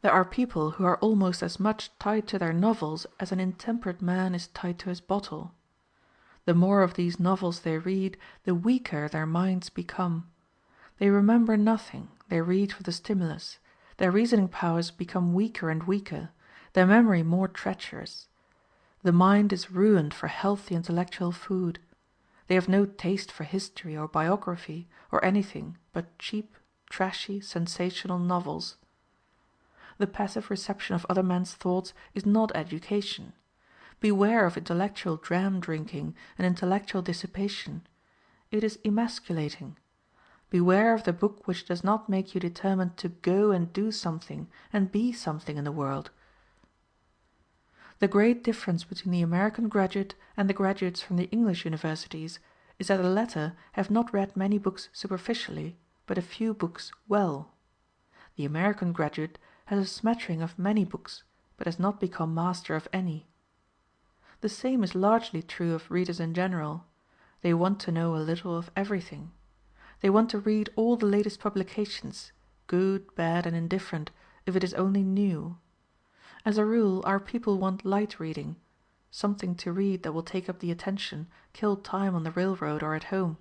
There are people who are almost as much tied to their novels as an intemperate man is tied to his bottle. The more of these novels they read, the weaker their minds become. They remember nothing, they read for the stimulus. Their reasoning powers become weaker and weaker, their memory more treacherous. The mind is ruined for healthy intellectual food. They have no taste for history or biography or anything but cheap, trashy, sensational novels. The passive reception of other men's thoughts is not education. Beware of intellectual dram drinking and intellectual dissipation. It is emasculating. Beware of the book which does not make you determined to go and do something and be something in the world. The great difference between the American graduate and the graduates from the English universities is that the latter have not read many books superficially, but a few books well. The American graduate has a smattering of many books, but has not become master of any. The same is largely true of readers in general. They want to know a little of everything. They want to read all the latest publications, good, bad, and indifferent, if it is only new. As a rule, our people want light reading, something to read that will take up the attention, kill time on the railroad or at home.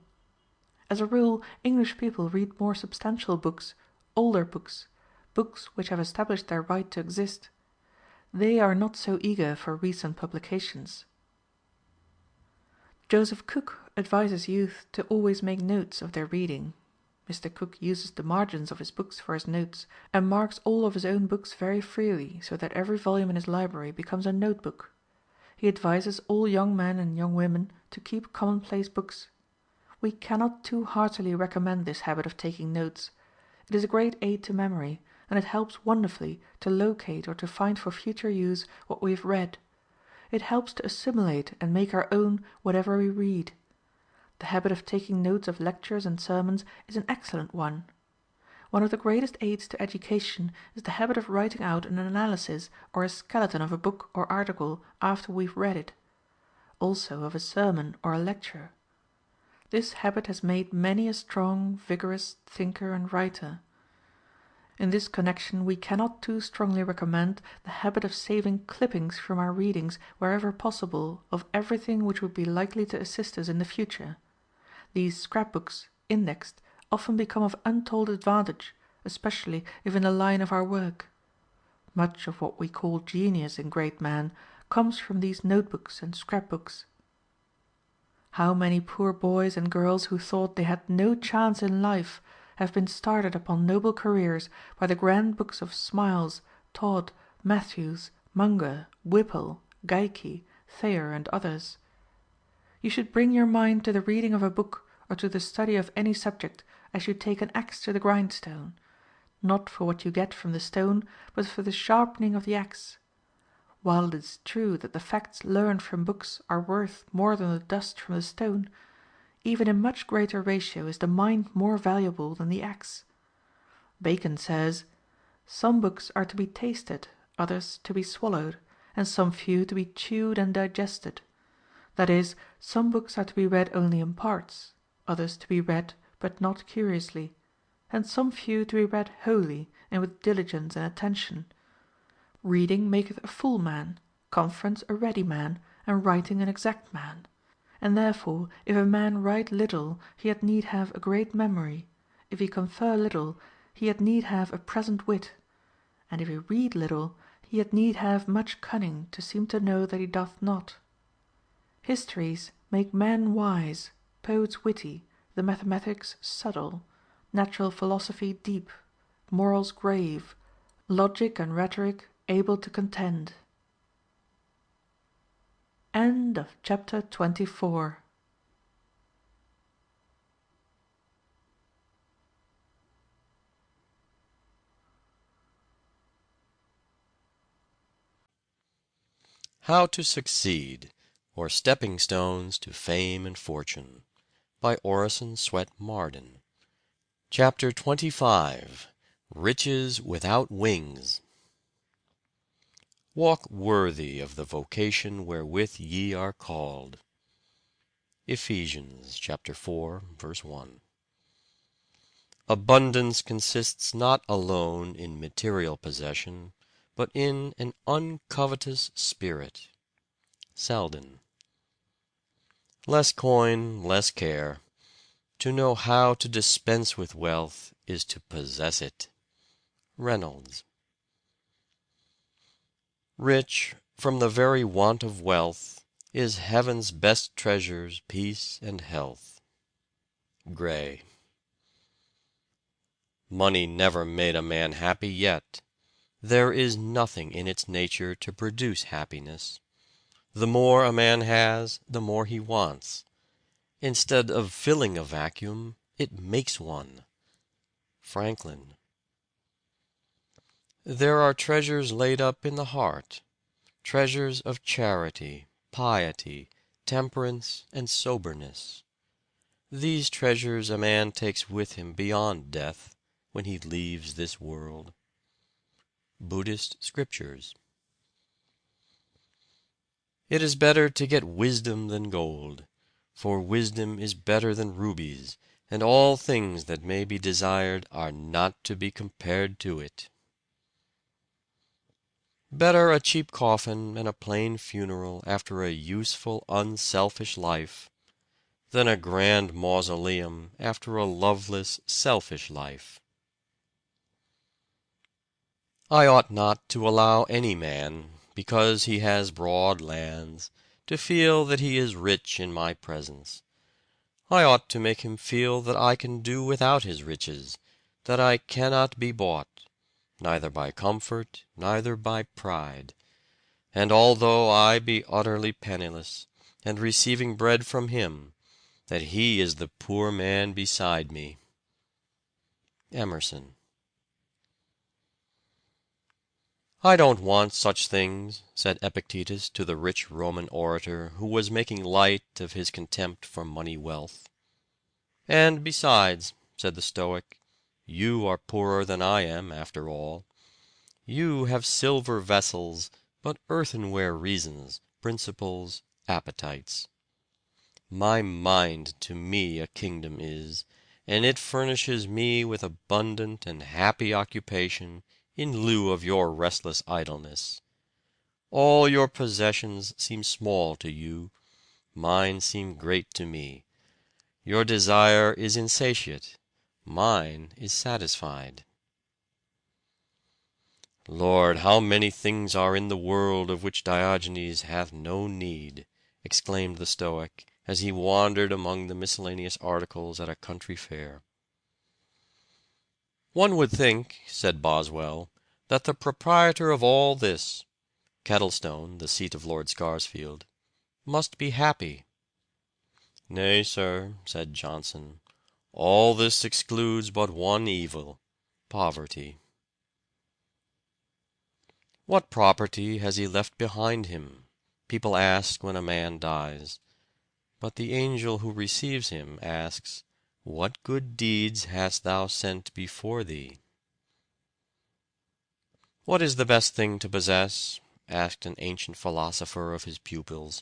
As a rule, English people read more substantial books, older books, books which have established their right to exist. They are not so eager for recent publications. Joseph Cook advises youth to always make notes of their reading. Mr. Cook uses the margins of his books for his notes, and marks all of his own books very freely, so that every volume in his library becomes a notebook. He advises all young men and young women to keep commonplace books. We cannot too heartily recommend this habit of taking notes. It is a great aid to memory, and it helps wonderfully to locate or to find for future use what we have read. It helps to assimilate and make our own whatever we read. The habit of taking notes of lectures and sermons is an excellent one. One of the greatest aids to education is the habit of writing out an analysis or a skeleton of a book or article after we've read it. also of a sermon or a lecture. This habit has made many a strong, vigorous thinker and writer. In this connection we cannot too strongly recommend the habit of saving clippings from our readings wherever possible of everything which would be likely to assist us in the future. These scrapbooks, indexed, often become of untold advantage, especially if in the line of our work. Much of what we call genius in great men comes from these notebooks and scrapbooks. How many poor boys and girls who thought they had no chance in life have been started upon noble careers by the grand books of Smiles, Todd, Matthews, Munger, Whipple, Geikie, Thayer, and others. You should bring your mind to the reading of a book or to the study of any subject as you take an axe to the grindstone, not for what you get from the stone, but for the sharpening of the axe. While it is true that the facts learned from books are worth more than the dust from the stone, even in much greater ratio is the mind more valuable than the axe. Bacon says, "Some books are to be tasted, others to be swallowed, and some few to be chewed and digested." That is, some books are to be read only in parts, others to be read, but not curiously, and some few to be read wholly, and with diligence and attention. Reading maketh a full man, conference a ready man, and writing an exact man. And therefore, if a man write little, he had need have a great memory; if he confer little, he had need have a present wit; and if he read little, he had need have much cunning to seem to know that he doth not. Histories make men wise, poets witty, the mathematics subtle, natural philosophy deep, morals grave, logic and rhetoric able to contend. End of chapter 24.
How to Succeed, or Stepping Stones to Fame and Fortune, by Orison, Swett, Marden. Chapter 25. Riches Without Wings. Walk worthy of the vocation wherewith ye are called. Ephesians chapter 4, verse 1. Abundance consists not alone in material possession, but in an uncovetous spirit. Selden. Less coin, less care. To know how to dispense with wealth is to possess it. Reynolds. Rich, from the very want of wealth, is heaven's best treasures peace and health. Gray. Money never made a man happy yet. There is nothing in its nature to produce happiness. The more a man has, the more he wants. Instead of filling a vacuum, it makes one. Franklin. There are treasures laid up in the heart, treasures of charity, piety, temperance, and soberness. These treasures a man takes with him beyond death, when he leaves this world. Buddhist Scriptures. It is better to get wisdom than gold, for wisdom is better than rubies, and all things that may be desired are not to be compared to it. Better a cheap coffin and a plain funeral after a useful, unselfish life, than a grand mausoleum after a loveless, selfish life. I ought not to allow any man, because he has broad lands, to feel that he is rich in my presence. I ought to make him feel that I can do without his riches, that I cannot be bought, neither by comfort, neither by pride. And although I be utterly penniless, and receiving bread from him, that he is the poor man beside me. Emerson. I don't want such things, said Epictetus to the rich Roman orator who was making light of his contempt for money wealth. And besides, said the Stoic, you are poorer than I am, after all. You have silver vessels, but earthenware reasons, principles, appetites. My mind to me a kingdom is, and it furnishes me with abundant and happy occupation in lieu of your restless idleness. All your possessions seem small to you, mine seem great to me. Your desire is insatiate, mine is satisfied. Lord, how many things are in the world of which Diogenes hath no need! Exclaimed the Stoic, as he wandered among the miscellaneous articles at a country fair. One would think, said Boswell, that the proprietor of all this, Kettlestone, the seat of Lord Scarsfield, must be happy. Nay, sir, said Johnson, all this excludes but one evil, poverty. What property has he left behind him? People ask when a man dies. But the angel who receives him asks, what good deeds hast thou sent before thee? What is the best thing to possess? Asked an ancient philosopher of his pupils.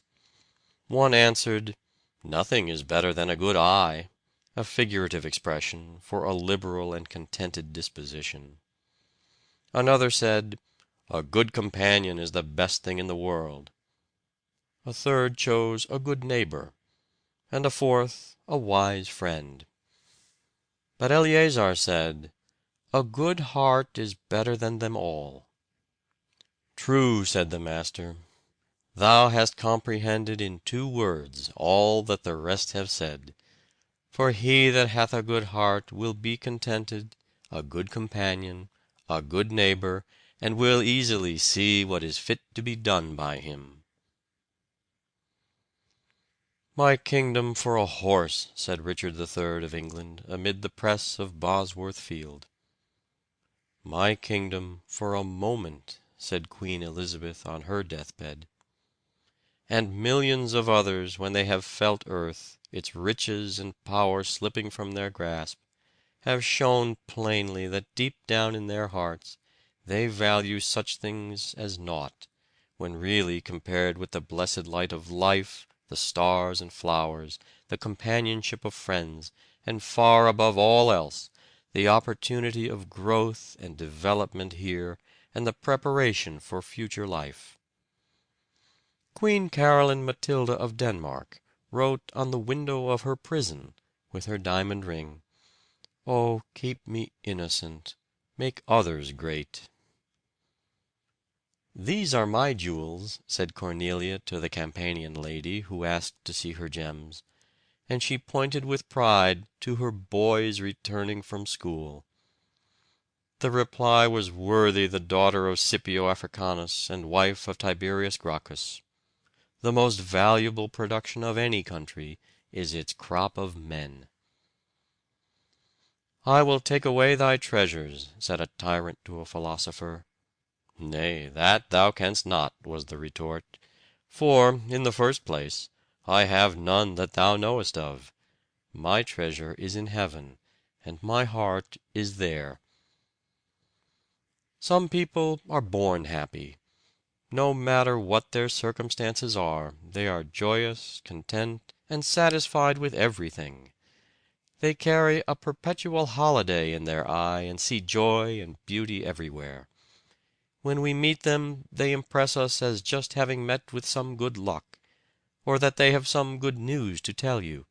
One answered, nothing is better than a good eye, a figurative expression for a liberal and contented disposition. Another said, a good companion is the best thing in the world. A third chose a good neighbor, and a fourth a wise friend. But Eleazar said, a good heart is better than them all. True, said the master, thou hast comprehended in 2 words all that the rest have said. For he that hath a good heart will be contented, a good companion, a good neighbor, and will easily see what is fit to be done by him. My kingdom for a horse, said Richard III of England, amid the press of Bosworth Field. My kingdom for a moment, said Queen Elizabeth on her deathbed. And millions of others, when they have felt earth, its riches and power slipping from their grasp, have shown plainly that deep down in their hearts they value such things as naught, when really compared with the blessed light of life, the stars and flowers, the companionship of friends, and far above all else, the opportunity of growth and development here, and the preparation for future life. Queen Caroline Matilda of Denmark wrote on the window of her prison, with her diamond ring, "Oh, keep me innocent, make others great." "These are my jewels," said Cornelia to the Campanian lady who asked to see her gems, and she pointed with pride to her boys returning from school. The reply was worthy the daughter of Scipio Africanus and wife of Tiberius Gracchus. The most valuable production of any country is its crop of men. "I will take away thy treasures," said a tyrant to a philosopher. "Nay, that thou canst not," was the retort. "For, in the first place, I have none that thou knowest of. My treasure is in heaven, and my heart is there." Some people are born happy. No matter what their circumstances are, they are joyous, content, and satisfied with everything. They carry a perpetual holiday in their eye and see joy and beauty everywhere. When we meet them they impress us as just having met with some good luck, or that they have some good news to tell you.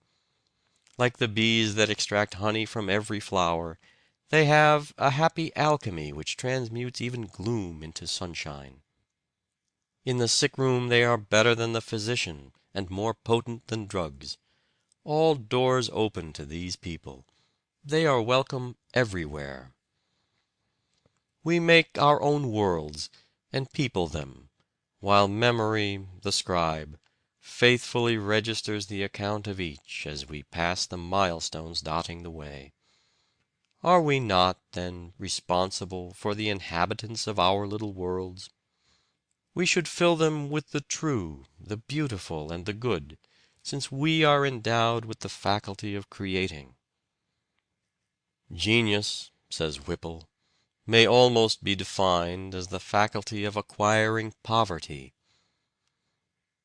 Like the bees that extract honey from every flower, they have a happy alchemy which transmutes even gloom into sunshine. In the sick room they are better than the physician, and more potent than drugs. All doors open to these people. They are welcome everywhere. We make our own worlds, and people them, while memory, the scribe, faithfully registers the account of each as we pass the milestones dotting the way. Are we not, then, responsible for the inhabitants of our little worlds? We should fill them with the true, the beautiful, and the good, since we are endowed with the faculty of creating. Genius, says Whipple, may almost be defined as the faculty of acquiring poverty.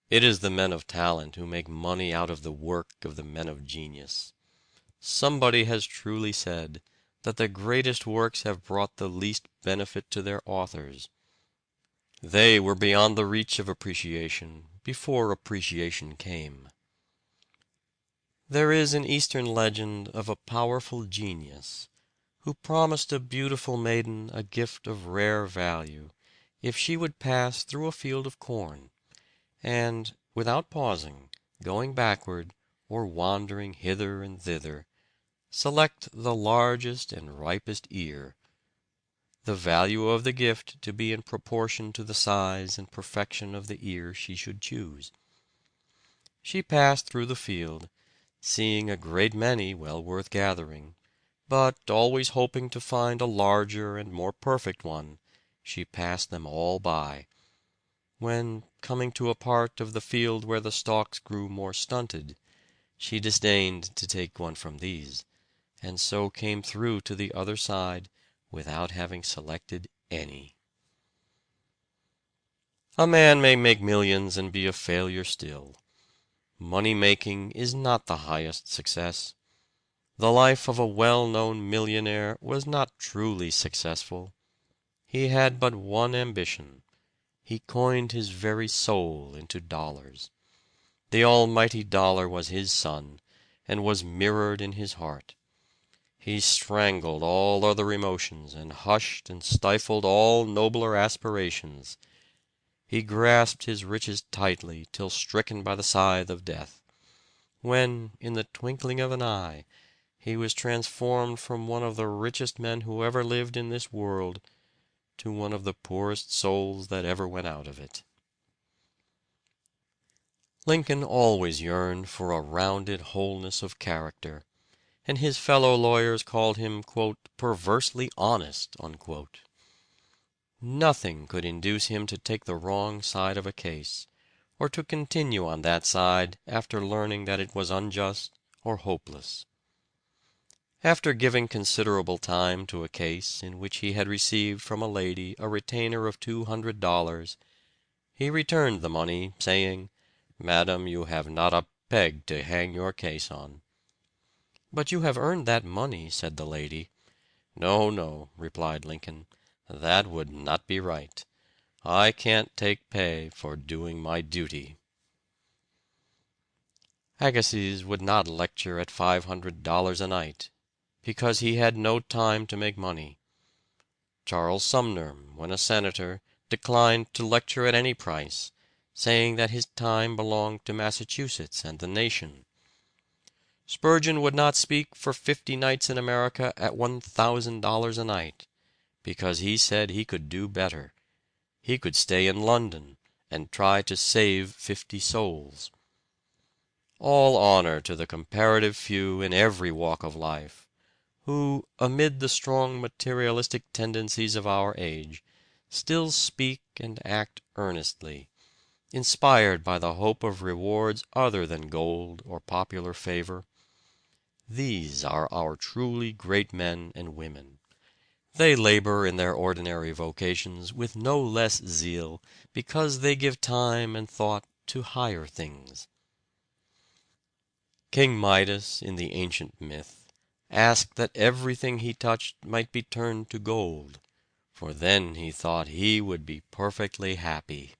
It is the men of talent who make money out of the work of the men of genius. Somebody has truly said that the greatest works have brought the least benefit to their authors. They were beyond the reach of appreciation before appreciation came. There is an Eastern legend of a powerful genius who promised a beautiful maiden a gift of rare value if she would pass through a field of corn, and, without pausing, going backward, or wandering hither and thither, select the largest and ripest ear, the value of the gift to be in proportion to the size and perfection of the ear she should choose. She passed through the field, seeing a great many well worth gathering, but always hoping to find a larger and more perfect one, she passed them all by, when, coming to a part of the field where the stalks grew more stunted, she disdained to take one from these, and so came through to the other side without having selected any. A man may make millions and be a failure still. Money-making is not the highest success. The life of a well-known millionaire was not truly successful. He had but one ambition. He coined his very soul into dollars. The almighty dollar was his sun, and was mirrored in his heart. He strangled all other emotions, and hushed and stifled all nobler aspirations. He grasped his riches tightly till stricken by the scythe of death, when, in the twinkling of an eye, he was transformed from one of the richest men who ever lived in this world to one of the poorest souls that ever went out of it. Lincoln always yearned for a rounded wholeness of character, and his fellow lawyers called him, "perversely honest." Nothing could induce him to take the wrong side of a case, or to continue on that side after learning that it was unjust or hopeless. After giving considerable time to a case in which he had received from a lady a retainer of $200, he returned the money, saying, "Madam, you have not a peg to hang your case on." "But you have earned that money," said the lady. "No, no," replied Lincoln, "that would not be right. I can't take pay for doing my duty." Agassiz would not lecture at $500 a night, because he had no time to make money. Charles Sumner, when a senator, declined to lecture at any price, saying that his time belonged to Massachusetts and the nation. Spurgeon would not speak for 50 nights in America at $1,000 a night, because he said he could do better. He could stay in London and try to save 50 souls. All honor to the comparative few in every walk of life, who, amid the strong materialistic tendencies of our age, still speak and act earnestly, inspired by the hope of rewards other than gold or popular favor. These are our truly great men and women. They labor in their ordinary vocations with no less zeal because they give time and thought to higher things. King Midas, in the ancient myth, asked that everything he touched might be turned to gold, for then he thought he would be perfectly happy.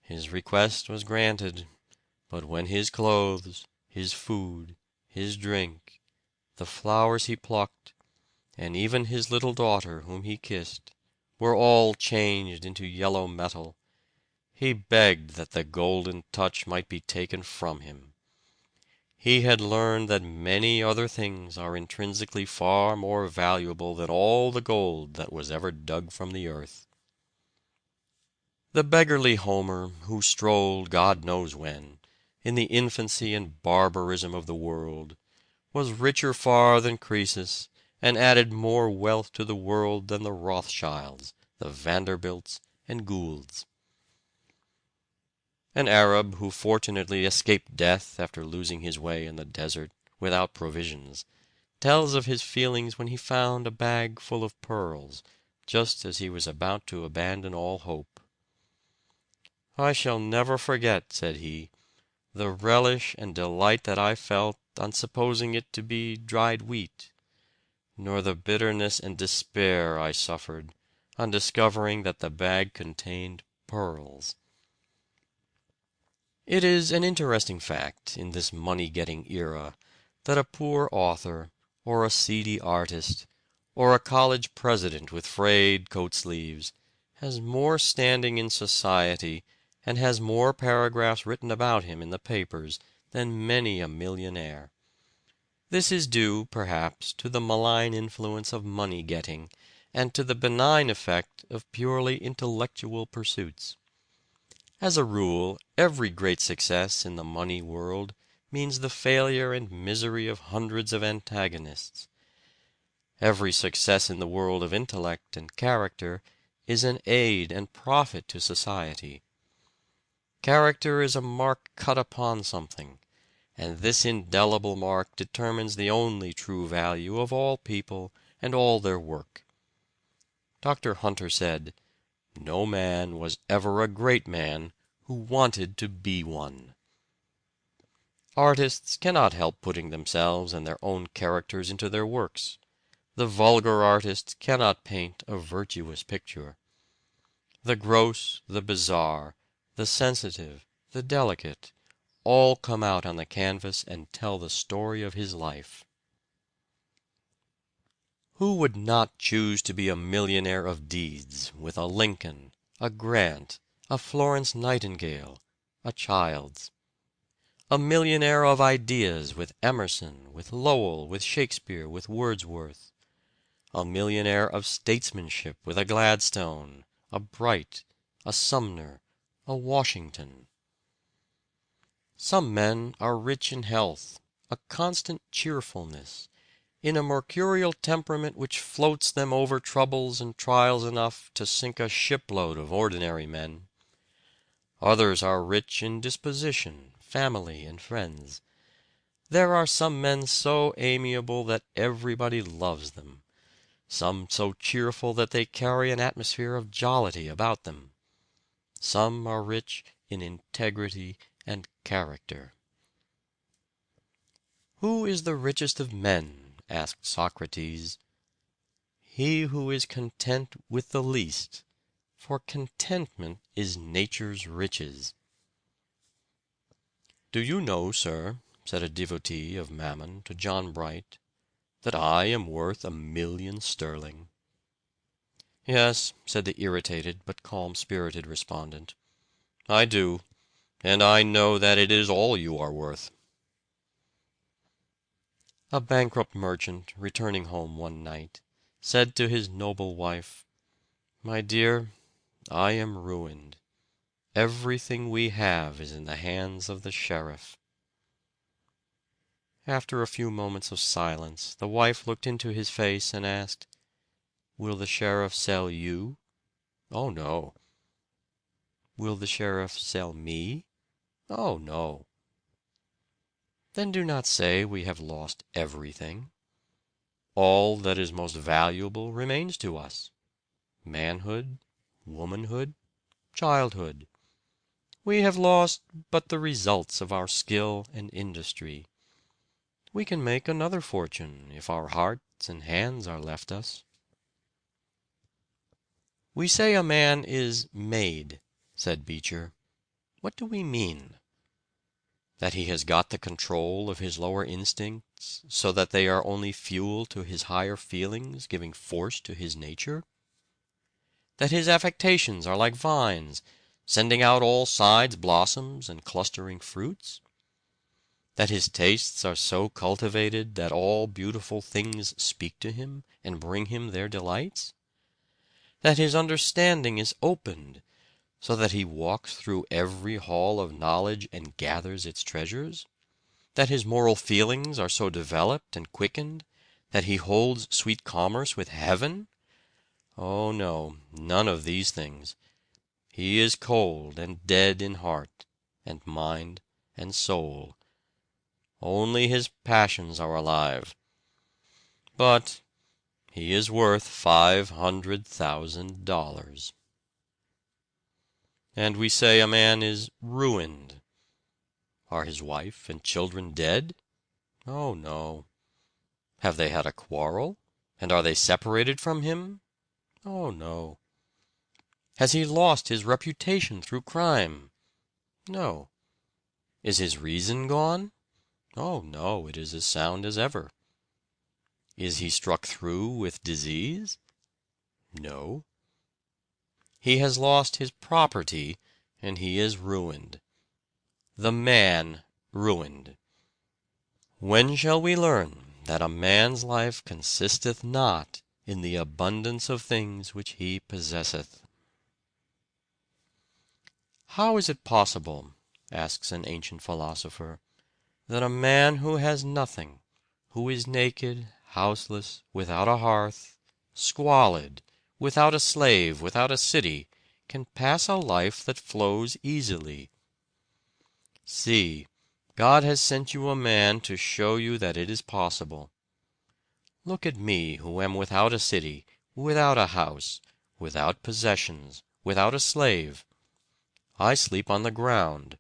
His request was granted, but when his clothes, his food, his drink, the flowers he plucked, and even his little daughter whom he kissed, were all changed into yellow metal, he begged that the golden touch might be taken from him. He had learned that many other things are intrinsically far more valuable than all the gold that was ever dug from the earth. The beggarly Homer, who strolled God knows when, in the infancy and barbarism of the world, was richer far than Croesus, and added more wealth to the world than the Rothschilds, the Vanderbilts, and Goulds. An Arab who fortunately escaped death after losing his way in the desert, without provisions, tells of his feelings when he found a bag full of pearls, just as he was about to abandon all hope. "I shall never forget," said he, "the relish and delight that I felt on supposing it to be dried wheat, nor the bitterness and despair I suffered on discovering that the bag contained pearls." It is an interesting fact in this money-getting era that a poor author, or a seedy artist, or a college president with frayed coat sleeves, has more standing in society and has more paragraphs written about him in the papers than many a millionaire. This is due, perhaps, to the malign influence of money-getting, and to the benign effect of purely intellectual pursuits. As a rule, every great success in the money world means the failure and misery of hundreds of antagonists. Every success in the world of intellect and character is an aid and profit to society. Character is a mark cut upon something, and this indelible mark determines the only true value of all people and all their work. Dr. Hunter said, "No man was ever a great man who wanted to be one." Artists cannot help putting themselves and their own characters into their works. The vulgar artist cannot paint a virtuous picture. The gross, the bizarre, the sensitive, the delicate, all come out on the canvas and tell the story of his life. Who would not choose to be a millionaire of deeds, with a Lincoln, a Grant, a Florence Nightingale, a Childs? A millionaire of ideas, with Emerson, with Lowell, with Shakespeare, with Wordsworth. A millionaire of statesmanship, with a Gladstone, a Bright, a Sumner, a Washington. Some men are rich in health, a constant cheerfulness, in a mercurial temperament which floats them over troubles and trials enough to sink a shipload of ordinary men. Others are rich in disposition, family, and friends. There are some men so amiable that everybody loves them, some so cheerful that they carry an atmosphere of jollity about them. Some are rich in integrity and character. "Who is the richest of men?" asked Socrates. "He who is content with the least, for contentment is nature's riches." "Do you know, sir," said a devotee of Mammon to John Bright, "that I am worth 1,000,000 sterling?" "Yes," said the irritated but calm-spirited respondent, "I do, and I know that it is all you are worth." A bankrupt merchant, returning home one night, said to his noble wife, "My dear, I am ruined. Everything we have is in the hands of the sheriff." After a few moments of silence, the wife looked into his face and asked, "Will the sheriff sell you?" "Oh, no." "Will the sheriff sell me?" "Oh, no." "Then do not say we have lost everything. All that is most valuable remains to us: manhood, womanhood, childhood. We have lost but the results of our skill and industry. We can make another fortune if our hearts and hands are left us." "We say a man is 'made,'" said Beecher. "What do we mean? That he has got the control of his lower instincts, so that they are only fuel to his higher feelings, giving force to his nature? That his affectations are like vines, sending out all sides blossoms and clustering fruits? That his tastes are so cultivated that all beautiful things speak to him and bring him their delights? That his understanding is opened, so that he walks through every hall of knowledge and gathers its treasures? That his moral feelings are so developed and quickened that he holds sweet commerce with heaven? Oh no, none of these things. He is cold and dead in heart and mind and soul. Only his passions are alive. But he is worth $500,000. and we say a man is ruined. Are his wife and children dead? Oh, no. Have they had a quarrel? And are they separated from him? Oh, no. Has he lost his reputation through crime? No. Is his reason gone? Oh, no, it is as sound as ever. Is he struck through with disease? No. He has lost his property, and he is ruined. The man ruined. When shall we learn that a man's life consisteth not in the abundance of things which he possesseth? How is it possible, asks an ancient philosopher, that a man who has nothing, who is naked, houseless, without a hearth, squalid, without a slave, without a city, can pass a life that flows easily? See, God has sent you a man to show you that it is possible. Look at me, who am without a city, without a house, without possessions, without a slave. I sleep on the ground.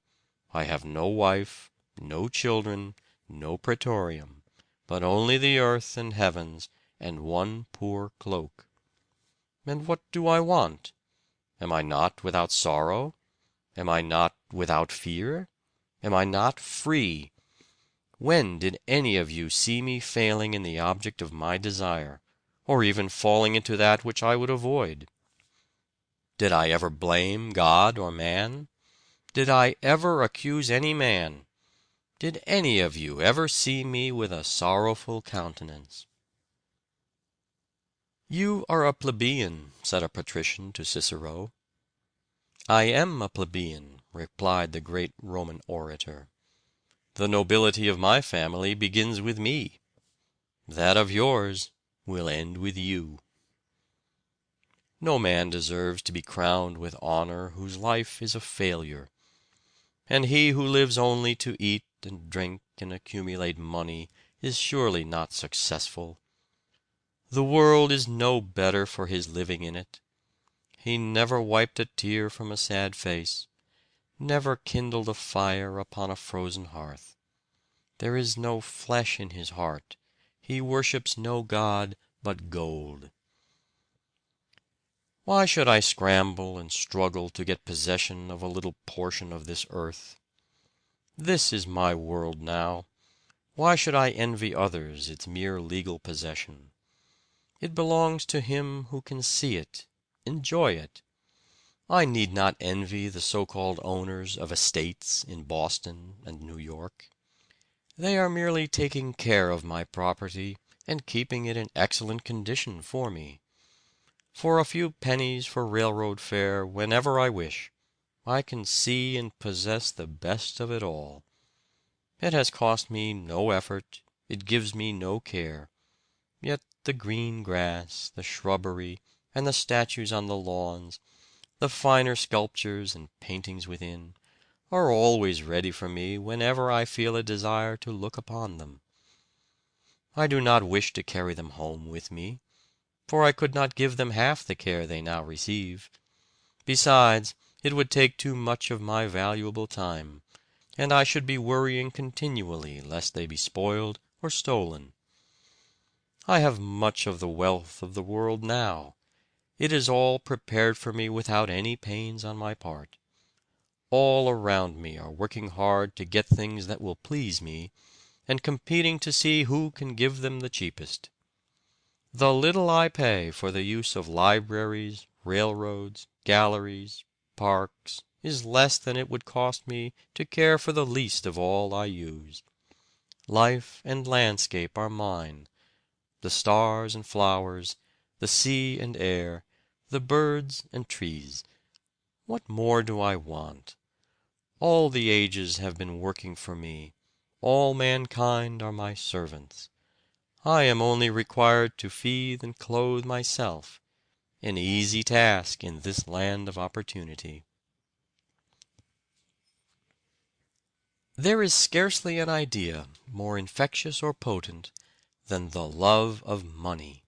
I have no wife, no children, no praetorium, but only the earth and heavens, and one poor cloak. And what do I want? Am I not without sorrow? Am I not without fear? Am I not free? When did any of you see me failing in the object of my desire, or even falling into that which I would avoid? Did I ever blame God or man? Did I ever accuse any man? Did any of you ever see me with a sorrowful countenance? You are a plebeian, said a patrician to Cicero. I am a plebeian, replied the great Roman orator. The nobility of my family begins with me. That of yours will end with you. No man deserves to be crowned with honor whose life is a failure. And he who lives only to eat and drink and accumulate money is surely not successful. The world is no better for his living in it. He never wiped a tear from a sad face, never kindled a fire upon a frozen hearth. There is no flesh in his heart. He worships no god but gold. Why should I scramble and struggle to get possession of a little portion of this earth? This is my world now. Why should I envy others its mere legal possession? It belongs to him who can see it, enjoy it. I need not envy the so-called owners of estates in Boston and New York. They are merely taking care of my property and keeping it in excellent condition for me. For a few pennies for railroad fare whenever I wish, I can see and possess the best of it all. It has cost me no effort, it gives me no care. Yet the green grass, the shrubbery, and the statues on the lawns, the finer sculptures and paintings within, are always ready for me whenever I feel a desire to look upon them. I do not wish to carry them home with me, for I could not give them half the care they now receive. Besides, it would take too much of my valuable time, and I should be worrying continually lest they be spoiled or stolen. I have much of the wealth of the world now. It is all prepared for me without any pains on my part. All around me are working hard to get things that will please me, and competing to see who can give them the cheapest. The little I pay for the use of libraries, railroads, galleries, parks, is less than it would cost me to care for the least of all I use. Life and landscape are mine. The stars and flowers, the sea and air, the birds and trees. What more do I want? All the ages have been working for me. All mankind are my servants. I am only required to feed and clothe myself, an easy task in this land of opportunity. There is scarcely an idea more infectious or potent than the love of money.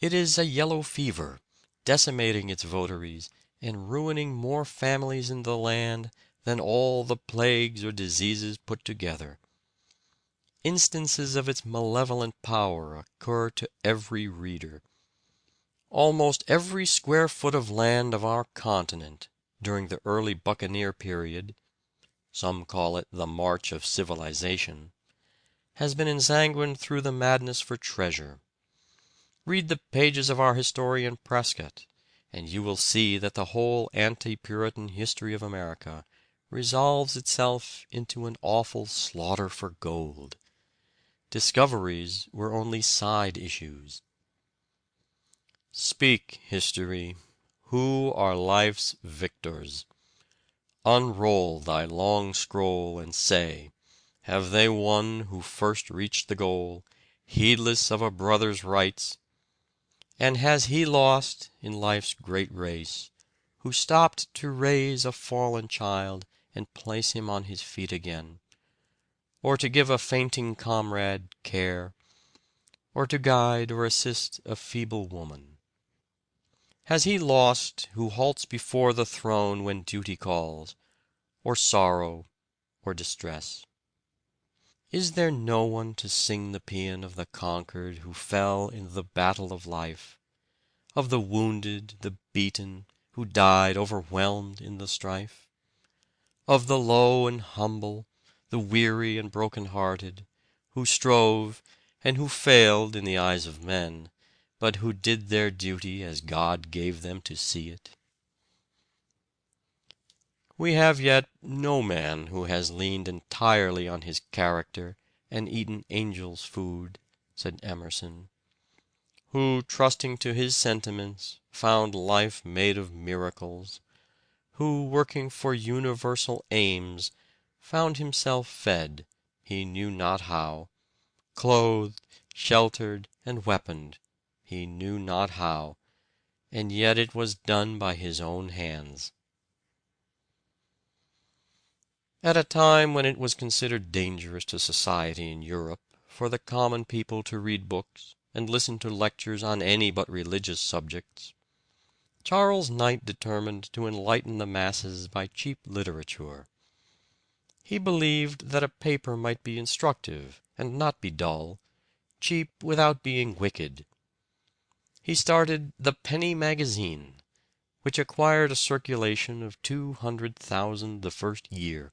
It is a yellow fever, decimating its votaries, and ruining more families in the land than all the plagues or diseases put together. Instances of its malevolent power occur to every reader. Almost every square foot of land of our continent, during the early buccaneer period, some call it the march of civilization, has been ensanguined through the madness for treasure. Read the pages of our historian Prescott, and you will see that the whole anti-Puritan history of America resolves itself into an awful slaughter for gold. Discoveries were only side issues. Speak, history, who are life's victors? Unroll thy long scroll and say, have they won who first reached the goal, heedless of a brother's rights? And has he lost in life's great race, who stopped to raise a fallen child and place him on his feet again, or to give a fainting comrade care, or to guide or assist a feeble woman? Has he lost who halts before the throne when duty calls, or sorrow, or distress? Is there no one to sing the paean of the conquered who fell in the battle of life, of the wounded, the beaten, who died overwhelmed in the strife? Of the low and humble, the weary and broken-hearted, who strove, and who failed in the eyes of men, but who did their duty as God gave them to see it? We have yet no man who has leaned entirely on his character and eaten angels' food, said Emerson, who, trusting to his sentiments, found life made of miracles, who, working for universal aims, found himself fed, he knew not how, clothed, sheltered, and weaponed, he knew not how, and yet it was done by his own hands. At a time when it was considered dangerous to society in Europe for the common people to read books and listen to lectures on any but religious subjects, Charles Knight determined to enlighten the masses by cheap literature. He believed that a paper might be instructive and not be dull, cheap without being wicked. He started the Penny Magazine, which acquired a circulation of 200,000 the first year.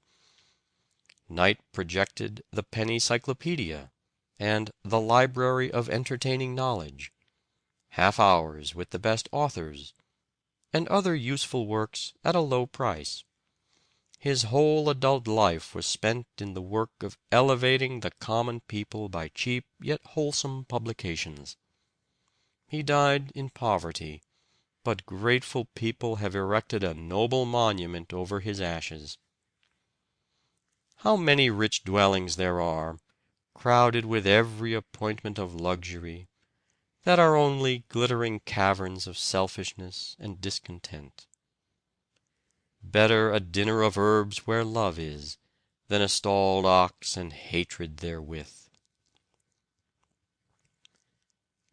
Knight projected the Penny Cyclopedia and the Library of Entertaining Knowledge, half-hours with the best authors, and other useful works at a low price. His whole adult life was spent in the work of elevating the common people by cheap yet wholesome publications. He died in poverty, but grateful people have erected a noble monument over his ashes. How many rich dwellings there are, crowded with every appointment of luxury, that are only glittering caverns of selfishness and discontent. Better a dinner of herbs where love is, than a stalled ox and hatred therewith.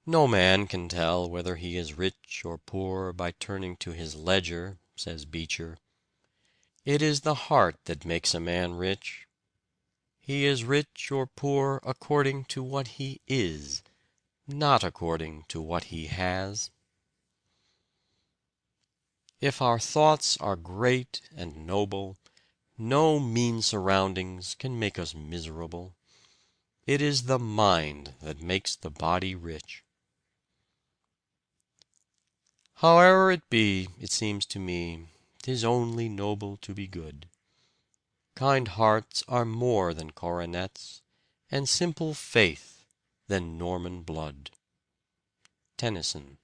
No man can tell whether he is rich or poor by turning to his ledger, says Beecher. It is the heart that makes a man rich. He is rich or poor according to what he is, not according to what he has. If our thoughts are great and noble, no mean surroundings can make us miserable. It is the mind that makes the body rich. However it be, it seems to me, 'tis only noble to be good. Kind hearts are more than coronets, and simple faith than Norman blood. Tennyson.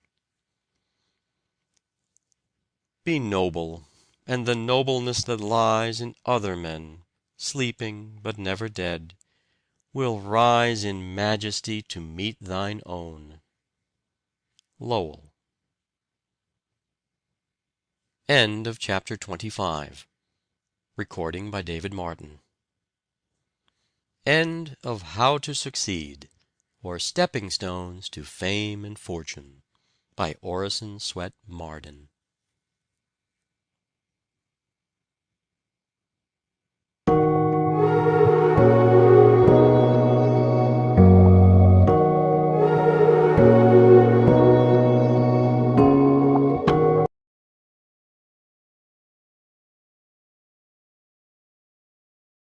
Be noble, and the nobleness that lies in other men, sleeping but never dead, will rise in majesty to meet thine own. Lowell. End of chapter 25. Recording by David Marden. End of How to Succeed, or Stepping Stones to Fame and Fortune, by Orison Swett Marden.